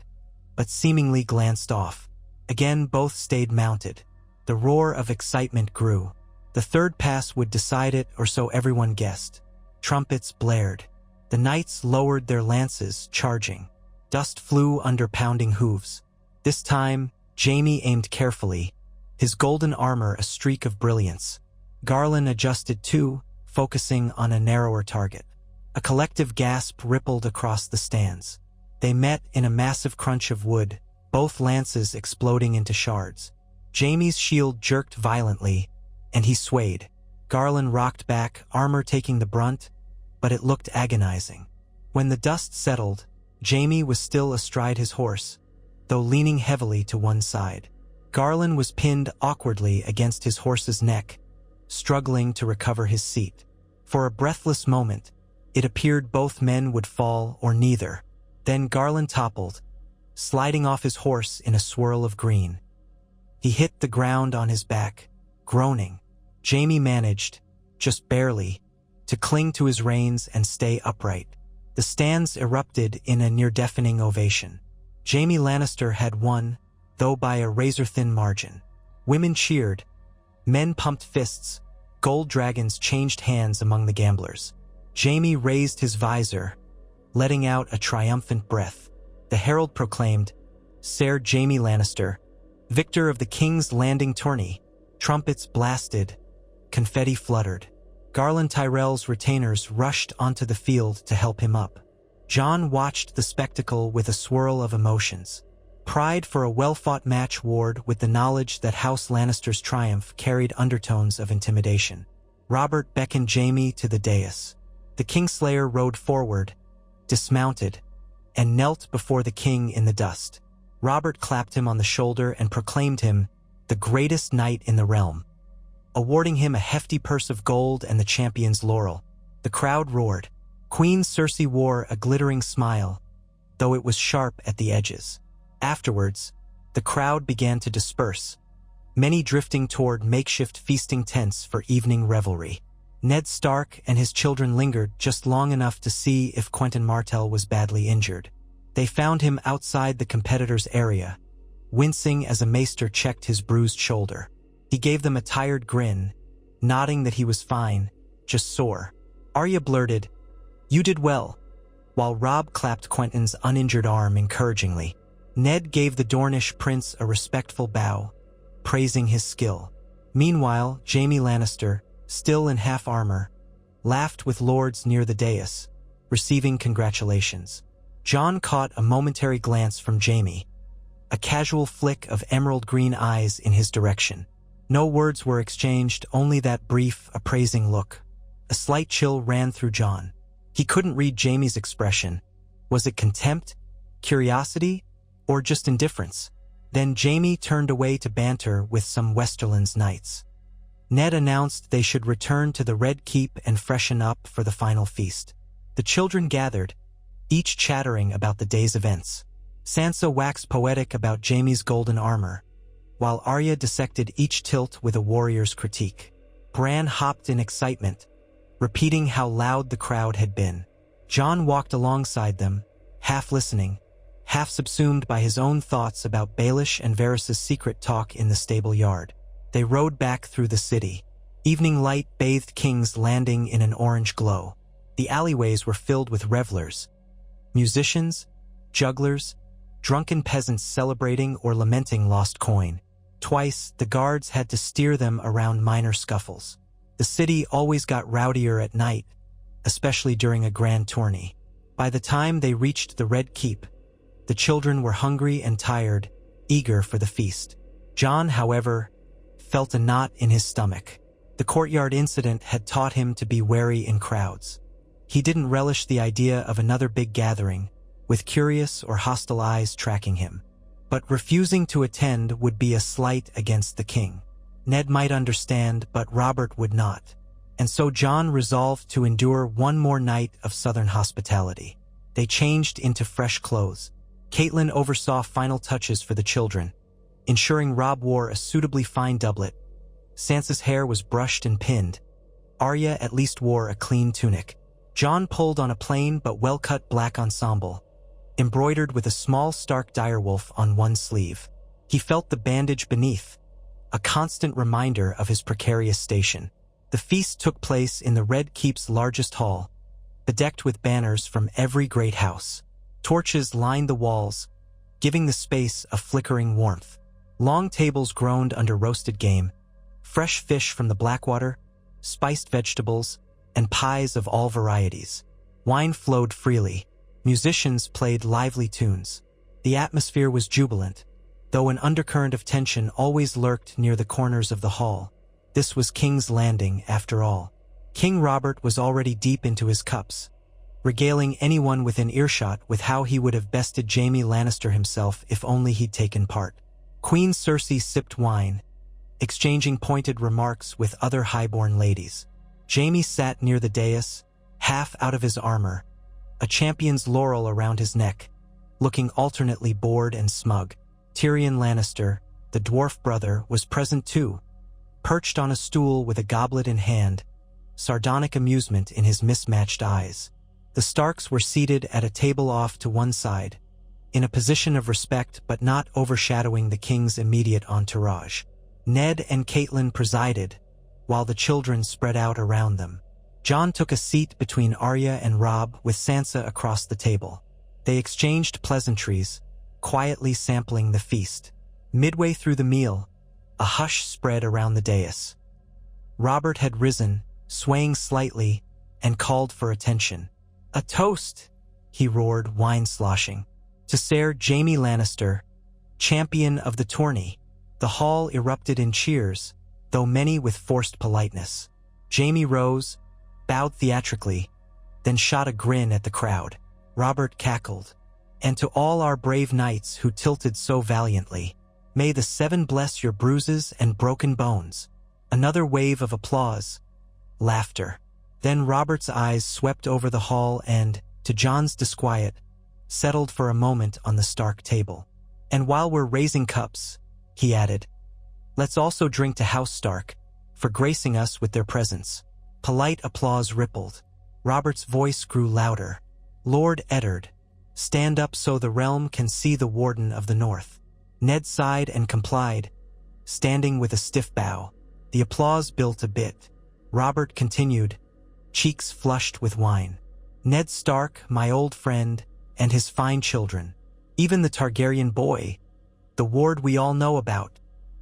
but seemingly glanced off. Again, both stayed mounted. The roar of excitement grew. The third pass would decide it, or so everyone guessed. Trumpets blared. The knights lowered their lances, charging. Dust flew under pounding hooves. This time, Jaime aimed carefully, his golden armor a streak of brilliance. Garland adjusted too, focusing on a narrower target. A collective gasp rippled across the stands. They met in a massive crunch of wood, both lances exploding into shards. Jaime's shield jerked violently, and he swayed. Garland rocked back, armor taking the brunt, but it looked agonizing. When the dust settled, Jaime was still astride his horse, though leaning heavily to one side. Garland was pinned awkwardly against his horse's neck, struggling to recover his seat. For a breathless moment, it appeared both men would fall or neither. Then Garland toppled, sliding off his horse in a swirl of green. He hit the ground on his back, groaning. Jaime managed, just barely, to cling to his reins and stay upright. The stands erupted in a near-deafening ovation. Jaime Lannister had won, though by a razor-thin margin. Women cheered. Men pumped fists. Gold dragons changed hands among the gamblers. Jaime raised his visor, letting out a triumphant breath. The herald proclaimed, "Ser Jaime Lannister, victor of the King's Landing tourney." Trumpets blasted. Confetti fluttered. Garland Tyrell's retainers rushed onto the field to help him up. Jon watched the spectacle with a swirl of emotions. pride for a well-fought match warred with the knowledge that House Lannister's triumph carried undertones of intimidation. Robert beckoned Jaime to the dais. The Kingslayer rode forward, dismounted, and knelt before the king in the dust. Robert clapped him on the shoulder and proclaimed him the greatest knight in the realm, awarding him a hefty purse of gold and the champion's laurel. The crowd roared. Queen Cersei wore a glittering smile, though it was sharp at the edges. Afterwards, the crowd began to disperse, many drifting toward makeshift feasting tents for evening revelry. Ned Stark and his children lingered just long enough to see if Quentyn Martell was badly injured. They found him outside the competitor's area, wincing as a maester checked his bruised shoulder. He gave them a tired grin, nodding that he was fine, just sore. Arya blurted, "You did well," while Robb clapped Quentyn's uninjured arm encouragingly. Ned gave the Dornish prince a respectful bow, praising his skill. Meanwhile, Jaime Lannister, still in half armor, laughed with lords near the dais, receiving congratulations. Jon caught a momentary glance from Jaime, a casual flick of emerald green eyes in his direction. No words were exchanged, only that brief, appraising look. A slight chill ran through Jon. He couldn't read Jaime's expression. Was it contempt, curiosity, or just indifference? Then Jaime turned away to banter with some Westerland's knights. Ned announced they should return to the Red Keep and freshen up for the final feast. The children gathered, each chattering about the day's events. Sansa waxed poetic about Jaime's golden armor, while Arya dissected each tilt with a warrior's critique. Bran hopped in excitement, repeating how loud the crowd had been. Jon walked alongside them, half listening, half subsumed by his own thoughts about Baelish and Varys' secret talk in the stable yard. They rode back through the city. Evening light bathed King's Landing in an orange glow. The alleyways were filled with revelers, musicians, jugglers, drunken peasants celebrating or lamenting lost coin. Twice, the guards had to steer them around minor scuffles. The city always got rowdier at night, especially during a grand tourney. By the time they reached the Red Keep, the children were hungry and tired, eager for the feast. Jon, however, felt a knot in his stomach. The courtyard incident had taught him to be wary in crowds. He didn't relish the idea of another big gathering, with curious or hostile eyes tracking him. But refusing to attend would be a slight against the king. Ned might understand, but Robert would not. And so Jon resolved to endure one more night of southern hospitality. They changed into fresh clothes. Catelyn oversaw final touches for the children, ensuring Robb wore a suitably fine doublet. Sansa's hair was brushed and pinned. Arya at least wore a clean tunic. Jon pulled on a plain but well-cut black ensemble, embroidered with a small Stark direwolf on one sleeve. He felt the bandage beneath, a constant reminder of his precarious station. The feast took place in the Red Keep's largest hall, bedecked with banners from every great house. Torches lined the walls, giving the space a flickering warmth. Long tables groaned under roasted game, fresh fish from the Blackwater, spiced vegetables, and pies of all varieties. Wine flowed freely. Musicians played lively tunes. The atmosphere was jubilant, though an undercurrent of tension always lurked near the corners of the hall. This was King's Landing, after all. King Robert was already deep into his cups, regaling anyone within earshot with how he would have bested Jaime Lannister himself if only he'd taken part. Queen Cersei sipped wine, exchanging pointed remarks with other highborn ladies. Jaime sat near the dais, half out of his armor, a champion's laurel around his neck, looking alternately bored and smug. Tyrion Lannister, the dwarf brother, was present too, perched on a stool with a goblet in hand, sardonic amusement in his mismatched eyes. The Starks were seated at a table off to one side, in a position of respect but not overshadowing the king's immediate entourage. Ned and Catelyn presided, while the children spread out around them. Jon took a seat between Arya and Robb with Sansa across the table. They exchanged pleasantries, quietly sampling the feast. Midway through the meal, a hush spread around the dais. Robert had risen, swaying slightly, and called for attention. "A toast!" he roared, wine sloshing. "To Ser Jaime Lannister, champion of the tourney. The hall erupted in cheers, though many with forced politeness. Jaime rose, bowed theatrically, then shot a grin at the crowd. Robert cackled. "And to all our brave knights who tilted so valiantly, may the seven bless your bruises and broken bones." Another wave of applause. Laughter. Then Robert's eyes swept over the hall and, to Jon's disquiet, settled for a moment on the Stark table. "And while we're raising cups," he added, "let's also drink to House Stark for gracing us with their presence." Polite applause rippled. Robert's voice grew louder. "Lord Eddard, stand up so the realm can see the Warden of the North." Ned sighed and complied, standing with a stiff bow. The applause built a bit. Robert continued, cheeks flushed with wine. "Ned Stark, my old friend, and his fine children. Even the Targaryen boy, the ward we all know about."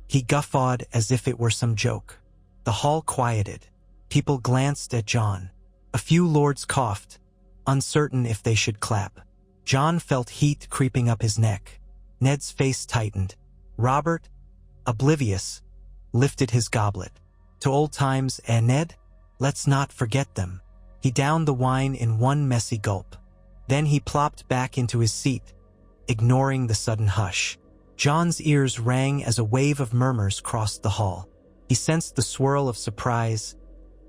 He guffawed as if it were some joke. The hall quieted. People glanced at Jon. A few lords coughed, uncertain if they should clap. Jon felt heat creeping up his neck. Ned's face tightened. Robert, oblivious, lifted his goblet. "To old times, and Ned? Let's not forget them." He downed the wine in one messy gulp. Then he plopped back into his seat, ignoring the sudden hush. Jon's ears rang as a wave of murmurs crossed the hall. He sensed the swirl of surprise,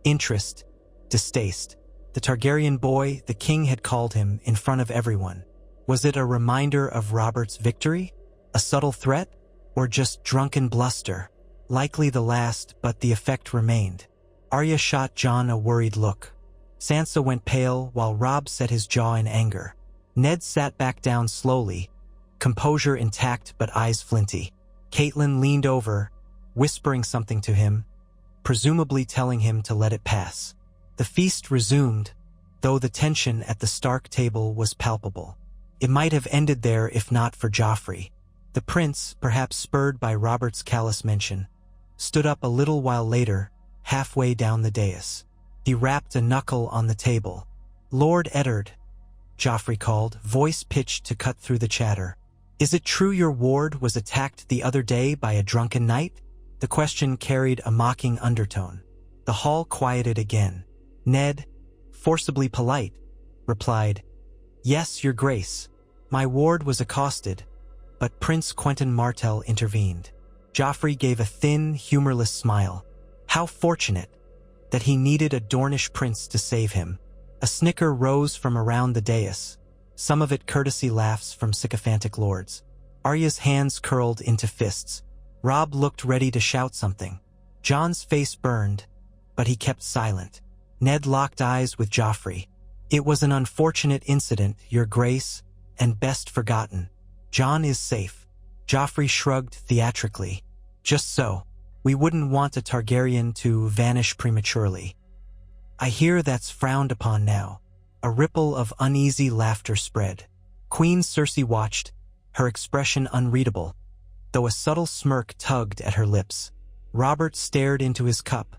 interest, distaste. The Targaryen boy, the king had called him, in front of everyone. Was it a reminder of Robert's victory? A subtle threat? Or just drunken bluster? Likely the last, but the effect remained. Arya shot Jon a worried look. Sansa went pale, while Robb set his jaw in anger. Ned sat back down slowly, composure intact but eyes flinty. Catelyn leaned over, whispering something to him, presumably telling him to let it pass. The feast resumed, though the tension at the Stark table was palpable. It might have ended there if not for Joffrey. The prince, perhaps spurred by Robert's callous mention, stood up a little while later, halfway down the dais. He rapped a knuckle on the table. "Lord Eddard," Joffrey called, voice pitched to cut through the chatter. "Is it true your ward was attacked the other day by a drunken knight?" The question carried a mocking undertone. The hall quieted again. Ned, forcibly polite, replied, "Yes, your grace. My ward was accosted," but Prince Quentyn Martell intervened. Joffrey gave a thin, humorless smile. How fortunate that he needed a Dornish prince to save him. A snicker rose from around the dais, some of it courtesy laughs from sycophantic lords. Arya's hands curled into fists. Robb looked ready to shout something. Jon's face burned, but he kept silent. Ned locked eyes with Joffrey. "It was an unfortunate incident, your grace, and best forgotten. Jon is safe." Joffrey shrugged theatrically. "Just so. We wouldn't want a Targaryen to vanish prematurely." "I hear that's frowned upon now." A ripple of uneasy laughter spread. Queen Cersei watched, her expression unreadable, though a subtle smirk tugged at her lips. Robert stared into his cup,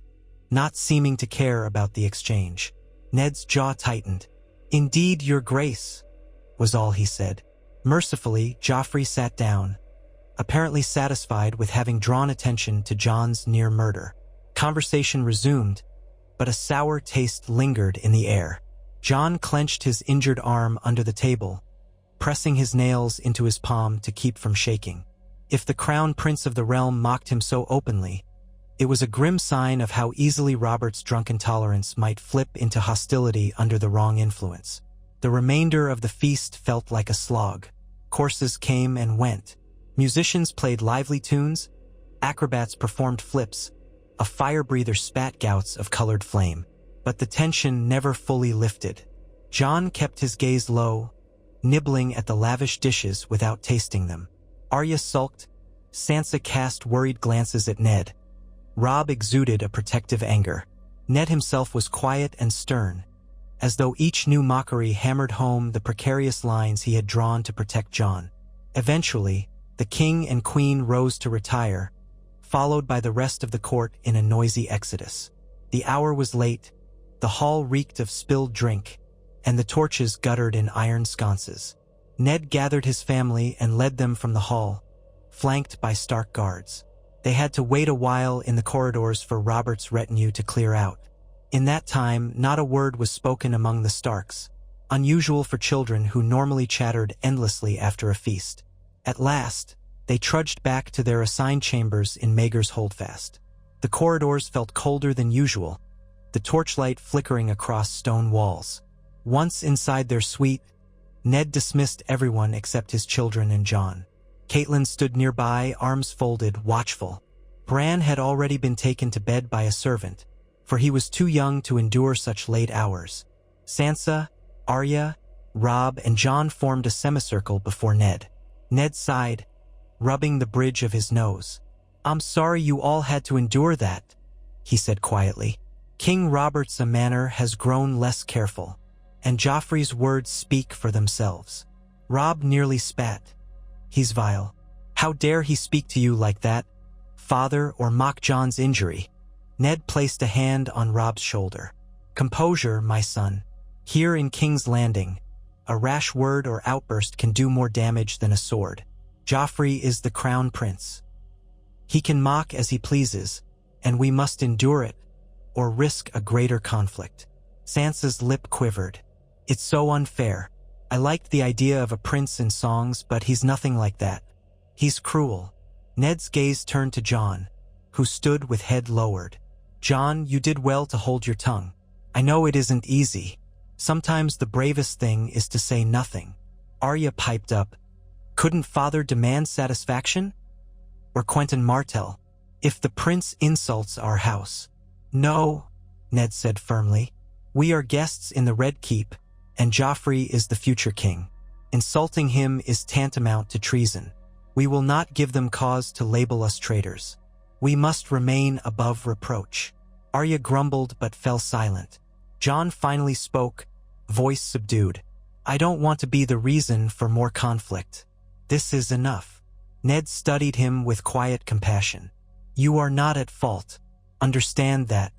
not seeming to care about the exchange. Ned's jaw tightened. "Indeed, your grace," was all he said. Mercifully, Joffrey sat down, apparently satisfied with having drawn attention to Jon's near murder. Conversation resumed, but a sour taste lingered in the air. Jon clenched his injured arm under the table, pressing his nails into his palm to keep from shaking. If the crown prince of the realm mocked him so openly, it was a grim sign of how easily Robert's drunken tolerance might flip into hostility under the wrong influence. The remainder of the feast felt like a slog. Courses came and went. Musicians played lively tunes, acrobats performed flips, a fire breather spat gouts of colored flame. But the tension never fully lifted. Jon kept his gaze low, nibbling at the lavish dishes without tasting them. Arya sulked, Sansa cast worried glances at Ned. Robb exuded a protective anger. Ned himself was quiet and stern, as though each new mockery hammered home the precarious lines he had drawn to protect Jon. Eventually, the king and queen rose to retire, followed by the rest of the court in a noisy exodus. The hour was late, the hall reeked of spilled drink, and the torches guttered in iron sconces. Ned gathered his family and led them from the hall, flanked by Stark guards. They had to wait a while in the corridors for Robert's retinue to clear out. In that time, not a word was spoken among the Starks, unusual for children who normally chattered endlessly after a feast. At last, they trudged back to their assigned chambers in Maegor's Holdfast. The corridors felt colder than usual, the torchlight flickering across stone walls. Once inside their suite, Ned dismissed everyone except his children and Jon. Catelyn stood nearby, arms folded, watchful. Bran had already been taken to bed by a servant, for he was too young to endure such late hours. Sansa, Arya, Robb, and Jon formed a semicircle before Ned. Ned sighed, rubbing the bridge of his nose. "I'm sorry you all had to endure that," he said quietly. "King Robert's manner has grown less careful, and Joffrey's words speak for themselves." Robb nearly spat. "He's vile. How dare he speak to you like that, father, or mock Jon's injury?" Ned placed a hand on Robb's shoulder. "Composure, my son. Here in King's Landing, a rash word or outburst can do more damage than a sword. Joffrey is the crown prince. He can mock as he pleases, and we must endure it, or risk a greater conflict." Sansa's lip quivered. "It's so unfair. I liked the idea of a prince in songs, but he's nothing like that. He's cruel." Ned's gaze turned to Jon, who stood with head lowered. "Jon, you did well to hold your tongue. I know it isn't easy. Sometimes the bravest thing is to say nothing." Arya piped up. "Couldn't father demand satisfaction? Or Quentyn Martell, if the prince insults our house?" "No," Ned said firmly. "We are guests in the Red Keep, and Joffrey is the future king. Insulting him is tantamount to treason. We will not give them cause to label us traitors. We must remain above reproach." Arya grumbled but fell silent. Jon finally spoke, voice subdued. "I don't want to be the reason for more conflict. This is enough." Ned studied him with quiet compassion. "You are not at fault. Understand that.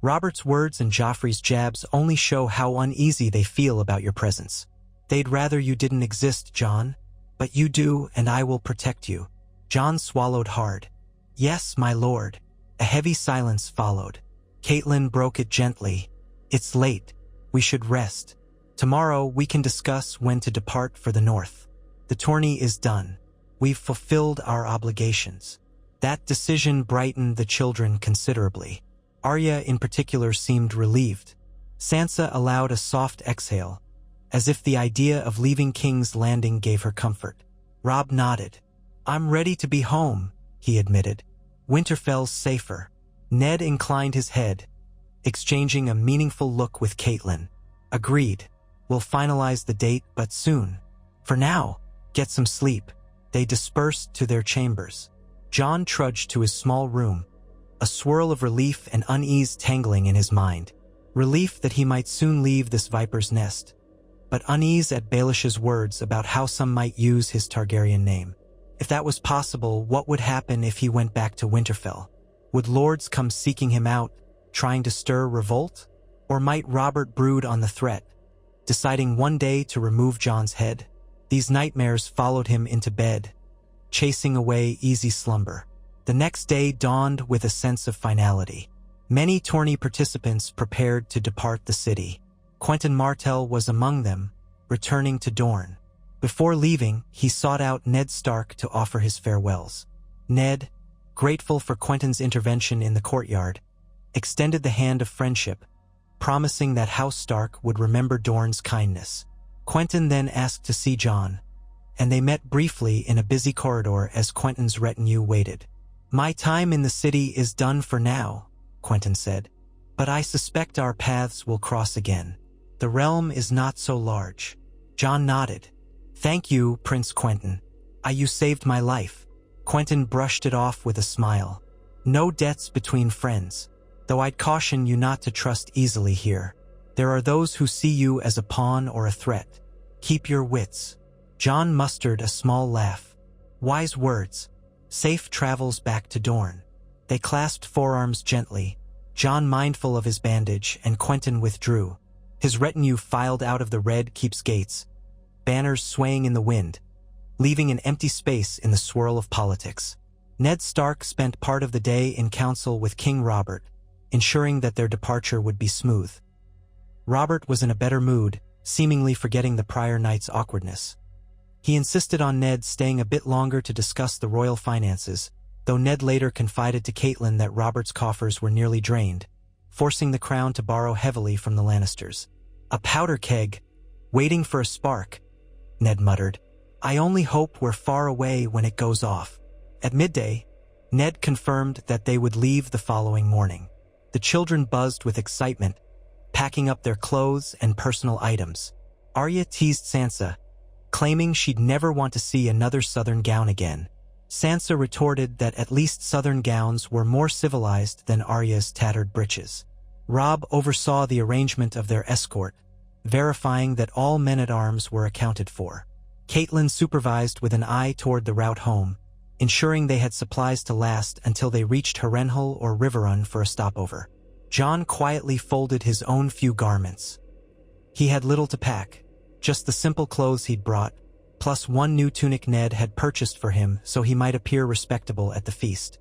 Robert's words and Joffrey's jabs only show how uneasy they feel about your presence. They'd rather you didn't exist, Jon. But you do, and I will protect you." Jon swallowed hard. "Yes, my lord." A heavy silence followed. Catelyn broke it gently. "It's late. We should rest. Tomorrow we can discuss when to depart for the north. The tourney is done. We've fulfilled our obligations." That decision brightened the children considerably. Arya in particular seemed relieved. Sansa allowed a soft exhale, as if the idea of leaving King's Landing gave her comfort. Robb nodded. "I'm ready to be home," he admitted. "Winterfell's safer." Ned inclined his head, exchanging a meaningful look with Catelyn. "Agreed. We'll finalize the date, but soon. For now, get some sleep." They dispersed to their chambers. Jon trudged to his small room, a swirl of relief and unease tangling in his mind. Relief that he might soon leave this viper's nest, but unease at Baelish's words about how some might use his Targaryen name. If that was possible, what would happen if he went back to Winterfell? Would lords come seeking him out, trying to stir revolt? Or might Robert brood on the threat, deciding one day to remove Jon's head? These nightmares followed him into bed, chasing away easy slumber. The next day dawned with a sense of finality. Many tourney participants prepared to depart the city. Quentyn Martell was among them, returning to Dorne. Before leaving, he sought out Ned Stark to offer his farewells. Ned, grateful for Quentyn's intervention in the courtyard, extended the hand of friendship, promising that House Stark would remember Dorne's kindness. Quentyn then asked to see Jon, and they met briefly in a busy corridor as Quentyn's retinue waited. "My time in the city is done for now," Quentyn said, "but I suspect our paths will cross again. The realm is not so large." Jon nodded. "Thank you, Prince Quentyn. You saved my life." Quentyn brushed it off with a smile. "No debts between friends, though I'd caution you not to trust easily here. There are those who see you as a pawn or a threat. Keep your wits." Jon mustered a small laugh. "Wise words. Safe travels back to Dorne." They clasped forearms gently, Jon mindful of his bandage, and Quentyn withdrew. His retinue filed out of the Red Keep's gates, banners swaying in the wind. leaving an empty space in the swirl of politics. Ned Stark spent part of the day in council with King Robert, ensuring that their departure would be smooth. Robert was in a better mood, seemingly forgetting the prior night's awkwardness. He insisted on Ned staying a bit longer to discuss the royal finances, though Ned later confided to Catelyn that Robert's coffers were nearly drained, forcing the crown to borrow heavily from the Lannisters. "A powder keg, waiting for a spark," Ned muttered. "I only hope we're far away when it goes off." At midday, Ned confirmed that they would leave the following morning. The children buzzed with excitement, packing up their clothes and personal items. Arya teased Sansa, claiming she'd never want to see another southern gown again. Sansa retorted that at least southern gowns were more civilized than Arya's tattered breeches. Robb oversaw the arrangement of their escort, verifying that all men-at-arms were accounted for. Catelyn supervised with an eye toward the route home, ensuring they had supplies to last until they reached Harrenhal or Riverrun for a stopover. Jon quietly folded his own few garments. He had little to pack, just the simple clothes he'd brought, plus one new tunic Ned had purchased for him so he might appear respectable at the feast.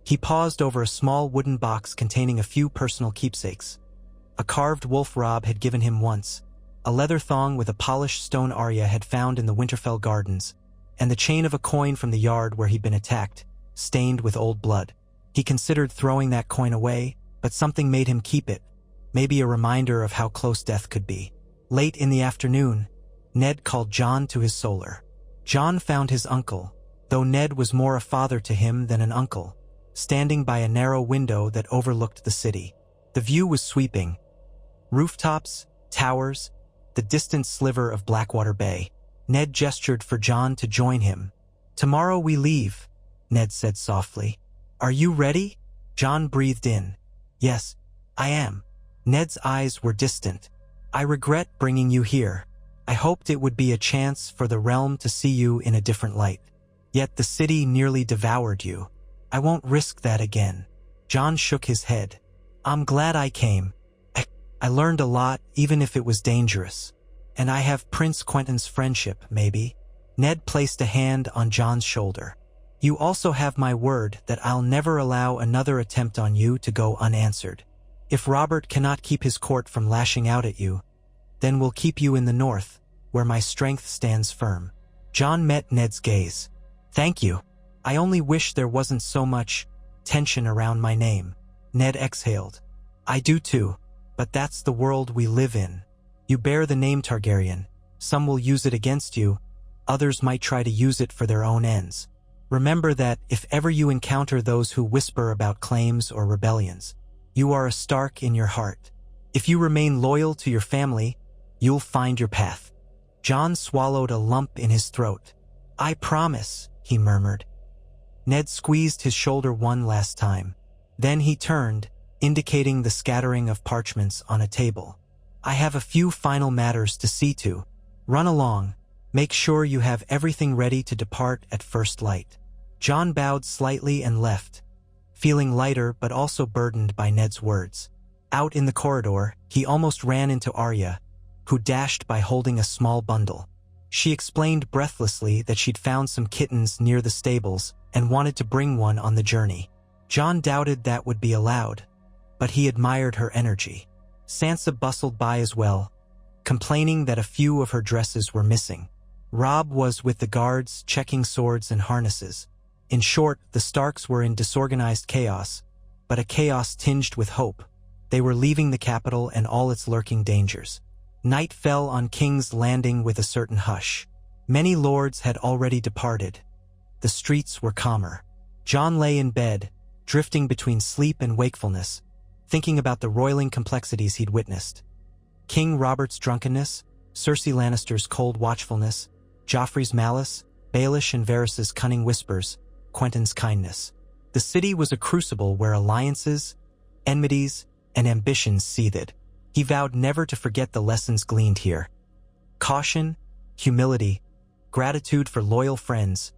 He paused over a small wooden box containing a few personal keepsakes. A carved wolf Robb had given him once, a leather thong with a polished stone Arya had found in the Winterfell gardens, and the chain of a coin from the yard where he'd been attacked, stained with old blood. He considered throwing that coin away, but something made him keep it, maybe a reminder of how close death could be. Late in the afternoon, Ned called Jon to his solar. Jon found his uncle, though Ned was more a father to him than an uncle, standing by a narrow window that overlooked the city. The view was sweeping. Rooftops, towers, the distant sliver of Blackwater Bay. Ned gestured for Jon to join him. "Tomorrow we leave," Ned said softly. "Are you ready?" Jon breathed in. "Yes, I am." Ned's eyes were distant. "I regret bringing you here. I hoped it would be a chance for the realm to see you in a different light. Yet the city nearly devoured you. I won't risk that again." Jon shook his head. "I'm glad I came. I learned a lot, even if it was dangerous. And I have Prince Quentin's friendship, maybe." Ned placed a hand on Jon's shoulder. "You also have my word that I'll never allow another attempt on you to go unanswered. If Robert cannot keep his court from lashing out at you, then we'll keep you in the north, where my strength stands firm." Jon met Ned's gaze. "Thank you. I only wish there wasn't so much tension around my name." Ned exhaled. "I do too, but that's the world we live in. You bear the name Targaryen. Some will use it against you, others might try to use it for their own ends. Remember that if ever you encounter those who whisper about claims or rebellions, you are a Stark in your heart. If you remain loyal to your family, you'll find your path." Jon swallowed a lump in his throat. "I promise," he murmured. Ned squeezed his shoulder one last time. Then he turned, indicating the scattering of parchments on a table. "I have a few final matters to see to. Run along. Make sure you have everything ready to depart at first light." Jon bowed slightly and left, feeling lighter but also burdened by Ned's words. Out in the corridor, he almost ran into Arya, who dashed by holding a small bundle. She explained breathlessly that she'd found some kittens near the stables and wanted to bring one on the journey. Jon doubted that would be allowed, but he admired her energy. Sansa bustled by as well, complaining that a few of her dresses were missing. Robb was with the guards checking swords and harnesses. In short, the Starks were in disorganized chaos, but a chaos tinged with hope. They were leaving the capital and all its lurking dangers. Night fell on King's Landing with a certain hush. Many lords had already departed. The streets were calmer. Jon lay in bed, drifting between sleep and wakefulness, thinking about the roiling complexities he'd witnessed. King Robert's drunkenness, Cersei Lannister's cold watchfulness, Joffrey's malice, Baelish and Varys's cunning whispers, Quentin's kindness. The city was a crucible where alliances, enmities, and ambitions seethed. He vowed never to forget the lessons gleaned here. Caution, humility, gratitude for loyal friends,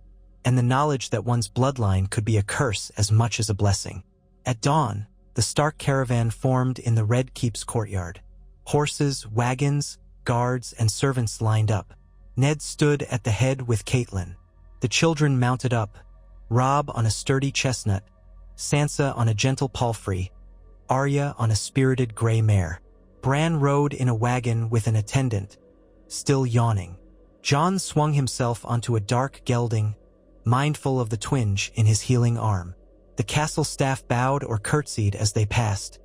and the knowledge that one's bloodline could be a curse as much as a blessing. At dawn, the Stark caravan formed in the Red Keep's courtyard. Horses, wagons, guards, and servants lined up. Ned stood at the head with Catelyn. The children mounted up, Robb on a sturdy chestnut, Sansa on a gentle palfrey, Arya on a spirited gray mare. Bran rode in a wagon with an attendant, still yawning. Jon swung himself onto a dark gelding, mindful of the twinge in his healing arm. The castle staff bowed or curtsied as they passed,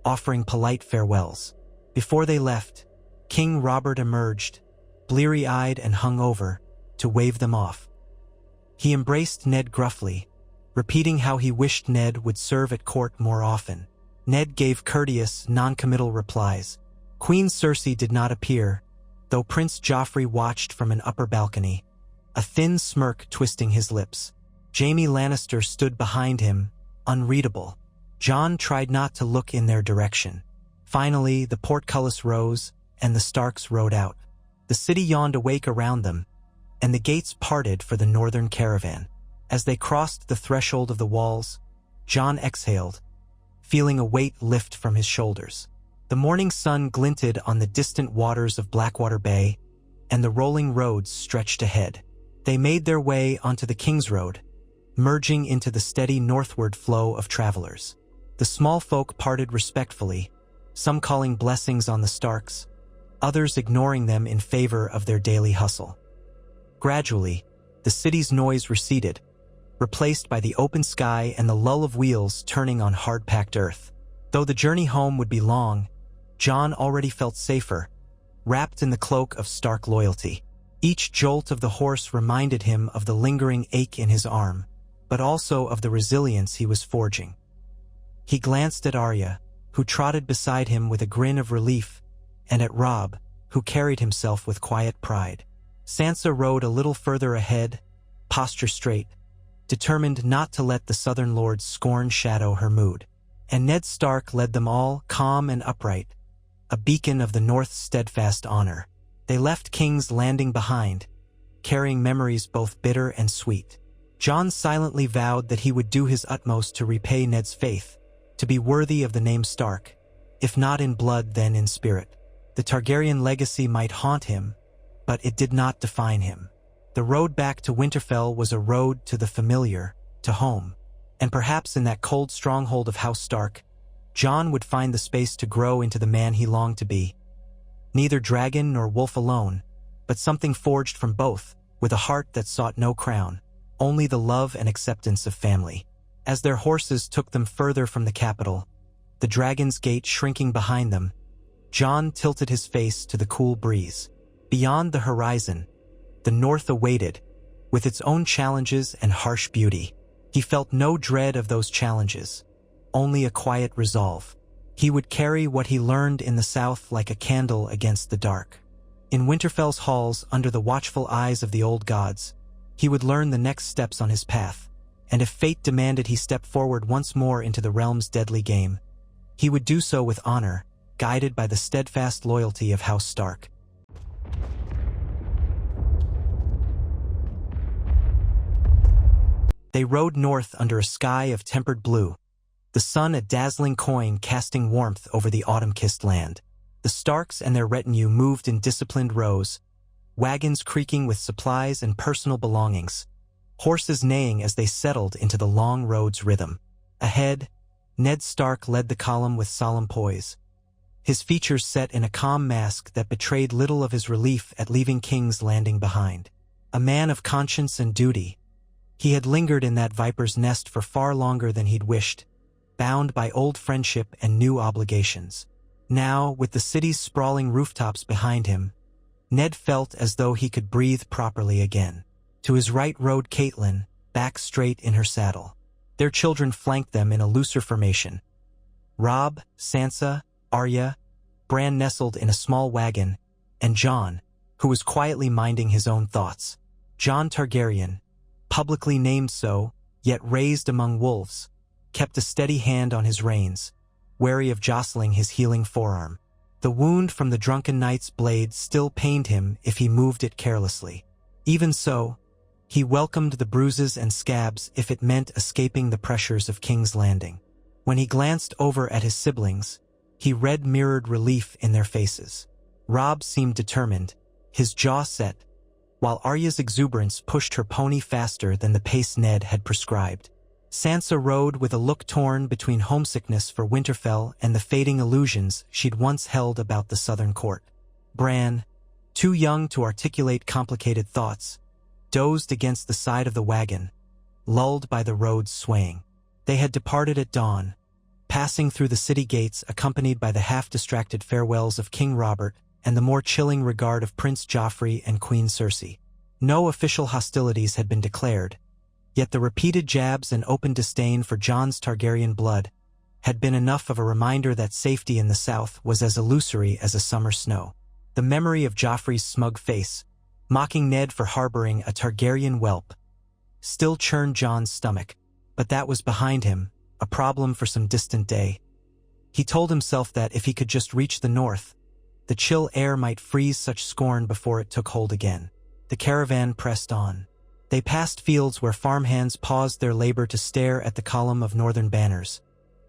offering polite farewells. Before they left, King Robert emerged, bleary-eyed and hungover, to wave them off. He embraced Ned gruffly, repeating how he wished Ned would serve at court more often. Ned gave courteous, non-committal replies. Queen Cersei did not appear, though Prince Joffrey watched from an upper balcony, a thin smirk twisting his lips. Jaime Lannister stood behind him, unreadable. Jon tried not to look in their direction. Finally, the portcullis rose, and the Starks rode out. The city yawned awake around them, and the gates parted for the northern caravan. As they crossed the threshold of the walls, Jon exhaled, feeling a weight lift from his shoulders. The morning sun glinted on the distant waters of Blackwater Bay, and the rolling roads stretched ahead. They made their way onto the King's Road, merging into the steady northward flow of travelers. The small folk parted respectfully, some calling blessings on the Starks, others ignoring them in favor of their daily hustle. Gradually, the city's noise receded, replaced by the open sky and the lull of wheels turning on hard-packed earth. Though the journey home would be long, Jon already felt safer, wrapped in the cloak of Stark loyalty. Each jolt of the horse reminded him of the lingering ache in his arm, but also of the resilience he was forging. He glanced at Arya, who trotted beside him with a grin of relief, and at Robb, who carried himself with quiet pride. Sansa rode a little further ahead, posture straight, determined not to let the Southern Lord's scorn shadow her mood. And Ned Stark led them all, calm and upright, a beacon of the North's steadfast honor. They left King's Landing behind, carrying memories both bitter and sweet. Jon silently vowed that he would do his utmost to repay Ned's faith, to be worthy of the name Stark, if not in blood then in spirit. The Targaryen legacy might haunt him, but it did not define him. The road back to Winterfell was a road to the familiar, to home, and perhaps in that cold stronghold of House Stark, Jon would find the space to grow into the man he longed to be. Neither dragon nor wolf alone, but something forged from both, with a heart that sought no crown, only the love and acceptance of family. As their horses took them further from the capital, the Dragon's Gate shrinking behind them, Jon tilted his face to the cool breeze. Beyond the horizon, the North awaited, with its own challenges and harsh beauty. He felt no dread of those challenges, only a quiet resolve. He would carry what he learned in the South like a candle against the dark. In Winterfell's halls, under the watchful eyes of the old gods, he would learn the next steps on his path, and if fate demanded he step forward once more into the realm's deadly game, he would do so with honor, guided by the steadfast loyalty of House Stark. They rode north under a sky of tempered blue, the sun a dazzling coin casting warmth over the autumn-kissed land. The Starks and their retinue moved in disciplined rows, wagons creaking with supplies and personal belongings, horses neighing as they settled into the long road's rhythm. Ahead, Ned Stark led the column with solemn poise, his features set in a calm mask that betrayed little of his relief at leaving King's Landing behind. A man of conscience and duty, he had lingered in that viper's nest for far longer than he'd wished, bound by old friendship and new obligations. Now, with the city's sprawling rooftops behind him, Ned felt as though he could breathe properly again. To his right rode Catelyn, back straight in her saddle. Their children flanked them in a looser formation. Robb, Sansa, Arya, Bran nestled in a small wagon, and Jon, who was quietly minding his own thoughts. Jon Targaryen, publicly named so, yet raised among wolves, kept a steady hand on his reins, wary of jostling his healing forearm. The wound from the drunken knight's blade still pained him if he moved it carelessly. Even so, he welcomed the bruises and scabs if it meant escaping the pressures of King's Landing. When he glanced over at his siblings, he read mirrored relief in their faces. Robb seemed determined, his jaw set, while Arya's exuberance pushed her pony faster than the pace Ned had prescribed. Sansa rode with a look torn between homesickness for Winterfell and the fading illusions she'd once held about the southern court. Bran, too young to articulate complicated thoughts, dozed against the side of the wagon, lulled by the road's swaying. They had departed at dawn, passing through the city gates accompanied by the half-distracted farewells of King Robert and the more chilling regard of Prince Joffrey and Queen Cersei. No official hostilities had been declared, yet the repeated jabs and open disdain for Jon's Targaryen blood had been enough of a reminder that safety in the south was as illusory as a summer snow. The memory of Joffrey's smug face, mocking Ned for harboring a Targaryen whelp, still churned Jon's stomach, but that was behind him, a problem for some distant day. He told himself that if he could just reach the north, the chill air might freeze such scorn before it took hold again. The caravan pressed on. They passed fields where farmhands paused their labor to stare at the column of northern banners,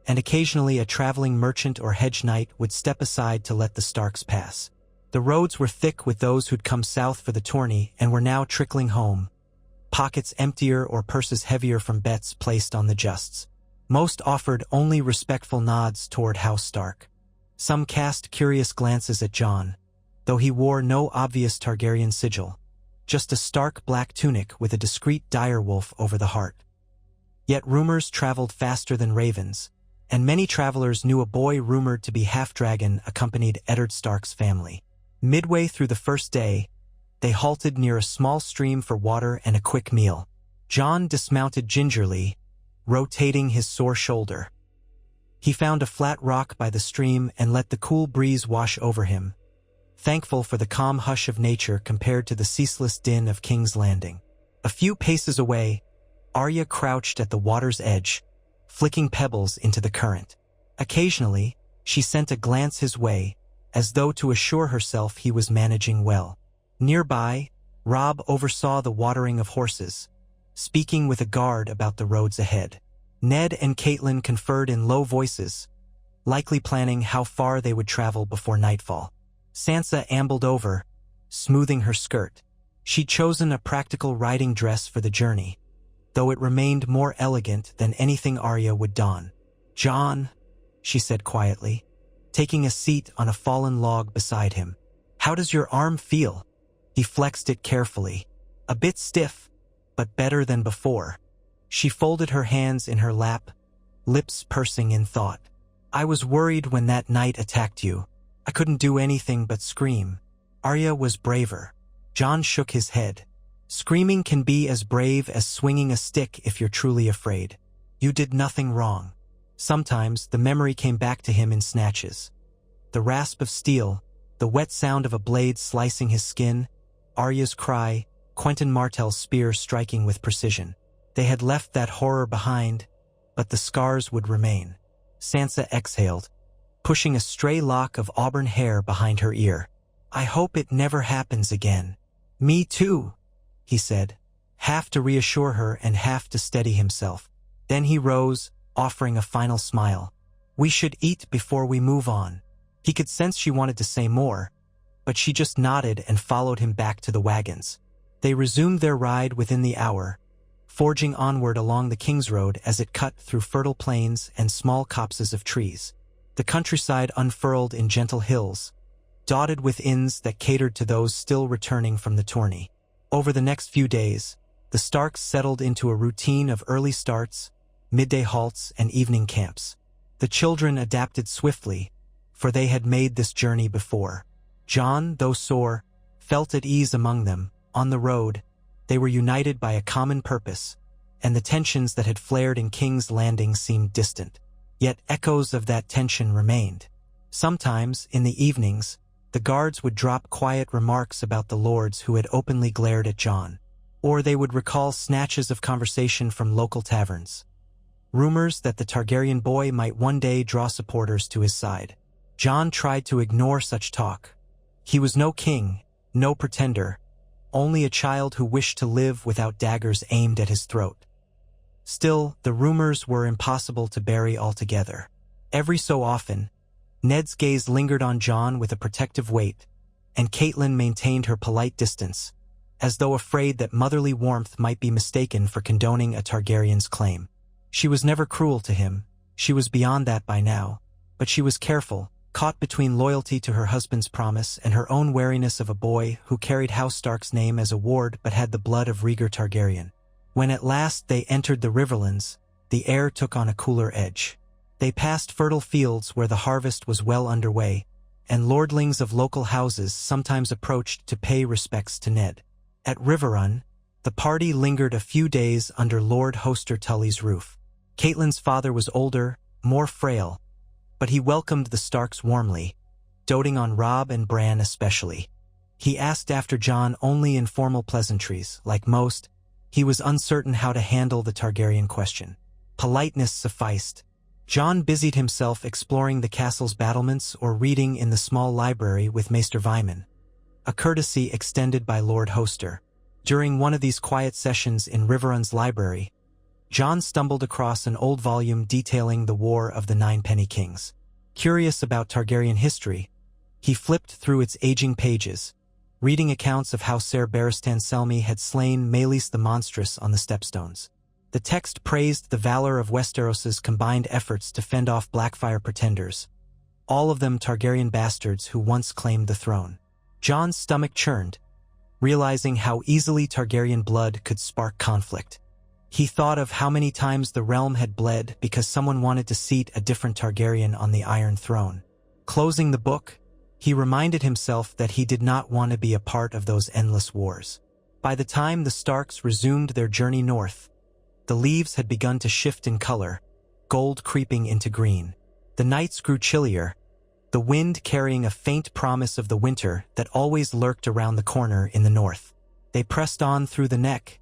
and occasionally a traveling merchant or hedge knight would step aside to let the Starks pass. The roads were thick with those who'd come south for the tourney and were now trickling home, pockets emptier or purses heavier from bets placed on the justs. Most offered only respectful nods toward House Stark. Some cast curious glances at Jon, though he wore no obvious Targaryen sigil, just a stark black tunic with a discreet direwolf over the heart. Yet rumors traveled faster than ravens, and many travelers knew a boy rumored to be half-dragon accompanied Eddard Stark's family. Midway through the first day, they halted near a small stream for water and a quick meal. Jon dismounted gingerly, rotating his sore shoulder. He found a flat rock by the stream and let the cool breeze wash over him, thankful for the calm hush of nature compared to the ceaseless din of King's Landing. A few paces away, Arya crouched at the water's edge, flicking pebbles into the current. Occasionally, she sent a glance his way, as though to assure herself he was managing well. Nearby, Robb oversaw the watering of horses, speaking with a guard about the roads ahead. Ned and Catelyn conferred in low voices, likely planning how far they would travel before nightfall. Sansa ambled over, smoothing her skirt. She'd chosen a practical riding dress for the journey, though it remained more elegant than anything Arya would don. "Jon," she said quietly, taking a seat on a fallen log beside him. "How does your arm feel?" He flexed it carefully. "A bit stiff, but better than before." She folded her hands in her lap, lips pursing in thought. "I was worried when that knight attacked you. I couldn't do anything but scream." Arya was braver. Jon shook his head. "Screaming can be as brave as swinging a stick if you're truly afraid. You did nothing wrong." Sometimes the memory came back to him in snatches. The rasp of steel, the wet sound of a blade slicing his skin, Arya's cry, Quentyn Martell's spear striking with precision. They had left that horror behind, but the scars would remain. Sansa exhaled, pushing a stray lock of auburn hair behind her ear. "I hope it never happens again." "Me too," he said, half to reassure her and half to steady himself. Then he rose, offering a final smile. "We should eat before we move on." He could sense she wanted to say more, but she just nodded and followed him back to the wagons. They resumed their ride within the hour, forging onward along the King's Road as it cut through fertile plains and small copses of trees. The countryside unfurled in gentle hills, dotted with inns that catered to those still returning from the tourney. Over the next few days, the Starks settled into a routine of early starts, midday halts, and evening camps. The children adapted swiftly, for they had made this journey before. Jon, though sore, felt at ease among them. On the road, they were united by a common purpose, and the tensions that had flared in King's Landing seemed distant. Yet echoes of that tension remained. Sometimes, in the evenings, the guards would drop quiet remarks about the lords who had openly glared at Jon, or they would recall snatches of conversation from local taverns. Rumors that the Targaryen boy might one day draw supporters to his side. Jon tried to ignore such talk. He was no king, no pretender, only a child who wished to live without daggers aimed at his throat. Still, the rumors were impossible to bury altogether. Every so often, Ned's gaze lingered on Jon with a protective weight, and Catelyn maintained her polite distance, as though afraid that motherly warmth might be mistaken for condoning a Targaryen's claim. She was never cruel to him, she was beyond that by now, but she was careful, caught between loyalty to her husband's promise and her own wariness of a boy who carried House Stark's name as a ward but had the blood of Rhaegar Targaryen. When at last they entered the Riverlands, the air took on a cooler edge. They passed fertile fields where the harvest was well underway, and lordlings of local houses sometimes approached to pay respects to Ned. At Riverrun, the party lingered a few days under Lord Hoster Tully's roof. Catelyn's father was older, more frail, but he welcomed the Starks warmly, doting on Robb and Bran especially. He asked after Jon only in formal pleasantries. Like most, he was uncertain how to handle the Targaryen question. Politeness sufficed. Jon busied himself exploring the castle's battlements or reading in the small library with Maester Vyman, a courtesy extended by Lord Hoster. During one of these quiet sessions in Riverrun's library, Jon stumbled across an old volume detailing the War of the Ninepenny Kings. Curious about Targaryen history, he flipped through its aging pages, reading accounts of how Ser Barristan Selmy had slain Meleys the Monstrous on the Stepstones. The text praised the valor of Westeros's combined efforts to fend off Blackfyre pretenders, all of them Targaryen bastards who once claimed the throne. Jon's stomach churned, realizing how easily Targaryen blood could spark conflict. He thought of how many times the realm had bled because someone wanted to seat a different Targaryen on the Iron Throne. Closing the book, he reminded himself that he did not want to be a part of those endless wars. By the time the Starks resumed their journey north, the leaves had begun to shift in color, gold creeping into green. The nights grew chillier, the wind carrying a faint promise of the winter that always lurked around the corner in the north. They pressed on through the neck,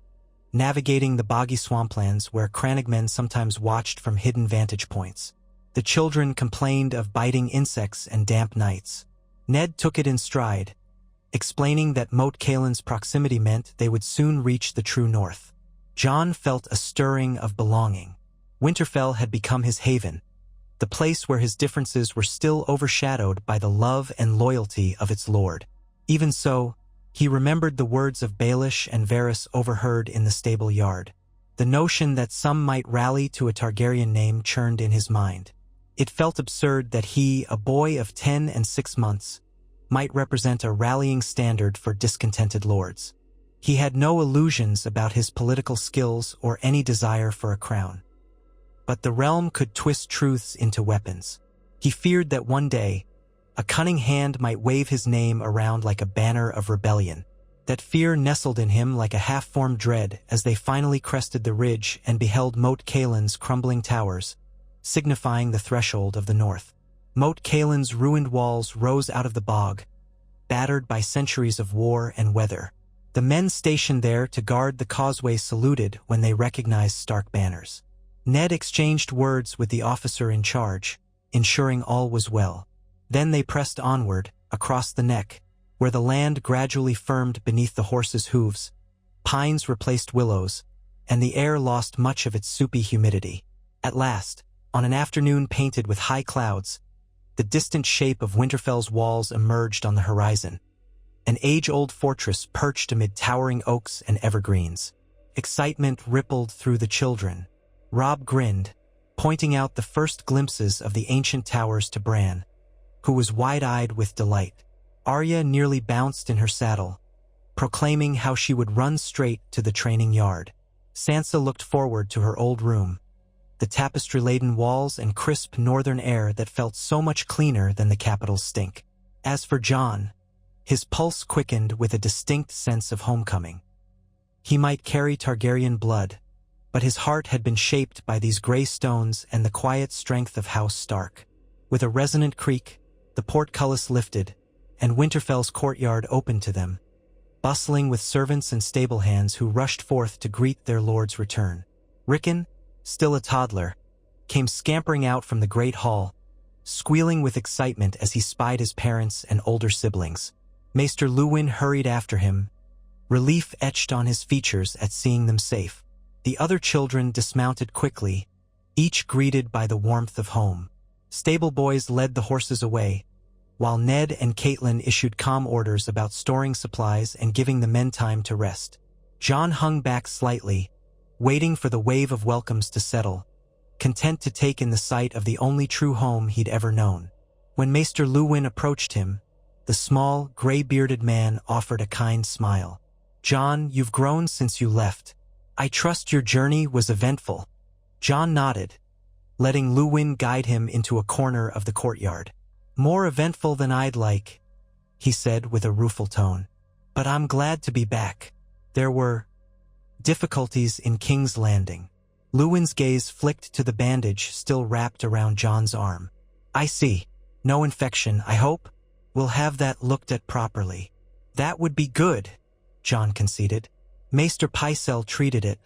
navigating the boggy swamplands where crannogmen sometimes watched from hidden vantage points. The children complained of biting insects and damp nights. Ned took it in stride, explaining that Moat Caelan's proximity meant they would soon reach the true north. Jon felt a stirring of belonging. Winterfell had become his haven, the place where his differences were still overshadowed by the love and loyalty of its lord. Even so, he remembered the words of Baelish and Varys overheard in the stable yard. The notion that some might rally to a Targaryen name churned in his mind. It felt absurd that he, a boy of 10 and 6 months, might represent a rallying standard for discontented lords. He had no illusions about his political skills or any desire for a crown. But the realm could twist truths into weapons. He feared that one day, a cunning hand might wave his name around like a banner of rebellion. That fear nestled in him like a half-formed dread as they finally crested the ridge and beheld Moat Caelan's crumbling towers, signifying the threshold of the north. Moat Caelan's ruined walls rose out of the bog, battered by centuries of war and weather. The men stationed there to guard the causeway saluted when they recognized Stark banners. Ned exchanged words with the officer in charge, ensuring all was well. Then they pressed onward, across the neck, where the land gradually firmed beneath the horses' hooves. Pines replaced willows, and the air lost much of its soupy humidity. At last, on an afternoon painted with high clouds, the distant shape of Winterfell's walls emerged on the horizon. An age-old fortress perched amid towering oaks and evergreens. Excitement rippled through the children. Robb grinned, pointing out the first glimpses of the ancient towers to Bran, who was wide-eyed with delight. Arya nearly bounced in her saddle, proclaiming how she would run straight to the training yard. Sansa looked forward to her old room, the tapestry-laden walls and crisp northern air that felt so much cleaner than the capital's stink. As for Jon, his pulse quickened with a distinct sense of homecoming. He might carry Targaryen blood, but his heart had been shaped by these gray stones and the quiet strength of House Stark. With a resonant creak, the portcullis lifted, and Winterfell's courtyard opened to them, bustling with servants and stable hands who rushed forth to greet their lord's return. Rickon, still a toddler, came scampering out from the great hall, squealing with excitement as he spied his parents and older siblings. Maester Luwin hurried after him, relief etched on his features at seeing them safe. The other children dismounted quickly, each greeted by the warmth of home. Stable boys led the horses away, while Ned and Catelyn issued calm orders about storing supplies and giving the men time to rest. Jon hung back slightly, waiting for the wave of welcomes to settle, content to take in the sight of the only true home he'd ever known. When Maester Luwin approached him, the small, gray-bearded man offered a kind smile. "Jon, you've grown since you left. I trust your journey was eventful." Jon nodded, letting Luwin guide him into a corner of the courtyard. "More eventful than I'd like," he said with a rueful tone. "But I'm glad to be back. There were difficulties in King's Landing." Luwin's gaze flicked to the bandage still wrapped around Jon's arm. "I see. No infection, I hope? We'll have that looked at properly." "That would be good," Jon conceded. "Maester Pycelle treated it,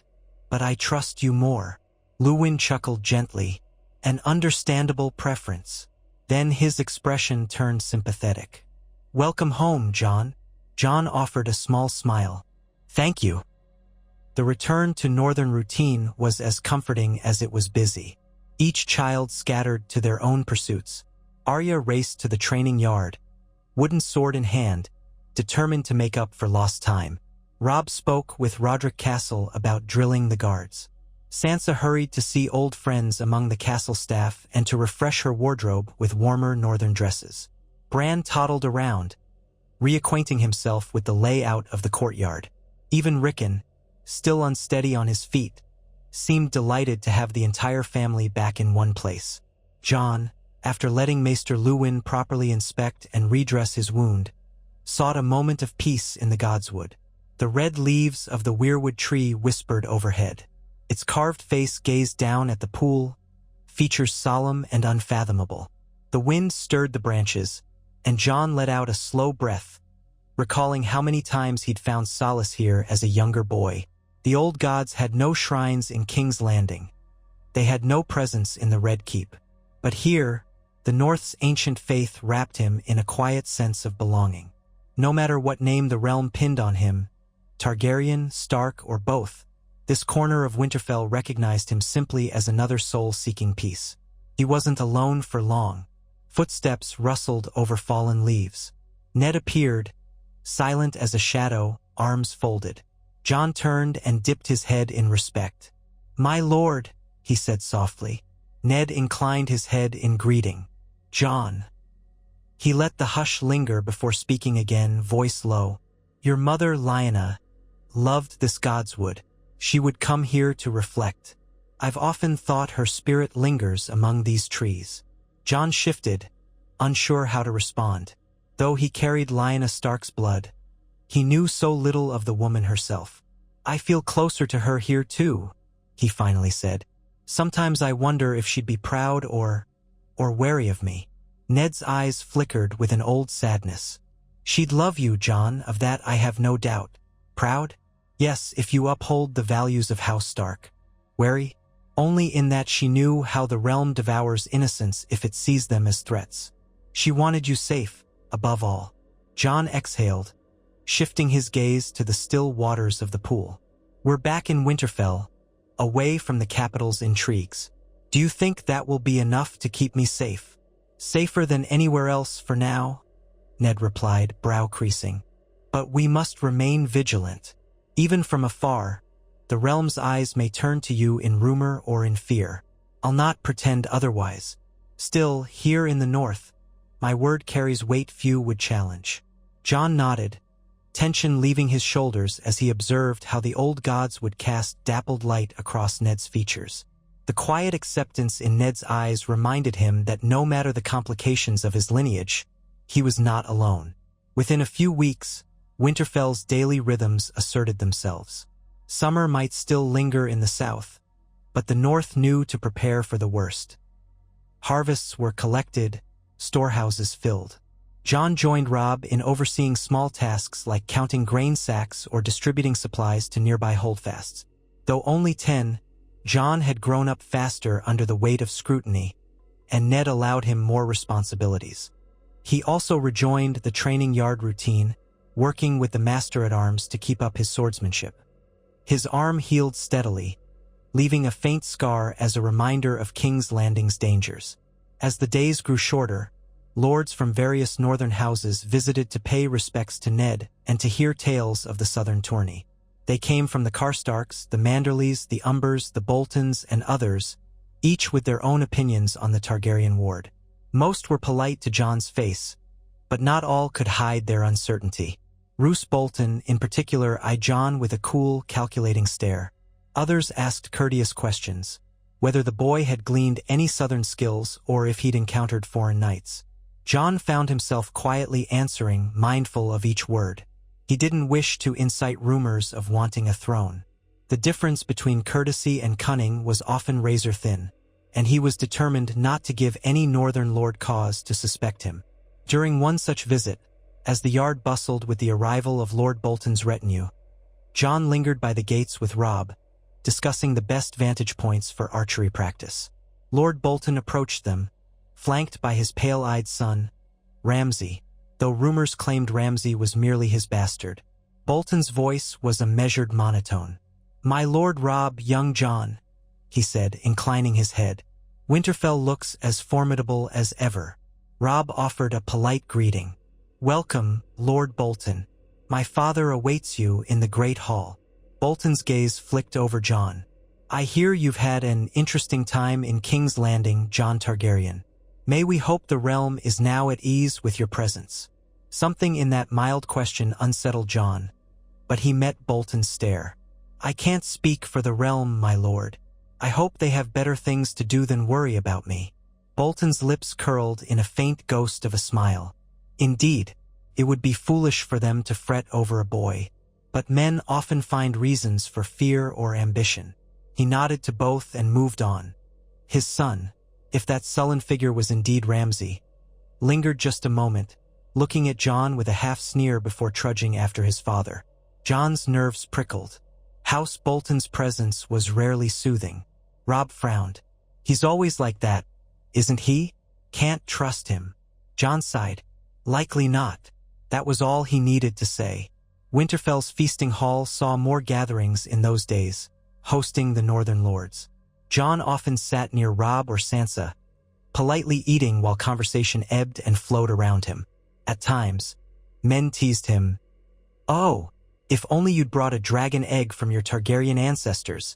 but I trust you more." Luwin chuckled gently, an understandable preference. Then his expression turned sympathetic. "Welcome home, Jon." Jon offered a small smile. "Thank you." The return to northern routine was as comforting as it was busy. Each child scattered to their own pursuits. Arya raced to the training yard, wooden sword in hand, determined to make up for lost time. Robb spoke with Roderick Castle about drilling the guards. Sansa hurried to see old friends among the castle staff and to refresh her wardrobe with warmer northern dresses. Bran toddled around, reacquainting himself with the layout of the courtyard. Even Rickon, still unsteady on his feet, seemed delighted to have the entire family back in one place. Jon, after letting Maester Luwin properly inspect and redress his wound, sought a moment of peace in the godswood. The red leaves of the weirwood tree whispered overhead. Its carved face gazed down at the pool, features solemn and unfathomable. The wind stirred the branches, and Jon let out a slow breath, recalling how many times he'd found solace here as a younger boy. The old gods had no shrines in King's Landing. They had no presence in the Red Keep. But here, the North's ancient faith wrapped him in a quiet sense of belonging. No matter what name the realm pinned on him, Targaryen, Stark, or both, this corner of Winterfell recognized him simply as another soul seeking peace. He wasn't alone for long. Footsteps rustled over fallen leaves. Ned appeared, silent as a shadow, arms folded. Jon turned and dipped his head in respect. "My lord," he said softly. Ned inclined his head in greeting. "Jon." He let the hush linger before speaking again, voice low. "Your mother, Lyanna, loved this godswood. She would come here to reflect. I've often thought her spirit lingers among these trees." Jon shifted, unsure how to respond. Though he carried Lyanna Stark's blood, he knew so little of the woman herself. "I feel closer to her here too," he finally said. "Sometimes I wonder if she'd be proud or wary of me." Ned's eyes flickered with an old sadness. "She'd love you, Jon, of that I have no doubt. Proud? Yes, if you uphold the values of House Stark. Wary? Only in that she knew how the realm devours innocents if it sees them as threats. She wanted you safe, above all." Jon exhaled, shifting his gaze to the still waters of the pool. "We're back in Winterfell, away from the capital's intrigues. Do you think that will be enough to keep me safe?" "Safer than anywhere else for now," Ned replied, brow creasing. "But we must remain vigilant. Even from afar, the realm's eyes may turn to you in rumor or in fear. I'll not pretend otherwise. Still, here in the north, my word carries weight few would challenge." Jon nodded, tension leaving his shoulders as he observed how the old gods would cast dappled light across Ned's features. The quiet acceptance in Ned's eyes reminded him that no matter the complications of his lineage, he was not alone. Within a few weeks, Winterfell's daily rhythms asserted themselves. Summer might still linger in the south, but the north knew to prepare for the worst. Harvests were collected, storehouses filled. Jon joined Robb in overseeing small tasks like counting grain sacks or distributing supplies to nearby holdfasts. Though only 10, Jon had grown up faster under the weight of scrutiny, and Ned allowed him more responsibilities. He also rejoined the training yard routine, working with the master-at-arms to keep up his swordsmanship. His arm healed steadily, leaving a faint scar as a reminder of King's Landing's dangers. As the days grew shorter, Lords from various northern houses visited to pay respects to Ned and to hear tales of the southern tourney. They came from the Karstarks, the Manderleys, the Umbers, the Boltons, and others, each with their own opinions on the Targaryen ward. Most were polite to Jon's face, but not all could hide their uncertainty. Roose Bolton, in particular, eyed Jon with a cool, calculating stare. Others asked courteous questions, whether the boy had gleaned any southern skills or if he'd encountered foreign knights. Jon found himself quietly answering, mindful of each word. He didn't wish to incite rumors of wanting a throne. The difference between courtesy and cunning was often razor-thin, and he was determined not to give any northern lord cause to suspect him. During one such visit, as the yard bustled with the arrival of Lord Bolton's retinue, Jon lingered by the gates with Robb, discussing the best vantage points for archery practice. Lord Bolton approached them, flanked by his pale-eyed son, Ramsay, though rumors claimed Ramsay was merely his bastard. Bolton's voice was a measured monotone. "My Lord Robb, young Jon," he said, inclining his head. "Winterfell looks as formidable as ever." Robb offered a polite greeting. "Welcome, Lord Bolton. My father awaits you in the Great Hall." Bolton's gaze flicked over Jon. "I hear you've had an interesting time in King's Landing, Jon Targaryen. May we hope the realm is now at ease with your presence." Something in that mild question unsettled Jon, but he met Bolton's stare. "I can't speak for the realm, my lord. I hope they have better things to do than worry about me." Bolton's lips curled in a faint ghost of a smile. "Indeed, it would be foolish for them to fret over a boy, but men often find reasons for fear or ambition." He nodded to both and moved on. His son, if that sullen figure was indeed Ramsay, lingered just a moment, looking at Jon with a half-sneer before trudging after his father. Jon's nerves prickled. House Bolton's presence was rarely soothing. Robb frowned. "He's always like that, isn't he? Can't trust him." Jon sighed. "Likely not." That was all he needed to say. Winterfell's feasting hall saw more gatherings in those days, hosting the northern lords. Jon often sat near Robb or Sansa, politely eating while conversation ebbed and flowed around him. At times, men teased him, "Oh, if only you'd brought a dragon egg from your Targaryen ancestors,"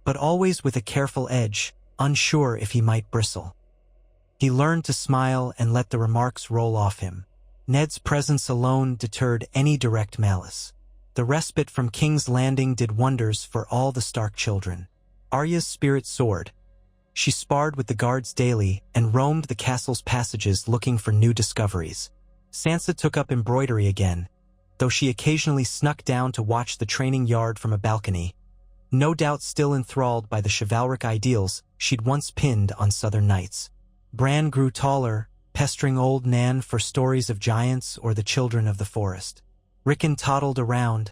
but always with a careful edge, unsure if he might bristle. He learned to smile and let the remarks roll off him. Ned's presence alone deterred any direct malice. The respite from King's Landing did wonders for all the Stark children. Arya's spirit soared. She sparred with the guards daily and roamed the castle's passages looking for new discoveries. Sansa took up embroidery again, though she occasionally snuck down to watch the training yard from a balcony, no doubt still enthralled by the chivalric ideals she'd once pinned on southern knights. Bran grew taller, pestering old Nan for stories of giants or the children of the forest. Rickon toddled around,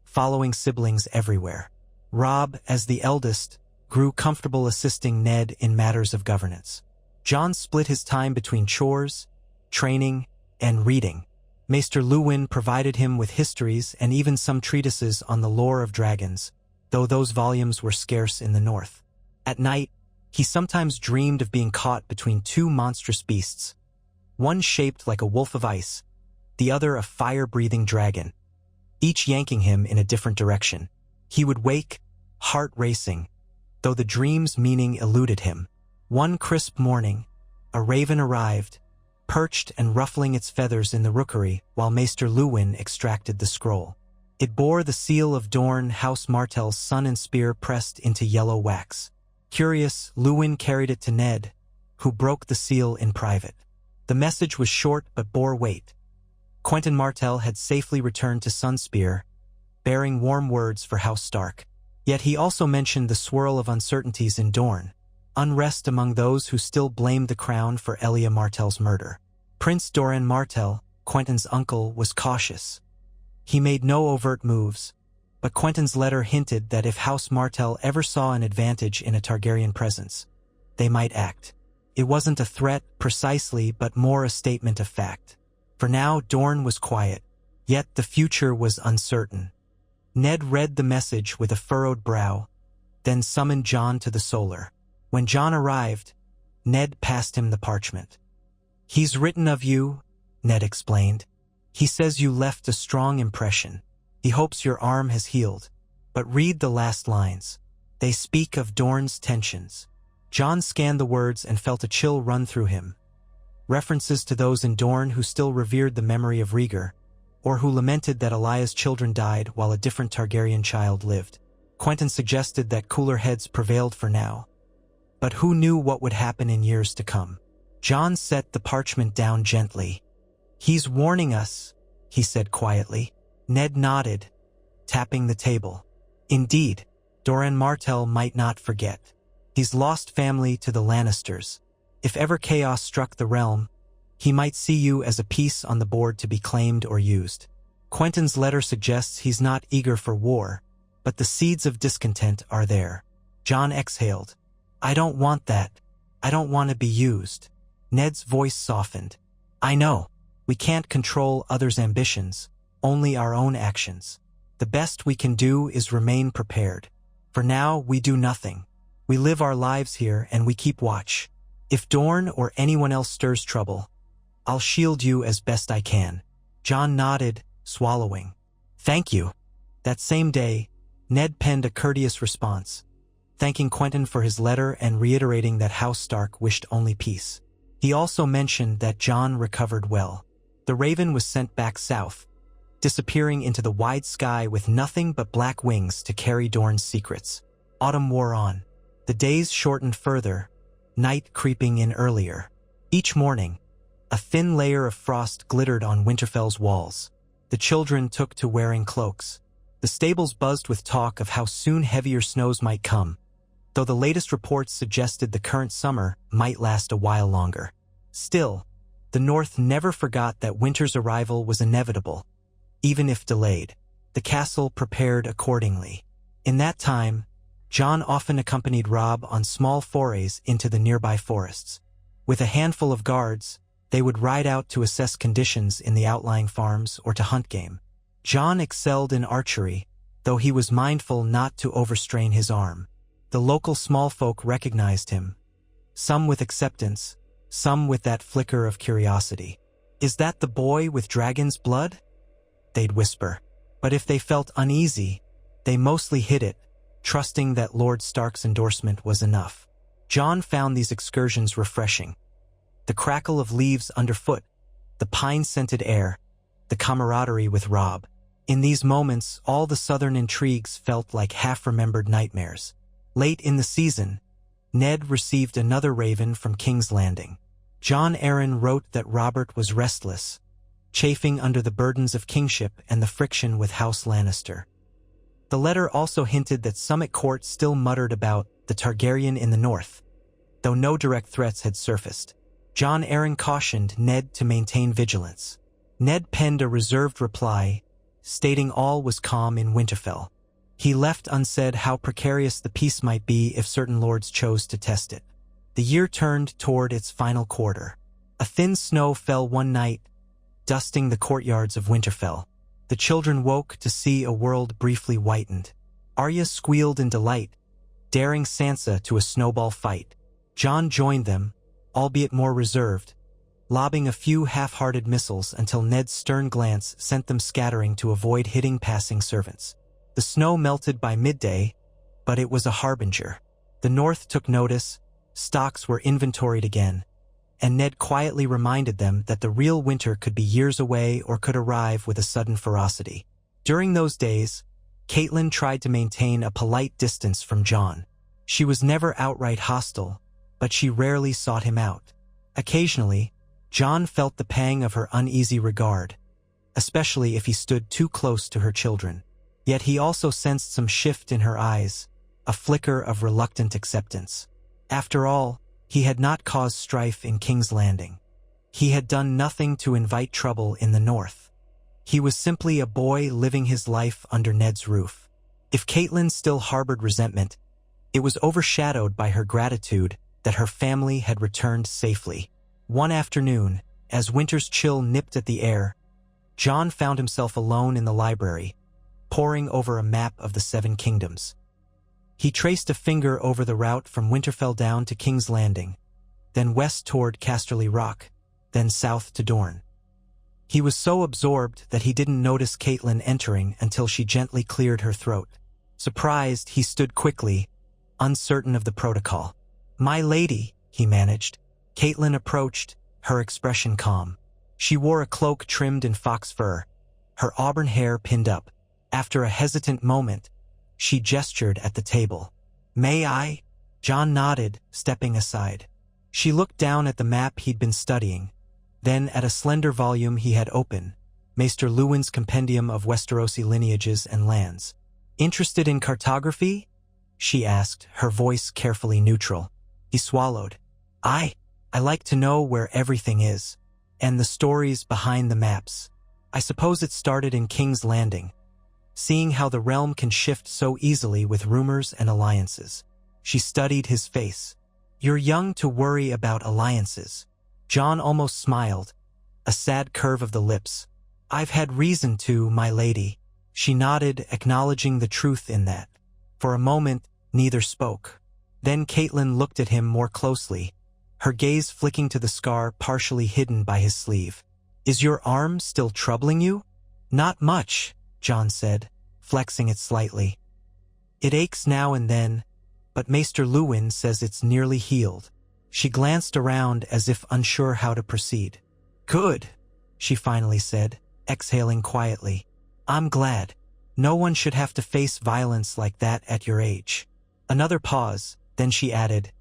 following siblings everywhere. Robb, as the eldest, grew comfortable assisting Ned in matters of governance. Jon split his time between chores, training, and reading. Maester Luwin provided him with histories and even some treatises on the lore of dragons, though those volumes were scarce in the north. At night, he sometimes dreamed of being caught between two monstrous beasts, one shaped like a wolf of ice, the other a fire-breathing dragon, each yanking him in a different direction. He would wake, heart racing, though the dream's meaning eluded him. One crisp morning, a raven arrived, perched and ruffling its feathers in the rookery while Maester Luwin extracted the scroll. It bore the seal of Dorne, House Martell's sun and spear pressed into yellow wax. Curious, Luwin carried it to Ned, who broke the seal in private. The message was short but bore weight. Quentyn Martell had safely returned to Sunspear, bearing warm words for House Stark. Yet he also mentioned the swirl of uncertainties in Dorne, unrest among those who still blamed the crown for Elia Martell's murder. Prince Doran Martell, Quentyn's uncle, was cautious. He made no overt moves, but Quentyn's letter hinted that if House Martell ever saw an advantage in a Targaryen presence, they might act. It wasn't a threat precisely, but more a statement of fact. For now, Dorne was quiet, yet the future was uncertain. Ned read the message with a furrowed brow, then summoned Jon to the solar. When Jon arrived, Ned passed him the parchment. "He's written of you," Ned explained. "He says you left a strong impression. He hopes your arm has healed. But read the last lines. They speak of Dorne's tensions." Jon scanned the words and felt a chill run through him. References to those in Dorne who still revered the memory of Rhaegar, or who lamented that Elaya's children died while a different Targaryen child lived. Quentyn suggested that cooler heads prevailed for now. But who knew what would happen in years to come? Jon set the parchment down gently. "He's warning us," he said quietly. Ned nodded, tapping the table. "Indeed, Doran Martell might not forget. He's lost family to the Lannisters. If ever chaos struck the realm, he might see you as a piece on the board to be claimed or used." Quentyn's letter suggests he's not eager for war, but the seeds of discontent are there. Jon exhaled. "I don't want that. I don't want to be used." Ned's voice softened. "I know. We can't control others' ambitions, only our own actions. The best we can do is remain prepared. For now, we do nothing. We live our lives here and we keep watch. If Dorne or anyone else stirs trouble, I'll shield you as best I can." Jon nodded, swallowing. "Thank you." That same day, Ned penned a courteous response, thanking Quentyn for his letter and reiterating that House Stark wished only peace. He also mentioned that Jon recovered well. The Raven was sent back south, disappearing into the wide sky with nothing but black wings to carry Dorne's secrets. Autumn wore on. The days shortened further, night creeping in earlier. Each morning, a thin layer of frost glittered on Winterfell's walls. The children took to wearing cloaks. The stables buzzed with talk of how soon heavier snows might come, though the latest reports suggested the current summer might last a while longer. Still, the North never forgot that winter's arrival was inevitable, even if delayed. The castle prepared accordingly. In that time, Jon often accompanied Robb on small forays into the nearby forests. With a handful of guards, they would ride out to assess conditions in the outlying farms or to hunt game. Jon excelled in archery, though he was mindful not to overstrain his arm. The local small folk recognized him, some with acceptance, some with that flicker of curiosity. "Is that the boy with dragon's blood?" they'd whisper. But if they felt uneasy, they mostly hid it, trusting that Lord Stark's endorsement was enough. Jon found these excursions refreshing. The crackle of leaves underfoot, the pine-scented air, the camaraderie with Robb. In these moments, all the southern intrigues felt like half-remembered nightmares. Late in the season, Ned received another raven from King's Landing. Jon Arryn wrote that Robert was restless, chafing under the burdens of kingship and the friction with House Lannister. The letter also hinted that some at court still muttered about the Targaryen in the north, though no direct threats had surfaced. Jon Arryn cautioned Ned to maintain vigilance. Ned penned a reserved reply, stating all was calm in Winterfell. He left unsaid how precarious the peace might be if certain lords chose to test it. The year turned toward its final quarter. A thin snow fell one night, dusting the courtyards of Winterfell. The children woke to see a world briefly whitened. Arya squealed in delight, daring Sansa to a snowball fight. Jon joined them, albeit more reserved, lobbing a few half-hearted missiles until Ned's stern glance sent them scattering to avoid hitting passing servants. The snow melted by midday, but it was a harbinger. The North took notice, stocks were inventoried again, and Ned quietly reminded them that the real winter could be years away or could arrive with a sudden ferocity. During those days, Catelyn tried to maintain a polite distance from Jon. She was never outright hostile, but she rarely sought him out. Occasionally, Jon felt the pang of her uneasy regard, especially if he stood too close to her children. Yet he also sensed some shift in her eyes, a flicker of reluctant acceptance. After all, he had not caused strife in King's Landing. He had done nothing to invite trouble in the north. He was simply a boy living his life under Ned's roof. If Catelyn still harbored resentment, it was overshadowed by her gratitude that her family had returned safely. One afternoon, as winter's chill nipped at the air, Jon found himself alone in the library, poring over a map of the Seven Kingdoms. He traced a finger over the route from Winterfell down to King's Landing, then west toward Casterly Rock. then south to Dorne. He was so absorbed that he didn't notice Catelyn entering until she gently cleared her throat. Surprised, he stood quickly, uncertain of the protocol. "My lady," he managed. Catelyn approached, her expression calm. She wore a cloak trimmed in fox fur, her auburn hair pinned up. After a hesitant moment, she gestured at the table. "May I?" Jon nodded, stepping aside. She looked down at the map he'd been studying, then at a slender volume he had open, Maester Luwin's Compendium of Westerosi Lineages and Lands. "Interested in cartography?" she asked, her voice carefully neutral. He swallowed. I like to know where everything is, and the stories behind the maps. I suppose it started in King's Landing, seeing how the realm can shift so easily with rumors and alliances." She studied his face. "You're young to worry about alliances." Jon almost smiled, a sad curve of the lips. "I've had reason to, my lady." She nodded, acknowledging the truth in that. For a moment, neither spoke. Then Catelyn looked at him more closely, her gaze flicking to the scar partially hidden by his sleeve. "Is your arm still troubling you?" "Not much," Jon said, flexing it slightly. "It aches now and then, but Maester Luwin says it's nearly healed." She glanced around as if unsure how to proceed. "Good," she finally said, exhaling quietly. "I'm glad. No one should have to face violence like that at your age." Another pause, then she added,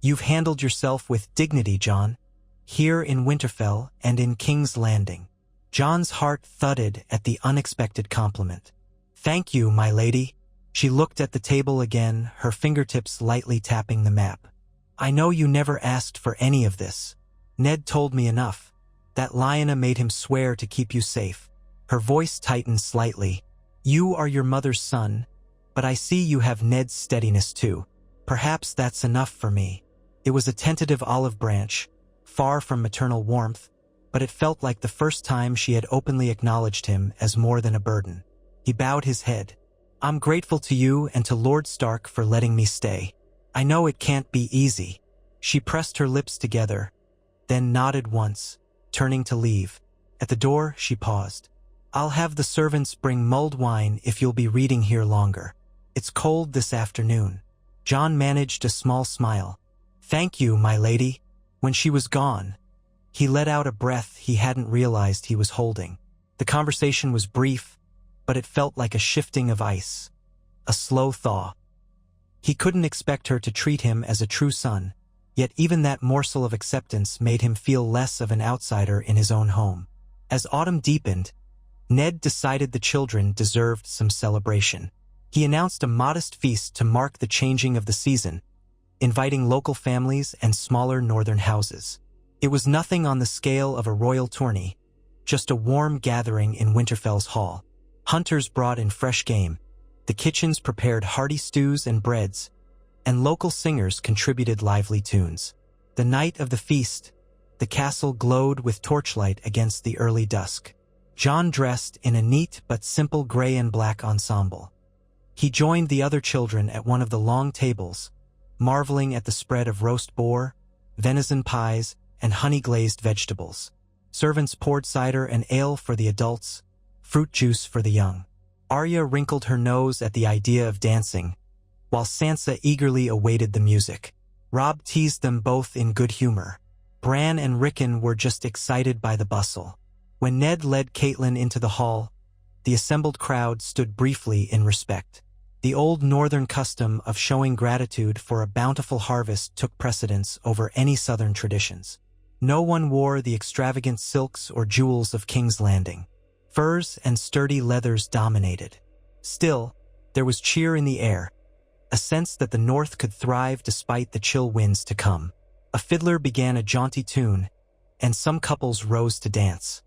"You've handled yourself with dignity, Jon, here in Winterfell and in King's Landing." Jon's heart thudded at the unexpected compliment. "Thank you, my lady." She looked at the table again, her fingertips lightly tapping the map. "I know you never asked for any of this. Ned told me enough. That Lyanna made him swear to keep you safe." Her voice tightened slightly. "You are your mother's son, but I see you have Ned's steadiness too. Perhaps that's enough for me." It was a tentative olive branch, far from maternal warmth, but it felt like the first time she had openly acknowledged him as more than a burden. He bowed his head. "I'm grateful to you and to Lord Stark for letting me stay. I know it can't be easy." She pressed her lips together, then nodded once, turning to leave. At the door, she paused. "I'll have the servants bring mulled wine if you'll be reading here longer. It's cold this afternoon." Jon managed a small smile. "Thank you, my lady." When she was gone, he let out a breath he hadn't realized he was holding. The conversation was brief, but it felt like a shifting of ice, a slow thaw. He couldn't expect her to treat him as a true son, yet even that morsel of acceptance made him feel less of an outsider in his own home. As autumn deepened, Ned decided the children deserved some celebration. He announced a modest feast to mark the changing of the season, inviting local families and smaller northern houses. It was nothing on the scale of a royal tourney, just a warm gathering in Winterfell's hall. Hunters brought in fresh game, the kitchens prepared hearty stews and breads, and local singers contributed lively tunes. The night of the feast, the castle glowed with torchlight against the early dusk. Jon dressed in a neat but simple gray and black ensemble. He joined the other children at one of the long tables, marveling at the spread of roast boar, venison pies, and honey-glazed vegetables. Servants poured cider and ale for the adults, fruit juice for the young. Arya wrinkled her nose at the idea of dancing, while Sansa eagerly awaited the music. Robb teased them both in good humor. Bran and Rickon were just excited by the bustle. When Ned led Catelyn into the hall, the assembled crowd stood briefly in respect. The old northern custom of showing gratitude for a bountiful harvest took precedence over any southern traditions. No one wore the extravagant silks or jewels of King's Landing. Furs and sturdy leathers dominated. Still, there was cheer in the air, a sense that the north could thrive despite the chill winds to come. A fiddler began a jaunty tune, and some couples rose to dance.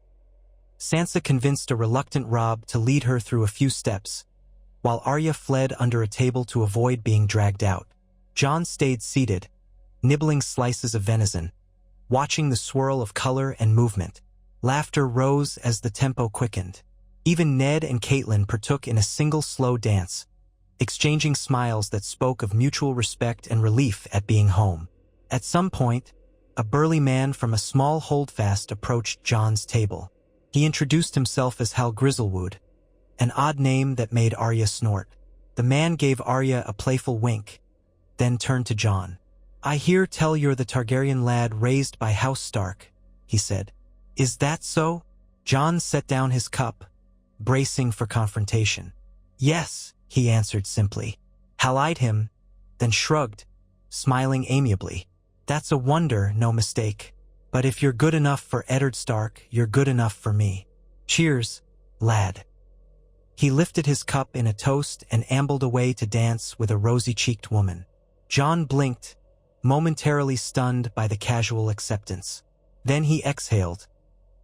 Sansa convinced a reluctant Robb to lead her through a few steps, while Arya fled under a table to avoid being dragged out. Jon stayed seated, nibbling slices of venison, watching the swirl of color and movement. Laughter rose as the tempo quickened. Even Ned and Catelyn partook in a single slow dance, exchanging smiles that spoke of mutual respect and relief at being home. At some point, A burly man from a small holdfast approached Jon's table. He introduced himself as Hal Grizzlewood, an odd name that made Arya snort. The man gave Arya a playful wink, then turned to Jon. "I hear tell you're the Targaryen lad raised by House Stark," he said. "Is that so?" Jon set down his cup, bracing for confrontation. "Yes," he answered simply. Hal eyed him, then shrugged, smiling amiably. "That's a wonder, no mistake. But if you're good enough for Eddard Stark, you're good enough for me. Cheers, lad." He lifted his cup in a toast and ambled away to dance with a rosy-cheeked woman. Jon blinked, momentarily stunned by the casual acceptance. Then he exhaled,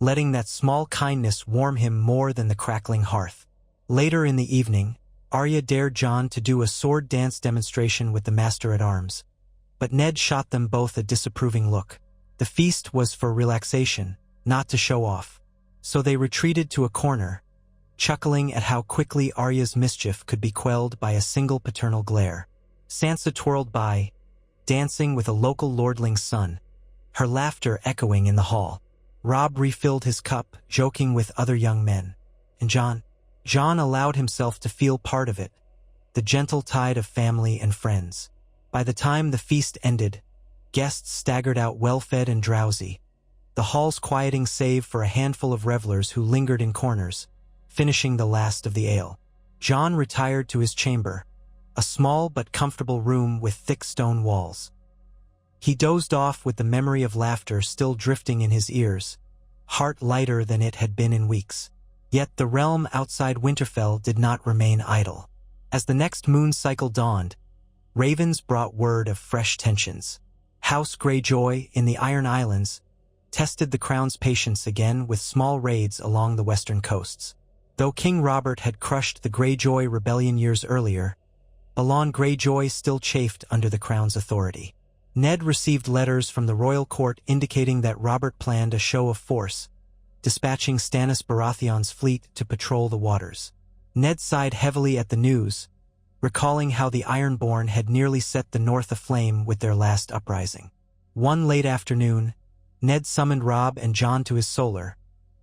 letting that small kindness warm him more than the crackling hearth. Later in the evening, Arya dared Jon to do a sword dance demonstration with the Master-at-Arms, but Ned shot them both a disapproving look. The feast was for relaxation, not to show off, so they retreated to a corner, chuckling at how quickly Arya's mischief could be quelled by a single paternal glare. Sansa twirled by, dancing with a local lordling's son, her laughter echoing in the hall. Robb refilled his cup, joking with other young men. And Jon allowed himself to feel part of it, the gentle tide of family and friends. By the time the feast ended, guests staggered out well-fed and drowsy, the halls quieting save for a handful of revelers who lingered in corners, finishing the last of the ale. Jon retired to his chamber, a small but comfortable room with thick stone walls. He dozed off with the memory of laughter still drifting in his ears, heart lighter than it had been in weeks. Yet the realm outside Winterfell did not remain idle. As the next moon cycle dawned, ravens brought word of fresh tensions. House Greyjoy in the Iron Islands tested the crown's patience again with small raids along the western coasts. Though King Robert had crushed the Greyjoy rebellion years earlier, Balon Greyjoy still chafed under the crown's authority. Ned received letters from the royal court indicating that Robert planned a show of force, dispatching Stannis Baratheon's fleet to patrol the waters. Ned sighed heavily at the news, recalling how the Ironborn had nearly set the north aflame with their last uprising. One late afternoon, Ned summoned Robb and Jon to his solar,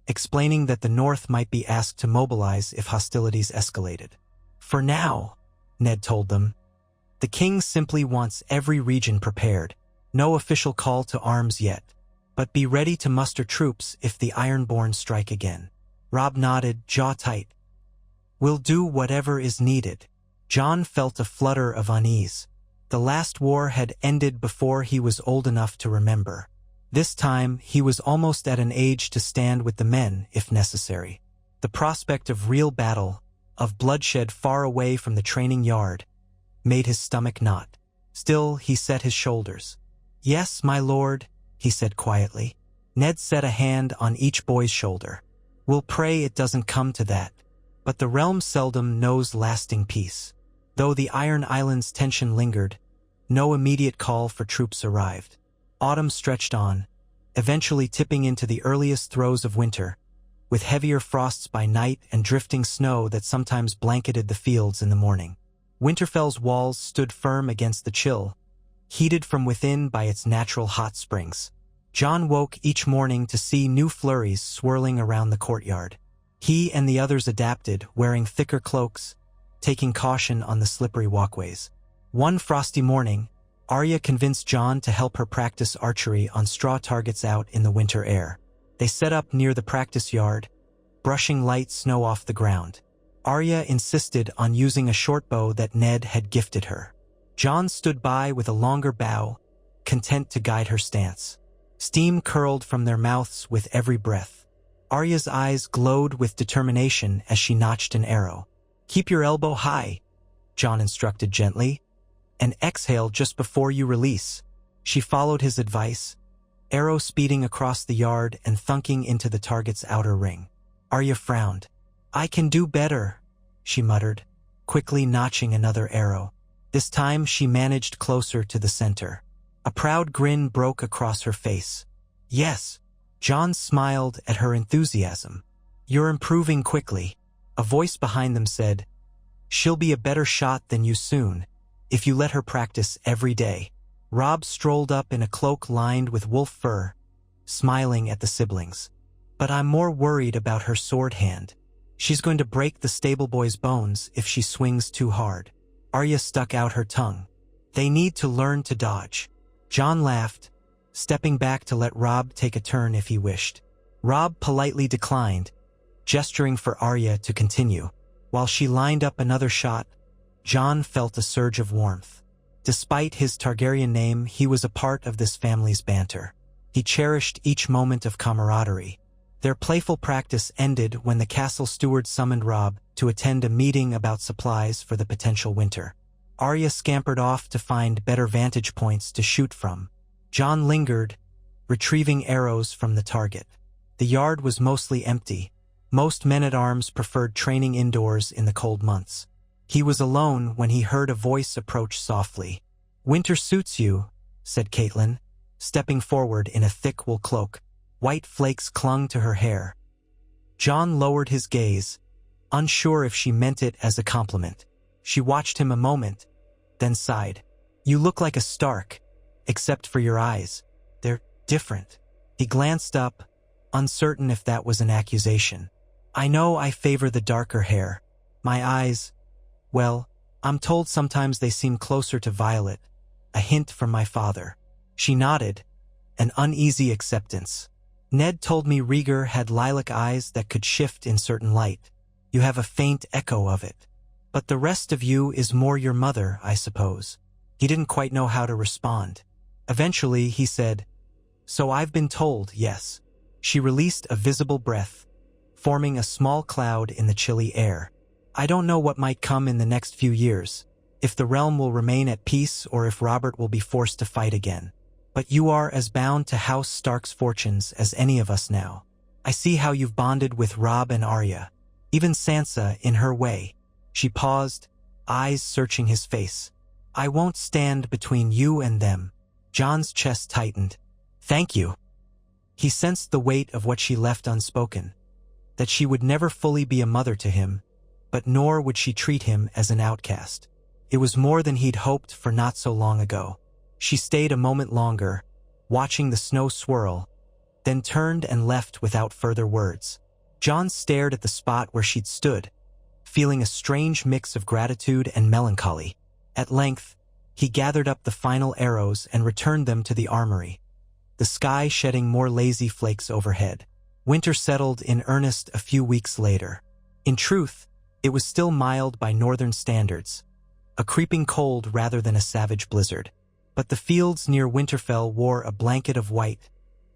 explaining that the north might be asked to mobilize if hostilities escalated. "For now," Ned told them, "the king simply wants every region prepared. No official call to arms yet, but be ready to muster troops if the Ironborn strike again." Robb nodded, jaw tight. "We'll do whatever is needed." Jon felt a flutter of unease. The last war had ended before he was old enough to remember. This time, he was almost at an age to stand with the men, if necessary. The prospect of real battle, of bloodshed far away from the training yard, made his stomach knot. Still, he set his shoulders. "Yes, my lord," he said quietly. Ned set a hand on each boy's shoulder. "We'll pray it doesn't come to that. But the realm seldom knows lasting peace." Though the Iron Islands' tension lingered, no immediate call for troops arrived. Autumn stretched on, eventually tipping into the earliest throes of winter, with heavier frosts by night and drifting snow that sometimes blanketed the fields in the morning. Winterfell's walls stood firm against the chill, heated from within by its natural hot springs. Jon woke each morning to see new flurries swirling around the courtyard. He and the others adapted, wearing thicker cloaks, taking caution on the slippery walkways. One frosty morning, Arya convinced Jon to help her practice archery on straw targets out in the winter air. They set up near the practice yard, brushing light snow off the ground. Arya insisted on using a short bow that Ned had gifted her. Jon stood by with a longer bow, content to guide her stance. Steam curled from their mouths with every breath. Arya's eyes glowed with determination as she notched an arrow. "Keep your elbow high," Jon instructed gently, "and exhale just before you release." She followed his advice, arrow speeding across the yard and thunking into the target's outer ring. Arya frowned. "I can do better," she muttered, quickly notching another arrow. This time she managed closer to the center. A proud grin broke across her face. "Yes," Jon smiled at her enthusiasm. "You're improving quickly." A voice behind them said, "She'll be a better shot than you soon, if you let her practice every day." Robb strolled up in a cloak lined with wolf fur, smiling at the siblings. "But I'm more worried about her sword hand. She's going to break the stable boy's bones if she swings too hard." Arya stuck out her tongue. "They need to learn to dodge." Jon laughed, stepping back to let Robb take a turn if he wished. Robb politely declined, gesturing for Arya to continue. While she lined up another shot, Jon felt a surge of warmth. Despite his Targaryen name, he was a part of this family's banter. He cherished each moment of camaraderie. Their playful practice ended when the castle steward summoned Robb to attend a meeting about supplies for the potential winter. Arya scampered off to find better vantage points to shoot from. Jon lingered, retrieving arrows from the target. The yard was mostly empty. Most men-at-arms preferred training indoors in the cold months. He was alone when he heard a voice approach softly. "Winter suits you," said Catelyn, stepping forward in a thick wool cloak. White flakes clung to her hair. Jon lowered his gaze, unsure if she meant it as a compliment. She watched him a moment, then sighed. "You look like a Stark, except for your eyes. They're different." He glanced up, uncertain if that was an accusation. "I know I favor the darker hair. My eyes, well, I'm told sometimes they seem closer to violet, a hint from my father." She nodded, an uneasy acceptance. "Ned told me Rhaegar had lilac eyes that could shift in certain light. You have a faint echo of it. But the rest of you is more your mother, I suppose." He didn't quite know how to respond. Eventually, he said, "So I've been told, yes." She released a visible breath, forming a small cloud in the chilly air. "I don't know what might come in the next few years, if the realm will remain at peace or if Robert will be forced to fight again. But you are as bound to House Stark's fortunes as any of us now. I see how you've bonded with Robb and Arya, even Sansa in her way." She paused, eyes searching his face. "I won't stand between you and them." Jon's chest tightened. "Thank you." He sensed the weight of what she left unspoken, that she would never fully be a mother to him, but nor would she treat him as an outcast. It was more than he'd hoped for not so long ago. She stayed a moment longer, watching the snow swirl, then turned and left without further words. Jon stared at the spot where she'd stood, feeling a strange mix of gratitude and melancholy. At length, he gathered up the final arrows and returned them to the armory, the sky shedding more lazy flakes overhead. Winter settled in earnest a few weeks later. In truth, it was still mild by northern standards, a creeping cold rather than a savage blizzard. But the fields near Winterfell wore a blanket of white,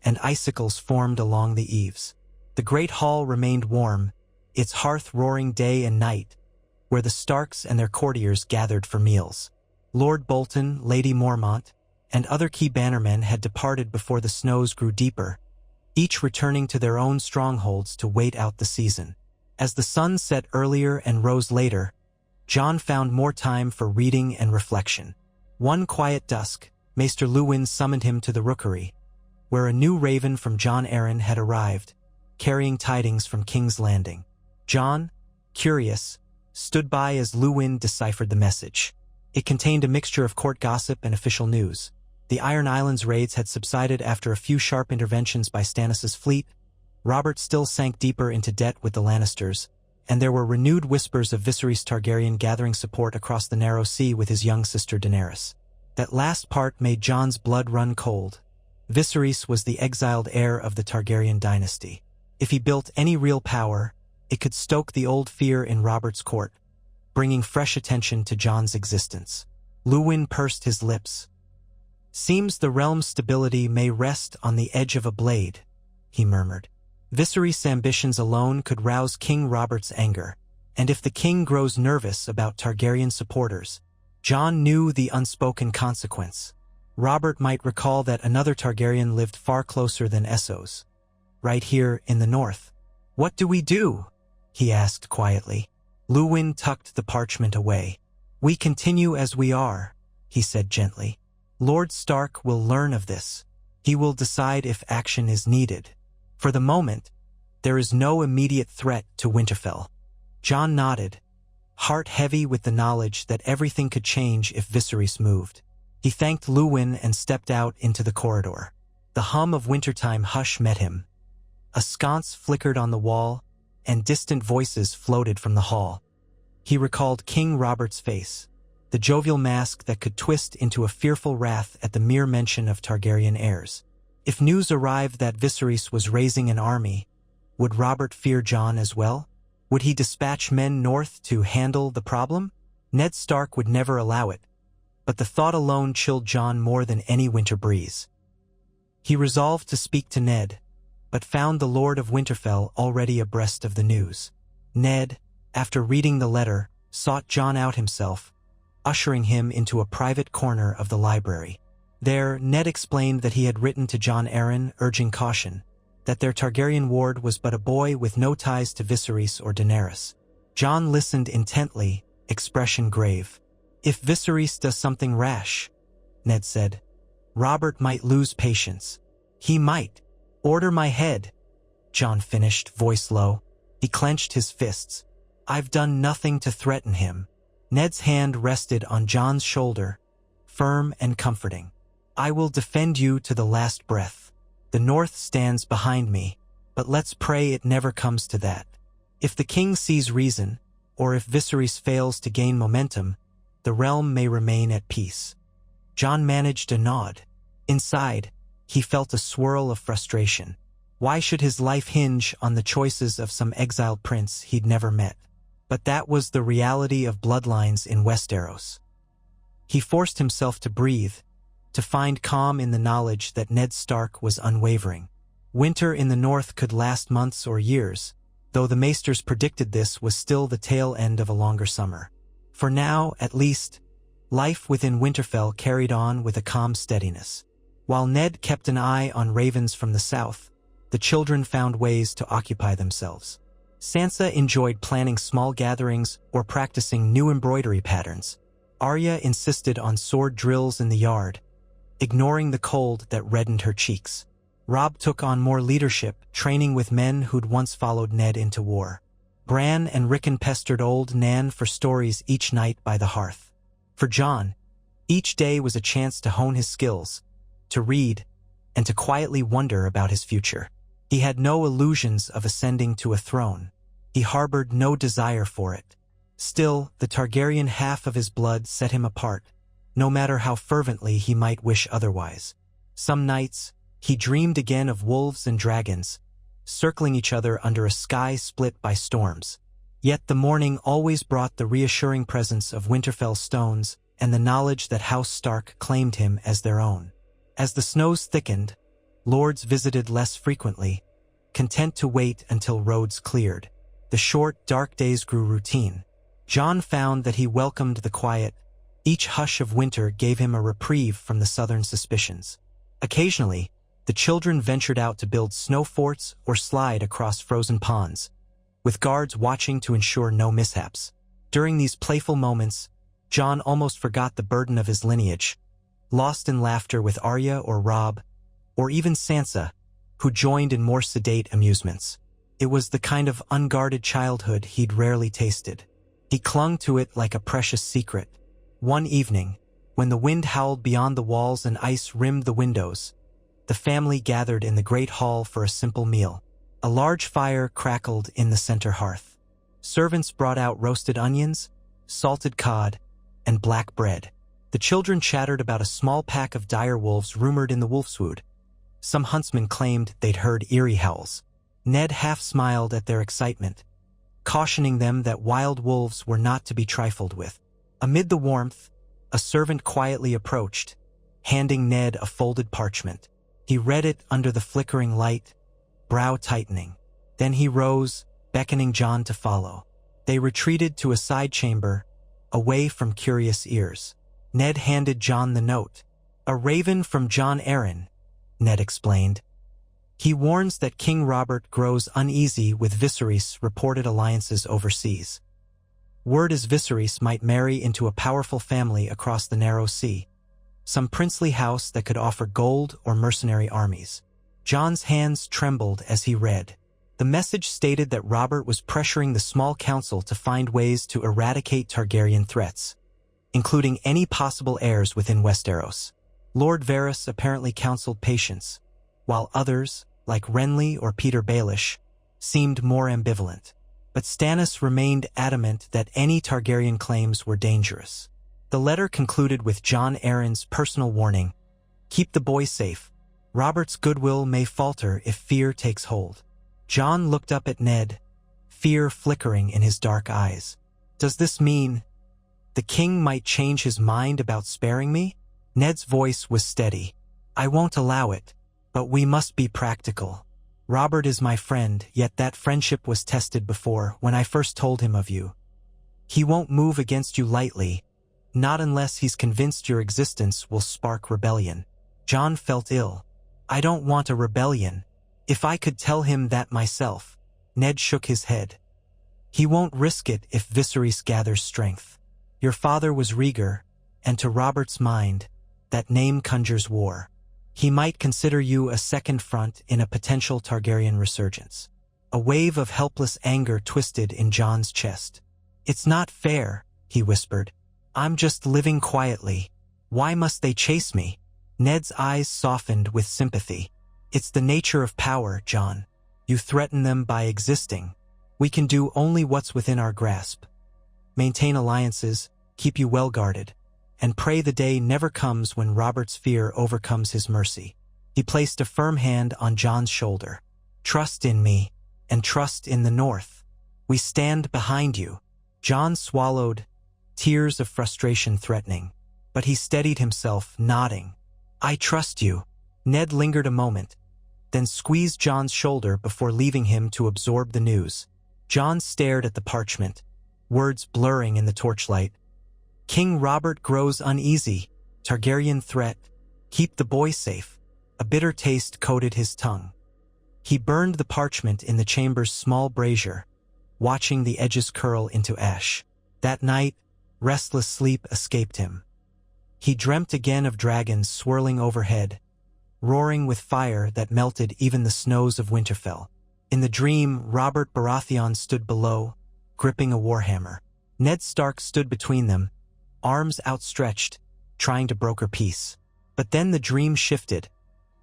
and icicles formed along the eaves. The great hall remained warm, its hearth roaring day and night, where the Starks and their courtiers gathered for meals. Lord Bolton, Lady Mormont, and other key bannermen had departed before the snows grew deeper, each returning to their own strongholds to wait out the season. As the sun set earlier and rose later, Jon found more time for reading and reflection. One quiet dusk, Maester Luwin summoned him to the rookery, where a new raven from Jon Arryn had arrived, carrying tidings from King's Landing. Jon, curious, stood by as Luwin deciphered the message. It contained a mixture of court gossip and official news. The Iron Islands raids had subsided after a few sharp interventions by Stannis' fleet. Robert still sank deeper into debt with the Lannisters, and there were renewed whispers of Viserys Targaryen gathering support across the narrow sea with his young sister Daenerys. That last part made Jon's blood run cold. Viserys was the exiled heir of the Targaryen dynasty. If he built any real power, it could stoke the old fear in Robert's court, bringing fresh attention to Jon's existence. Luwin pursed his lips. "Seems the realm's stability may rest on the edge of a blade," he murmured. Viserys' ambitions alone could rouse King Robert's anger, and if the king grows nervous about Targaryen supporters, Jon knew the unspoken consequence. Robert might recall that another Targaryen lived far closer than Essos, right here in the north. "What do we do?" he asked quietly. Luwin tucked the parchment away. "We continue as we are," he said gently. "Lord Stark will learn of this. He will decide if action is needed. For the moment, there is no immediate threat to Winterfell." Jon nodded, heart heavy with the knowledge that everything could change if Viserys moved. He thanked Luwin and stepped out into the corridor. The hum of wintertime hush met him. A sconce flickered on the wall, and distant voices floated from the hall. He recalled King Robert's face, the jovial mask that could twist into a fearful wrath at the mere mention of Targaryen heirs. If news arrived that Viserys was raising an army, would Robert fear Jon as well? Would he dispatch men north to handle the problem? Ned Stark would never allow it, but the thought alone chilled Jon more than any winter breeze. He resolved to speak to Ned, but found the Lord of Winterfell already abreast of the news. Ned, after reading the letter, sought Jon out himself, ushering him into a private corner of the library. There, Ned explained that he had written to Jon Arryn urging caution, that their Targaryen ward was but a boy with no ties to Viserys or Daenerys. Jon listened intently, expression grave. "If Viserys does something rash," Ned said, "Robert might lose patience. He might. Order my head," Jon finished, voice low. He clenched his fists. "I've done nothing to threaten him." Ned's hand rested on Jon's shoulder, firm and comforting. "I will defend you to the last breath. The North stands behind me, but let's pray it never comes to that. If the king sees reason, or if Viserys fails to gain momentum, the realm may remain at peace." Jon managed a nod. Inside, he felt a swirl of frustration. Why should his life hinge on the choices of some exiled prince he'd never met? But that was the reality of bloodlines in Westeros. He forced himself to breathe, to find calm in the knowledge that Ned Stark was unwavering. Winter in the north could last months or years, though the maesters predicted this was still the tail end of a longer summer. For now, at least, life within Winterfell carried on with a calm steadiness. While Ned kept an eye on ravens from the south, the children found ways to occupy themselves. Sansa enjoyed planning small gatherings or practicing new embroidery patterns. Arya insisted on sword drills in the yard, ignoring the cold that reddened her cheeks. Robb took on more leadership, training with men who'd once followed Ned into war. Bran and Rickon pestered old Nan for stories each night by the hearth. For Jon, each day was a chance to hone his skills, to read, and to quietly wonder about his future. He had no illusions of ascending to a throne. He harbored no desire for it. Still, the Targaryen half of his blood set him apart, no matter how fervently he might wish otherwise. Some nights, he dreamed again of wolves and dragons, circling each other under a sky split by storms. Yet the morning always brought the reassuring presence of Winterfell stones and the knowledge that House Stark claimed him as their own. As the snows thickened, lords visited less frequently, content to wait until roads cleared. The short, dark days grew routine. Jon found that he welcomed the quiet. Each hush of winter gave him a reprieve from the southern suspicions. Occasionally, the children ventured out to build snow forts or slide across frozen ponds, with guards watching to ensure no mishaps. During these playful moments, Jon almost forgot the burden of his lineage, lost in laughter with Arya or Robb, or even Sansa, who joined in more sedate amusements. It was the kind of unguarded childhood he'd rarely tasted. He clung to it like a precious secret. One evening, when the wind howled beyond the walls and ice rimmed the windows, the family gathered in the great hall for a simple meal. A large fire crackled in the center hearth. Servants brought out roasted onions, salted cod, and black bread. The children chattered about a small pack of dire wolves rumored in the Wolfswood. Some huntsmen claimed they'd heard eerie howls. Ned half smiled at their excitement, cautioning them that wild wolves were not to be trifled with. Amid the warmth, a servant quietly approached, handing Ned a folded parchment. He read it under the flickering light, brow tightening. Then he rose, beckoning Jon to follow. They retreated to a side chamber, away from curious ears. Ned handed Jon the note. "A raven from Jon Arryn," Ned explained. "He warns that King Robert grows uneasy with Viserys' reported alliances overseas. Word is Viserys might marry into a powerful family across the narrow sea, some princely house that could offer gold or mercenary armies." Jon's hands trembled as he read. The message stated that Robert was pressuring the small council to find ways to eradicate Targaryen threats. including any possible heirs within Westeros. Lord Varys apparently counseled patience, while others, like Renly or Peter Baelish, seemed more ambivalent. But Stannis remained adamant that any Targaryen claims were dangerous. The letter concluded with Jon Arryn's personal warning: "Keep the boy safe. Robert's goodwill may falter if fear takes hold." Jon looked up at Ned, fear flickering in his dark eyes. "Does this mean the king might change his mind about sparing me?" Ned's voice was steady. "I won't allow it, but we must be practical. Robert is my friend, yet that friendship was tested before when I first told him of you. He won't move against you lightly, not unless he's convinced your existence will spark rebellion." Jon felt ill. "I don't want a rebellion. If I could tell him that myself." Ned shook his head. "He won't risk it if Viserys gathers strength. Your father was Rhaegar, and to Robert's mind, that name conjures war. He might consider you a second front in a potential Targaryen resurgence." A wave of helpless anger twisted in Jon's chest. "It's not fair," he whispered. "I'm just living quietly. Why must they chase me?" Ned's eyes softened with sympathy. "It's the nature of power, Jon. You threaten them by existing. We can do only what's within our grasp. Maintain alliances, keep you well guarded, and pray the day never comes when Robert's fear overcomes his mercy." He placed a firm hand on Jon's shoulder. "Trust in me, and trust in the North. We stand behind you." Jon swallowed, tears of frustration threatening, but he steadied himself, nodding. "I trust you." Ned lingered a moment, then squeezed Jon's shoulder before leaving him to absorb the news. Jon stared at the parchment, words blurring in the torchlight. "King Robert grows uneasy. Targaryen threat. Keep the boy safe." A bitter taste coated his tongue. He burned the parchment in the chamber's small brazier, watching the edges curl into ash. That night, restless sleep escaped him. He dreamt again of dragons swirling overhead, roaring with fire that melted even the snows of Winterfell. In the dream, Robert Baratheon stood below, gripping a warhammer. Ned Stark stood between them, arms outstretched, trying to broker peace. But then the dream shifted,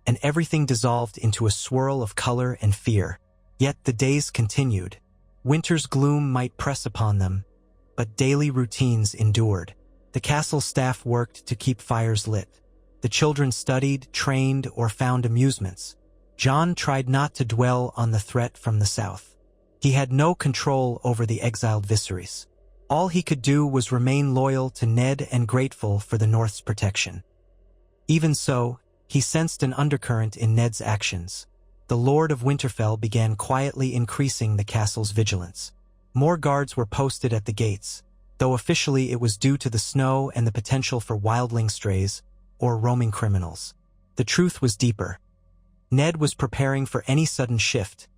and everything dissolved into a swirl of color and fear. Yet the days continued. Winter's gloom might press upon them, but daily routines endured. The castle staff worked to keep fires lit. The children studied, trained, or found amusements. Jon tried not to dwell on the threat from the south. He had no control over the exiled Viserys. All he could do was remain loyal to Ned and grateful for the North's protection. Even so, he sensed an undercurrent in Ned's actions. The Lord of Winterfell began quietly increasing the castle's vigilance. More guards were posted at the gates, though officially it was due to the snow and the potential for wildling strays or roaming criminals. The truth was deeper. Ned was preparing for any sudden shift,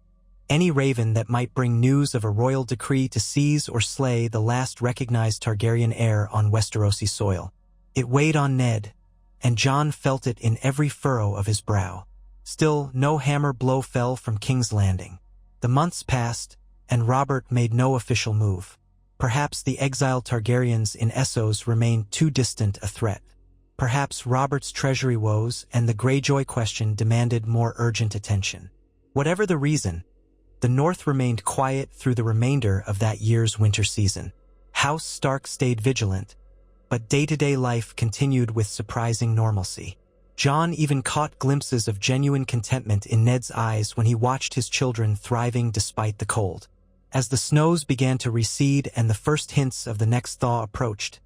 any raven that might bring news of a royal decree to seize or slay the last recognized Targaryen heir on Westerosi soil. It weighed on Ned, and Jon felt it in every furrow of his brow. Still, no hammer blow fell from King's Landing. The months passed, and Robert made no official move. Perhaps the exiled Targaryens in Essos remained too distant a threat. Perhaps Robert's treasury woes and the Greyjoy question demanded more urgent attention. Whatever the reason, the North remained quiet through the remainder of that year's winter season. House Stark stayed vigilant, but day-to-day life continued with surprising normalcy. Jon even caught glimpses of genuine contentment in Ned's eyes when he watched his children thriving despite the cold. As the snows began to recede and the first hints of the next thaw approached,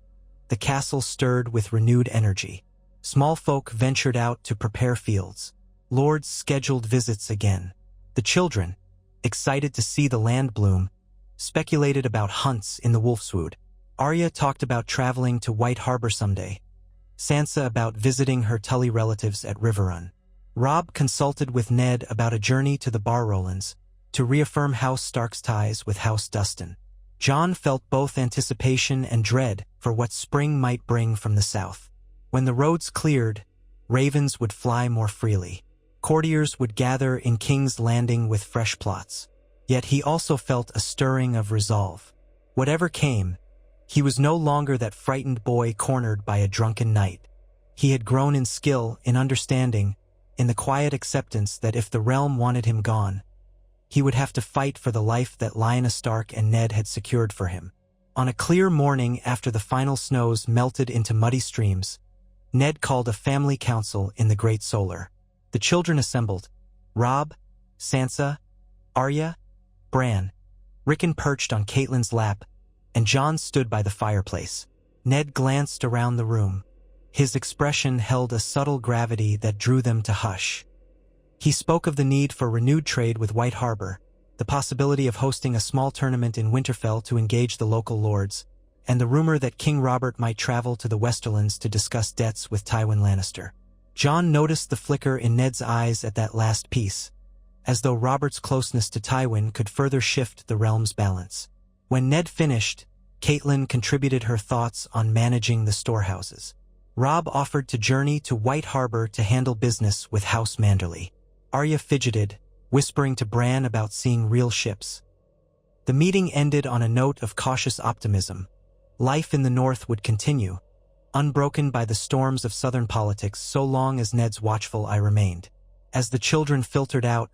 the castle stirred with renewed energy. Small folk ventured out to prepare fields. Lords scheduled visits again. The children, excited to see the land bloom, speculated about hunts in the Wolfswood. Arya talked about traveling to White Harbor someday. Sansa about visiting her Tully relatives at Riverrun. Robb consulted with Ned about a journey to the Barrowlands to reaffirm House Stark's ties with House Dustin. Jon felt both anticipation and dread for what spring might bring from the south. When the roads cleared, ravens would fly more freely. Courtiers would gather in King's Landing with fresh plots. Yet he also felt a stirring of resolve. Whatever came, He was no longer that frightened boy cornered by a drunken knight. He had grown in skill, in understanding, in the quiet acceptance that if the realm wanted him gone, he would have to fight for the life that Lyanna Stark and Ned had secured for him. On a clear morning after the final snows melted into muddy streams, Ned called a family council in the Great Solar. The children assembled: Robb, Sansa, Arya, Bran. Rickon perched on Catelyn's lap, and Jon stood by the fireplace. Ned glanced around the room. His expression held a subtle gravity that drew them to hush. He spoke of the need for renewed trade with White Harbor, the possibility of hosting a small tournament in Winterfell to engage the local lords, and the rumor that King Robert might travel to the Westerlands to discuss debts with Tywin Lannister. Jon noticed the flicker in Ned's eyes at that last piece, as though Robert's closeness to Tywin could further shift the realm's balance. When Ned finished, Catelyn contributed her thoughts on managing the storehouses. Robb offered to journey to White Harbor to handle business with House Manderly. Arya fidgeted, whispering to Bran about seeing real ships. The meeting ended on a note of cautious optimism. Life in the North would continue, unbroken by the storms of southern politics so long as Ned's watchful eye remained. As the children filtered out,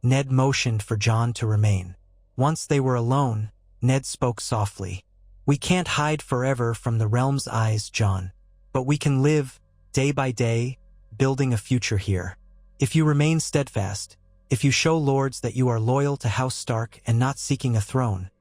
Ned motioned for Jon to remain. Once they were alone, Ned spoke softly. "We can't hide forever from the realm's eyes, Jon. But we can live, day by day, building a future here. If you remain steadfast, if you show lords that you are loyal to House Stark and not seeking a throne,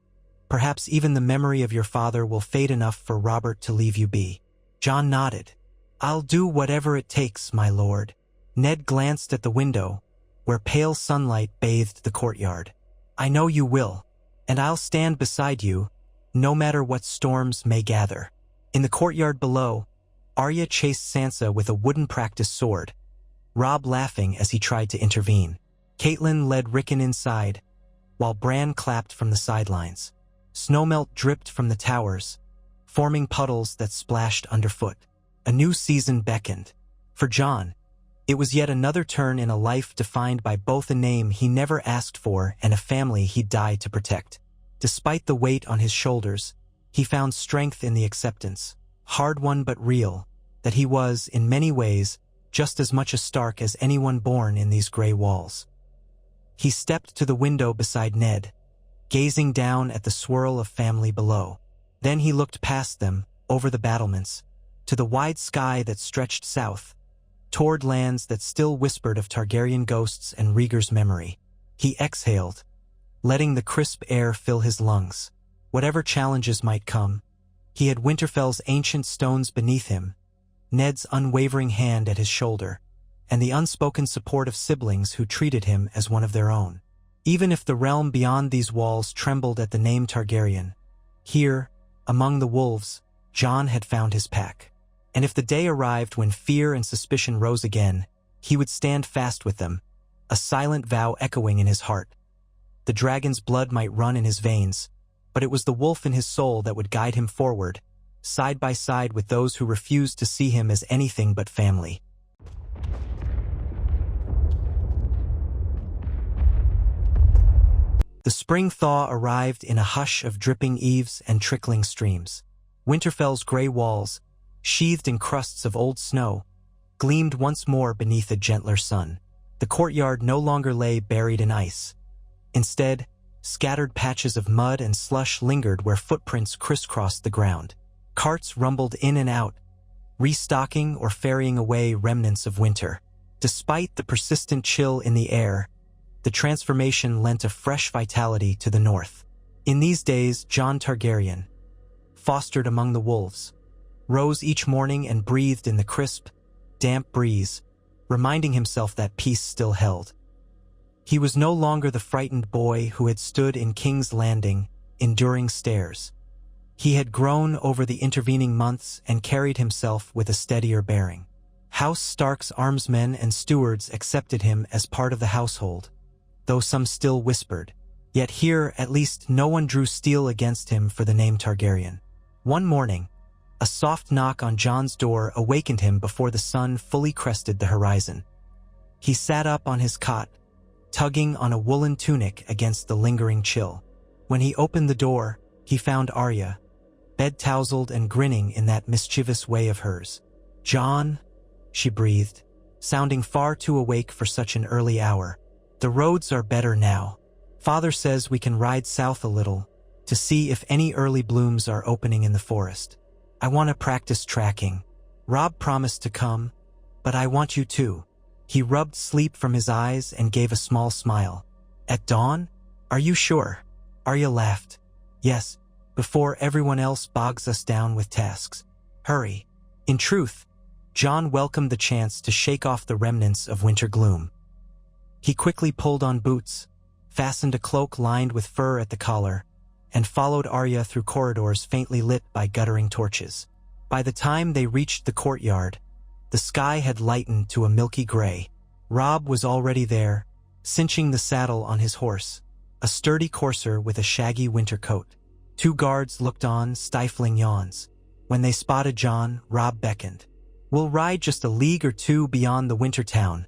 perhaps even the memory of your father will fade enough for Robert to leave you be." Jon nodded. "I'll do whatever it takes, my lord." Ned glanced at the window, where pale sunlight bathed the courtyard. "I know you will, and I'll stand beside you, no matter what storms may gather." In the courtyard below, Arya chased Sansa with a wooden practice sword, Robb laughing as he tried to intervene. Catelyn led Rickon inside, while Bran clapped from the sidelines. Snowmelt dripped from the towers, forming puddles that splashed underfoot. A new season beckoned. For Jon, it was yet another turn in a life defined by both a name he never asked for and a family he'd die to protect. Despite the weight on his shoulders, he found strength in the acceptance, hard-won but real, that he was, in many ways, just as much a Stark as anyone born in these gray walls. He stepped to the window beside Ned, gazing down at the swirl of family below. Then he looked past them, over the battlements, to the wide sky that stretched south, toward lands that still whispered of Targaryen ghosts and Rhaegar's memory. He exhaled, letting the crisp air fill his lungs. Whatever challenges might come, he had Winterfell's ancient stones beneath him, Ned's unwavering hand at his shoulder, and the unspoken support of siblings who treated him as one of their own. Even if the realm beyond these walls trembled at the name Targaryen, here, among the wolves, Jon had found his pack. And if the day arrived when fear and suspicion rose again, he would stand fast with them, a silent vow echoing in his heart. The dragon's blood might run in his veins, but it was the wolf in his soul that would guide him forward, side by side with those who refused to see him as anything but family. The spring thaw arrived in a hush of dripping eaves and trickling streams. Winterfell's gray walls, sheathed in crusts of old snow, gleamed once more beneath a gentler sun. The courtyard no longer lay buried in ice. Instead, scattered patches of mud and slush lingered where footprints crisscrossed the ground. Carts rumbled in and out, restocking or ferrying away remnants of winter. Despite the persistent chill in the air, the transformation lent a fresh vitality to the north. In these days, Jon Targaryen, fostered among the wolves, rose each morning and breathed in the crisp, damp breeze, reminding himself that peace still held. He was no longer the frightened boy who had stood in King's Landing, enduring stares. He had grown over the intervening months and carried himself with a steadier bearing. House Stark's armsmen and stewards accepted him as part of the household, though some still whispered. Yet here, at least, no one drew steel against him for the name Targaryen. One morning, a soft knock on Jon's door awakened him before the sun fully crested the horizon. He sat up on his cot, tugging on a woolen tunic against the lingering chill. When he opened the door, he found Arya, bed-tousled and grinning in that mischievous way of hers. "John," she breathed, sounding far too awake for such an early hour. "The roads are better now. Father says we can ride south a little to see if any early blooms are opening in the forest. I want to practice tracking. Rob promised to come, but I want you too." He rubbed sleep from his eyes and gave a small smile. "At dawn? Are you sure?" Arya laughed. "Yes, before everyone else bogs us down with tasks. Hurry." In truth, Jon welcomed the chance to shake off the remnants of winter gloom. He quickly pulled on boots, fastened a cloak lined with fur at the collar, and followed Arya through corridors faintly lit by guttering torches. By the time they reached the courtyard, the sky had lightened to a milky gray. Rob was already there, cinching the saddle on his horse, a sturdy courser with a shaggy winter coat. 2 guards looked on, stifling yawns. When they spotted Jon, Rob beckoned. "We'll ride just a league or 2 beyond the winter town,"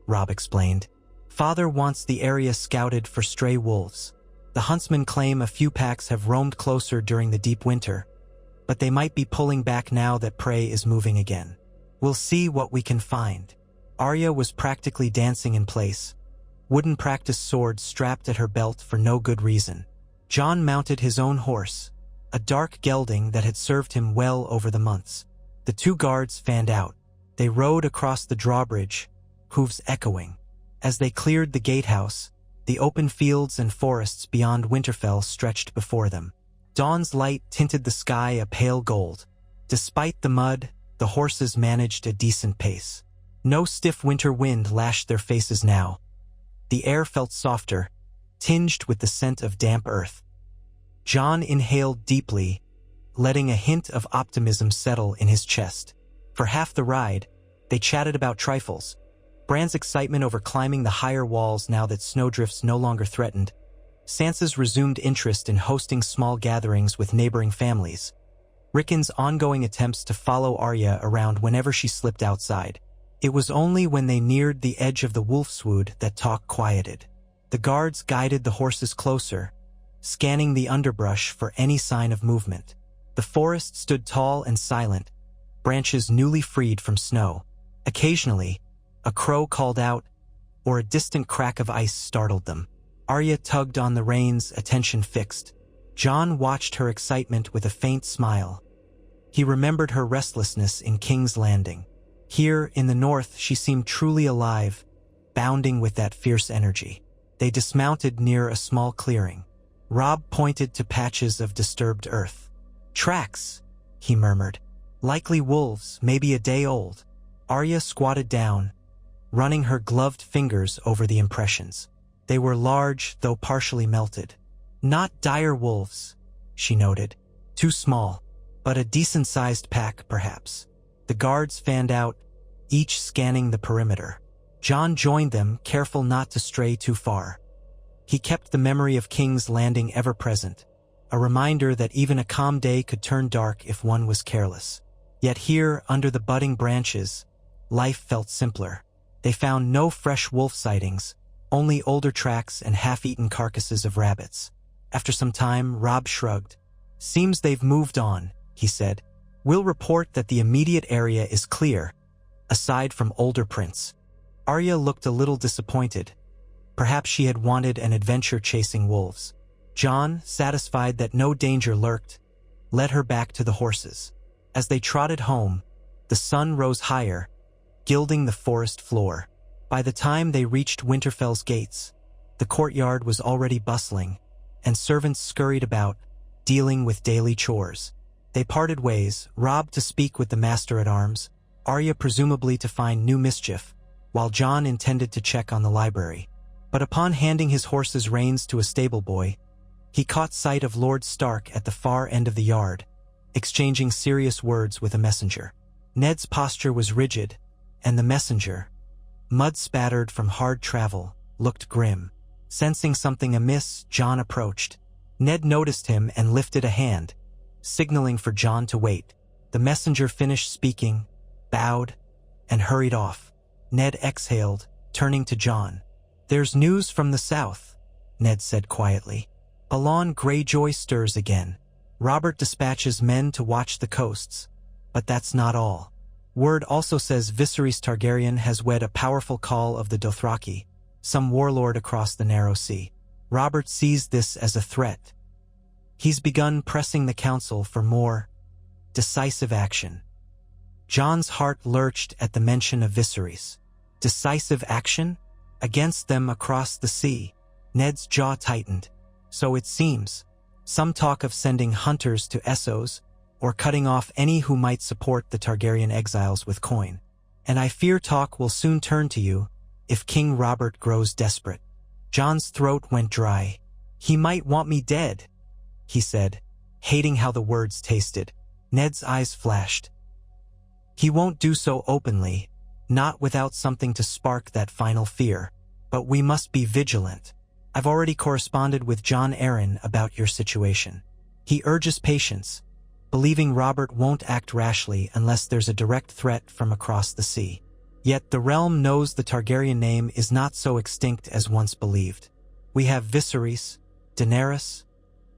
Rob explained. "Father wants the area scouted for stray wolves. The huntsmen claim a few packs have roamed closer during the deep winter, but they might be pulling back now that prey is moving again. We'll see what we can find." Arya was practically dancing in place, wooden practice sword strapped at her belt for no good reason. Jon mounted his own horse, a dark gelding that had served him well over the months. The 2 guards fanned out. They rode across the drawbridge, hooves echoing. As they cleared the gatehouse, the open fields and forests beyond Winterfell stretched before them. Dawn's light tinted the sky a pale gold. Despite the mud, the horses managed a decent pace. No stiff winter wind lashed their faces now. The air felt softer, tinged with the scent of damp earth. Jon inhaled deeply, letting a hint of optimism settle in his chest. For half the ride, they chatted about trifles. Bran's excitement over climbing the higher walls now that snowdrifts no longer threatened. Sansa's resumed interest in hosting small gatherings with neighboring families. Rickon's ongoing attempts to follow Arya around whenever she slipped outside. It was only when they neared the edge of the wolfswood that talk quieted. The guards guided the horses closer, scanning the underbrush for any sign of movement. The forest stood tall and silent, branches newly freed from snow. Occasionally, a crow called out, or a distant crack of ice startled them. Arya tugged on the reins, attention fixed. Jon watched her excitement with a faint smile. He remembered her restlessness in King's Landing. Here, in the north, she seemed truly alive, bounding with that fierce energy. They dismounted near a small clearing. Rob pointed to patches of disturbed earth. "Tracks," he murmured. "Likely wolves, maybe a day old." Arya squatted down, running her gloved fingers over the impressions. They were large, though partially melted. "Not dire wolves," she noted. "Too small, but a decent-sized pack, perhaps." The guards fanned out, each scanning the perimeter. Jon joined them, careful not to stray too far. He kept the memory of King's Landing ever present, a reminder that even a calm day could turn dark if one was careless. Yet here, under the budding branches, life felt simpler. They found no fresh wolf sightings, only older tracks and half-eaten carcasses of rabbits. After some time, Rob shrugged. "Seems they've moved on," he said. "We'll report that the immediate area is clear, aside from older prints." Arya looked a little disappointed. Perhaps she had wanted an adventure chasing wolves. Jon, satisfied that no danger lurked, led her back to the horses. As they trotted home, the sun rose higher, gilding the forest floor. By the time they reached Winterfell's gates, the courtyard was already bustling, and servants scurried about, dealing with daily chores. They parted ways, Rob to speak with the master-at-arms, Arya presumably to find new mischief, while Jon intended to check on the library. But upon handing his horse's reins to a stable boy, he caught sight of Lord Stark at the far end of the yard, exchanging serious words with a messenger. Ned's posture was rigid, and the messenger, mud-spattered from hard travel, looked grim. Sensing something amiss, Jon approached. Ned noticed him and lifted a hand, signaling for Jon to wait. The messenger finished speaking, bowed, and hurried off. Ned exhaled, turning to Jon. "There's news from the south," Ned said quietly. "Balon Greyjoy stirs again. Robert dispatches men to watch the coasts. But that's not all. Word also says Viserys Targaryen has wed a powerful Khal of the Dothraki, some warlord across the Narrow Sea. Robert sees this as a threat. He's begun pressing the council for more decisive action. Jon's heart lurched at the mention of Viserys. Decisive action? Against them across the sea. Ned's jaw tightened. So it seems. Some talk of sending hunters to Essos, or cutting off any who might support the Targaryen exiles with coin. And I fear talk will soon turn to you, if King Robert grows desperate. Jon's throat went dry. He might want me dead, he said, hating how the words tasted. Ned's eyes flashed. He won't do so openly, not without something to spark that final fear. But we must be vigilant. I've already corresponded with Jon Arryn about your situation. He urges patience, believing Robert won't act rashly unless there's a direct threat from across the sea. Yet the realm knows the Targaryen name is not so extinct as once believed. We have Viserys, Daenerys,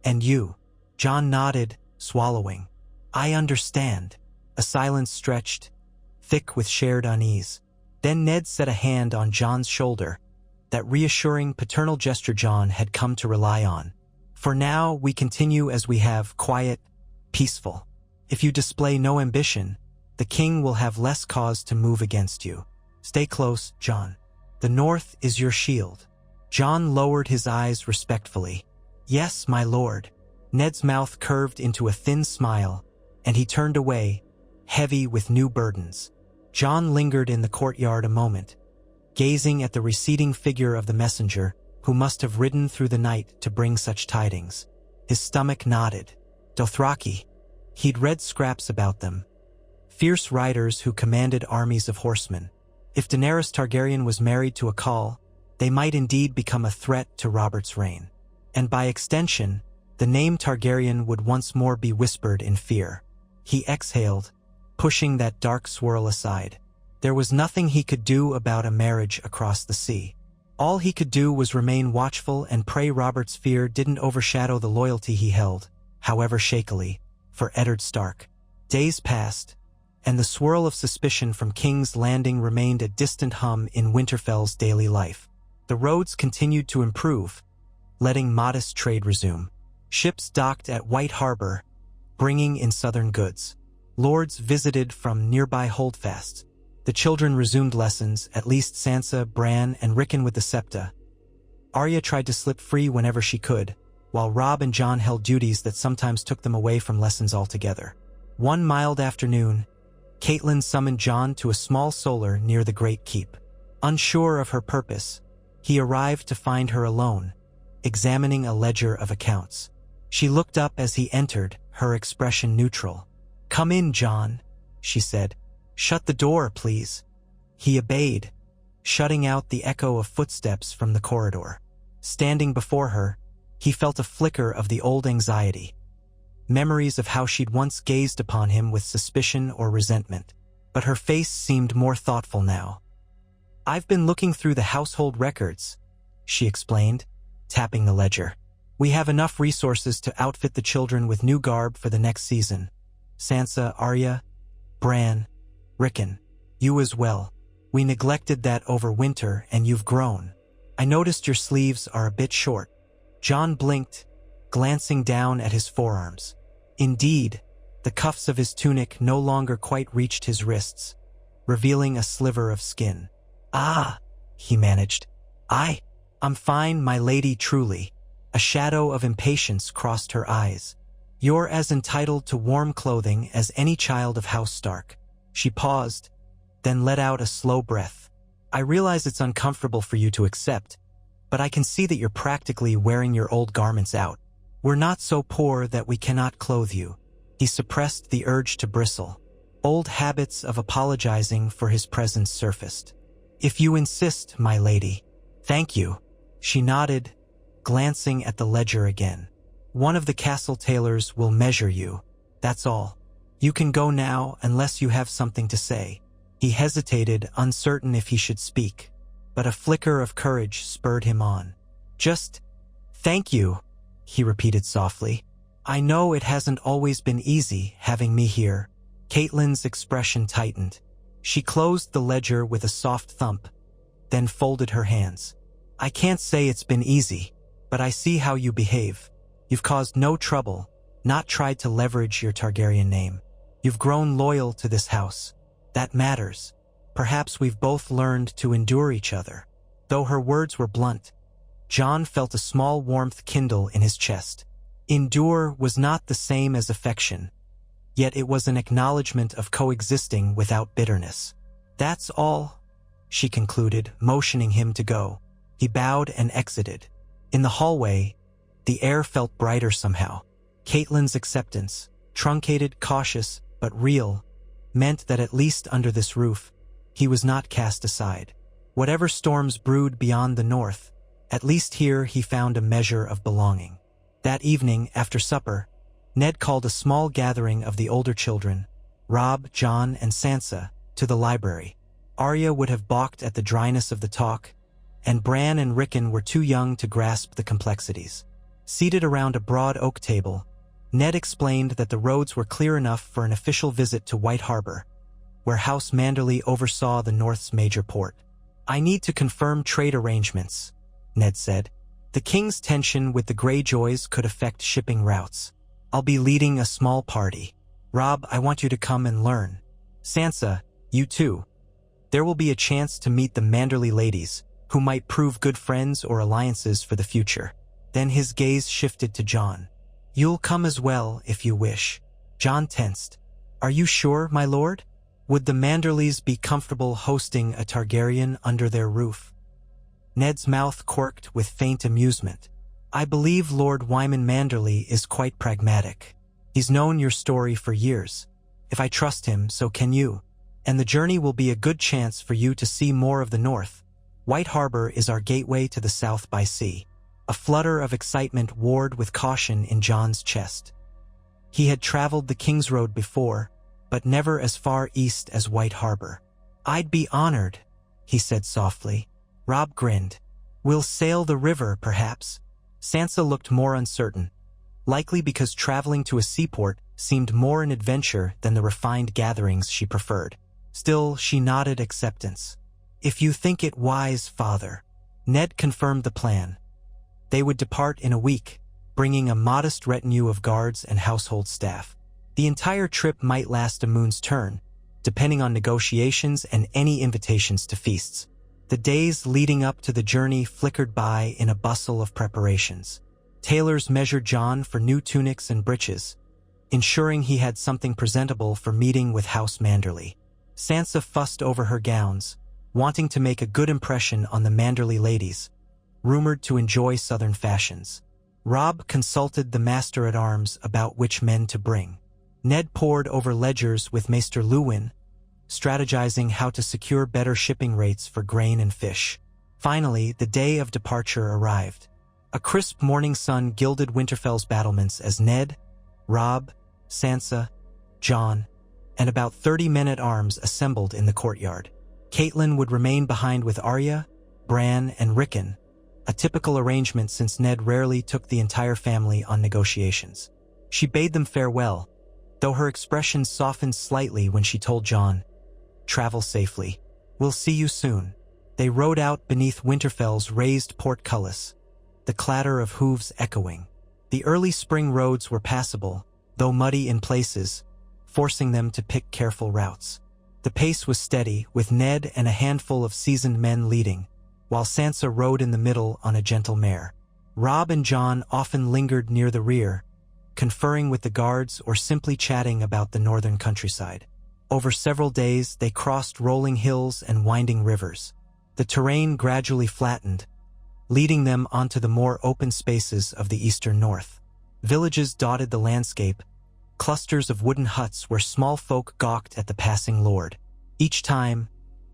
and you. Jon nodded, swallowing. I understand. A silence stretched, thick with shared unease. Then Ned set a hand on Jon's shoulder, that reassuring paternal gesture Jon had come to rely on. For now, we continue as we have, quiet, peaceful. If you display no ambition, the king will have less cause to move against you. Stay close, Jon. The north is your shield. Jon lowered his eyes respectfully. Yes, my lord. Ned's mouth curved into a thin smile, and he turned away, heavy with new burdens. Jon lingered in the courtyard a moment, gazing at the receding figure of the messenger who must have ridden through the night to bring such tidings. His stomach knotted. Dothraki. He'd read scraps about them. Fierce riders who commanded armies of horsemen. If Daenerys Targaryen was married to a Khal, they might indeed become a threat to Robert's reign. And by extension, the name Targaryen would once more be whispered in fear. He exhaled, pushing that dark swirl aside. There was nothing he could do about a marriage across the sea. All he could do was remain watchful and pray Robert's fear didn't overshadow the loyalty he held, however shakily, for Eddard Stark. Days passed, and the swirl of suspicion from King's Landing remained a distant hum in Winterfell's daily life. The roads continued to improve, letting modest trade resume. Ships docked at White Harbor, bringing in southern goods. Lords visited from nearby holdfasts. The children resumed lessons, at least Sansa, Bran, and Rickon with the septa. Arya tried to slip free whenever she could, while Robb and Jon held duties that sometimes took them away from lessons altogether. One mild afternoon, Catelyn summoned Jon to a small solar near the Great Keep. Unsure of her purpose, he arrived to find her alone, examining a ledger of accounts. She looked up as he entered, her expression neutral. "Come in, Jon," she said. "Shut the door, please." He obeyed, shutting out the echo of footsteps from the corridor. Standing before her, he felt a flicker of the old anxiety. Memories of how she'd once gazed upon him with suspicion or resentment. But her face seemed more thoughtful now. "I've been looking through the household records," she explained, tapping the ledger. "We have enough resources to outfit the children with new garb for the next season. Sansa, Arya, Bran, Rickon, you as well. We neglected that over winter and you've grown. I noticed your sleeves are a bit short." Jon blinked, glancing down at his forearms. Indeed, the cuffs of his tunic no longer quite reached his wrists, revealing a sliver of skin. "Ah," he managed. I'm fine, my lady, truly." A shadow of impatience crossed her eyes. "You're as entitled to warm clothing as any child of House Stark." She paused, then let out a slow breath. "I realize it's uncomfortable for you to accept, but I can see that you're practically wearing your old garments out. We're not so poor that we cannot clothe you." He suppressed the urge to bristle. Old habits of apologizing for his presence surfaced. "If you insist, my lady." "Thank you." She nodded, glancing at the ledger again. "One of the castle tailors will measure you. That's all. You can go now unless you have something to say." He hesitated, uncertain if he should speak, but a flicker of courage spurred him on. "Just, thank you," he repeated softly. I know it hasn't always been easy having me here. Caitlyn's expression tightened. She closed the ledger with a soft thump, then folded her hands. I can't say it's been easy, but I see how you behave. You've caused no trouble, not tried to leverage your Targaryen name. You've grown loyal to this house. That matters. Perhaps we've both learned to endure each other. Though her words were blunt, Jon felt a small warmth kindle in his chest. Endure was not the same as affection, yet it was an acknowledgement of coexisting without bitterness. That's all, she concluded, motioning him to go. He bowed and exited. In the hallway, the air felt brighter somehow. Caitlyn's acceptance, truncated, cautious, but real, meant that at least under this roof, he was not cast aside. Whatever storms brewed beyond the north, at least here he found a measure of belonging. That evening, after supper, Ned called a small gathering of the older children, Robb, Jon, and Sansa, to the library. Arya would have balked at the dryness of the talk, and Bran and Rickon were too young to grasp the complexities. Seated around a broad oak table, Ned explained that the roads were clear enough for an official visit to White Harbor, where House Manderly oversaw the North's major port. I need to confirm trade arrangements, Ned said. The King's tension with the Greyjoys could affect shipping routes. I'll be leading a small party. Robb, I want you to come and learn. Sansa, you too. There will be a chance to meet the Manderly ladies, who might prove good friends or alliances for the future. Then his gaze shifted to Jon. You'll come as well if you wish. Jon tensed. Are you sure, my lord? Would the Manderlys be comfortable hosting a Targaryen under their roof? Ned's mouth quirked with faint amusement. I believe Lord Wyman Manderly is quite pragmatic. He's known your story for years. If I trust him, so can you. And the journey will be a good chance for you to see more of the north. White Harbor is our gateway to the south by sea. A flutter of excitement warred with caution in Jon's chest. He had traveled the King's Road before, but never as far east as White Harbor. I'd be honored, he said softly. Robb grinned. We'll sail the river, perhaps. Sansa looked more uncertain, likely because traveling to a seaport seemed more an adventure than the refined gatherings she preferred. Still, she nodded acceptance. If you think it wise, father. Ned confirmed the plan. They would depart in a week, bringing a modest retinue of guards and household staff. The entire trip might last a moon's turn, depending on negotiations and any invitations to feasts. The days leading up to the journey flickered by in a bustle of preparations. Tailors measured Jon for new tunics and breeches, ensuring he had something presentable for meeting with House Manderly. Sansa fussed over her gowns, wanting to make a good impression on the Manderly ladies, rumored to enjoy southern fashions. Robb consulted the master-at-arms about which men to bring. Ned pored over ledgers with Maester Luwin, strategizing how to secure better shipping rates for grain and fish. Finally, the day of departure arrived. A crisp morning sun gilded Winterfell's battlements as Ned, Robb, Sansa, Jon, and about 30 men-at-arms assembled in the courtyard. Caitlyn would remain behind with Arya, Bran, and Rickon, a typical arrangement since Ned rarely took the entire family on negotiations. She bade them farewell, though her expression softened slightly when she told Jon, "Travel safely. We'll see you soon." They rode out beneath Winterfell's raised portcullis, the clatter of hooves echoing. The early spring roads were passable, though muddy in places, forcing them to pick careful routes. The pace was steady, with Ned and a handful of seasoned men leading, while Sansa rode in the middle on a gentle mare. Robb and Jon often lingered near the rear, conferring with the guards or simply chatting about the northern countryside. Over several days, they crossed rolling hills and winding rivers. The terrain gradually flattened, leading them onto the more open spaces of the eastern north. Villages dotted the landscape, clusters of wooden huts where small folk gawked at the passing lord. Each time,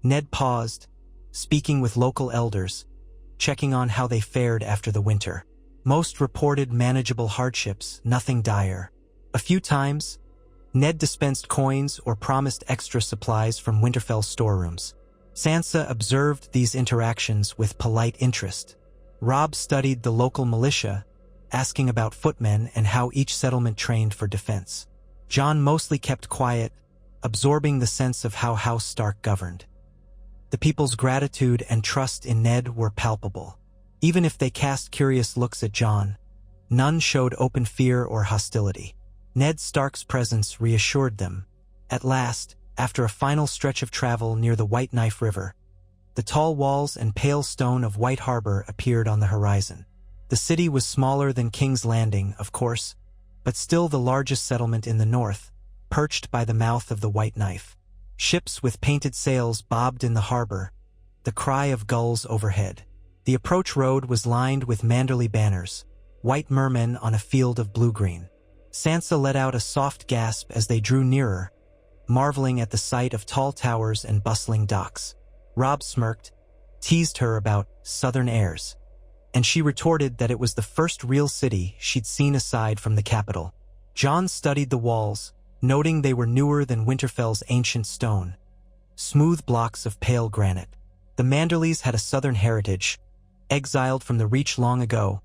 Ned paused, speaking with local elders, checking on how they fared after the winter. Most reported manageable hardships, nothing dire. A few times, Ned dispensed coins or promised extra supplies from Winterfell storerooms. Sansa observed these interactions with polite interest. Robb studied the local militia, asking about footmen and how each settlement trained for defense. Jon mostly kept quiet, absorbing the sense of how House Stark governed. The people's gratitude and trust in Ned were palpable. Even if they cast curious looks at Jon, none showed open fear or hostility. Ned Stark's presence reassured them. At last, after a final stretch of travel near the White Knife River, the tall walls and pale stone of White Harbor appeared on the horizon. The city was smaller than King's Landing, of course, but still the largest settlement in the north, perched by the mouth of the White Knife. Ships with painted sails bobbed in the harbor, the cry of gulls overhead. The approach road was lined with Manderly banners, white mermen on a field of blue-green. Sansa let out a soft gasp as they drew nearer, marveling at the sight of tall towers and bustling docks. Robb smirked, teased her about southern airs, and she retorted that it was the first real city she'd seen aside from the capital. Jon studied the walls, noting they were newer than Winterfell's ancient stone, smooth blocks of pale granite. The Manderlys had a southern heritage, exiled from the Reach long ago,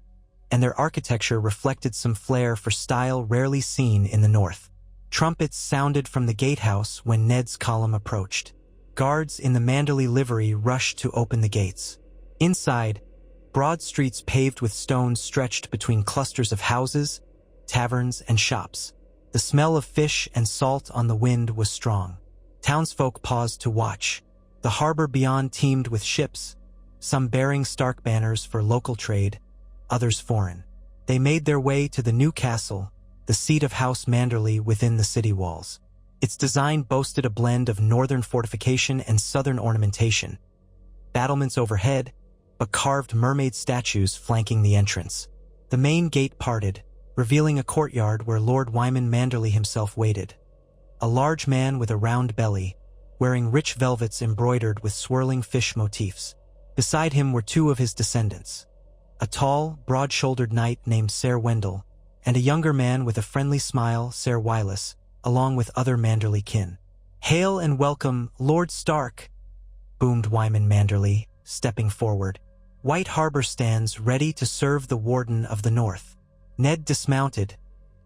and their architecture reflected some flair for style rarely seen in the north. Trumpets sounded from the gatehouse when Ned's column approached. Guards in the Manderly livery rushed to open the gates. Inside, broad streets paved with stones stretched between clusters of houses, taverns, and shops. The smell of fish and salt on the wind was strong. Townsfolk paused to watch. The harbor beyond teemed with ships, some bearing Stark banners for local trade, others foreign. They made their way to the new castle, the seat of House Manderly within the city walls. Its design boasted a blend of northern fortification and southern ornamentation, battlements overhead, but carved mermaid statues flanking the entrance. The main gate parted, revealing a courtyard where Lord Wyman Manderly himself waited. A large man with a round belly, wearing rich velvets embroidered with swirling fish motifs. Beside him were two of his descendants, a tall, broad-shouldered knight named Ser Wendell, and a younger man with a friendly smile, Ser Wylis, along with other Manderly kin. "Hail and welcome, Lord Stark," boomed Wyman Manderly, stepping forward. "White Harbor stands ready to serve the Warden of the North." Ned dismounted,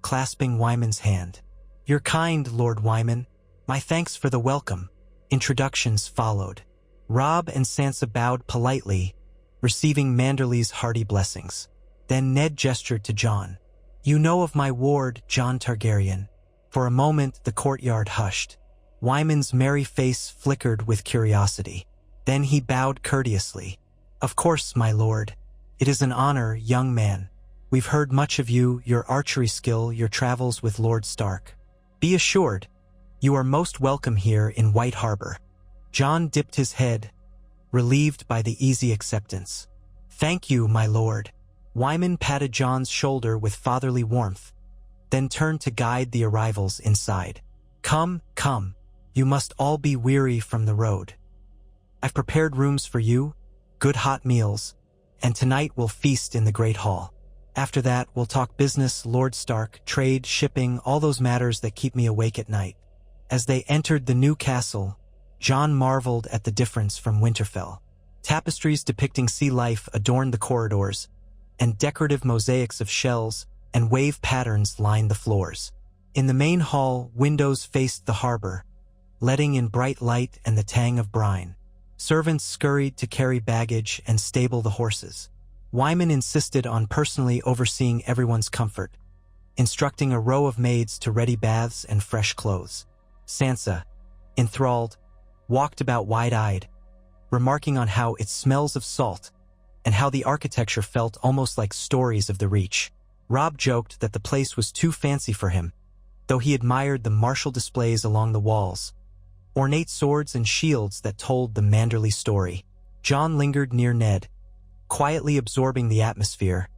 clasping Wyman's hand. "You're kind, Lord Wyman. My thanks for the welcome." Introductions followed. Robb and Sansa bowed politely, receiving Manderly's hearty blessings. Then Ned gestured to Jon. "You know of my ward, Jon Targaryen." For a moment, the courtyard hushed. Wyman's merry face flickered with curiosity. Then he bowed courteously. "Of course, my lord. It is an honor, young man. We've heard much of you, your archery skill, your travels with Lord Stark. Be assured, you are most welcome here in White Harbor." Jon dipped his head, relieved by the easy acceptance. "Thank you, my lord." Wyman patted Jon's shoulder with fatherly warmth, then turned to guide the arrivals inside. Come, come. You must all be weary from the road. I've prepared rooms for you, good hot meals, and tonight we'll feast in the Great Hall. After that, we'll talk business, Lord Stark, trade, shipping, all those matters that keep me awake at night." As they entered the new castle, Jon marveled at the difference from Winterfell. Tapestries depicting sea life adorned the corridors, and decorative mosaics of shells and wave patterns lined the floors. In the main hall, windows faced the harbor, letting in bright light and the tang of brine. Servants scurried to carry baggage and stable the horses. Wyman insisted on personally overseeing everyone's comfort, instructing a row of maids to ready baths and fresh clothes. Sansa, enthralled, walked about wide-eyed, remarking on how it smells of salt and how the architecture felt almost like stories of the Reach. Robb joked that the place was too fancy for him, though he admired the martial displays along the walls, ornate swords and shields that told the Manderly story. Jon lingered near Ned, quietly absorbing the atmosphere,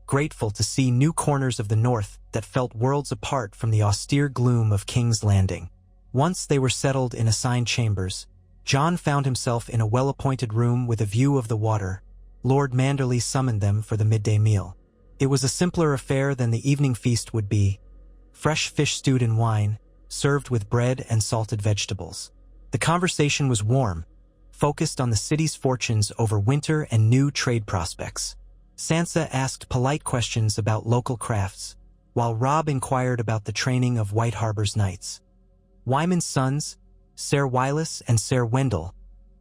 grateful to see new corners of the north that felt worlds apart from the austere gloom of King's Landing. Once they were settled in assigned chambers, Jon found himself in a well-appointed room with a view of the water. Lord Manderly summoned them for the midday meal. It was a simpler affair than the evening feast would be. Fresh fish stewed in wine, served with bread and salted vegetables. The conversation was warm, focused on the city's fortunes over winter and new trade prospects. Sansa asked polite questions about local crafts, while Robb inquired about the training of White Harbor's knights. Wyman's sons, Ser Wylis and Ser Wendell,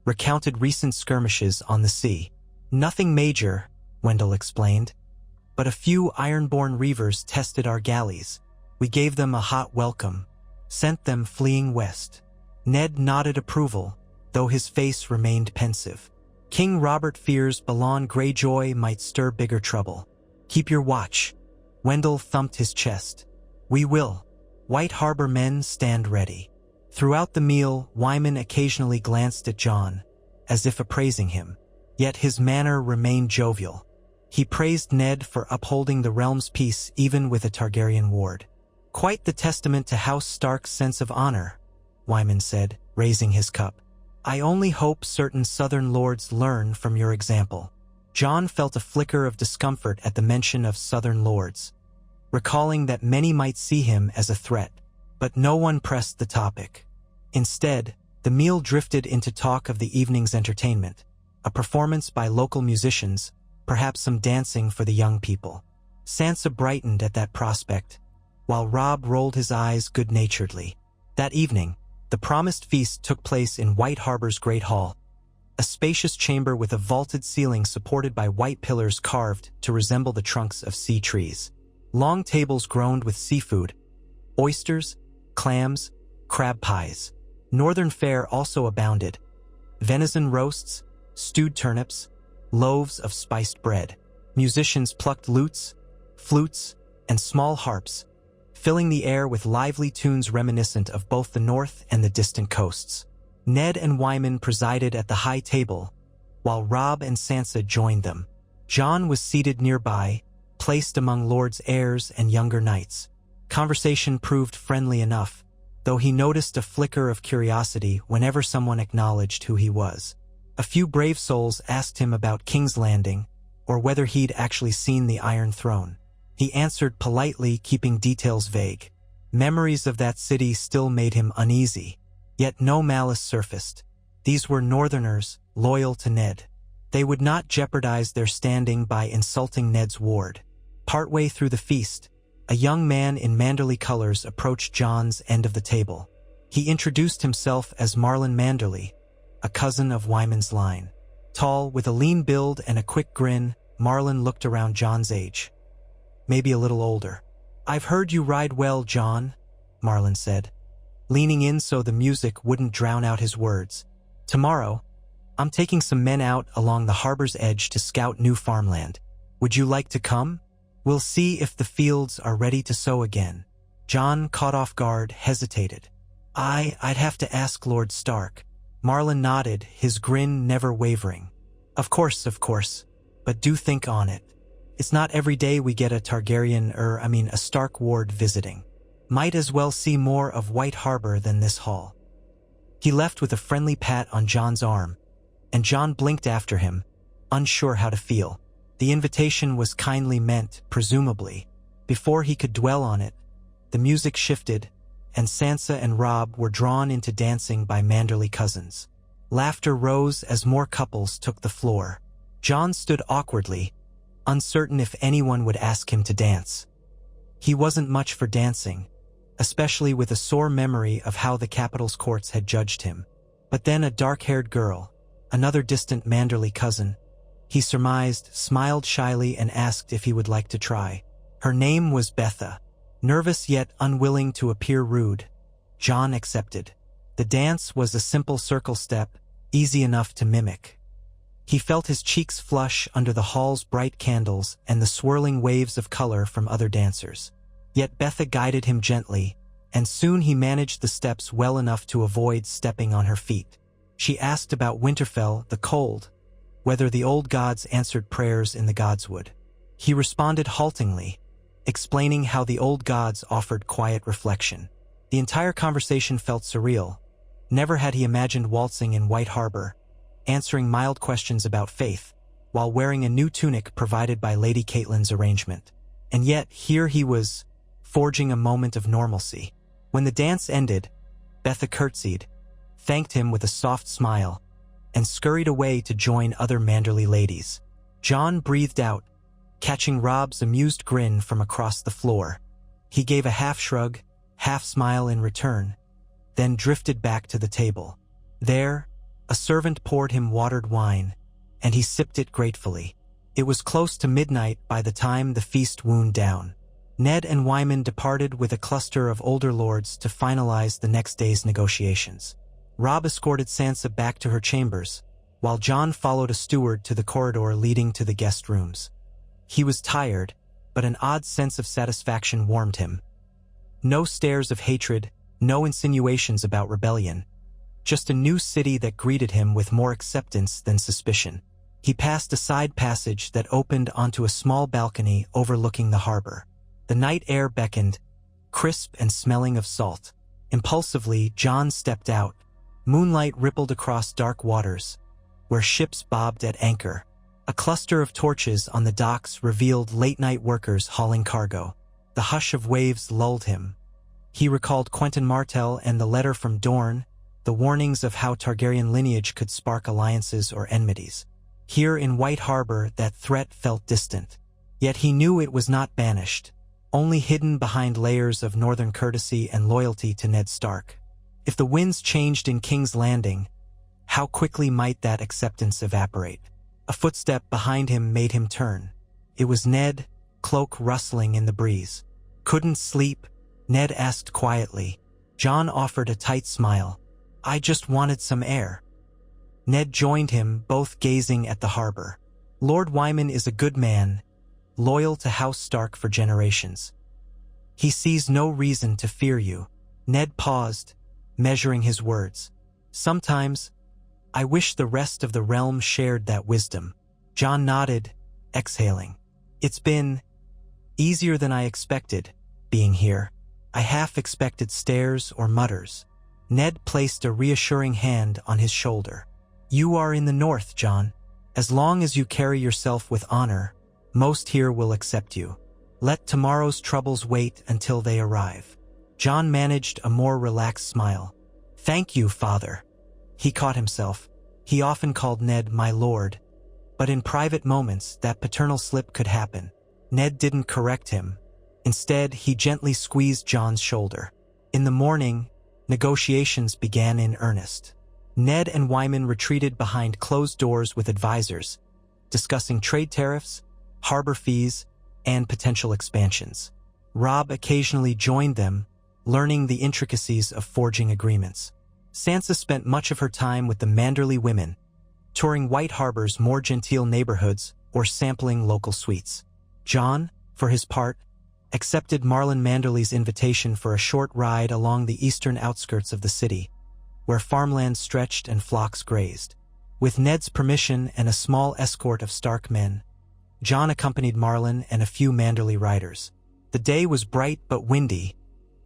recounted recent skirmishes on the sea. "Nothing major," Wendell explained, "but a few ironborn reavers tested our galleys. We gave them a hot welcome, sent them fleeing west." Ned nodded approval, though his face remained pensive. King Robert fears Balon Greyjoy might stir bigger trouble. "Keep your watch." Wendell thumped his chest. "We will." White Harbor men stand ready. Throughout the meal, Wyman occasionally glanced at Jon, as if appraising him. Yet his manner remained jovial. He praised Ned for upholding the realm's peace even with a Targaryen ward. "Quite the testament to House Stark's sense of honor," Wyman said, raising his cup. "I only hope certain southern lords learn from your example." Jon felt a flicker of discomfort at the mention of southern lords, recalling that many might see him as a threat. But no one pressed the topic. Instead, the meal drifted into talk of the evening's entertainment, a performance by local musicians, perhaps some dancing for the young people. Sansa brightened at that prospect, while Robb rolled his eyes good-naturedly. That evening, the promised feast took place in White Harbor's Great Hall, a spacious chamber with a vaulted ceiling supported by white pillars carved to resemble the trunks of sea trees. Long tables groaned with seafood, oysters, clams, crab pies. Northern fare also abounded: venison roasts, stewed turnips, loaves of spiced bread. Musicians plucked lutes, flutes, and small harps, filling the air with lively tunes reminiscent of both the north and the distant coasts. Ned and Wyman presided at the high table, while Robb and Sansa joined them. Jon was seated nearby, placed among Lord's heirs and younger knights. Conversation proved friendly enough, though he noticed a flicker of curiosity whenever someone acknowledged who he was. A few brave souls asked him about King's Landing, or whether he'd actually seen the Iron Throne. He answered politely, keeping details vague. Memories of that city still made him uneasy, yet no malice surfaced. These were Northerners, loyal to Ned. They would not jeopardize their standing by insulting Ned's ward. Partway through the feast, a young man in Manderly colors approached Jon's end of the table. He introduced himself as Marlon Manderly, a cousin of Wyman's line. Tall, with a lean build and a quick grin, Marlon looked around Jon's age. Maybe a little older. "I've heard you ride well, Jon," Marlon said, leaning in so the music wouldn't drown out his words. "Tomorrow, I'm taking some men out along the harbor's edge to scout new farmland. Would you like to come? We'll see if the fields are ready to sow again." Jon, caught off guard, hesitated. I'd have to ask Lord Stark." Marlon nodded, his grin never wavering. Of course, but do think on it. It's not every day we get a a Stark ward visiting. Might as well see more of White Harbor than this hall." He left with a friendly pat on Jon's arm, and Jon blinked after him, unsure how to feel. The invitation was kindly meant, presumably. Before he could dwell on it, the music shifted, and Sansa and Robb were drawn into dancing by Manderly cousins. Laughter rose as more couples took the floor. Jon stood awkwardly, uncertain if anyone would ask him to dance. He wasn't much for dancing, especially with a sore memory of how the capital's courts had judged him. But then a dark-haired girl, another distant Manderly cousin, he surmised, smiled shyly and asked if he would like to try. Her name was Betha. Nervous yet unwilling to appear rude, Jon accepted. The dance was a simple circle step, easy enough to mimic. He felt his cheeks flush under the hall's bright candles and the swirling waves of color from other dancers. Yet Betha guided him gently, and soon he managed the steps well enough to avoid stepping on her feet. She asked about Winterfell, the cold, whether the old gods answered prayers in the godswood. He responded haltingly, explaining how the old gods offered quiet reflection. The entire conversation felt surreal. Never had he imagined waltzing in White Harbor, answering mild questions about faith, while wearing a new tunic provided by Lady Catelyn's arrangement. And yet, here he was, forging a moment of normalcy. When the dance ended, Betha curtsied, thanked him with a soft smile, and scurried away to join other Manderly ladies. Jon breathed out, catching Rob's amused grin from across the floor. He gave a half-shrug, half-smile in return, then drifted back to the table. There, a servant poured him watered wine, and he sipped it gratefully. It was close to midnight by the time the feast wound down. Ned and Wyman departed with a cluster of older lords to finalize the next day's negotiations. Rob escorted Sansa back to her chambers, while Jon followed a steward to the corridor leading to the guest rooms. He was tired, but an odd sense of satisfaction warmed him. No stares of hatred, no insinuations about rebellion. Just a new city that greeted him with more acceptance than suspicion. He passed a side passage that opened onto a small balcony overlooking the harbor. The night air beckoned, crisp and smelling of salt. Impulsively, Jon stepped out. Moonlight rippled across dark waters, where ships bobbed at anchor. A cluster of torches on the docks revealed late-night workers hauling cargo. The hush of waves lulled him. He recalled Quentyn Martell and the letter from Dorne, the warnings of how Targaryen lineage could spark alliances or enmities. Here in White Harbor, that threat felt distant. Yet he knew it was not banished, only hidden behind layers of northern courtesy and loyalty to Ned Stark. If the winds changed in King's Landing, how quickly might that acceptance evaporate? A footstep behind him made him turn. It was Ned, cloak rustling in the breeze. "Couldn't sleep?" Ned asked quietly. Jon offered a tight smile. "I just wanted some air." Ned joined him, both gazing at the harbor. "Lord Wyman is a good man, loyal to House Stark for generations. He sees no reason to fear you." Ned paused, measuring his words. "Sometimes, I wish the rest of the realm shared that wisdom." Jon nodded, exhaling. "It's been easier than I expected, being here. I half expected stares or mutters." Ned placed a reassuring hand on his shoulder. "You are in the north, Jon. As long as you carry yourself with honor, most here will accept you. Let tomorrow's troubles wait until they arrive." Jon managed a more relaxed smile. "Thank you, father." He caught himself. He often called Ned my lord, but in private moments that paternal slip could happen. Ned didn't correct him. Instead, he gently squeezed Jon's shoulder. In the morning, negotiations began in earnest. Ned and Wyman retreated behind closed doors with advisors, discussing trade tariffs, harbor fees, and potential expansions. Rob occasionally joined them, learning the intricacies of forging agreements. Sansa spent much of her time with the Manderley women, touring White Harbor's more genteel neighborhoods or sampling local sweets. Jon, for his part, accepted Marlon Manderley's invitation for a short ride along the eastern outskirts of the city, where farmland stretched and flocks grazed. With Ned's permission and a small escort of Stark men, Jon accompanied Marlon and a few Manderley riders. The day was bright but windy,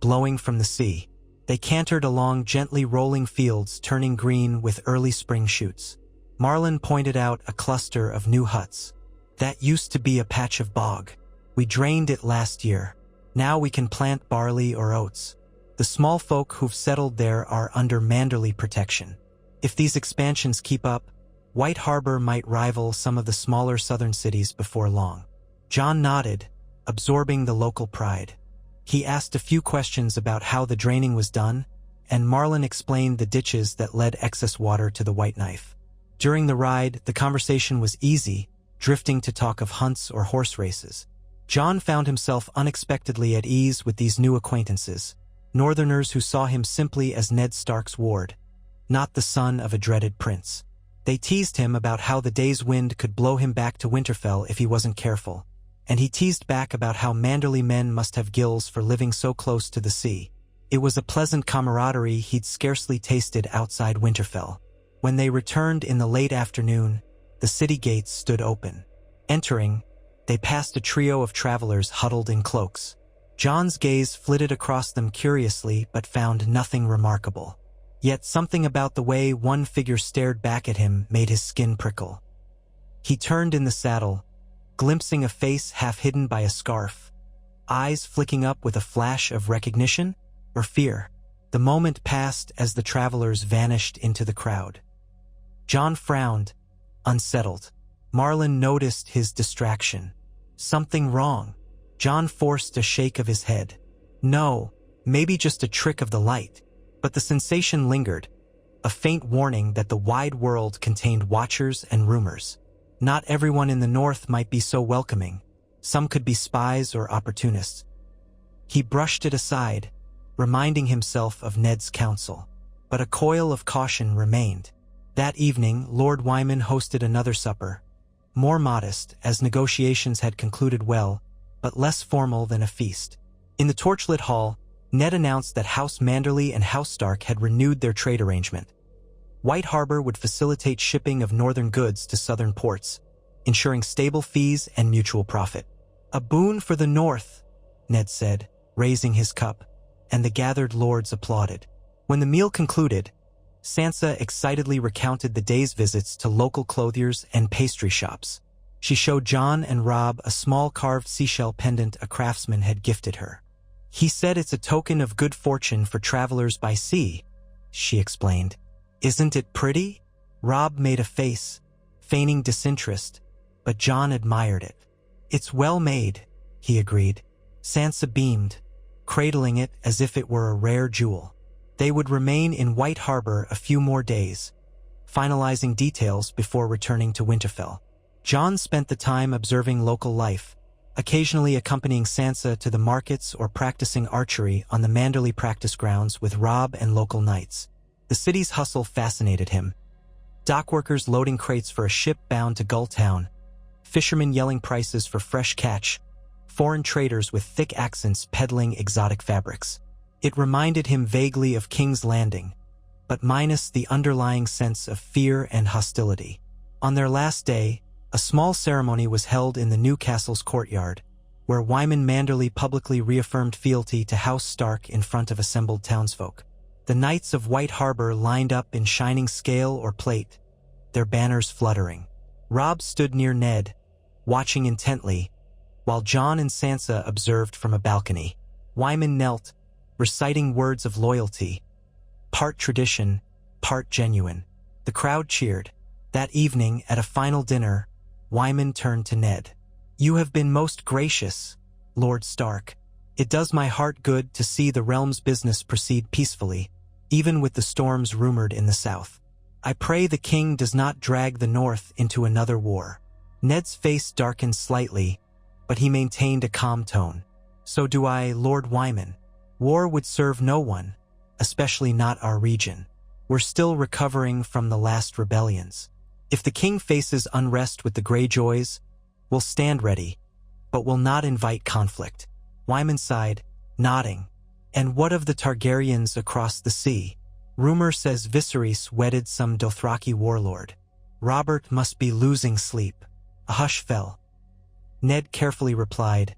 blowing from the sea. They cantered along gently rolling fields turning green with early spring shoots. Marlon pointed out a cluster of new huts. "That used to be a patch of bog. We drained it last year. Now we can plant barley or oats. The small folk who've settled there are under Manderley protection. If these expansions keep up, White Harbor might rival some of the smaller southern cities before long." Jon nodded, absorbing the local pride. He asked a few questions about how the draining was done, and Marlon explained the ditches that led excess water to the White Knife. During the ride, the conversation was easy, drifting to talk of hunts or horse races. Jon found himself unexpectedly at ease with these new acquaintances, northerners who saw him simply as Ned Stark's ward, not the son of a dreaded prince. They teased him about how the day's wind could blow him back to Winterfell if he wasn't careful, and he teased back about how Manderley men must have gills for living so close to the sea. It was a pleasant camaraderie he'd scarcely tasted outside Winterfell. When they returned in the late afternoon, the city gates stood open. Entering, they passed a trio of travelers huddled in cloaks. Jon's gaze flitted across them curiously but found nothing remarkable. Yet something about the way one figure stared back at him made his skin prickle. He turned in the saddle, glimpsing a face half hidden by a scarf, eyes flicking up with a flash of recognition or fear. The moment passed as the travelers vanished into the crowd. Jon frowned, unsettled. Marlon noticed his distraction. Something wrong? Jon forced a shake of his head. No, maybe just a trick of the light. But the sensation lingered, a faint warning that the wide world contained watchers and rumors. Not everyone in the north might be so welcoming. Some could be spies or opportunists. He brushed it aside, reminding himself of Ned's counsel. But a coil of caution remained. That evening, Lord Wyman hosted another supper, more modest, as negotiations had concluded well, but less formal than a feast. In the torchlit hall, Ned announced that House Manderley and House Stark had renewed their trade arrangement. White Harbor would facilitate shipping of northern goods to southern ports, ensuring stable fees and mutual profit. A boon for the North, Ned said, raising his cup, and the gathered lords applauded. When the meal concluded, Sansa excitedly recounted the day's visits to local clothiers and pastry shops. She showed Jon and Robb a small carved seashell pendant a craftsman had gifted her. He said it's a token of good fortune for travelers by sea, she explained. Isn't it pretty? Robb made a face, feigning disinterest, but Jon admired it. It's well made, he agreed. Sansa beamed, cradling it as if it were a rare jewel. They would remain in White Harbor a few more days, finalizing details before returning to Winterfell. Jon spent the time observing local life, occasionally accompanying Sansa to the markets or practicing archery on the Manderley practice grounds with Robb and local knights. The city's hustle fascinated him. Dockworkers loading crates for a ship bound to Gulltown, fishermen yelling prices for fresh catch, foreign traders with thick accents peddling exotic fabrics. It reminded him vaguely of King's Landing, but minus the underlying sense of fear and hostility. On their last day, a small ceremony was held in the new castle's courtyard, where Wyman Manderley publicly reaffirmed fealty to House Stark in front of assembled townsfolk. The Knights of White Harbor lined up in shining scale or plate, their banners fluttering. Robb stood near Ned, watching intently, while Jon and Sansa observed from a balcony. Wyman knelt, reciting words of loyalty, part tradition, part genuine. The crowd cheered. That evening, at a final dinner, Wyman turned to Ned. You have been most gracious, Lord Stark. It does my heart good to see the realm's business proceed peacefully, even with the storms rumored in the south. I pray the king does not drag the north into another war. Ned's face darkened slightly, but he maintained a calm tone. So do I, Lord Wyman. War would serve no one, especially not our region. We're still recovering from the last rebellions. If the king faces unrest with the Greyjoys, we'll stand ready, but will not invite conflict. Wyman sighed, nodding. And what of the Targaryens across the sea? Rumor says Viserys wedded some Dothraki warlord. Robert must be losing sleep. A hush fell. Ned carefully replied,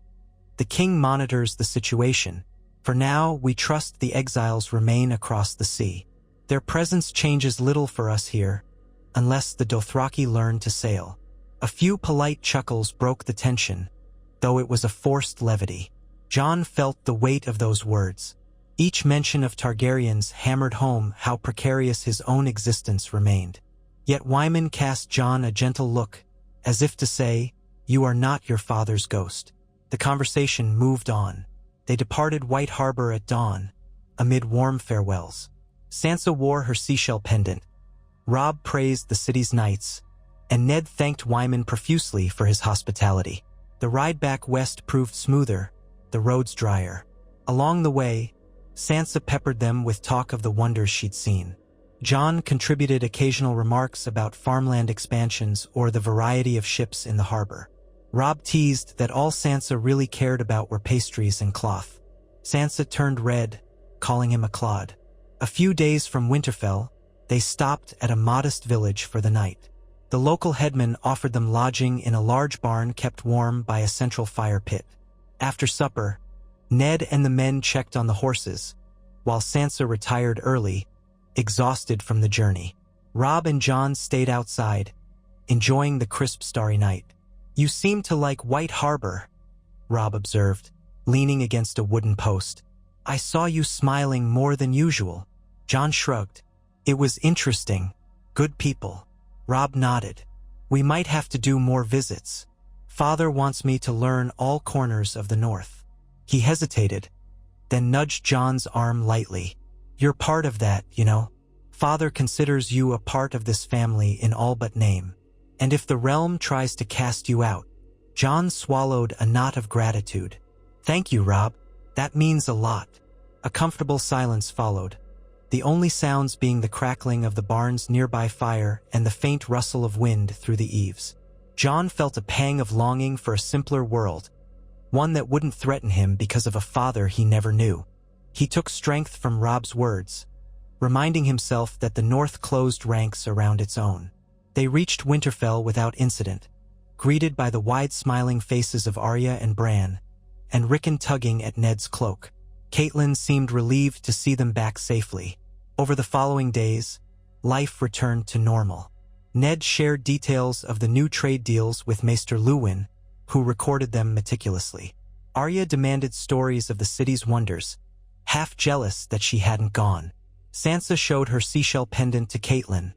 The king monitors the situation. For now, we trust the exiles remain across the sea. Their presence changes little for us here, unless the Dothraki learn to sail. A few polite chuckles broke the tension, though it was a forced levity. Jon felt the weight of those words. Each mention of Targaryens hammered home how precarious his own existence remained. Yet Wyman cast Jon a gentle look, as if to say, You are not your father's ghost. The conversation moved on. They departed White Harbor at dawn, amid warm farewells. Sansa wore her seashell pendant. Robb praised the city's knights, and Ned thanked Wyman profusely for his hospitality. The ride back west proved smoother, the roads drier. Along the way, Sansa peppered them with talk of the wonders she'd seen. Jon contributed occasional remarks about farmland expansions or the variety of ships in the harbor. Robb teased that all Sansa really cared about were pastries and cloth. Sansa turned red, calling him a clod. A few days from Winterfell, they stopped at a modest village for the night. The local headman offered them lodging in a large barn kept warm by a central fire pit. After supper, Ned and the men checked on the horses, while Sansa retired early, exhausted from the journey. Robb and Jon stayed outside, enjoying the crisp starry night. You seem to like White Harbor, Robb observed, leaning against a wooden post. I saw you smiling more than usual. Jon shrugged. It was interesting. Good people. Robb nodded. We might have to do more visits. Father wants me to learn all corners of the north. He hesitated, then nudged Jon's arm lightly. You're part of that, you know. Father considers you a part of this family in all but name. And if the realm tries to cast you out, Jon swallowed a knot of gratitude. Thank you, Robb. That means a lot. A comfortable silence followed, the only sounds being the crackling of the barn's nearby fire and the faint rustle of wind through the eaves. Jon felt a pang of longing for a simpler world, one that wouldn't threaten him because of a father he never knew. He took strength from Robb's words, reminding himself that the North closed ranks around its own. They reached Winterfell without incident, greeted by the wide smiling faces of Arya and Bran, and Rickon tugging at Ned's cloak. Catelyn seemed relieved to see them back safely. Over the following days, life returned to normal. Ned shared details of the new trade deals with Maester Luwin, who recorded them meticulously. Arya demanded stories of the city's wonders, half jealous that she hadn't gone. Sansa showed her seashell pendant to Catelyn,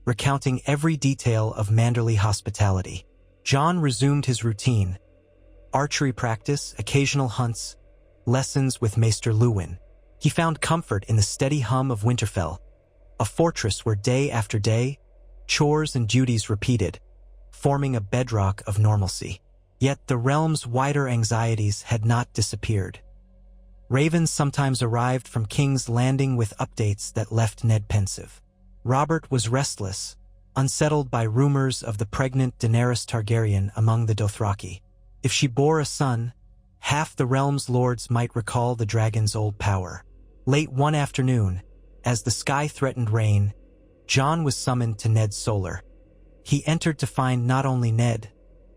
recounting every detail of Manderley hospitality. Jon resumed his routine: archery practice, occasional hunts, lessons with Maester Luwin. He found comfort in the steady hum of Winterfell, a fortress where day after day, chores and duties repeated, forming a bedrock of normalcy. Yet the realm's wider anxieties had not disappeared. Ravens sometimes arrived from King's Landing with updates that left Ned pensive. Robert was restless, unsettled by rumors of the pregnant Daenerys Targaryen among the Dothraki. If she bore a son, half the realm's lords might recall the dragon's old power. Late one afternoon, as the sky threatened rain, Jon was summoned to Ned's solar. He entered to find not only Ned,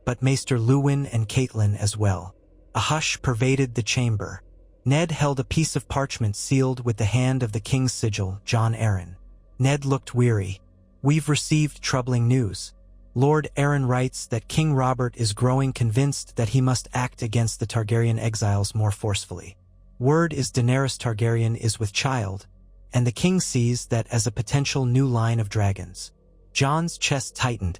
but Maester Luwin and Catelyn as well. A hush pervaded the chamber. Ned held a piece of parchment sealed with the hand of the king's sigil, Jon Arryn. Ned looked weary. We've received troubling news. Lord Arryn writes that King Robert is growing convinced that he must act against the Targaryen exiles more forcefully. Word is Daenerys Targaryen is with child, and the king sees that as a potential new line of dragons. Jon's chest tightened,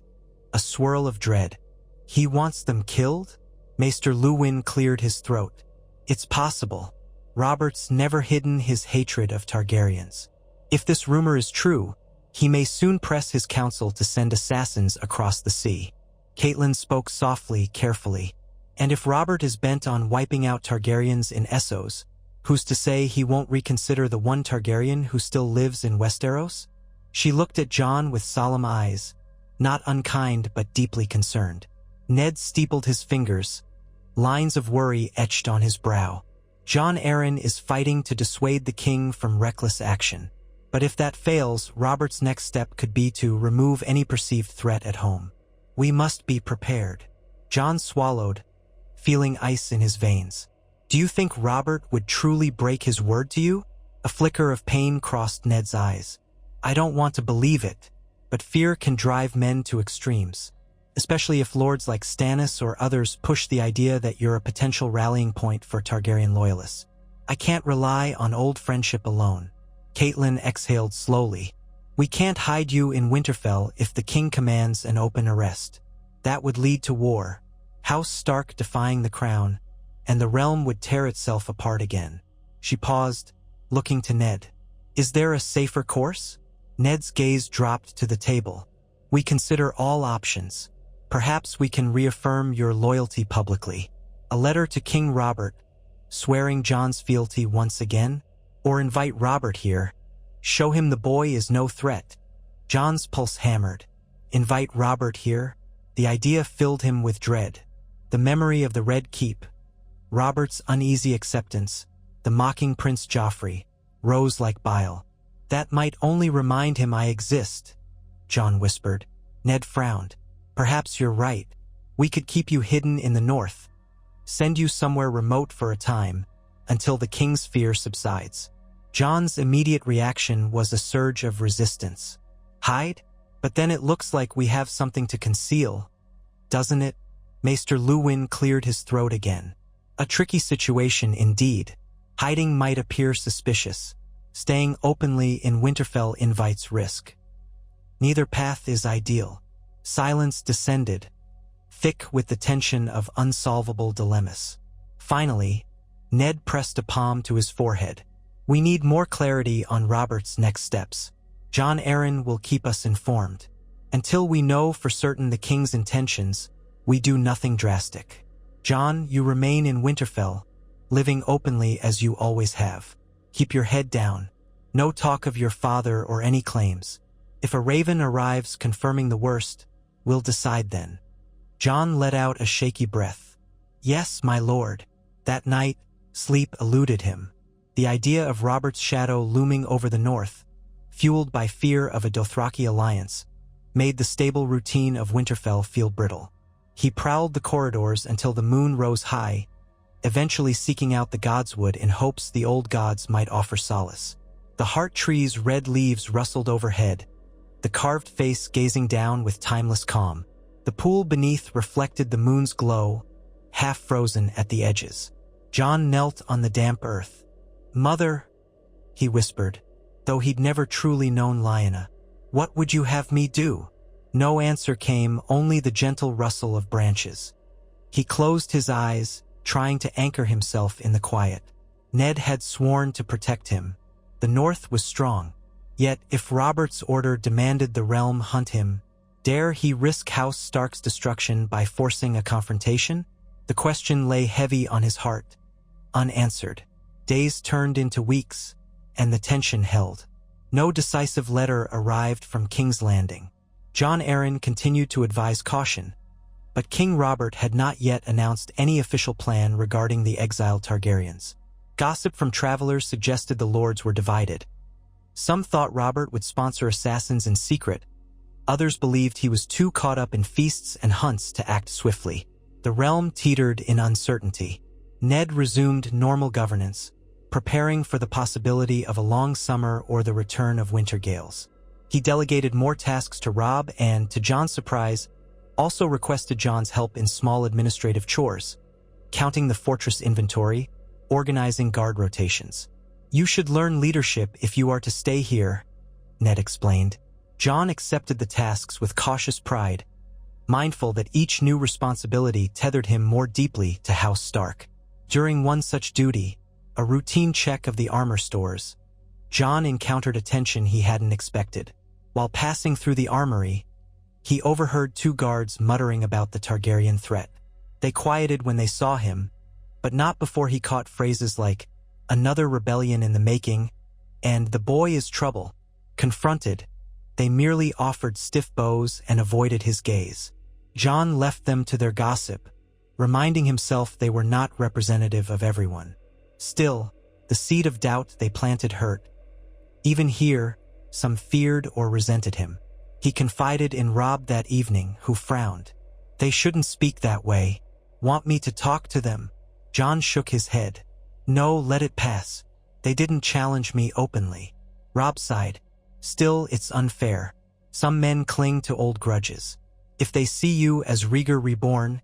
a swirl of dread. He wants them killed? Maester Luwin cleared his throat. It's possible. Robert's never hidden his hatred of Targaryens. If this rumor is true, he may soon press his council to send assassins across the sea. Catelyn spoke softly, carefully. And if Robert is bent on wiping out Targaryens in Essos, who's to say he won't reconsider the one Targaryen who still lives in Westeros? She looked at Jon with solemn eyes, not unkind but deeply concerned. Ned steepled his fingers, lines of worry etched on his brow. Jon Arryn is fighting to dissuade the king from reckless action. But if that fails, Robert's next step could be to remove any perceived threat at home. We must be prepared. Jon swallowed, feeling ice in his veins. Do you think Robert would truly break his word to you? A flicker of pain crossed Ned's eyes. I don't want to believe it, but fear can drive men to extremes, especially if lords like Stannis or others push the idea that you're a potential rallying point for Targaryen loyalists. I can't rely on old friendship alone. Catelyn exhaled slowly. We can't hide you in Winterfell if the king commands an open arrest. That would lead to war, House Stark defying the crown, and the realm would tear itself apart again. She paused, looking to Ned. Is there a safer course? Ned's gaze dropped to the table. We consider all options. Perhaps we can reaffirm your loyalty publicly. A letter to King Robert, swearing Jon's fealty once again? Or invite Robert here. Show him the boy is no threat. Jon's pulse hammered. Invite Robert here? The idea filled him with dread. The memory of the Red Keep, Robert's uneasy acceptance, the mocking Prince Joffrey, rose like bile. That might only remind him I exist, Jon whispered. Ned frowned. Perhaps you're right. We could keep you hidden in the north. Send you somewhere remote for a time, until the king's fear subsides. Jon's immediate reaction was a surge of resistance. Hide? But then it looks like we have something to conceal, doesn't it? Maester Luwin cleared his throat again. A tricky situation indeed. Hiding might appear suspicious. Staying openly in Winterfell invites risk. Neither path is ideal. Silence descended, thick with the tension of unsolvable dilemmas. Finally, Ned pressed a palm to his forehead. We need more clarity on Robert's next steps. Jon Arryn will keep us informed. Until we know for certain the king's intentions, we do nothing drastic. Jon, you remain in Winterfell, living openly as you always have. Keep your head down. No talk of your father or any claims. If a raven arrives confirming the worst, we'll decide then. Jon let out a shaky breath. Yes, my lord. That night, sleep eluded him. The idea of Robert's shadow looming over the north, fueled by fear of a Dothraki alliance, made the stable routine of Winterfell feel brittle. He prowled the corridors until the moon rose high, eventually seeking out the godswood in hopes the old gods might offer solace. The heart tree's red leaves rustled overhead, the carved face gazing down with timeless calm. The pool beneath reflected the moon's glow, half frozen at the edges. Jon knelt on the damp earth. "Mother," he whispered, though he'd never truly known Lyanna, "what would you have me do?" No answer came, only the gentle rustle of branches. He closed his eyes, trying to anchor himself in the quiet. Ned had sworn to protect him. The North was strong. Yet, if Robert's order demanded the realm hunt him, dare he risk House Stark's destruction by forcing a confrontation? The question lay heavy on his heart, unanswered. Days turned into weeks, and the tension held. No decisive letter arrived from King's Landing. Jon Arryn continued to advise caution, but King Robert had not yet announced any official plan regarding the exiled Targaryens. Gossip from travelers suggested the lords were divided. Some thought Robert would sponsor assassins in secret. Others believed he was too caught up in feasts and hunts to act swiftly. The realm teetered in uncertainty. Ned resumed normal governance, preparing for the possibility of a long summer or the return of winter gales. He delegated more tasks to Robb and, to Jon's surprise, also requested Jon's help in small administrative chores, counting the fortress inventory, organizing guard rotations. "You should learn leadership if you are to stay here," Ned explained. Jon accepted the tasks with cautious pride, mindful that each new responsibility tethered him more deeply to House Stark. During one such duty, a routine check of the armor stores, Jon encountered a tension he hadn't expected. While passing through the armory, he overheard two guards muttering about the Targaryen threat. They quieted when they saw him, but not before he caught phrases like, "another rebellion in the making," and "the boy is trouble." Confronted, they merely offered stiff bows and avoided his gaze. Jon left them to their gossip, reminding himself they were not representative of everyone. Still, the seed of doubt they planted hurt. Even here, some feared or resented him. He confided in Robb that evening, who frowned. "They shouldn't speak that way. Want me to talk to them?" Jon shook his head. "No, let it pass. They didn't challenge me openly." Robb sighed. "Still, it's unfair. Some men cling to old grudges. If they see you as Rhaegar reborn,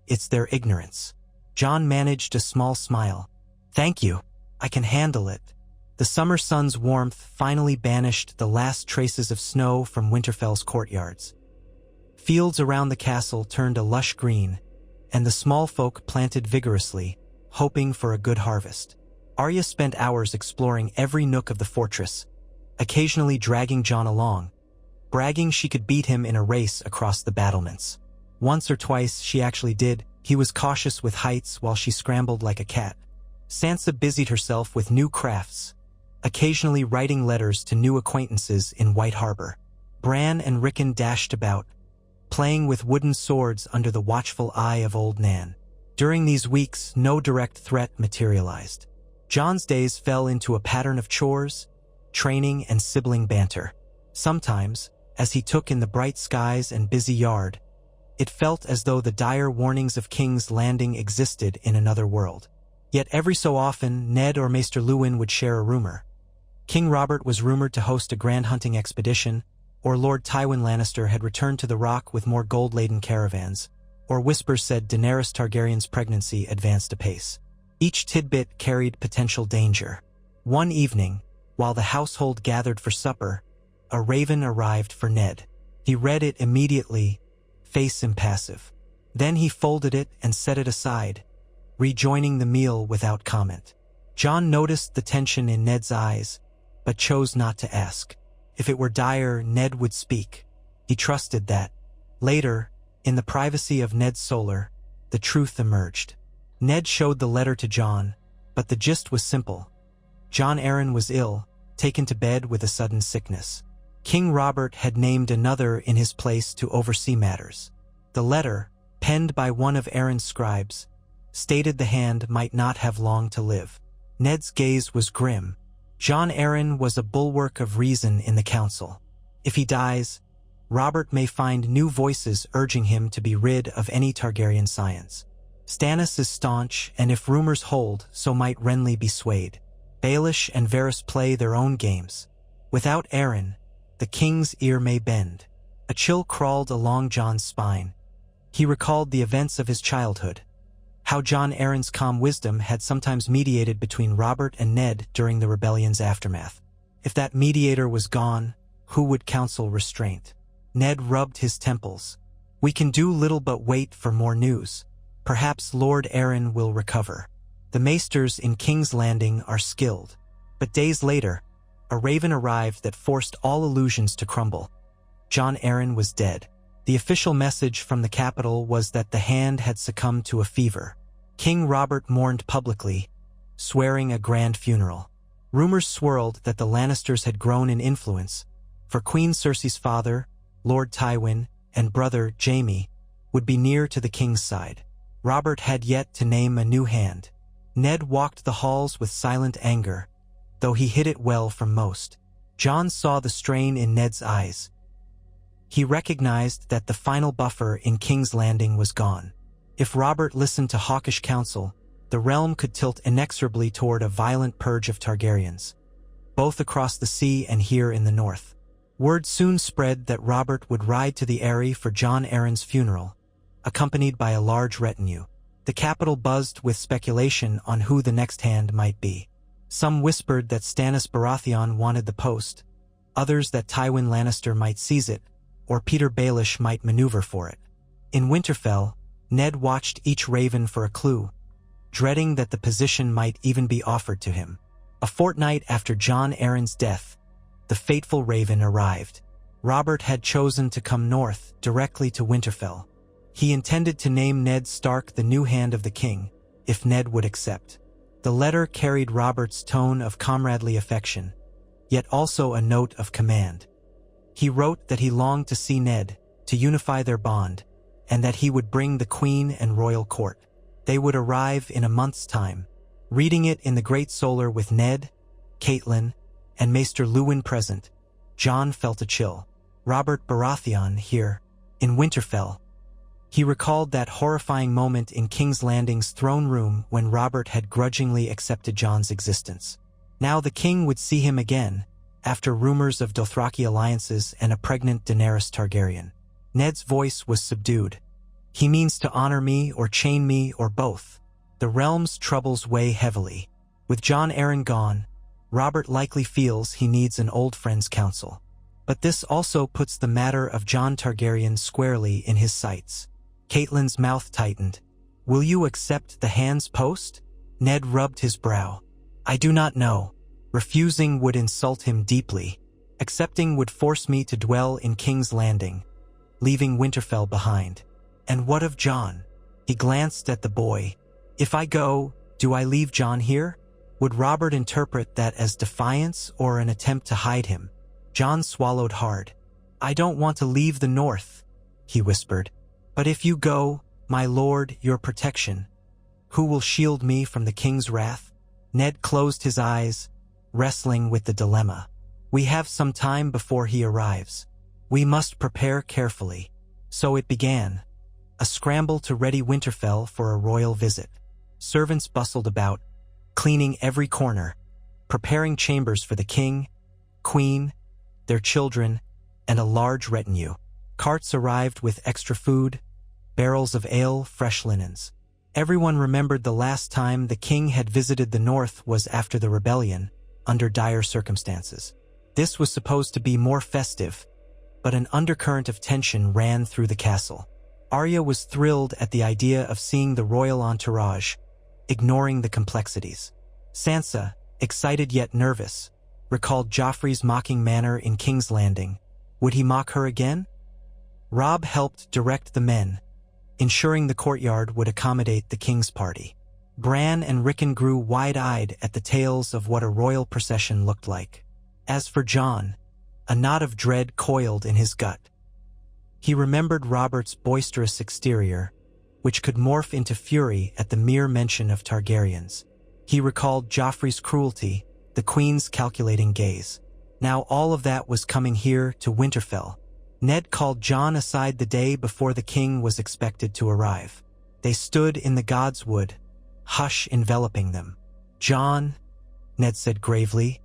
it's their ignorance." Jon managed a small smile. "Thank you. I can handle it." The summer sun's warmth finally banished the last traces of snow from Winterfell's courtyards. Fields around the castle turned a lush green, and the small folk planted vigorously, hoping for a good harvest. Arya spent hours exploring every nook of the fortress, occasionally dragging Jon along, bragging she could beat him in a race across the battlements. Once or twice she actually did. He was cautious with heights while she scrambled like a cat. Sansa busied herself with new crafts, occasionally writing letters to new acquaintances in White Harbor. Bran and Rickon dashed about, playing with wooden swords under the watchful eye of old Nan. During these weeks, no direct threat materialized. Jon's days fell into a pattern of chores, training, and sibling banter. Sometimes, as he took in the bright skies and busy yard, it felt as though the dire warnings of King's Landing existed in another world. Yet every so often, Ned or Maester Luwin would share a rumor. King Robert was rumored to host a grand hunting expedition, or Lord Tywin Lannister had returned to the Rock with more gold-laden caravans, or whispers said Daenerys Targaryen's pregnancy advanced apace. Each tidbit carried potential danger. One evening, while the household gathered for supper, a raven arrived for Ned. He read it immediately, face impassive. Then he folded it and set it aside, rejoining the meal without comment. Jon noticed the tension in Ned's eyes, but chose not to ask. If it were dire, Ned would speak. He trusted that. Later, in the privacy of Ned's solar, the truth emerged. Ned showed the letter to Jon, but the gist was simple. Jon Arryn was ill, taken to bed with a sudden sickness. King Robert had named another in his place to oversee matters. The letter, penned by one of Arryn's scribes, stated the hand might not have long to live. Ned's gaze was grim. Jon Arryn was a bulwark of reason in the council. If he dies, Robert may find new voices urging him to be rid of any Targaryen science. Stannis is staunch, and if rumors hold, so might Renly be swayed. Baelish and Varys play their own games. Without Arryn, the king's ear may bend. A chill crawled along Jon's spine. He recalled the events of his childhood. How Jon Arryn's calm wisdom had sometimes mediated between Robert and Ned during the rebellion's aftermath. If that mediator was gone, who would counsel restraint? Ned rubbed his temples. We can do little but wait for more news. Perhaps Lord Arryn will recover. The maesters in King's Landing are skilled. But days later, a raven arrived that forced all illusions to crumble. Jon Arryn was dead. The official message from the capital was that the hand had succumbed to a fever. King Robert mourned publicly, swearing a grand funeral. Rumors swirled that the Lannisters had grown in influence, for Queen Cersei's father, Lord Tywin, and brother Jaime would be near to the king's side. Robert had yet to name a new hand. Ned walked the halls with silent anger, though he hid it well from most. Jon saw the strain in Ned's eyes. He recognized that the final buffer in King's Landing was gone. If Robert listened to hawkish counsel, the realm could tilt inexorably toward a violent purge of Targaryens, both across the sea and here in the north. Word soon spread that Robert would ride to the Eyrie for Jon Arryn's funeral, accompanied by a large retinue. The capital buzzed with speculation on who the next hand might be. Some whispered that Stannis Baratheon wanted the post, others that Tywin Lannister might seize it, or Peter Baelish might maneuver for it. In Winterfell, Ned watched each raven for a clue, dreading that the position might even be offered to him. A fortnight after Jon Arryn's death, the fateful raven arrived. Robert had chosen to come north, directly to Winterfell. He intended to name Ned Stark the new hand of the king, if Ned would accept. The letter carried Robert's tone of comradely affection, yet also a note of command. He wrote that he longed to see Ned, to unify their bond, and that he would bring the queen and royal court. They would arrive in a month's time. Reading it in the Great Solar with Ned, Catelyn, and Maester Luwin present, Jon felt a chill. Robert Baratheon here, in Winterfell. He recalled that horrifying moment in King's Landing's throne room when Robert had grudgingly accepted Jon's existence. Now the king would see him again, after rumors of Dothraki alliances and a pregnant Daenerys Targaryen. Ned's voice was subdued. He means to honor me or chain me or both. The realm's troubles weigh heavily. With Jon Arryn gone, Robert likely feels he needs an old friend's counsel. But this also puts the matter of Jon Targaryen squarely in his sights. Catelyn's mouth tightened. Will you accept the hand's post? Ned rubbed his brow. I do not know. Refusing would insult him deeply. Accepting would force me to dwell in King's Landing, leaving Winterfell behind. And what of Jon? He glanced at the boy. If I go, do I leave Jon here? Would Robert interpret that as defiance or an attempt to hide him? Jon swallowed hard. I don't want to leave the north, he whispered. But if you go, my lord, your protection, who will shield me from the king's wrath? Ned closed his eyes, wrestling with the dilemma. We have some time before he arrives. We must prepare carefully. So it began. A scramble to ready Winterfell for a royal visit. Servants bustled about, cleaning every corner, preparing chambers for the king, queen, their children, and a large retinue. Carts arrived with extra food, barrels of ale, fresh linens. Everyone remembered the last time the king had visited the north was after the rebellion, under dire circumstances. This was supposed to be more festive, but an undercurrent of tension ran through the castle. Arya was thrilled at the idea of seeing the royal entourage, ignoring the complexities. Sansa, excited yet nervous, recalled Joffrey's mocking manner in King's Landing. Would he mock her again? Robb helped direct the men, ensuring the courtyard would accommodate the king's party. Bran and Rickon grew wide-eyed at the tales of what a royal procession looked like. As for Jon, a knot of dread coiled in his gut. He remembered Robert's boisterous exterior, which could morph into fury at the mere mention of Targaryens. He recalled Joffrey's cruelty, the Queen's calculating gaze. Now all of that was coming here to Winterfell. Ned called Jon aside the day before the king was expected to arrive. They stood in the God's Wood, hush enveloping them. "Jon," Ned said gravely,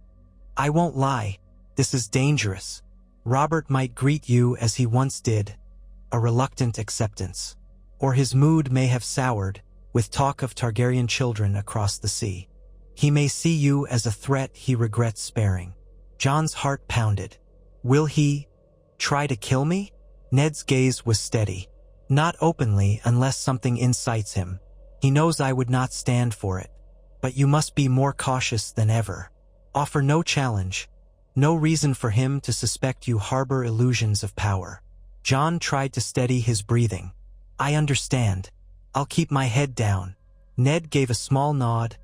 "I won't lie, this is dangerous. Robert might greet you as he once did, a reluctant acceptance. Or his mood may have soured, with talk of Targaryen children across the sea. He may see you as a threat he regrets sparing." Jon's heart pounded. "Will he try to kill me?" Ned's gaze was steady. "Not openly unless something incites him. He knows I would not stand for it. But you must be more cautious than ever. Offer no challenge, no reason for him to suspect you harbor illusions of power." Jon tried to steady his breathing. "I understand. I'll keep my head down." Ned gave a small nod,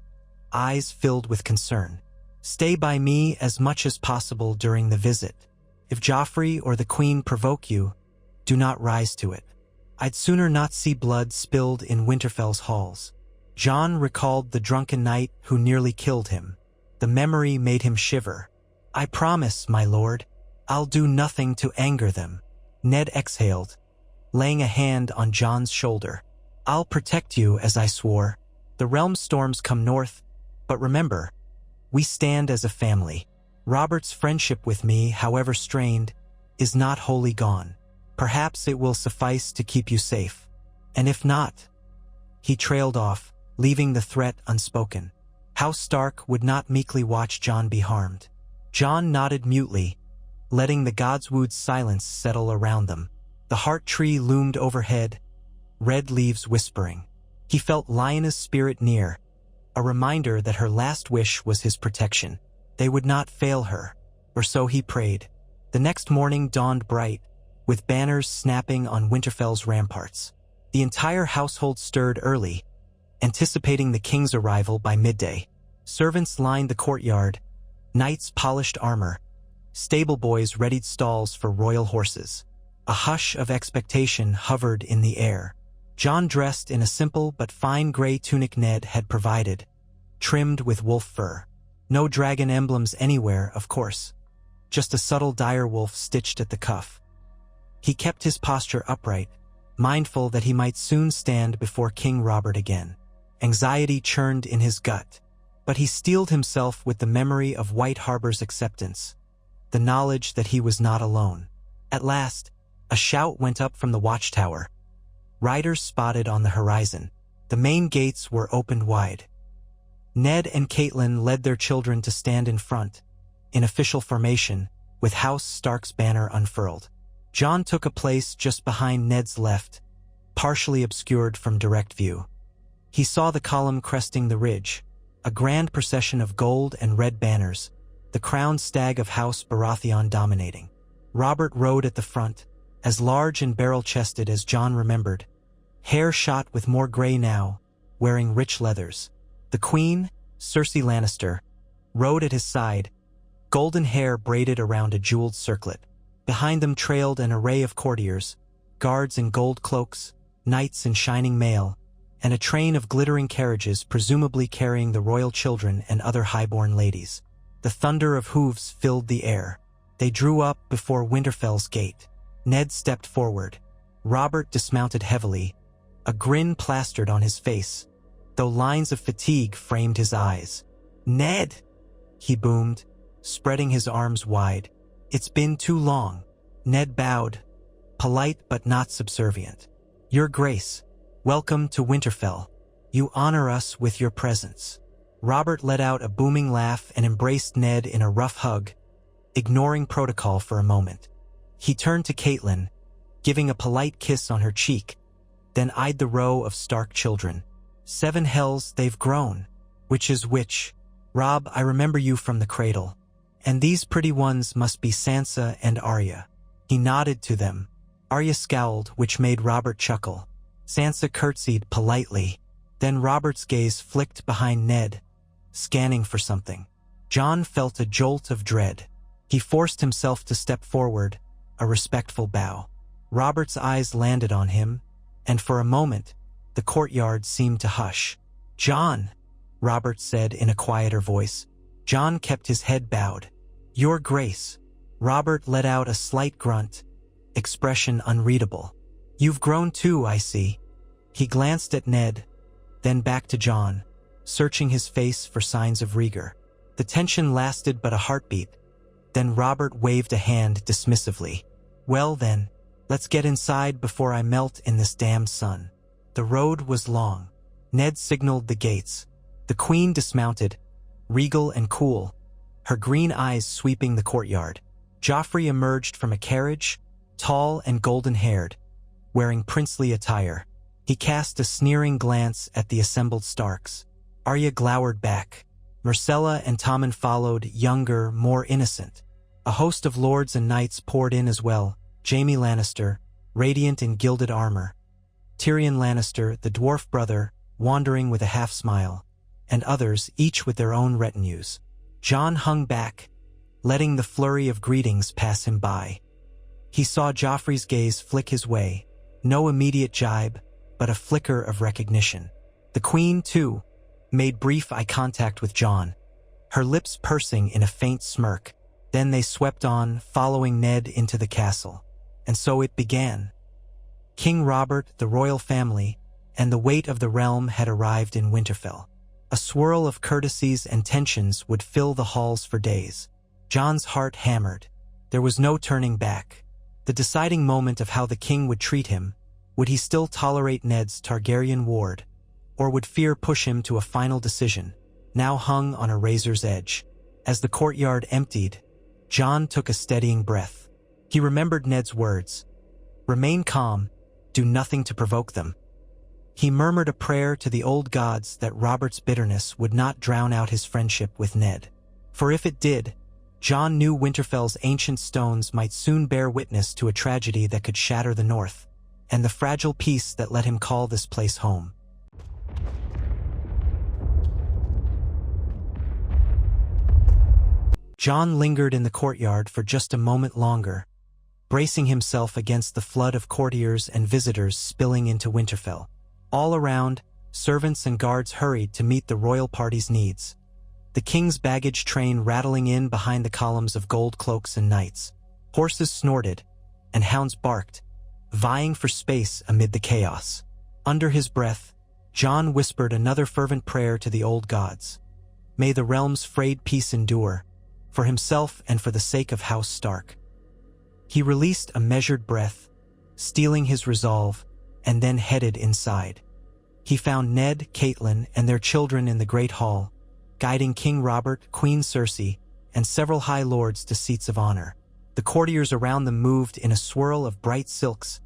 eyes filled with concern. "Stay by me as much as possible during the visit. If Joffrey or the Queen provoke you, do not rise to it. I'd sooner not see blood spilled in Winterfell's halls." Jon recalled the drunken knight who nearly killed him. The memory made him shiver. "I promise, my lord, I'll do nothing to anger them." Ned exhaled, laying a hand on Jon's shoulder. "I'll protect you as I swore. The realm storms come north, but remember, we stand as a family. Robert's friendship with me, however strained, is not wholly gone. Perhaps it will suffice to keep you safe. And if not—" He trailed off, leaving the threat unspoken. House Stark would not meekly watch Jon be harmed. Jon nodded mutely, letting the Godswood's silence settle around them. The heart tree loomed overhead, red leaves whispering. He felt Lyanna's spirit near, a reminder that her last wish was his protection. They would not fail her, or so he prayed. The next morning dawned bright, with banners snapping on Winterfell's ramparts. The entire household stirred early, anticipating the king's arrival by midday. Servants lined the courtyard, knights polished armor, stable boys readied stalls for royal horses. A hush of expectation hovered in the air. Jon dressed in a simple but fine gray tunic Ned had provided, trimmed with wolf fur. No dragon emblems anywhere, of course, just a subtle dire wolf stitched at the cuff. He kept his posture upright, mindful that he might soon stand before King Robert again. Anxiety churned in his gut, but he steeled himself with the memory of White Harbor's acceptance, the knowledge that he was not alone. At last, a shout went up from the watchtower. Riders spotted on the horizon. The main gates were opened wide. Ned and Catelyn led their children to stand in front, in official formation, with House Stark's banner unfurled. Jon took a place just behind Ned's left, partially obscured from direct view. He saw the column cresting the ridge, a grand procession of gold and red banners, the crowned stag of House Baratheon dominating. Robert rode at the front, as large and barrel-chested as Jon remembered, hair shot with more gray now, wearing rich leathers. The Queen, Cersei Lannister, rode at his side, golden hair braided around a jeweled circlet. Behind them trailed an array of courtiers, guards in gold cloaks, knights in shining mail, and a train of glittering carriages presumably carrying the royal children and other highborn ladies. The thunder of hooves filled the air. They drew up before Winterfell's gate. Ned stepped forward. Robert dismounted heavily, a grin plastered on his face, though lines of fatigue framed his eyes. "Ned!" he boomed, spreading his arms wide. "It's been too long." Ned bowed, polite but not subservient. "Your Grace, welcome to Winterfell. You honor us with your presence." Robert let out a booming laugh and embraced Ned in a rough hug, ignoring protocol for a moment. He turned to Catelyn, giving a polite kiss on her cheek, then eyed the row of Stark children. 7 hells they've grown. Which is which? Robb, I remember you from the cradle. And these pretty ones must be Sansa and Arya. He nodded to them. Arya scowled, which made Robert chuckle. Sansa curtsied politely. Then Robert's gaze flicked behind Ned, scanning for something. Jon felt a jolt of dread. He forced himself to step forward, a respectful bow. Robert's eyes landed on him, and for a moment, the courtyard seemed to hush. "Jon," Robert said in a quieter voice. Jon kept his head bowed. "Your Grace." Robert let out a slight grunt, expression unreadable. "You've grown too, I see." He glanced at Ned, then back to Jon, searching his face for signs of rigor. The tension lasted but a heartbeat. Then Robert waved a hand dismissively. "Well then, let's get inside before I melt in this damned sun." The road was long. Ned signaled the gates. The Queen dismounted, regal and cool, her green eyes sweeping the courtyard. Joffrey emerged from a carriage, tall and golden-haired, wearing princely attire. He cast a sneering glance at the assembled Starks. Arya glowered back. Myrcella and Tommen followed, younger, more innocent. A host of lords and knights poured in as well. Jaime Lannister, radiant in gilded armor. Tyrion Lannister, the dwarf brother, wandering with a half-smile. And others, each with their own retinues. Jon hung back, letting the flurry of greetings pass him by. He saw Joffrey's gaze flick his way. No immediate jibe, but a flicker of recognition. The Queen, too, made brief eye contact with Jon, her lips pursing in a faint smirk. Then they swept on, following Ned into the castle. And so it began. King Robert, the royal family, and the weight of the realm had arrived in Winterfell. A swirl of courtesies and tensions would fill the halls for days. Jon's heart hammered. There was no turning back. The deciding moment of how the king would treat him. Would he still tolerate Ned's Targaryen ward, or would fear push him to a final decision, now hung on a razor's edge? As the courtyard emptied, Jon took a steadying breath. He remembered Ned's words. Remain calm, do nothing to provoke them. He murmured a prayer to the old gods that Robert's bitterness would not drown out his friendship with Ned. For if it did, Jon knew Winterfell's ancient stones might soon bear witness to a tragedy that could shatter the North, and the fragile peace that let him call this place home. Jon lingered in the courtyard for just a moment longer, bracing himself against the flood of courtiers and visitors spilling into Winterfell. All around, servants and guards hurried to meet the royal party's needs. The king's baggage train rattling in behind the columns of gold cloaks and knights. Horses snorted, and hounds barked, vying for space amid the chaos. Under his breath, Jon whispered another fervent prayer to the old gods. May the realm's frayed peace endure, for himself and for the sake of House Stark. He released a measured breath, steeling his resolve, and then headed inside. He found Ned, Catelyn, and their children in the Great Hall, guiding King Robert, Queen Cersei, and several high lords to seats of honor. The courtiers around them moved in a swirl of bright silks,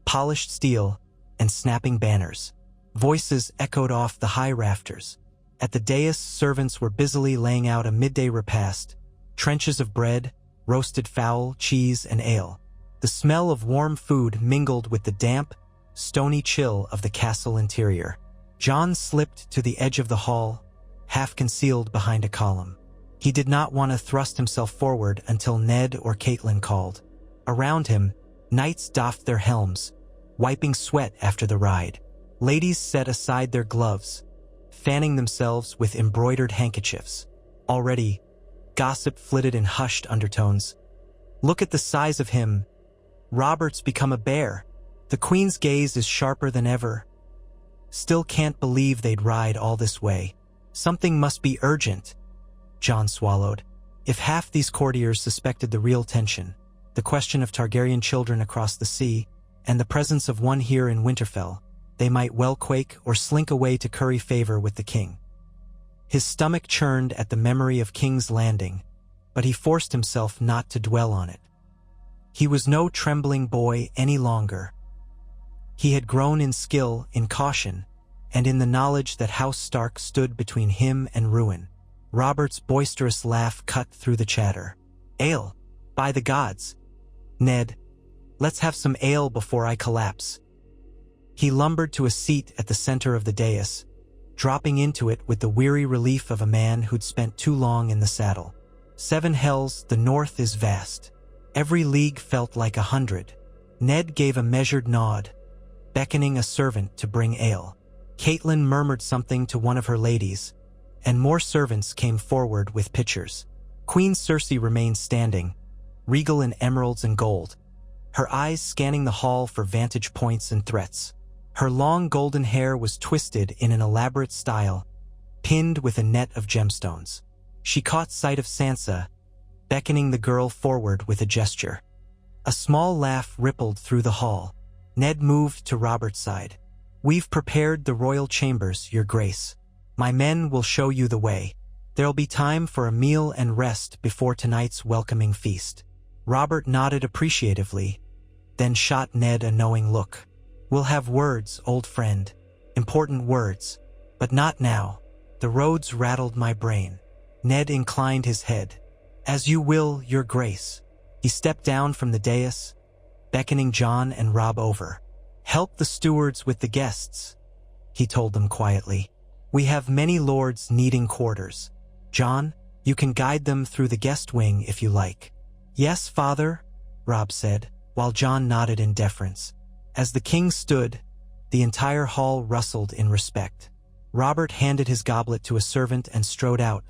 polished steel, and snapping banners. Voices echoed off the high rafters. At the dais, servants were busily laying out a midday repast, trenches of bread, roasted fowl, cheese, and ale. The smell of warm food mingled with the damp, stony chill of the castle interior. Jon slipped to the edge of the hall, half concealed behind a column. He did not want to thrust himself forward until Ned or Catelyn called. Around him, knights doffed their helms, wiping sweat after the ride. Ladies set aside their gloves, fanning themselves with embroidered handkerchiefs. Already, gossip flitted in hushed undertones. Look at the size of him. Robert's become a bear. The Queen's gaze is sharper than ever. Still can't believe they'd ride all this way. Something must be urgent. Jon swallowed. If half these courtiers suspected the real tension, the question of Targaryen children across the sea, and the presence of one here in Winterfell, they might well quake or slink away to curry favor with the king. His stomach churned at the memory of King's Landing, but he forced himself not to dwell on it. He was no trembling boy any longer. He had grown in skill, in caution, and in the knowledge that House Stark stood between him and ruin. Robert's boisterous laugh cut through the chatter. "Ale! By the gods! Ned, let's have some ale before I collapse." He lumbered to a seat at the center of the dais, dropping into it with the weary relief of a man who'd spent too long in the saddle. 7 hells, the north is vast. Every league felt like 100. Ned gave a measured nod, beckoning a servant to bring ale. Catelyn murmured something to one of her ladies, and more servants came forward with pitchers. Queen Cersei remained standing, regal in emeralds and gold, her eyes scanning the hall for vantage points and threats. Her long golden hair was twisted in an elaborate style, pinned with a net of gemstones. She caught sight of Sansa, beckoning the girl forward with a gesture. A small laugh rippled through the hall. Ned moved to Robert's side. "We've prepared the royal chambers, Your Grace. My men will show you the way. There'll be time for a meal and rest before tonight's welcoming feast." Robert nodded appreciatively, then shot Ned a knowing look. "We'll have words, old friend. Important words. But not now." The roads rattled my brain. Ned inclined his head. "As you will, Your Grace." He stepped down from the dais, beckoning Jon and Robb over. "Help the stewards with the guests," he told them quietly. "We have many lords needing quarters. Jon, you can guide them through the guest wing if you like." "Yes, father," Robb said, while Jon nodded in deference. As the king stood, the entire hall rustled in respect. Robert handed his goblet to a servant and strode out,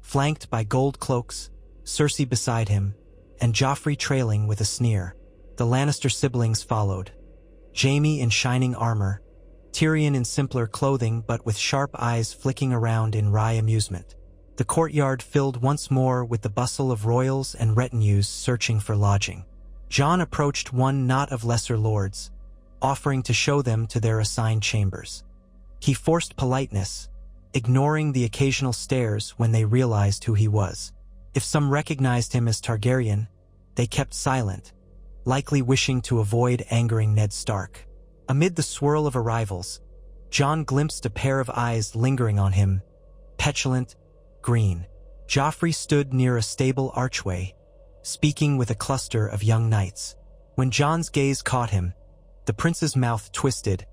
flanked by gold cloaks, Cersei beside him, and Joffrey trailing with a sneer. The Lannister siblings followed. Jaime in shining armor, Tyrion in simpler clothing but with sharp eyes flicking around in wry amusement. The courtyard filled once more with the bustle of royals and retinues searching for lodging. Jon approached one knot of lesser lords, offering to show them to their assigned chambers. He forced politeness, ignoring the occasional stares when they realized who he was. If some recognized him as Targaryen, they kept silent, likely wishing to avoid angering Ned Stark. Amid the swirl of arrivals, Jon glimpsed a pair of eyes lingering on him, petulant, green. Joffrey stood near a stable archway, speaking with a cluster of young knights. When Jon's gaze caught him, the prince's mouth twisted,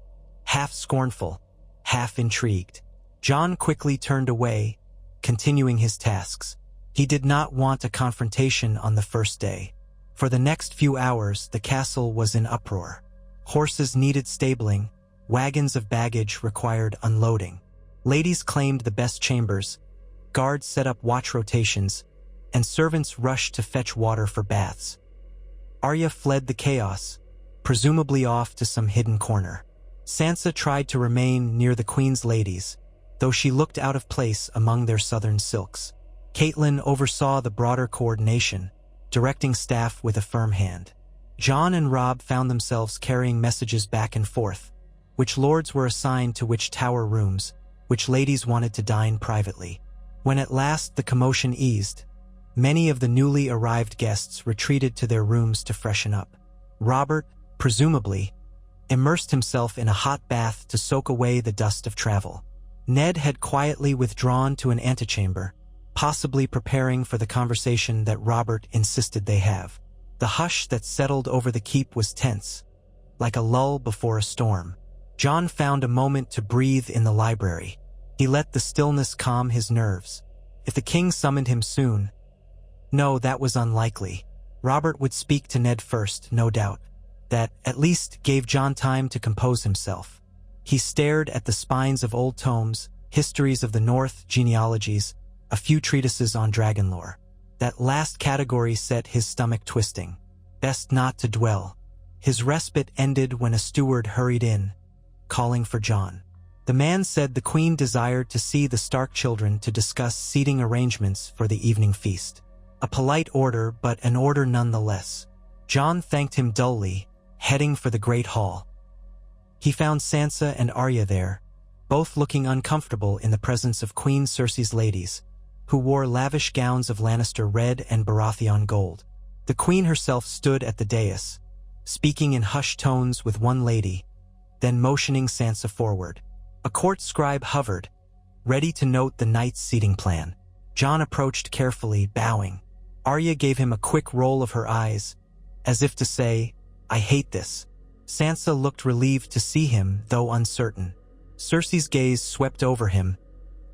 half scornful, half intrigued. Jon quickly turned away, continuing his tasks. He did not want a confrontation on the first day. For the next few hours, the castle was in uproar. Horses needed stabling, wagons of baggage required unloading. Ladies claimed the best chambers, guards set up watch rotations, and servants rushed to fetch water for baths. Arya fled the chaos, presumably off to some hidden corner. Sansa tried to remain near the queen's ladies, though she looked out of place among their southern silks. Catelyn oversaw the broader coordination, directing staff with a firm hand. Jon and Robb found themselves carrying messages back and forth, which lords were assigned to which tower rooms, which ladies wanted to dine privately. When at last the commotion eased, many of the newly arrived guests retreated to their rooms to freshen up. Robert, presumably, immersed himself in a hot bath to soak away the dust of travel. Ned had quietly withdrawn to an antechamber, possibly preparing for the conversation that Robert insisted they have. The hush that settled over the keep was tense, like a lull before a storm. Jon found a moment to breathe in the library. He let the stillness calm his nerves. If the king summoned him soon— no, that was unlikely. Robert would speak to Ned first, no doubt. That, at least, gave Jon time to compose himself. He stared at the spines of old tomes, histories of the North, genealogies, a few treatises on dragon lore. That last category set his stomach twisting. Best not to dwell. His respite ended when a steward hurried in, calling for Jon. The man said the queen desired to see the Stark children to discuss seating arrangements for the evening feast. A polite order, but an order nonetheless. Jon thanked him dully, heading for the great hall. He found Sansa and Arya there, both looking uncomfortable in the presence of Queen Cersei's ladies, who wore lavish gowns of Lannister red and Baratheon gold. The queen herself stood at the dais, speaking in hushed tones with one lady, then motioning Sansa forward. A court scribe hovered, ready to note the knight's seating plan. Jon approached carefully, bowing. Arya gave him a quick roll of her eyes, as if to say, "I hate this." Sansa looked relieved to see him, though uncertain. Cersei's gaze swept over him,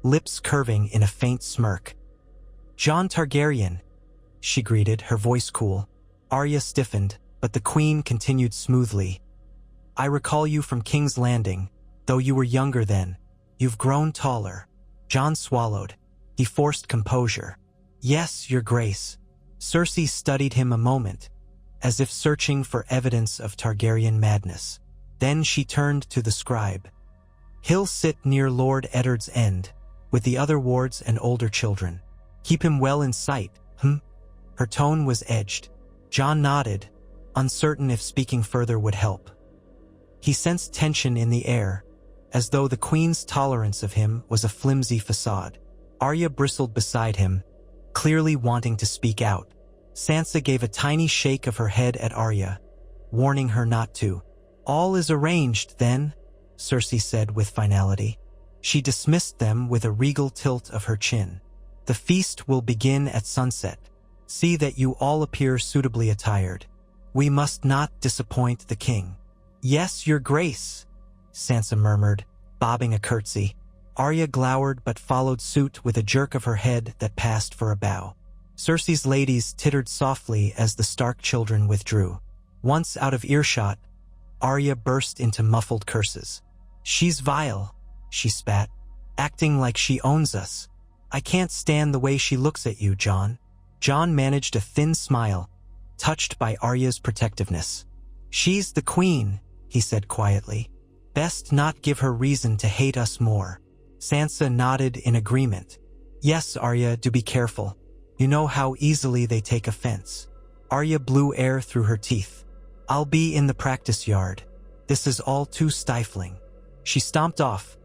lips curving in a faint smirk. "Jon Targaryen," she greeted, her voice cool. Arya stiffened, but the queen continued smoothly. "I recall you from King's Landing, though you were younger then. You've grown taller." Jon swallowed. He forced composure. "Yes, your grace." Cersei studied him a moment, as if searching for evidence of Targaryen madness. Then she turned to the scribe. "He'll sit near Lord Eddard's end, with the other wards and older children. Keep him well in sight, Her tone was edged. Jon nodded, uncertain if speaking further would help. He sensed tension in the air, as though the queen's tolerance of him was a flimsy facade. Arya bristled beside him, clearly wanting to speak out. Sansa gave a tiny shake of her head at Arya, warning her not to. "All is arranged, then," Cersei said with finality. She dismissed them with a regal tilt of her chin. "The feast will begin at sunset. See that you all appear suitably attired. We must not disappoint the king." "Yes, your grace," Sansa murmured, bobbing a curtsy. Arya glowered but followed suit with a jerk of her head that passed for a bow. Cersei's ladies tittered softly as the Stark children withdrew. Once out of earshot, Arya burst into muffled curses. "She's vile," she spat, "acting like she owns us. I can't stand the way she looks at you, Jon." Jon managed a thin smile, touched by Arya's protectiveness. "She's the queen," he said quietly. "Best not give her reason to hate us more." Sansa nodded in agreement. "Yes, Arya, do be careful. You know how easily they take offense." Arya blew air through her teeth. "I'll be in the practice yard. This is all too stifling." She stomped off,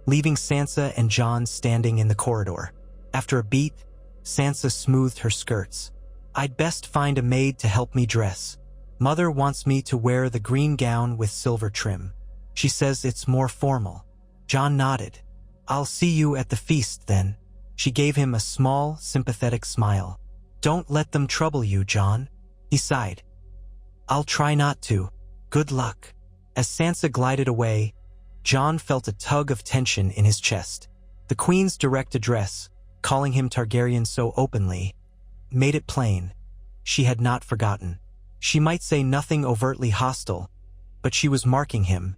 leaving Sansa and Jon standing in the corridor. After a beat, Sansa smoothed her skirts. "I'd best find a maid to help me dress. Mother wants me to wear the green gown with silver trim. She says it's more formal." Jon nodded. "I'll see you at the feast, then." She gave him a small, sympathetic smile. "Don't let them trouble you, Jon." He sighed. "I'll try not to. Good luck." As Sansa glided away, Jon felt a tug of tension in his chest. The queen's direct address, calling him Targaryen so openly, made it plain. She had not forgotten. She might say nothing overtly hostile, but she was marking him,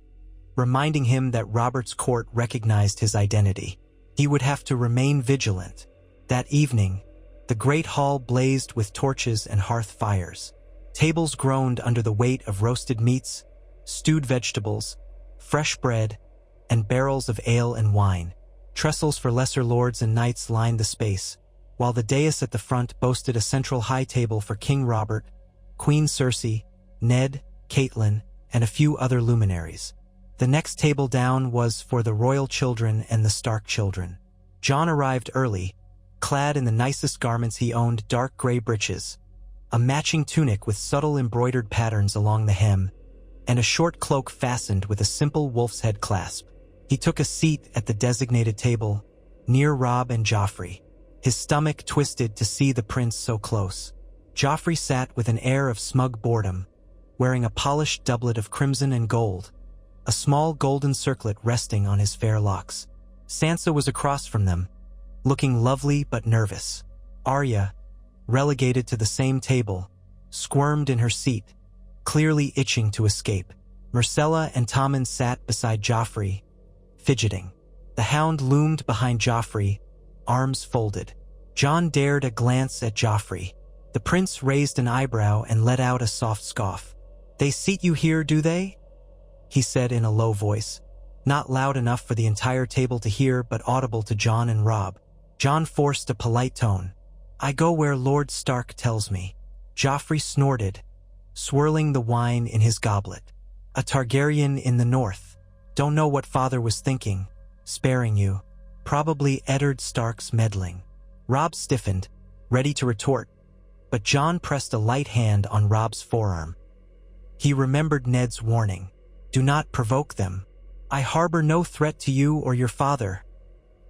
reminding him that Robert's court recognized his identity. He would have to remain vigilant. That evening, the great hall blazed with torches and hearth fires. Tables groaned under the weight of roasted meats, stewed vegetables, fresh bread, and barrels of ale and wine. Trestles for lesser lords and knights lined the space, while the dais at the front boasted a central high table for King Robert, Queen Cersei, Ned, Catelyn, and a few other luminaries. The next table down was for the royal children and the Stark children. Jon arrived early, clad in the nicest garments he owned, dark gray breeches, a matching tunic with subtle embroidered patterns along the hem, and a short cloak fastened with a simple wolf's head clasp. He took a seat at the designated table, near Robb and Joffrey. His stomach twisted to see the prince so close. Joffrey sat with an air of smug boredom, wearing a polished doublet of crimson and gold, a small golden circlet resting on his fair locks. Sansa was across from them, looking lovely but nervous. Arya, relegated to the same table, squirmed in her seat, clearly itching to escape. Myrcella and Tommen sat beside Joffrey, fidgeting. The Hound loomed behind Joffrey, arms folded. Jon dared a glance at Joffrey. The prince raised an eyebrow and let out a soft scoff. "They seat you here, do they?" he said in a low voice, not loud enough for the entire table to hear but audible to Jon and Robb. Jon forced a polite tone. "I go where Lord Stark tells me." Joffrey snorted, swirling the wine in his goblet. "A Targaryen in the north. Don't know what father was thinking, sparing you. Probably Eddard Stark's meddling." Robb stiffened, ready to retort, but Jon pressed a light hand on Robb's forearm. He remembered Ned's warning. Do not provoke them. I harbor no threat to you or your father,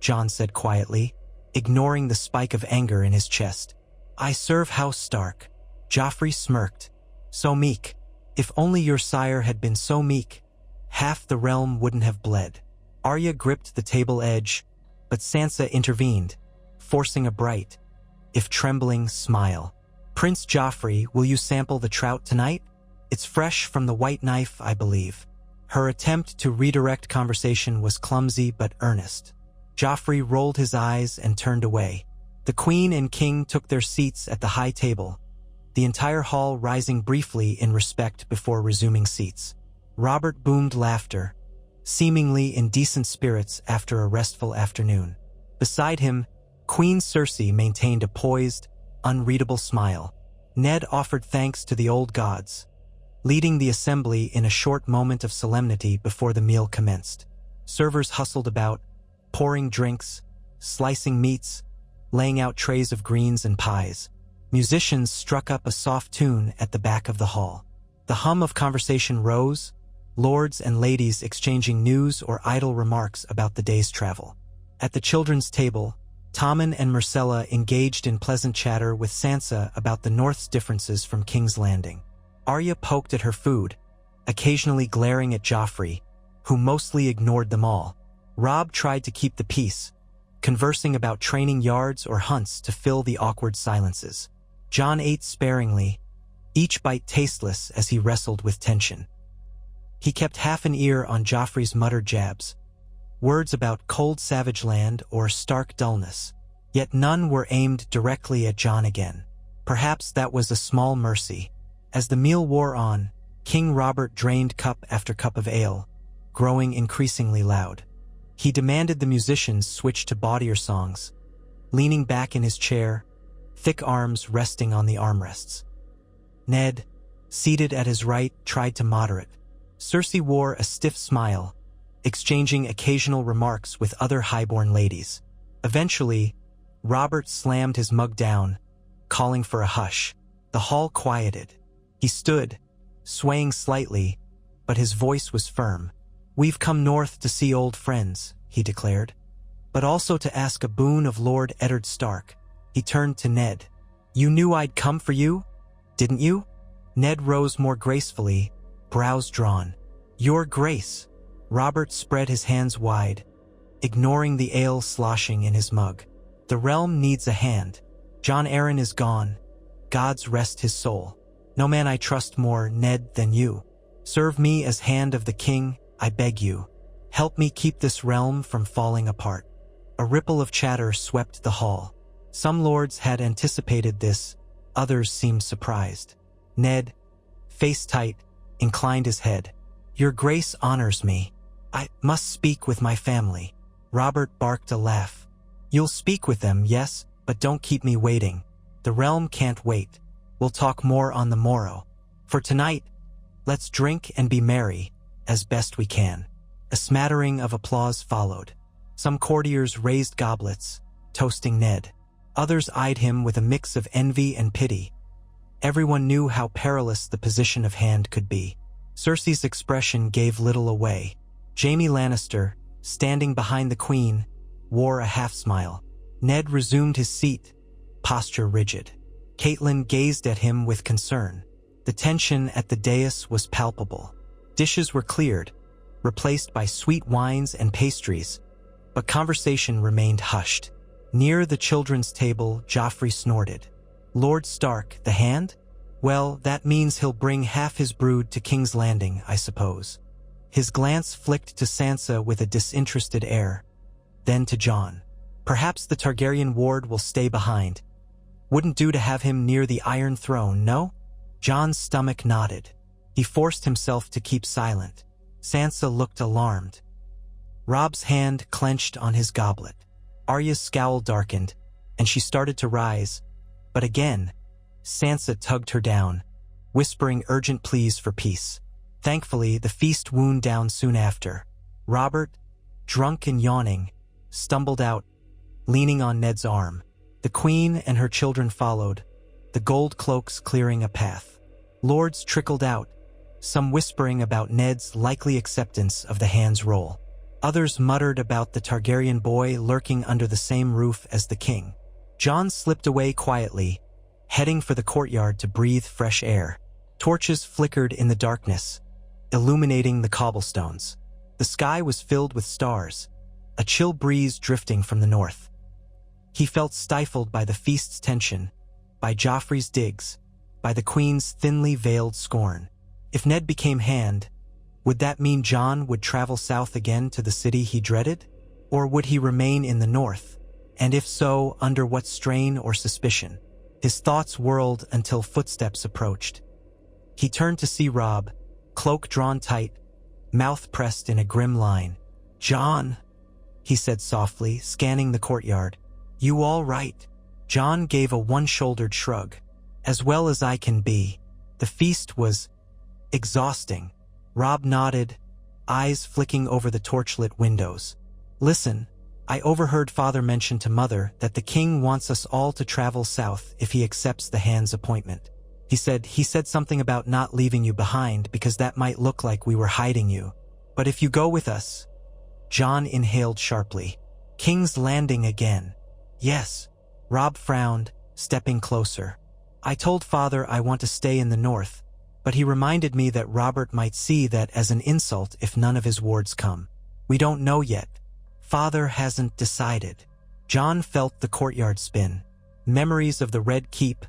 Jon said quietly, ignoring the spike of anger in his chest. I serve House Stark. Joffrey smirked. So meek. If only your sire had been so meek, half the realm wouldn't have bled. Arya gripped the table edge, but Sansa intervened, forcing a bright, if trembling, smile. Prince Joffrey, will you sample the trout tonight? It's fresh from the white knife, I believe. Her attempt to redirect conversation was clumsy but earnest. Joffrey rolled his eyes and turned away. The Queen and King took their seats at the high table, the entire hall rising briefly in respect before resuming seats. Robert boomed laughter, seemingly in decent spirits after a restful afternoon. Beside him, Queen Cersei maintained a poised, unreadable smile. Ned offered thanks to the old gods, leading the assembly in a short moment of solemnity before the meal commenced. Servers hustled about, pouring drinks, slicing meats, laying out trays of greens and pies. Musicians struck up a soft tune at the back of the hall. The hum of conversation rose, lords and ladies exchanging news or idle remarks about the day's travel. At the children's table, Tommen and Myrcella engaged in pleasant chatter with Sansa about the North's differences from King's Landing. Arya poked at her food, occasionally glaring at Joffrey, who mostly ignored them all. Robb tried to keep the peace, conversing about training yards or hunts to fill the awkward silences. Jon ate sparingly, each bite tasteless as he wrestled with tension. He kept half an ear on Joffrey's muttered jabs, words about cold savage land or stark dullness, yet none were aimed directly at Jon again. Perhaps that was a small mercy. As the meal wore on, King Robert drained cup after cup of ale, growing increasingly loud. He demanded the musicians switch to bawdier songs, leaning back in his chair, thick arms resting on the armrests. Ned, seated at his right, tried to moderate. Cersei wore a stiff smile, exchanging occasional remarks with other highborn ladies. Eventually, Robert slammed his mug down, calling for a hush. The hall quieted. He stood, swaying slightly, but his voice was firm. "We've come north to see old friends," he declared, "but also to ask a boon of Lord Eddard Stark." He turned to Ned. "You knew I'd come for you, didn't you?" Ned rose more gracefully, brows drawn. "Your Grace." Robert spread his hands wide, ignoring the ale sloshing in his mug. "The realm needs a hand. Jon Arryn is gone. Gods rest his soul. No man I trust more, Ned, than you. Serve me as hand of the king, I beg you. Help me keep this realm from falling apart." A ripple of chatter swept the hall. Some lords had anticipated this, others seemed surprised. Ned, face tight, inclined his head. "Your Grace honors me. I must speak with my family." Robert barked a laugh. "You'll speak with them, yes, but don't keep me waiting. The realm can't wait. We'll talk more on the morrow. For tonight, let's drink and be merry, as best we can." A smattering of applause followed. Some courtiers raised goblets, toasting Ned. Others eyed him with a mix of envy and pity. Everyone knew how perilous the position of hand could be. Cersei's expression gave little away. Jaime Lannister, standing behind the Queen, wore a half-smile. Ned resumed his seat, posture rigid. Catelyn gazed at him with concern. The tension at the dais was palpable. Dishes were cleared, replaced by sweet wines and pastries, but conversation remained hushed. Near the children's table, Joffrey snorted. "Lord Stark, the hand? Well, that means he'll bring half his brood to King's Landing, I suppose." His glance flicked to Sansa with a disinterested air, then to Jon. "Perhaps the Targaryen ward will stay behind. Wouldn't do to have him near the Iron Throne, no?" Jon's stomach nodded. He forced himself to keep silent. Sansa looked alarmed. Robb's hand clenched on his goblet. Arya's scowl darkened, and she started to rise, but again, Sansa tugged her down, whispering urgent pleas for peace. Thankfully, the feast wound down soon after. Robert, drunk and yawning, stumbled out, leaning on Ned's arm. The Queen and her children followed, the gold cloaks clearing a path. Lords trickled out, some whispering about Ned's likely acceptance of the hand's role. Others muttered about the Targaryen boy lurking under the same roof as the king. Jon slipped away quietly, heading for the courtyard to breathe fresh air. Torches flickered in the darkness, illuminating the cobblestones. The sky was filled with stars, a chill breeze drifting from the north. He felt stifled by the feast's tension, by Joffrey's digs, by the queen's thinly veiled scorn. If Ned became Hand, would that mean Jon would travel south again to the city he dreaded? Or would he remain in the north? And if so, under what strain or suspicion? His thoughts whirled until footsteps approached. He turned to see Robb, cloak drawn tight, mouth pressed in a grim line. "Jon," he said softly, scanning the courtyard. "You all right?" Jon gave a one-shouldered shrug. "As well as I can be." The feast was exhausting. Robb nodded, eyes flicking over the torchlit windows. "Listen, I overheard Father mention to Mother that the king wants us all to travel south if he accepts the Hand's appointment. He said something about not leaving you behind because that might look like we were hiding you. But if you go with us..." Jon inhaled sharply. "King's Landing again?" "Yes." Robb frowned, stepping closer. "I told Father I want to stay in the north, but he reminded me that Robert might see that as an insult if none of his wards come. We don't know yet. Father hasn't decided." Jon felt the courtyard spin. Memories of the Red Keep,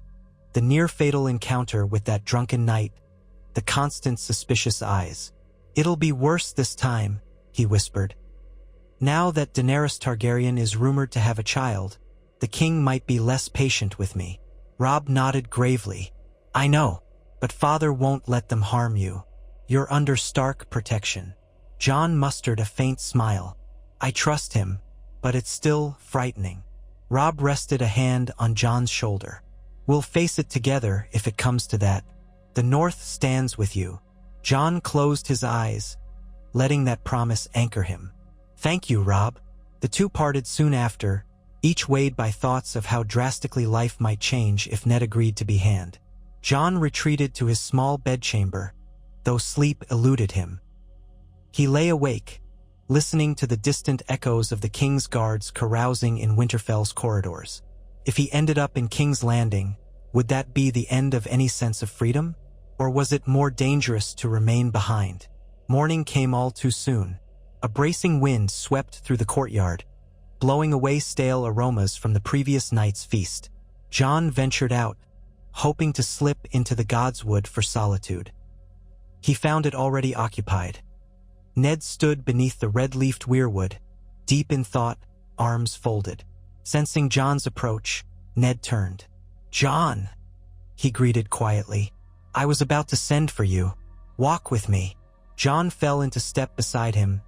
the near-fatal encounter with that drunken knight, the constant suspicious eyes. "It'll be worse this time," he whispered. "Now that Daenerys Targaryen is rumored to have a child, the king might be less patient with me." Robb nodded gravely. "I know, but Father won't let them harm you. You're under Stark protection." Jon mustered a faint smile. "I trust him, but it's still frightening." Robb rested a hand on Jon's shoulder. "We'll face it together if it comes to that. The North stands with you." Jon closed his eyes, letting that promise anchor him. "Thank you, Robb." The two parted soon after, each weighed by thoughts of how drastically life might change if Ned agreed to be Hand. Jon retreated to his small bedchamber, though sleep eluded him. He lay awake, listening to the distant echoes of the king's guards carousing in Winterfell's corridors. If he ended up in King's Landing, would that be the end of any sense of freedom? Or was it more dangerous to remain behind? Morning came all too soon. A bracing wind swept through the courtyard, blowing away stale aromas from the previous night's feast. Jon ventured out, hoping to slip into the godswood for solitude. He found it already occupied. Ned stood beneath the red-leafed weirwood, deep in thought, arms folded. Sensing Jon's approach, Ned turned. "Jon," he greeted quietly. "I was about to send for you. Walk with me." Jon fell into step beside him,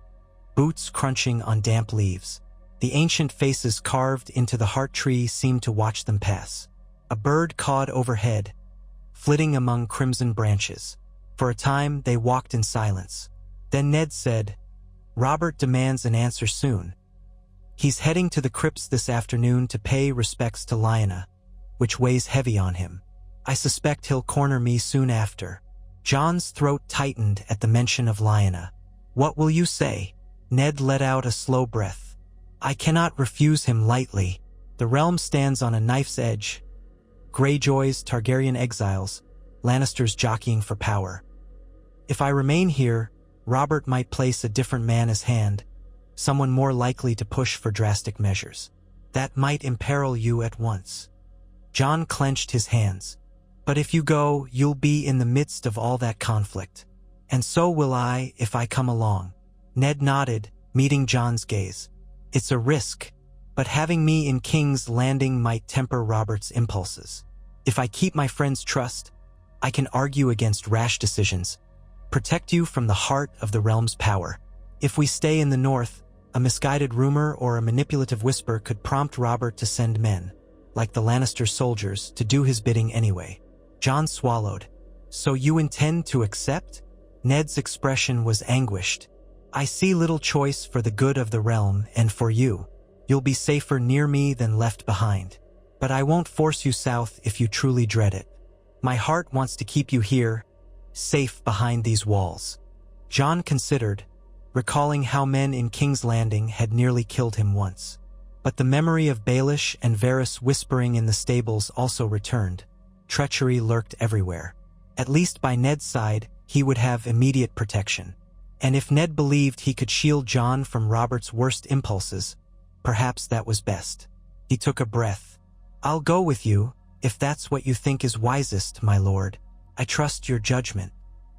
boots crunching on damp leaves. The ancient faces carved into the heart tree seemed to watch them pass. A bird cawed overhead, flitting among crimson branches. For a time, they walked in silence. Then Ned said, "Robert demands an answer soon. He's heading to the crypts this afternoon to pay respects to Lyanna, which weighs heavy on him. I suspect he'll corner me soon after." Jon's throat tightened at the mention of Lyanna. "What will you say?" Ned let out a slow breath. "I cannot refuse him lightly. The realm stands on a knife's edge. Greyjoys, Targaryen exiles, Lannisters jockeying for power. If I remain here, Robert might place a different man as Hand, someone more likely to push for drastic measures. That might imperil you at once." Jon clenched his hands. "But if you go, you'll be in the midst of all that conflict. And so will I if I come along." Ned nodded, meeting Jon's gaze. "It's a risk, but having me in King's Landing might temper Robert's impulses. If I keep my friend's trust, I can argue against rash decisions, protect you from the heart of the realm's power. If we stay in the north, a misguided rumor or a manipulative whisper could prompt Robert to send men, like the Lannister soldiers, to do his bidding anyway." Jon swallowed. "So you intend to accept?" Ned's expression was anguished. "I see little choice for the good of the realm and for you. You'll be safer near me than left behind. But I won't force you south if you truly dread it. My heart wants to keep you here, safe behind these walls. Jon considered, recalling how men in King's Landing had nearly killed him once. But the memory of Baelish and Varys whispering in the stables also returned. Treachery lurked everywhere. At least by Ned's side, he would have immediate protection. And if Ned believed he could shield Jon from Robert's worst impulses, perhaps that was best. He took a breath. "I'll go with you, if that's what you think is wisest, my lord. I trust your judgment."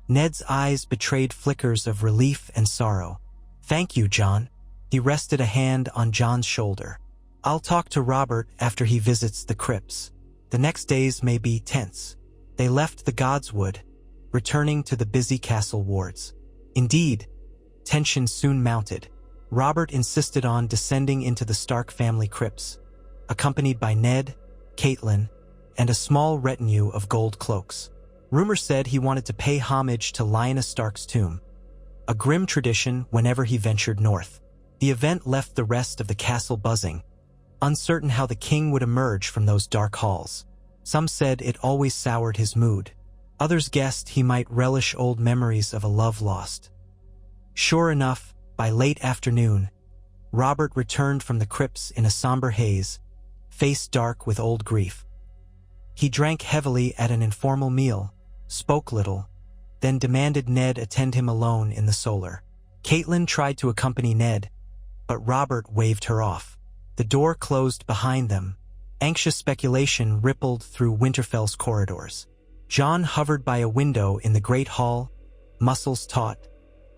Ned's eyes betrayed flickers of relief and sorrow. "Thank you, Jon." He rested a hand on Jon's shoulder. "I'll talk to Robert after he visits the crypts. The next days may be tense." They left the Godswood, returning to the busy castle wards. Indeed, tension soon mounted. Robert insisted on descending into the Stark family crypts, accompanied by Ned, Catelyn, and a small retinue of gold cloaks. Rumor said he wanted to pay homage to Lyanna Stark's tomb, a grim tradition whenever he ventured north. The event left the rest of the castle buzzing, uncertain how the king would emerge from those dark halls. Some said it always soured his mood. Others guessed he might relish old memories of a love lost. Sure enough, by late afternoon, Robert returned from the crypts in a somber haze, face dark with old grief. He drank heavily at an informal meal, spoke little, then demanded Ned attend him alone in the solar. Catelyn tried to accompany Ned, but Robert waved her off. The door closed behind them. Anxious speculation rippled through Winterfell's corridors. Jon hovered by a window in the great hall, muscles taut,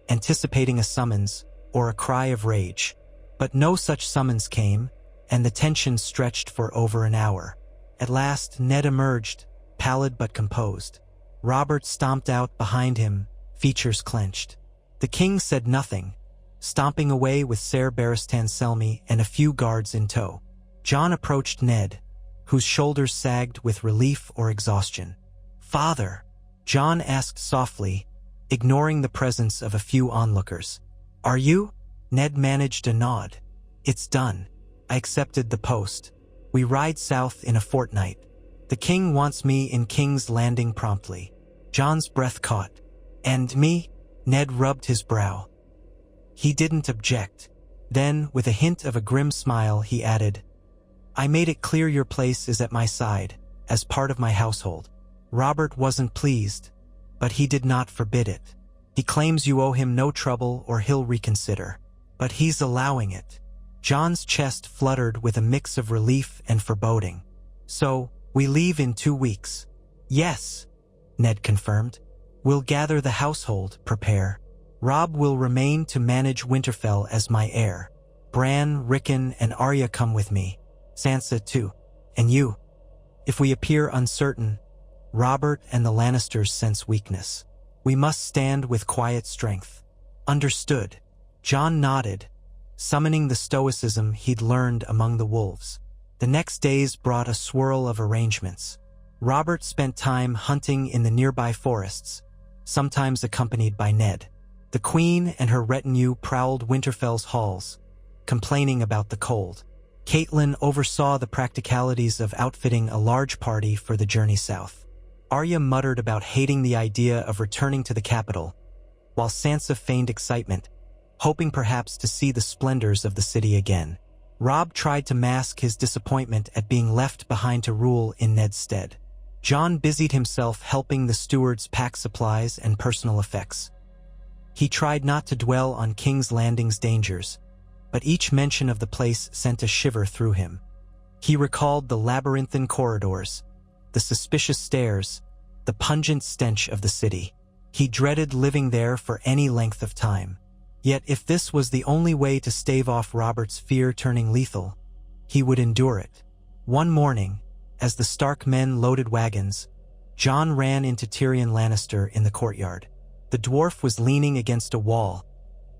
anticipating a summons or a cry of rage. But no such summons came, and the tension stretched for over an hour. At last, Ned emerged, pallid but composed. Robert stomped out behind him, features clenched. The king said nothing, stomping away with Ser Barristan Selmy and a few guards in tow. Jon approached Ned, whose shoulders sagged with relief or exhaustion. "Father," Jon asked softly, ignoring the presence of a few onlookers. "Are you?" Ned managed a nod. "It's done. I accepted the post. We ride south in a fortnight. The king wants me in King's Landing promptly." Jon's breath caught. "And me?" Ned rubbed his brow. He didn't object. Then, with a hint of a grim smile, he added, "I made it clear your place is at my side, as part of my household." Robert wasn't pleased, but he did not forbid it. "He claims you owe him no trouble or he'll reconsider. But he's allowing it." Jon's chest fluttered with a mix of relief and foreboding. "So, we leave in 2 weeks." "Yes," Ned confirmed. "We'll gather the household, prepare. Robb will remain to manage Winterfell as my heir. Bran, Rickon, and Arya come with me. Sansa, too. And you. If we appear uncertain, Robert and the Lannisters sense weakness. We must stand with quiet strength." "Understood." Jon nodded, summoning the stoicism he'd learned among the wolves. The next days brought a swirl of arrangements. Robert spent time hunting in the nearby forests, sometimes accompanied by Ned. The Queen and her retinue prowled Winterfell's halls, complaining about the cold. Catelyn oversaw the practicalities of outfitting a large party for the journey south. Arya muttered about hating the idea of returning to the capital, while Sansa feigned excitement, hoping perhaps to see the splendors of the city again. Robb tried to mask his disappointment at being left behind to rule in Ned's stead. Jon busied himself helping the stewards pack supplies and personal effects. He tried not to dwell on King's Landing's dangers, but each mention of the place sent a shiver through him. He recalled the labyrinthine corridors, the suspicious stairs, the pungent stench of the city. He dreaded living there for any length of time. Yet if this was the only way to stave off Robert's fear turning lethal, he would endure it. One morning, as the Stark men loaded wagons, Jon ran into Tyrion Lannister in the courtyard. The dwarf was leaning against a wall,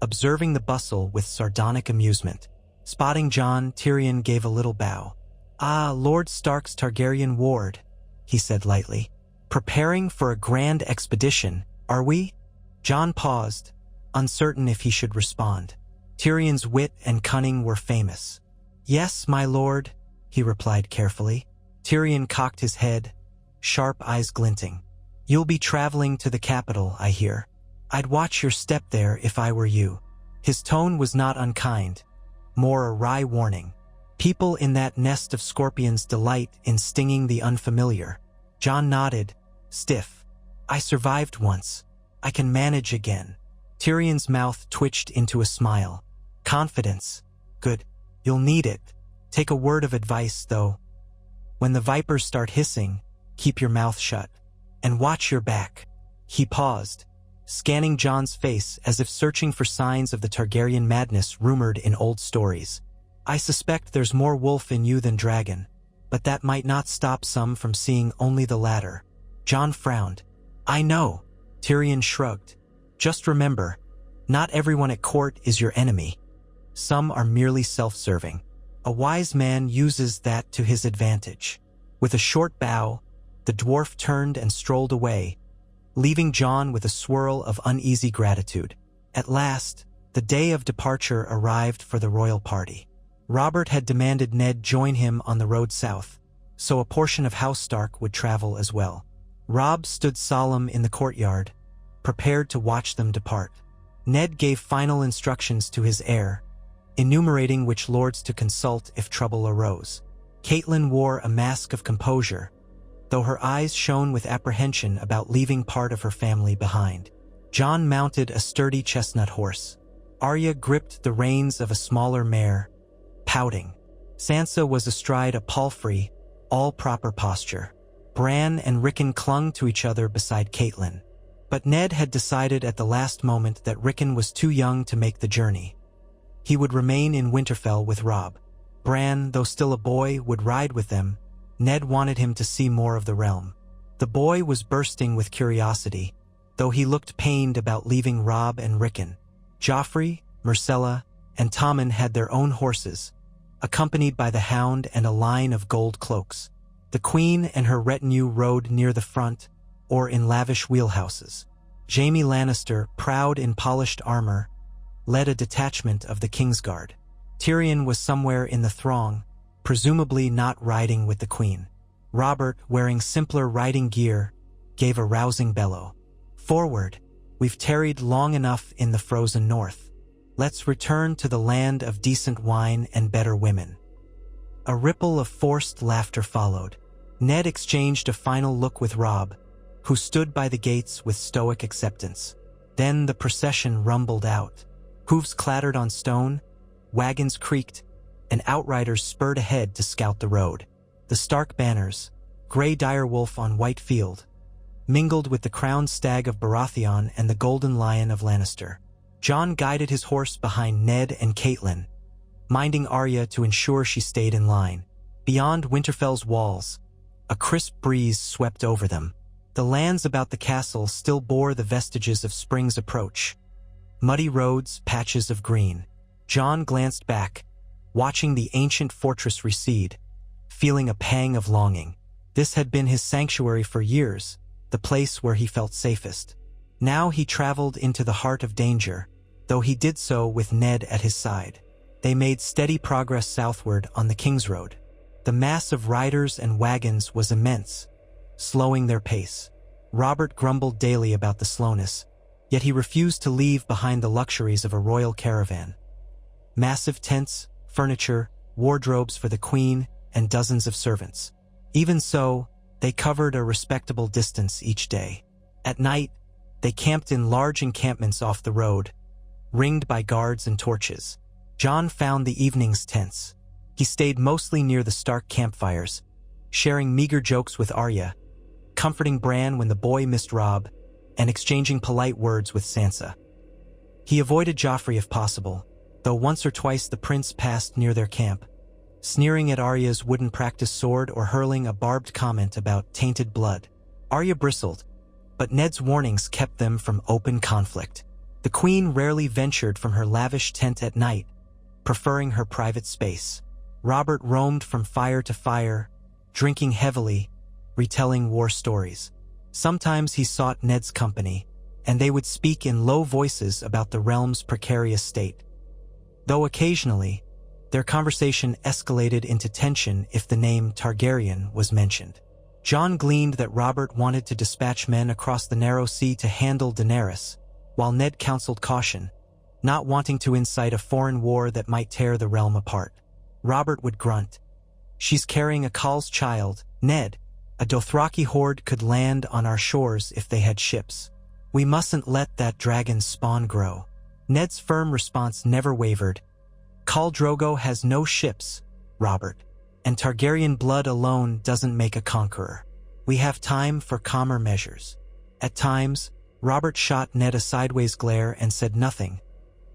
observing the bustle with sardonic amusement. Spotting Jon, Tyrion gave a little bow. "Ah, Lord Stark's Targaryen ward," he said lightly. "Preparing for a grand expedition, are we?" Jon paused, uncertain if he should respond. Tyrion's wit and cunning were famous. "Yes, my lord," he replied carefully. Tyrion cocked his head, sharp eyes glinting. You'll be traveling to the capital, I hear. I'd watch your step there if I were you. His tone was not unkind, more a wry warning. People in that nest of scorpions delight in stinging the unfamiliar. Jon nodded, stiff. I survived once. I can manage again. Tyrion's mouth twitched into a smile. Confidence. Good. You'll need it. Take a word of advice, though. When the vipers start hissing, keep your mouth shut. And watch your back. He paused, scanning Jon's face as if searching for signs of the Targaryen madness rumored in old stories. I suspect there's more wolf in you than dragon, but that might not stop some from seeing only the latter. Jon frowned. I know. Tyrion shrugged. Just remember, not everyone at court is your enemy. Some are merely self-serving. A wise man uses that to his advantage. With a short bow, the dwarf turned and strolled away, leaving Jon with a swirl of uneasy gratitude. At last, the day of departure arrived for the royal party. Robert had demanded Ned join him on the road south, so a portion of House Stark would travel as well. Robb stood solemn in the courtyard, prepared to watch them depart. Ned gave final instructions to his heir, enumerating which lords to consult if trouble arose. Catelyn wore a mask of composure, though her eyes shone with apprehension about leaving part of her family behind. Jon mounted a sturdy chestnut horse. Arya gripped the reins of a smaller mare, pouting. Sansa was astride a palfrey, all proper posture. Bran and Rickon clung to each other beside Catelyn. But Ned had decided at the last moment that Rickon was too young to make the journey. He would remain in Winterfell with Robb. Bran, though still a boy, would ride with them. Ned wanted him to see more of the realm. The boy was bursting with curiosity, though he looked pained about leaving Robb and Rickon. Joffrey, Myrcella, and Tommen had their own horses, accompanied by the Hound and a line of gold cloaks. The Queen and her retinue rode near the front, or in lavish wheelhouses. Jaime Lannister, proud in polished armor, led a detachment of the Kingsguard. Tyrion was somewhere in the throng, presumably not riding with the Queen. Robert, wearing simpler riding gear, gave a rousing bellow. Forward! We've tarried long enough in the frozen north. Let's return to the land of decent wine and better women. A ripple of forced laughter followed. Ned exchanged a final look with Robb, who stood by the gates with stoic acceptance. Then the procession rumbled out. Hooves clattered on stone, wagons creaked, and outriders spurred ahead to scout the road. The Stark banners, gray direwolf on white field, mingled with the crowned stag of Baratheon and the golden lion of Lannister. Jon guided his horse behind Ned and Catelyn, minding Arya to ensure she stayed in line. Beyond Winterfell's walls, a crisp breeze swept over them. The lands about the castle still bore the vestiges of spring's approach. Muddy roads, patches of green. Jon glanced back, watching the ancient fortress recede, feeling a pang of longing. This had been his sanctuary for years, the place where he felt safest. Now he traveled into the heart of danger, though he did so with Ned at his side. They made steady progress southward on the King's Road. The mass of riders and wagons was immense, slowing their pace. Robert grumbled daily about the slowness, yet he refused to leave behind the luxuries of a royal caravan. Massive tents, furniture, wardrobes for the Queen, and dozens of servants. Even so, they covered a respectable distance each day. At night, they camped in large encampments off the road, ringed by guards and torches. Jon found the evenings tense. He stayed mostly near the Stark campfires, sharing meager jokes with Arya, comforting Bran when the boy missed Robb, and exchanging polite words with Sansa. He avoided Joffrey if possible, though once or twice the prince passed near their camp, sneering at Arya's wooden practice sword or hurling a barbed comment about tainted blood. Arya bristled, but Ned's warnings kept them from open conflict. The Queen rarely ventured from her lavish tent at night, preferring her private space. Robert roamed from fire to fire, drinking heavily, retelling war stories. Sometimes he sought Ned's company, and they would speak in low voices about the realm's precarious state. Though occasionally, their conversation escalated into tension if the name Targaryen was mentioned. Jon gleaned that Robert wanted to dispatch men across the narrow sea to handle Daenerys, while Ned counseled caution, not wanting to incite a foreign war that might tear the realm apart. Robert would grunt. "She's carrying a Khal's child, Ned. A Dothraki horde could land on our shores if they had ships. We mustn't let that dragon's spawn grow." Ned's firm response never wavered. "Khal Drogo has no ships, Robert, and Targaryen blood alone doesn't make a conqueror. We have time for calmer measures." At times, Robert shot Ned a sideways glare and said nothing,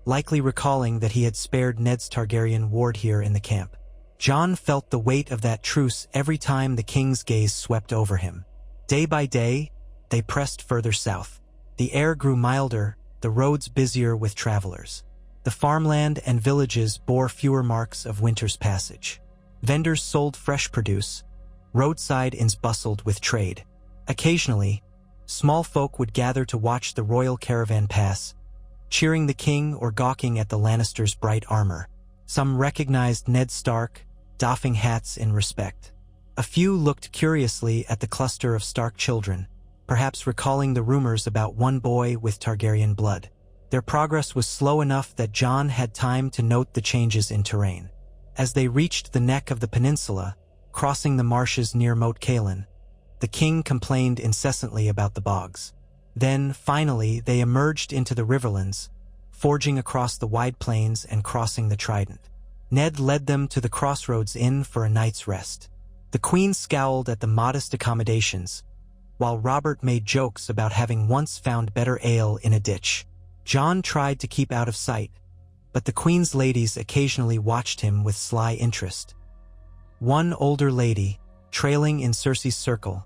likely recalling that he had spared Ned's Targaryen ward here in the camp. Jon felt the weight of that truce every time the king's gaze swept over him. Day by day, they pressed further south. The air grew milder, the roads busier with travelers. The farmland and villages bore fewer marks of winter's passage. Vendors sold fresh produce. Roadside inns bustled with trade. Occasionally, small folk would gather to watch the royal caravan pass, cheering the king or gawking at the Lannisters' bright armor. Some recognized Ned Stark, doffing hats in respect. A few looked curiously at the cluster of Stark children, perhaps recalling the rumors about one boy with Targaryen blood. Their progress was slow enough that Jon had time to note the changes in terrain. As they reached the neck of the peninsula, crossing the marshes near Moat Cailin, the king complained incessantly about the bogs. Then, finally, they emerged into the riverlands, forging across the wide plains and crossing the Trident. Ned led them to the Crossroads Inn for a night's rest. The queen scowled at the modest accommodations, while Robert made jokes about having once found better ale in a ditch. Jon tried to keep out of sight, but the queen's ladies occasionally watched him with sly interest. One older lady, trailing in Cersei's circle,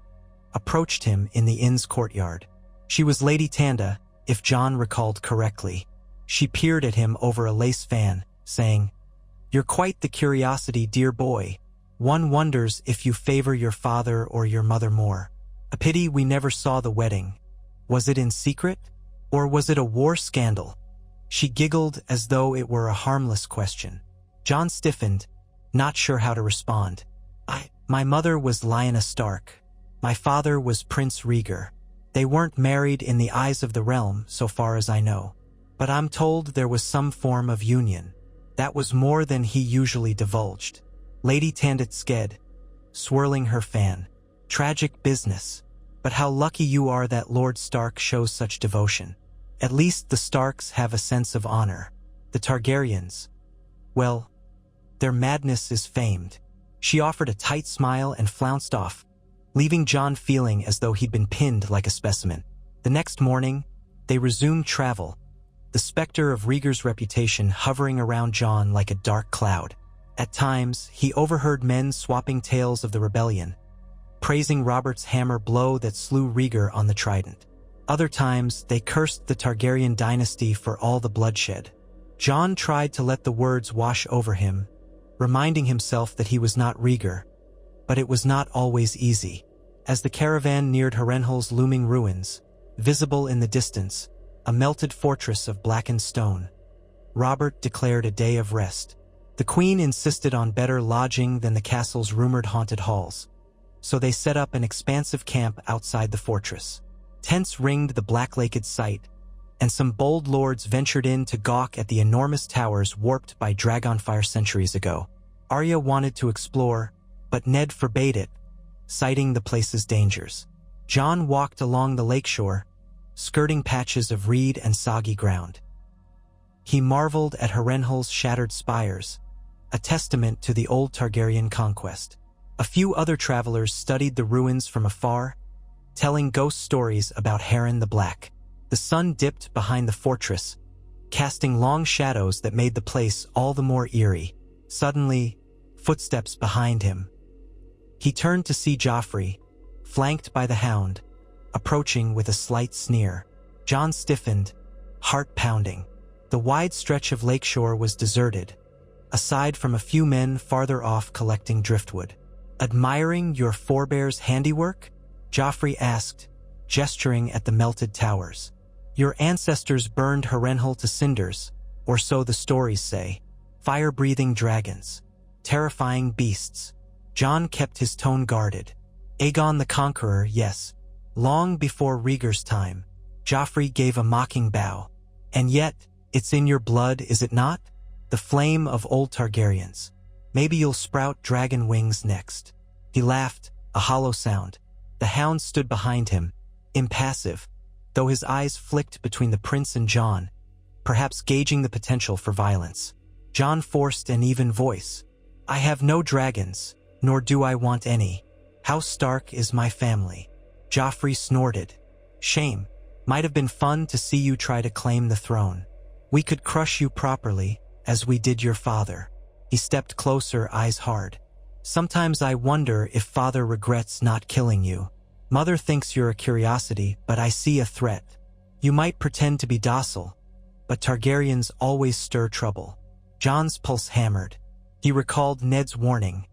approached him in the inn's courtyard. She was Lady Tanda, if Jon recalled correctly. She peered at him over a lace fan, saying, "You're quite the curiosity, dear boy. One wonders if you favor your father or your mother more. A pity we never saw the wedding. Was it in secret? Or was it a war scandal?" She giggled as though it were a harmless question. Jon stiffened, not sure how to respond. My mother was Lyanna Stark. My father was Prince Rhaegar. They weren't married in the eyes of the realm, so far as I know. But I'm told there was some form of union. That was more than he usually divulged." Lady Tandit sked, swirling her fan. "Tragic business. But how lucky you are that Lord Stark shows such devotion. At least the Starks have a sense of honor. The Targaryens, well, their madness is famed." She offered a tight smile and flounced off, leaving Jon feeling as though he'd been pinned like a specimen. The next morning, they resumed travel, the specter of Rhaegar's reputation hovering around Jon like a dark cloud. At times, he overheard men swapping tales of the rebellion, praising Robert's hammer blow that slew Rhaegar on the Trident. Other times, they cursed the Targaryen dynasty for all the bloodshed. Jon tried to let the words wash over him, reminding himself that he was not Rhaegar, but it was not always easy. As the caravan neared Harrenhal's looming ruins, visible in the distance, a melted fortress of blackened stone, Robert declared a day of rest. The queen insisted on better lodging than the castle's rumored haunted halls, so they set up an expansive camp outside the fortress. Tents ringed the black-laked site, and some bold lords ventured in to gawk at the enormous towers warped by dragonfire centuries ago. Arya wanted to explore, but Ned forbade it, citing the place's dangers. Jon walked along the lakeshore, skirting patches of reed and soggy ground. He marveled at Harrenhal's shattered spires, a testament to the old Targaryen conquest. A few other travelers studied the ruins from afar, telling ghost stories about Harren the Black. The sun dipped behind the fortress, casting long shadows that made the place all the more eerie. Suddenly, footsteps behind him. He turned to see Joffrey, flanked by the Hound, approaching with a slight sneer. Jon stiffened, heart pounding. The wide stretch of lakeshore was deserted, aside from a few men farther off collecting driftwood. "Admiring your forebears' handiwork?" Joffrey asked, gesturing at the melted towers. "Your ancestors burned Harrenhal to cinders, or so the stories say. Fire-breathing dragons. Terrifying beasts." Jon kept his tone guarded. Aegon the Conqueror, yes. Long before Rhaegar's time. Joffrey gave a mocking bow. And yet, it's in your blood, is it not? The flame of old Targaryens. Maybe you'll sprout dragon wings next. He laughed, a hollow sound. The hound stood behind him, impassive, though his eyes flicked between the prince and Jon, perhaps gauging the potential for violence. Jon forced an even voice. I have no dragons, nor do I want any. House Stark is my family. Joffrey snorted. Shame. Might have been fun to see you try to claim the throne. We could crush you properly, as we did your father. He stepped closer, eyes hard. Sometimes I wonder if father regrets not killing you. Mother thinks you're a curiosity, but I see a threat. You might pretend to be docile, but Targaryens always stir trouble. Jon's pulse hammered. He recalled Ned's warning.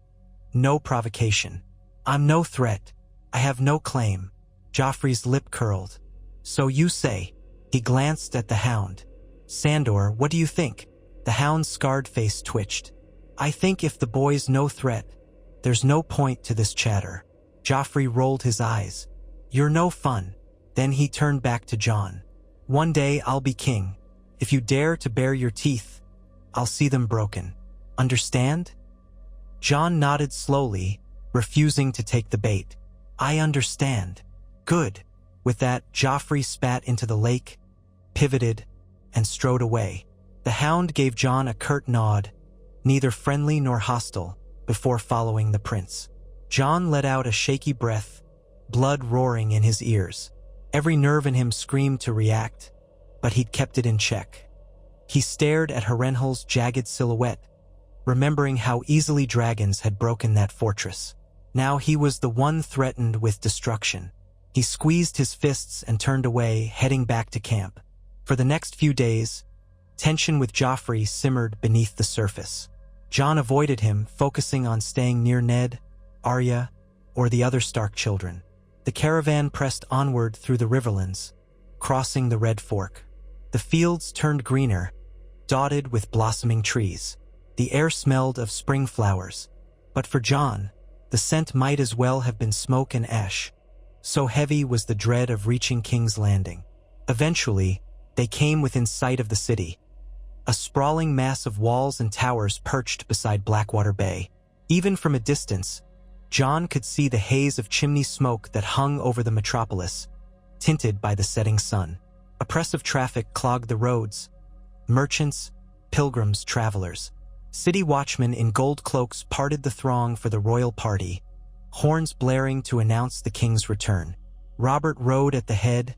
No provocation. I'm no threat. I have no claim. Joffrey's lip curled. So you say. He glanced at the hound. Sandor, what do you think? The hound's scarred face twitched. I think if the boy's no threat, there's no point to this chatter. Joffrey rolled his eyes. You're no fun. Then he turned back to Jon. One day I'll be king. If you dare to bare your teeth, I'll see them broken. Understand? Jon nodded slowly, refusing to take the bait. I understand. Good. With that, Joffrey spat into the lake, pivoted, and strode away. The hound gave Jon a curt nod, neither friendly nor hostile, before following the prince. Jon let out a shaky breath, blood roaring in his ears. Every nerve in him screamed to react, but he'd kept it in check. He stared at Harrenhal's jagged silhouette, remembering how easily dragons had broken that fortress. Now he was the one threatened with destruction. He squeezed his fists and turned away, heading back to camp. For the next few days, tension with Joffrey simmered beneath the surface. Jon avoided him, focusing on staying near Ned, Arya, or the other Stark children. The caravan pressed onward through the riverlands, crossing the Red Fork. The fields turned greener, dotted with blossoming trees. The air smelled of spring flowers. But for Jon, the scent might as well have been smoke and ash. So heavy was the dread of reaching King's Landing. Eventually, they came within sight of the city. A sprawling mass of walls and towers perched beside Blackwater Bay. Even from a distance, Jon could see the haze of chimney smoke that hung over the metropolis, tinted by the setting sun. Oppressive traffic clogged the roads. Merchants, pilgrims, travelers. City watchmen in gold cloaks parted the throng for the royal party, horns blaring to announce the king's return. Robert rode at the head,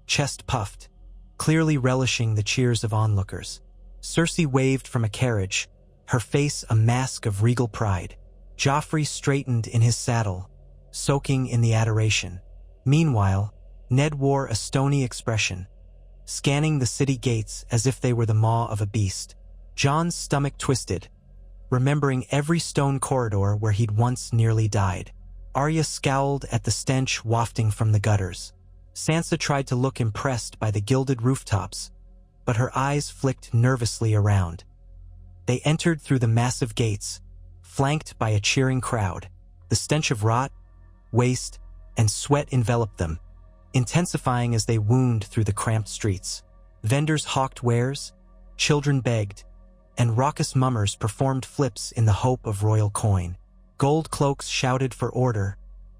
chest puffed, clearly relishing the cheers of onlookers. Cersei waved from a carriage, her face a mask of regal pride. Joffrey straightened in his saddle, soaking in the adoration. Meanwhile, Ned wore a stony expression, scanning the city gates as if they were the maw of a beast. Jon's stomach twisted, remembering every stone corridor where he'd once nearly died. Arya scowled at the stench wafting from the gutters. Sansa tried to look impressed by the gilded rooftops, but her eyes flicked nervously around. They entered through the massive gates, flanked by a cheering crowd. The stench of rot, waste, and sweat enveloped them, intensifying as they wound through the cramped streets. Vendors hawked wares, children begged, and raucous mummers performed flips in the hope of royal coin. Gold cloaks shouted for order,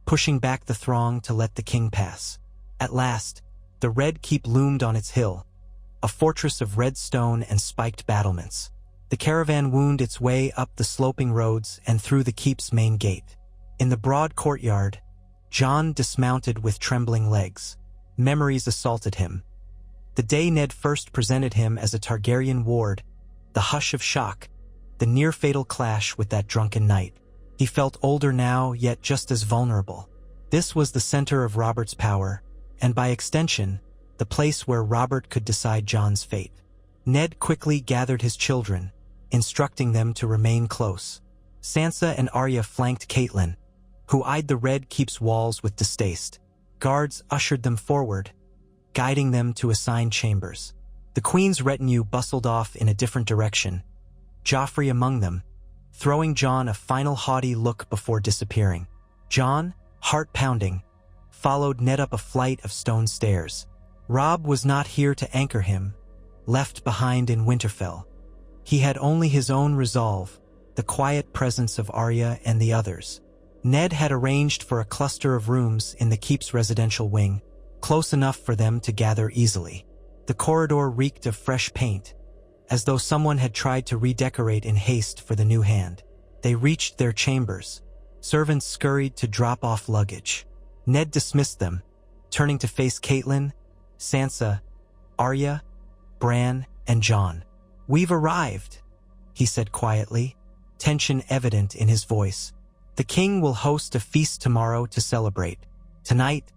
pushing back the throng to let the king pass. At last, the Red Keep loomed on its hill, a fortress of red stone and spiked battlements. The caravan wound its way up the sloping roads and through the keep's main gate. In the broad courtyard, Jon dismounted with trembling legs. Memories assaulted him. The day Ned first presented him as a Targaryen ward, the hush of shock, the near-fatal clash with that drunken knight. He felt older now, yet just as vulnerable. This was the center of Robert's power, and by extension, the place where Robert could decide Jon's fate. Ned quickly gathered his children, instructing them to remain close. Sansa and Arya flanked Catelyn, who eyed the Red Keep's walls with distaste. Guards ushered them forward, guiding them to assigned chambers. The Queen's retinue bustled off in a different direction, Joffrey among them, throwing Jon a final haughty look before disappearing. Jon, heart pounding, followed Ned up a flight of stone stairs. Robb was not here to anchor him, left behind in Winterfell. He had only his own resolve, the quiet presence of Arya and the others. Ned had arranged for a cluster of rooms in the keep's residential wing, close enough for them to gather easily. The corridor reeked of fresh paint, as though someone had tried to redecorate in haste for the new hand. They reached their chambers. Servants scurried to drop off luggage. Ned dismissed them, turning to face Catelyn, Sansa, Arya, Bran, and Jon. "We've arrived," he said quietly, tension evident in his voice. "The king will host a feast tomorrow to celebrate. Tonight,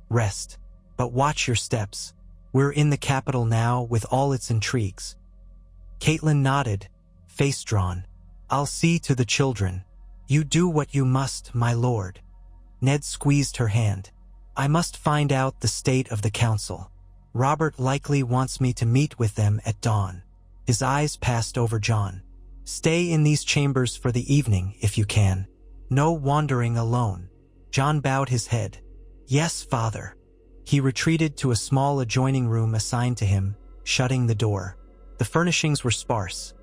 rest. But watch your steps. We're in the capital now with all its intrigues." Catelyn nodded, face drawn. "I'll see to the children. You do what you must, my lord." Ned squeezed her hand. "I must find out the state of the council. Robert likely wants me to meet with them at dawn." His eyes passed over Jon. "Stay in these chambers for the evening, if you can. No wandering alone." Jon bowed his head. "Yes, father." He retreated to a small adjoining room assigned to him, shutting the door. The furnishings were sparse.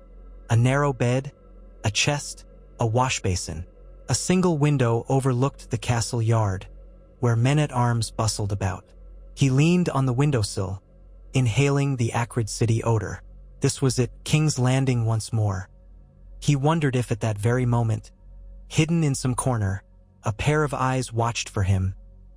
A narrow bed, a chest, a washbasin. A single window overlooked the castle yard, where men-at-arms bustled about. He leaned on the windowsill, inhaling the acrid city odor. This was it, King's Landing once more. He wondered if at that very moment, hidden in some corner, a pair of eyes watched for him,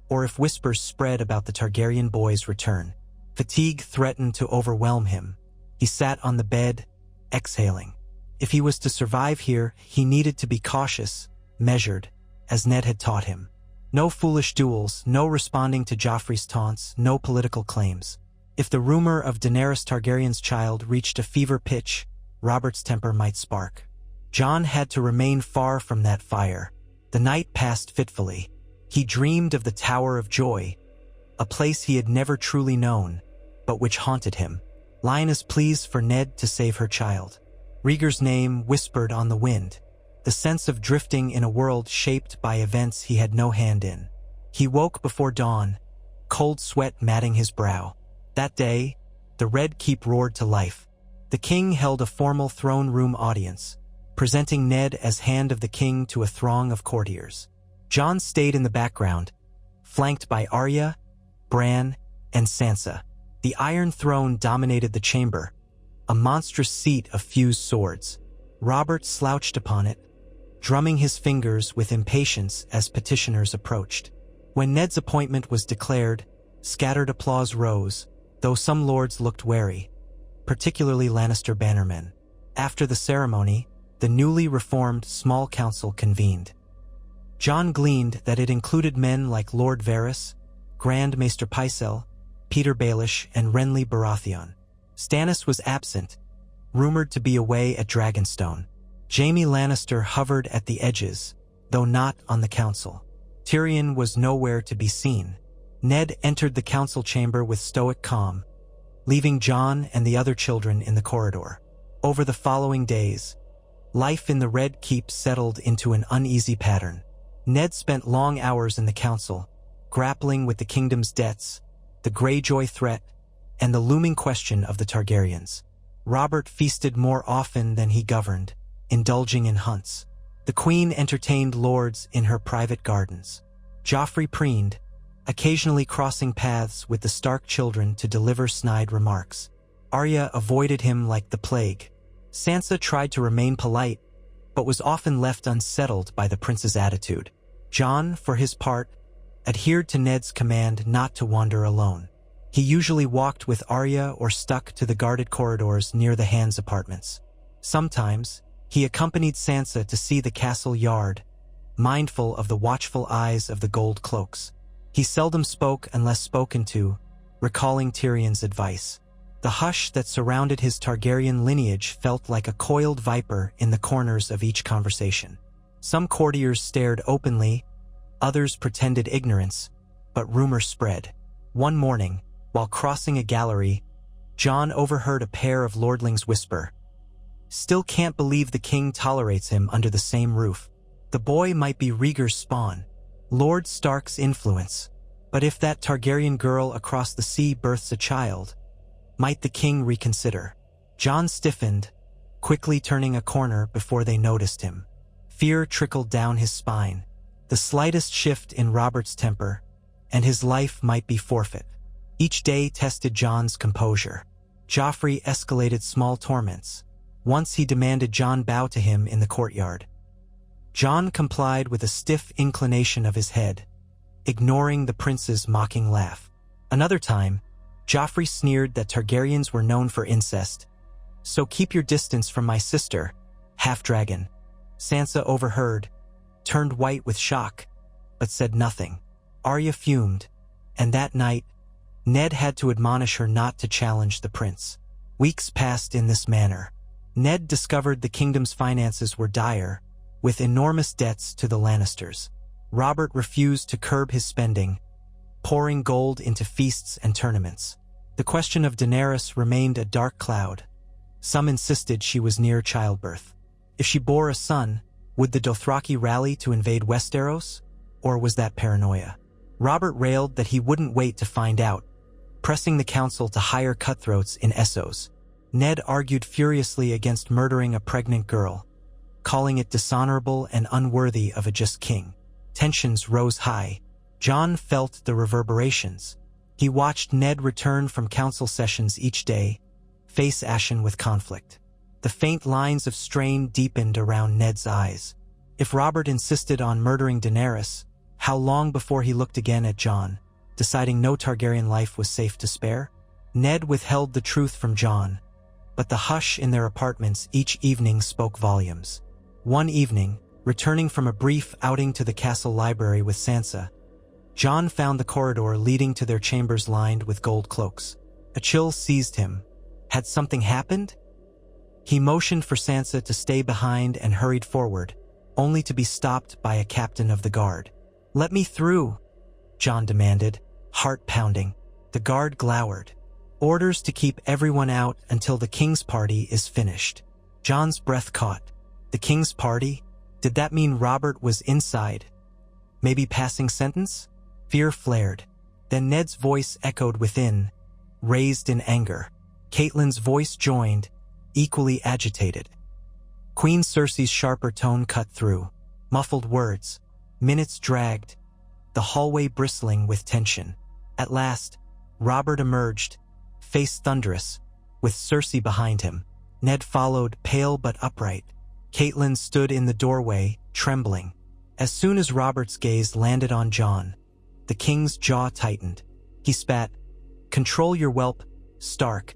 or if whispers spread about the Targaryen boy's return. Fatigue threatened to overwhelm him. He sat on the bed, exhaling. If he was to survive here, he needed to be cautious, measured, as Ned had taught him. No foolish duels, no responding to Joffrey's taunts, no political claims. If the rumor of Daenerys Targaryen's child reached a fever pitch, Robert's temper might spark. Jon had to remain far from that fire. The night passed fitfully. He dreamed of the Tower of Joy, a place he had never truly known, but which haunted him. Lyanna's pleas for Ned to save her child. Rhaegar's name whispered on the wind. The sense of drifting in a world shaped by events he had no hand in. He woke before dawn, cold sweat matting his brow. That day, the Red Keep roared to life. The king held a formal throne room audience, presenting Ned as Hand of the King to a throng of courtiers. Jon stayed in the background, flanked by Arya, Bran, and Sansa. The Iron Throne dominated the chamber, a monstrous seat of fused swords. Robert slouched upon it, drumming his fingers with impatience as petitioners approached. When Ned's appointment was declared, scattered applause rose, though some lords looked wary, particularly Lannister bannermen. After the ceremony, the newly reformed small council convened. Jon gleaned that it included men like Lord Varys, Grand Maester Pycelle, Peter Baelish, and Renly Baratheon. Stannis was absent, rumored to be away at Dragonstone. Jaime Lannister hovered at the edges, though not on the council. Tyrion was nowhere to be seen. Ned entered the council chamber with stoic calm, leaving Jon and the other children in the corridor. Over the following days, life in the Red Keep settled into an uneasy pattern. Ned spent long hours in the council, grappling with the kingdom's debts, the Greyjoy threat, and the looming question of the Targaryens. Robert feasted more often than he governed, indulging in hunts. The queen entertained lords in her private gardens. Joffrey preened, occasionally crossing paths with the Stark children to deliver snide remarks. Arya avoided him like the plague. Sansa tried to remain polite, but was often left unsettled by the prince's attitude. Jon, for his part, adhered to Ned's command not to wander alone. He usually walked with Arya or stuck to the guarded corridors near the Hand's apartments. Sometimes, he accompanied Sansa to see the castle yard, mindful of the watchful eyes of the gold cloaks. He seldom spoke unless spoken to, recalling Tyrion's advice. The hush that surrounded his Targaryen lineage felt like a coiled viper in the corners of each conversation. Some courtiers stared openly, others pretended ignorance, but rumor spread. One morning, while crossing a gallery, Jon overheard a pair of lordlings whisper, "Still can't believe the king tolerates him under the same roof. The boy might be Rhaegar's spawn." Lord Stark's influence. But if that Targaryen girl across the sea births a child, might the king reconsider? Jon stiffened, quickly turning a corner before they noticed him. Fear trickled down his spine. The slightest shift in Robert's temper, and his life might be forfeit. Each day tested Jon's composure. Joffrey escalated small torments. Once he demanded Jon bow to him in the courtyard. Jon complied with a stiff inclination of his head, ignoring the prince's mocking laugh. Another time, Joffrey sneered that Targaryens were known for incest. "So keep your distance from my sister, half-dragon." Sansa overheard, turned white with shock, but said nothing. Arya fumed, and that night, Ned had to admonish her not to challenge the prince. Weeks passed in this manner. Ned discovered the kingdom's finances were dire, with enormous debts to the Lannisters. Robert refused to curb his spending, pouring gold into feasts and tournaments. The question of Daenerys remained a dark cloud. Some insisted she was near childbirth. If she bore a son, would the Dothraki rally to invade Westeros? Or was that paranoia? Robert railed that he wouldn't wait to find out, pressing the council to hire cutthroats in Essos. Ned argued furiously against murdering a pregnant girl, calling it dishonorable and unworthy of a just king. Tensions rose high. Jon felt the reverberations. He watched Ned return from council sessions each day, face ashen with conflict. The faint lines of strain deepened around Ned's eyes. If Robert insisted on murdering Daenerys, how long before he looked again at Jon, deciding no Targaryen life was safe to spare? Ned withheld the truth from Jon, but the hush in their apartments each evening spoke volumes. One evening, returning from a brief outing to the castle library with Sansa, Jon found the corridor leading to their chambers lined with gold cloaks. A chill seized him. Had something happened? He motioned for Sansa to stay behind and hurried forward, only to be stopped by a captain of the guard. "Let me through," Jon demanded, heart pounding. The guard glowered. "Orders to keep everyone out until the king's party is finished." Jon's breath caught. The king's party? Did that mean Robert was inside? Maybe passing sentence? Fear flared. Then Ned's voice echoed within, raised in anger. Catelyn's voice joined, equally agitated. Queen Cersei's sharper tone cut through. Muffled words. Minutes dragged, the hallway bristling with tension. At last, Robert emerged, face thunderous, with Cersei behind him. Ned followed, pale but upright. Catelyn stood in the doorway, trembling. As soon as Robert's gaze landed on Jon, the king's jaw tightened. He spat, "Control your whelp, Stark,"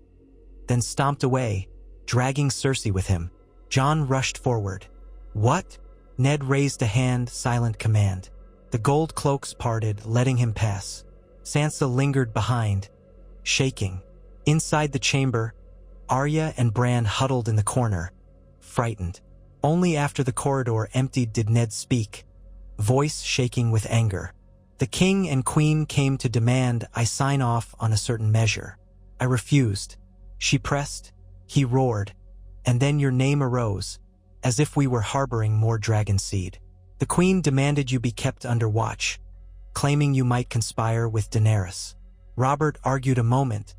then stomped away, dragging Cersei with him. Jon rushed forward. "What?" Ned raised a hand, silent command. The gold cloaks parted, letting him pass. Sansa lingered behind, shaking. Inside the chamber, Arya and Bran huddled in the corner, frightened. Only after the corridor emptied did Ned speak, voice shaking with anger. "The king and queen came to demand I sign off on a certain measure. I refused." She pressed. He roared. "And then your name arose, as if we were harboring more dragon seed. The queen demanded you be kept under watch, claiming you might conspire with Daenerys." Robert argued a moment,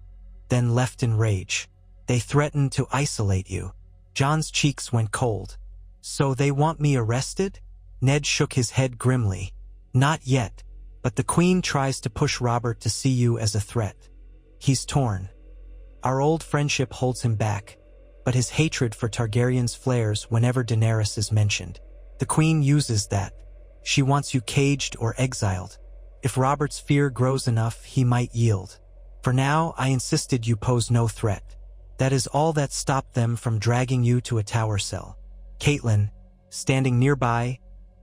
then left in rage. "They threatened to isolate you." Jon's cheeks went cold. "So they want me arrested?" Ned shook his head grimly. "Not yet, but the queen tries to push Robert to see you as a threat. He's torn. Our old friendship holds him back, but his hatred for Targaryens flares whenever Daenerys is mentioned. The queen uses that. She wants you caged or exiled. If Robert's fear grows enough, he might yield. For now, I insisted you pose no threat. That is all that stopped them from dragging you to a tower cell." Catelyn, standing nearby,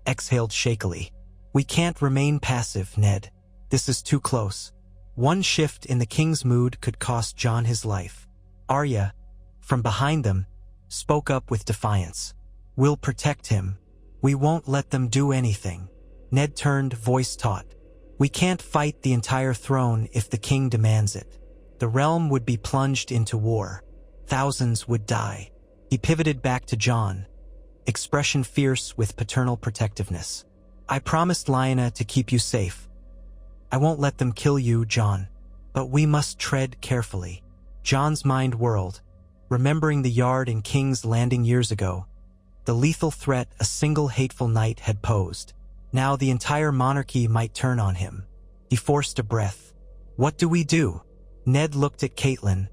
exhaled shakily. "We can't remain passive, Ned. This is too close. One shift in the king's mood could cost Jon his life." Arya, from behind them, spoke up with defiance. "We'll protect him. We won't let them do anything." Ned turned, voice taut. "We can't fight the entire throne if the king demands it. The realm would be plunged into war. Thousands would die." He pivoted back to Jon, expression fierce with paternal protectiveness. I promised Lyanna to keep you safe. I won't let them kill you, Jon. But we must tread carefully. Jon's mind whirled, remembering the yard in King's Landing years ago. The lethal threat a single hateful knight had posed. Now the entire monarchy might turn on him. He forced a breath. What do we do? Ned looked at Catelyn,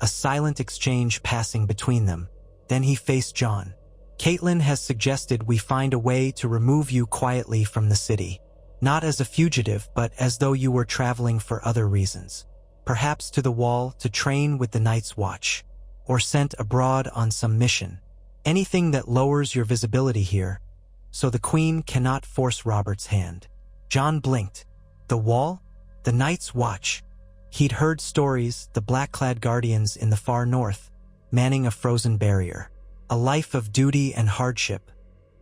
a silent exchange passing between them. Then he faced Jon. Catelyn has suggested we find a way to remove you quietly from the city. Not as a fugitive, but as though you were traveling for other reasons. Perhaps to the Wall to train with the Night's Watch. Or sent abroad on some mission. Anything that lowers your visibility here, so the Queen cannot force Robert's hand. Jon blinked. The Wall? The Night's Watch. He'd heard stories, the black-clad guardians in the far north, manning a frozen barrier. A life of duty and hardship.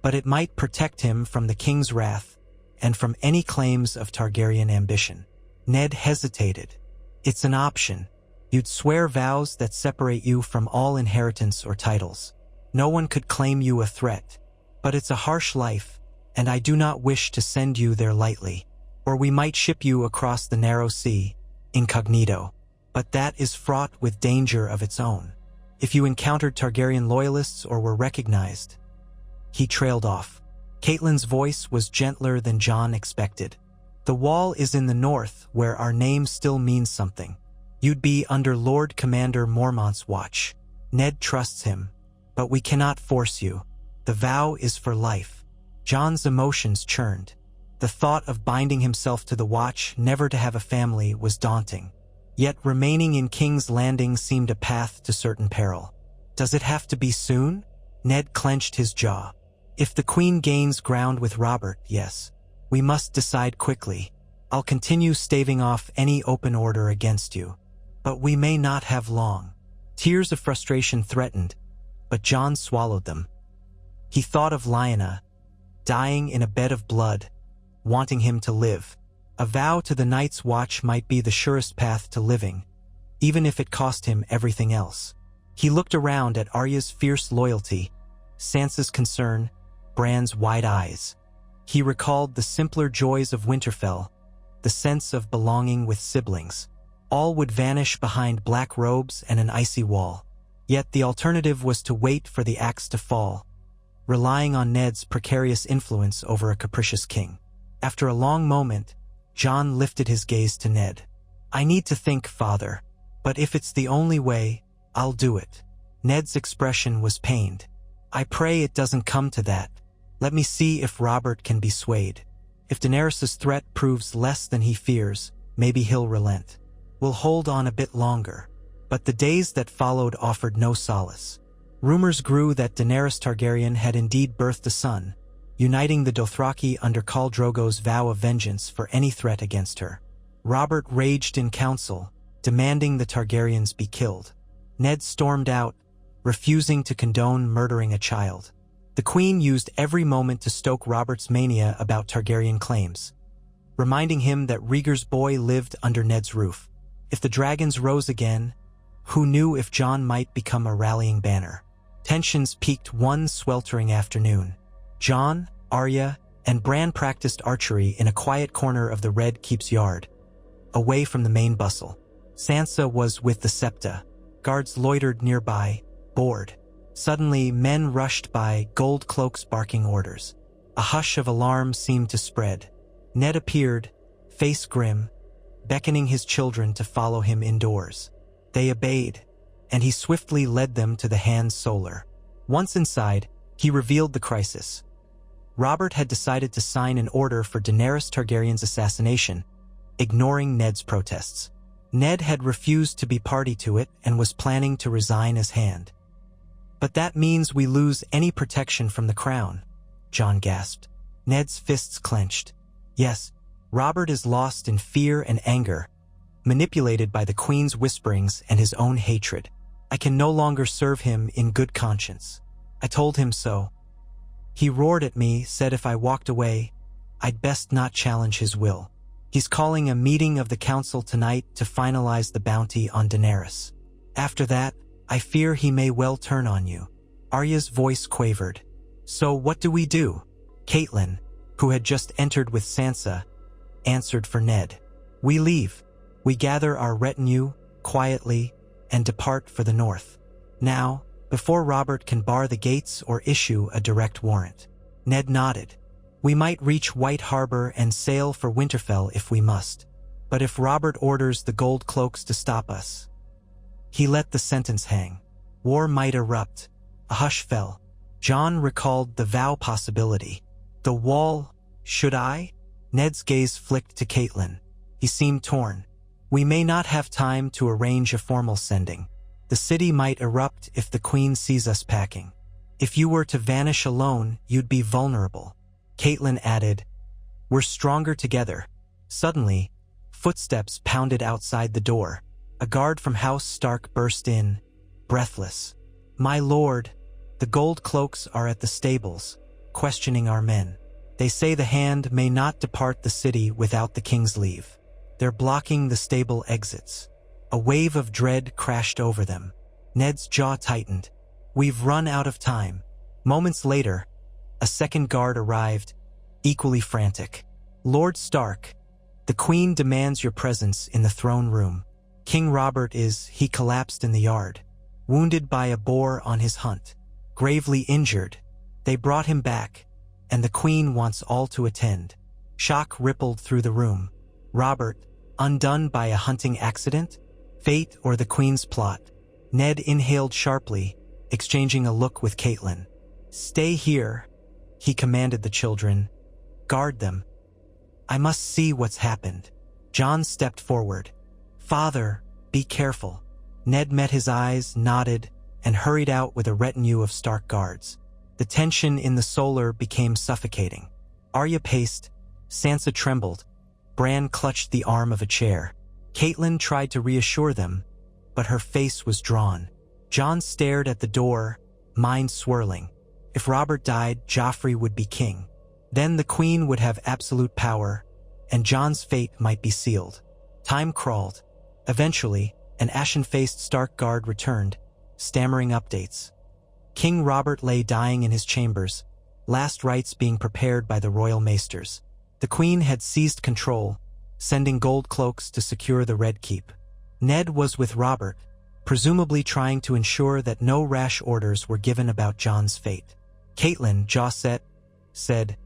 But it might protect him from the King's wrath, and from any claims of Targaryen ambition. Ned hesitated. It's an option. You'd swear vows that separate you from all inheritance or titles. No one could claim you a threat. But it's a harsh life, and I do not wish to send you there lightly. Or we might ship you across the narrow sea, incognito. But that is fraught with danger of its own. If you encountered Targaryen loyalists or were recognized. He trailed off. Catelyn's voice was gentler than Jon expected. The Wall is in the north, where our name still means something. You'd be under Lord Commander Mormont's watch. Ned trusts him. But we cannot force you. The vow is for life. Jon's emotions churned. The thought of binding himself to the watch, never to have a family, was daunting. Yet remaining in King's Landing seemed a path to certain peril. Does it have to be soon? Ned clenched his jaw. If the Queen gains ground with Robert, yes. We must decide quickly. I'll continue staving off any open order against you. But we may not have long. Tears of frustration threatened, but Jon swallowed them. He thought of Lyanna, dying in a bed of blood, wanting him to live. A vow to the Night's Watch might be the surest path to living, even if it cost him everything else. He looked around at Arya's fierce loyalty, Sansa's concern, Bran's wide eyes. He recalled the simpler joys of Winterfell, the sense of belonging with siblings. All would vanish behind black robes and an icy wall. Yet the alternative was to wait for the axe to fall, relying on Ned's precarious influence over a capricious king. After a long moment, Jon lifted his gaze to Ned. I need to think, Father, but if it's the only way, I'll do it. Ned's expression was pained. I pray it doesn't come to that. Let me see if Robert can be swayed. If Daenerys' threat proves less than he fears, maybe he'll relent. We'll hold on a bit longer. But the days that followed offered no solace. Rumors grew that Daenerys Targaryen had indeed birthed a son, uniting the Dothraki under Khal Drogo's vow of vengeance for any threat against her. Robert raged in council, demanding the Targaryens be killed. Ned stormed out, refusing to condone murdering a child. The Queen used every moment to stoke Robert's mania about Targaryen claims, reminding him that Rhaegar's boy lived under Ned's roof. If the dragons rose again, who knew if Jon might become a rallying banner? Tensions peaked one sweltering afternoon. Jon, Arya, and Bran practiced archery in a quiet corner of the Red Keep's yard, away from the main bustle. Sansa was with the Septa. Guards loitered nearby, bored. Suddenly, men rushed by, gold cloaks barking orders. A hush of alarm seemed to spread. Ned appeared, face grim, beckoning his children to follow him indoors. They obeyed, and he swiftly led them to the Hand Solar. Once inside, he revealed the crisis. Robert had decided to sign an order for Daenerys Targaryen's assassination, ignoring Ned's protests. Ned had refused to be party to it and was planning to resign as Hand. But that means we lose any protection from the crown, Jon gasped. Ned's fists clenched. Yes, Robert is lost in fear and anger, manipulated by the Queen's whisperings and his own hatred. I can no longer serve him in good conscience. I told him so. He roared at me, said if I walked away, I'd best not challenge his will. He's calling a meeting of the council tonight to finalize the bounty on Daenerys. After that, I fear he may well turn on you. Arya's voice quavered. So what do we do? Catelyn, who had just entered with Sansa, answered for Ned. "We leave. We gather our retinue, quietly, and depart for the north. Now, before Robert can bar the gates or issue a direct warrant." Ned nodded. "We might reach White Harbor and sail for Winterfell if we must. But if Robert orders the gold cloaks to stop us..." He let the sentence hang. War might erupt. A hush fell. Jon recalled the vow possibility. The wall, should I? Ned's gaze flicked to Catelyn. He seemed torn. "We may not have time to arrange a formal sending. The city might erupt if the Queen sees us packing. If you were to vanish alone, you'd be vulnerable." Catelyn added, "We're stronger together." Suddenly, footsteps pounded outside the door. A guard from House Stark burst in, breathless. "My lord, the gold cloaks are at the stables, questioning our men. They say the hand may not depart the city without the king's leave. They're blocking the stable exits." A wave of dread crashed over them. Ned's jaw tightened. "We've run out of time." Moments later, a second guard arrived, equally frantic. "Lord Stark, the Queen demands your presence in the throne room. King Robert is..." He collapsed in the yard, wounded by a boar on his hunt. Gravely injured. They brought him back, and the Queen wants all to attend. Shock rippled through the room. Robert, undone by a hunting accident? Fate or the Queen's plot? Ned inhaled sharply, exchanging a look with Catelyn. "Stay here," he commanded the children. "Guard them. I must see what's happened." Jon stepped forward. "Father, be careful." Ned met his eyes, nodded, and hurried out with a retinue of Stark guards. The tension in the solar became suffocating. Arya paced. Sansa trembled. Bran clutched the arm of a chair. Catelyn tried to reassure them, but her face was drawn. Jon stared at the door, mind swirling. If Robert died, Joffrey would be king. Then the Queen would have absolute power, and Jon's fate might be sealed. Time crawled. Eventually, an ashen-faced Stark guard returned, stammering updates. King Robert lay dying in his chambers, last rites being prepared by the royal maesters. The Queen had seized control, sending gold cloaks to secure the Red Keep. Ned was with Robert, presumably trying to ensure that no rash orders were given about Jon's fate. Catelyn, jaw set, said,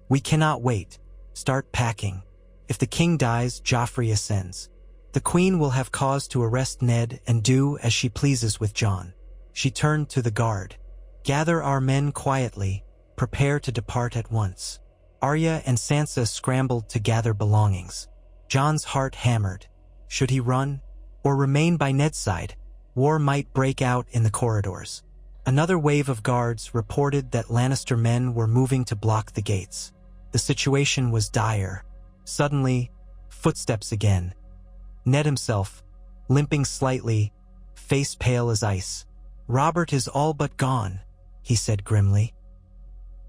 "We cannot wait. Start packing. If the king dies, Joffrey ascends. The Queen will have cause to arrest Ned and do as she pleases with Jon." She turned to the guard. "Gather our men quietly. Prepare to depart at once." Arya and Sansa scrambled to gather belongings. Jon's heart hammered. Should he run, or remain by Ned's side? War might break out in the corridors. Another wave of guards reported that Lannister men were moving to block the gates. The situation was dire. Suddenly, footsteps again. Ned himself, limping slightly, face pale as ice. "Robert is all but gone," he said grimly.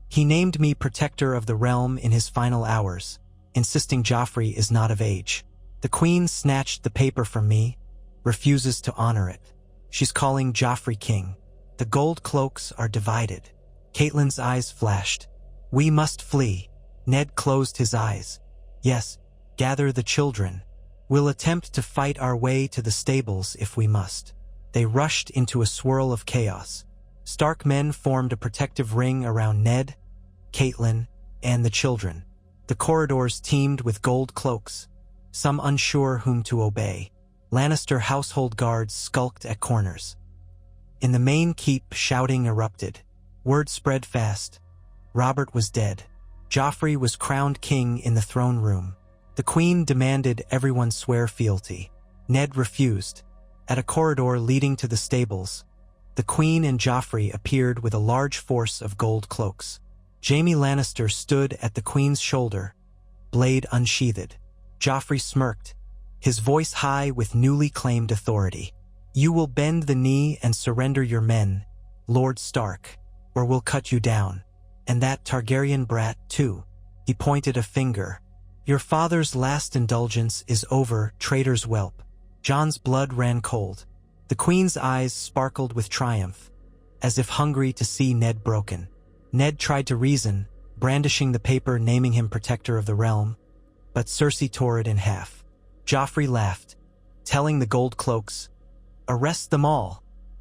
"He named me protector of the realm in his final hours, insisting Joffrey is not of age. The Queen snatched the paper from me, refuses to honor it. She's calling Joffrey king. The gold cloaks are divided." Catelyn's eyes flashed. "We must flee." Ned closed his eyes. "Yes, gather the children. We'll attempt to fight our way to the stables if we must." They rushed into a swirl of chaos. Stark men formed a protective ring around Ned, Catelyn, and the children. The corridors teemed with gold cloaks, some unsure whom to obey. Lannister household guards skulked at corners. In the main keep, shouting erupted. Word spread fast. Robert was dead. Joffrey was crowned king in the throne room. The Queen demanded everyone swear fealty. Ned refused. At a corridor leading to the stables, the Queen and Joffrey appeared with a large force of gold cloaks. Jaime Lannister stood at the Queen's shoulder, blade unsheathed. Joffrey smirked, his voice high with newly claimed authority. "You will bend the knee and surrender your men, Lord Stark, or we'll cut you down. And that Targaryen brat, too." He pointed a finger. "Your father's last indulgence is over, traitor's whelp." Jon's blood ran cold. The Queen's eyes sparkled with triumph, as if hungry to see Ned broken. Ned tried to reason, brandishing the paper naming him protector of the realm, but Cersei tore it in half. Joffrey laughed, telling the gold cloaks, "Arrest them all."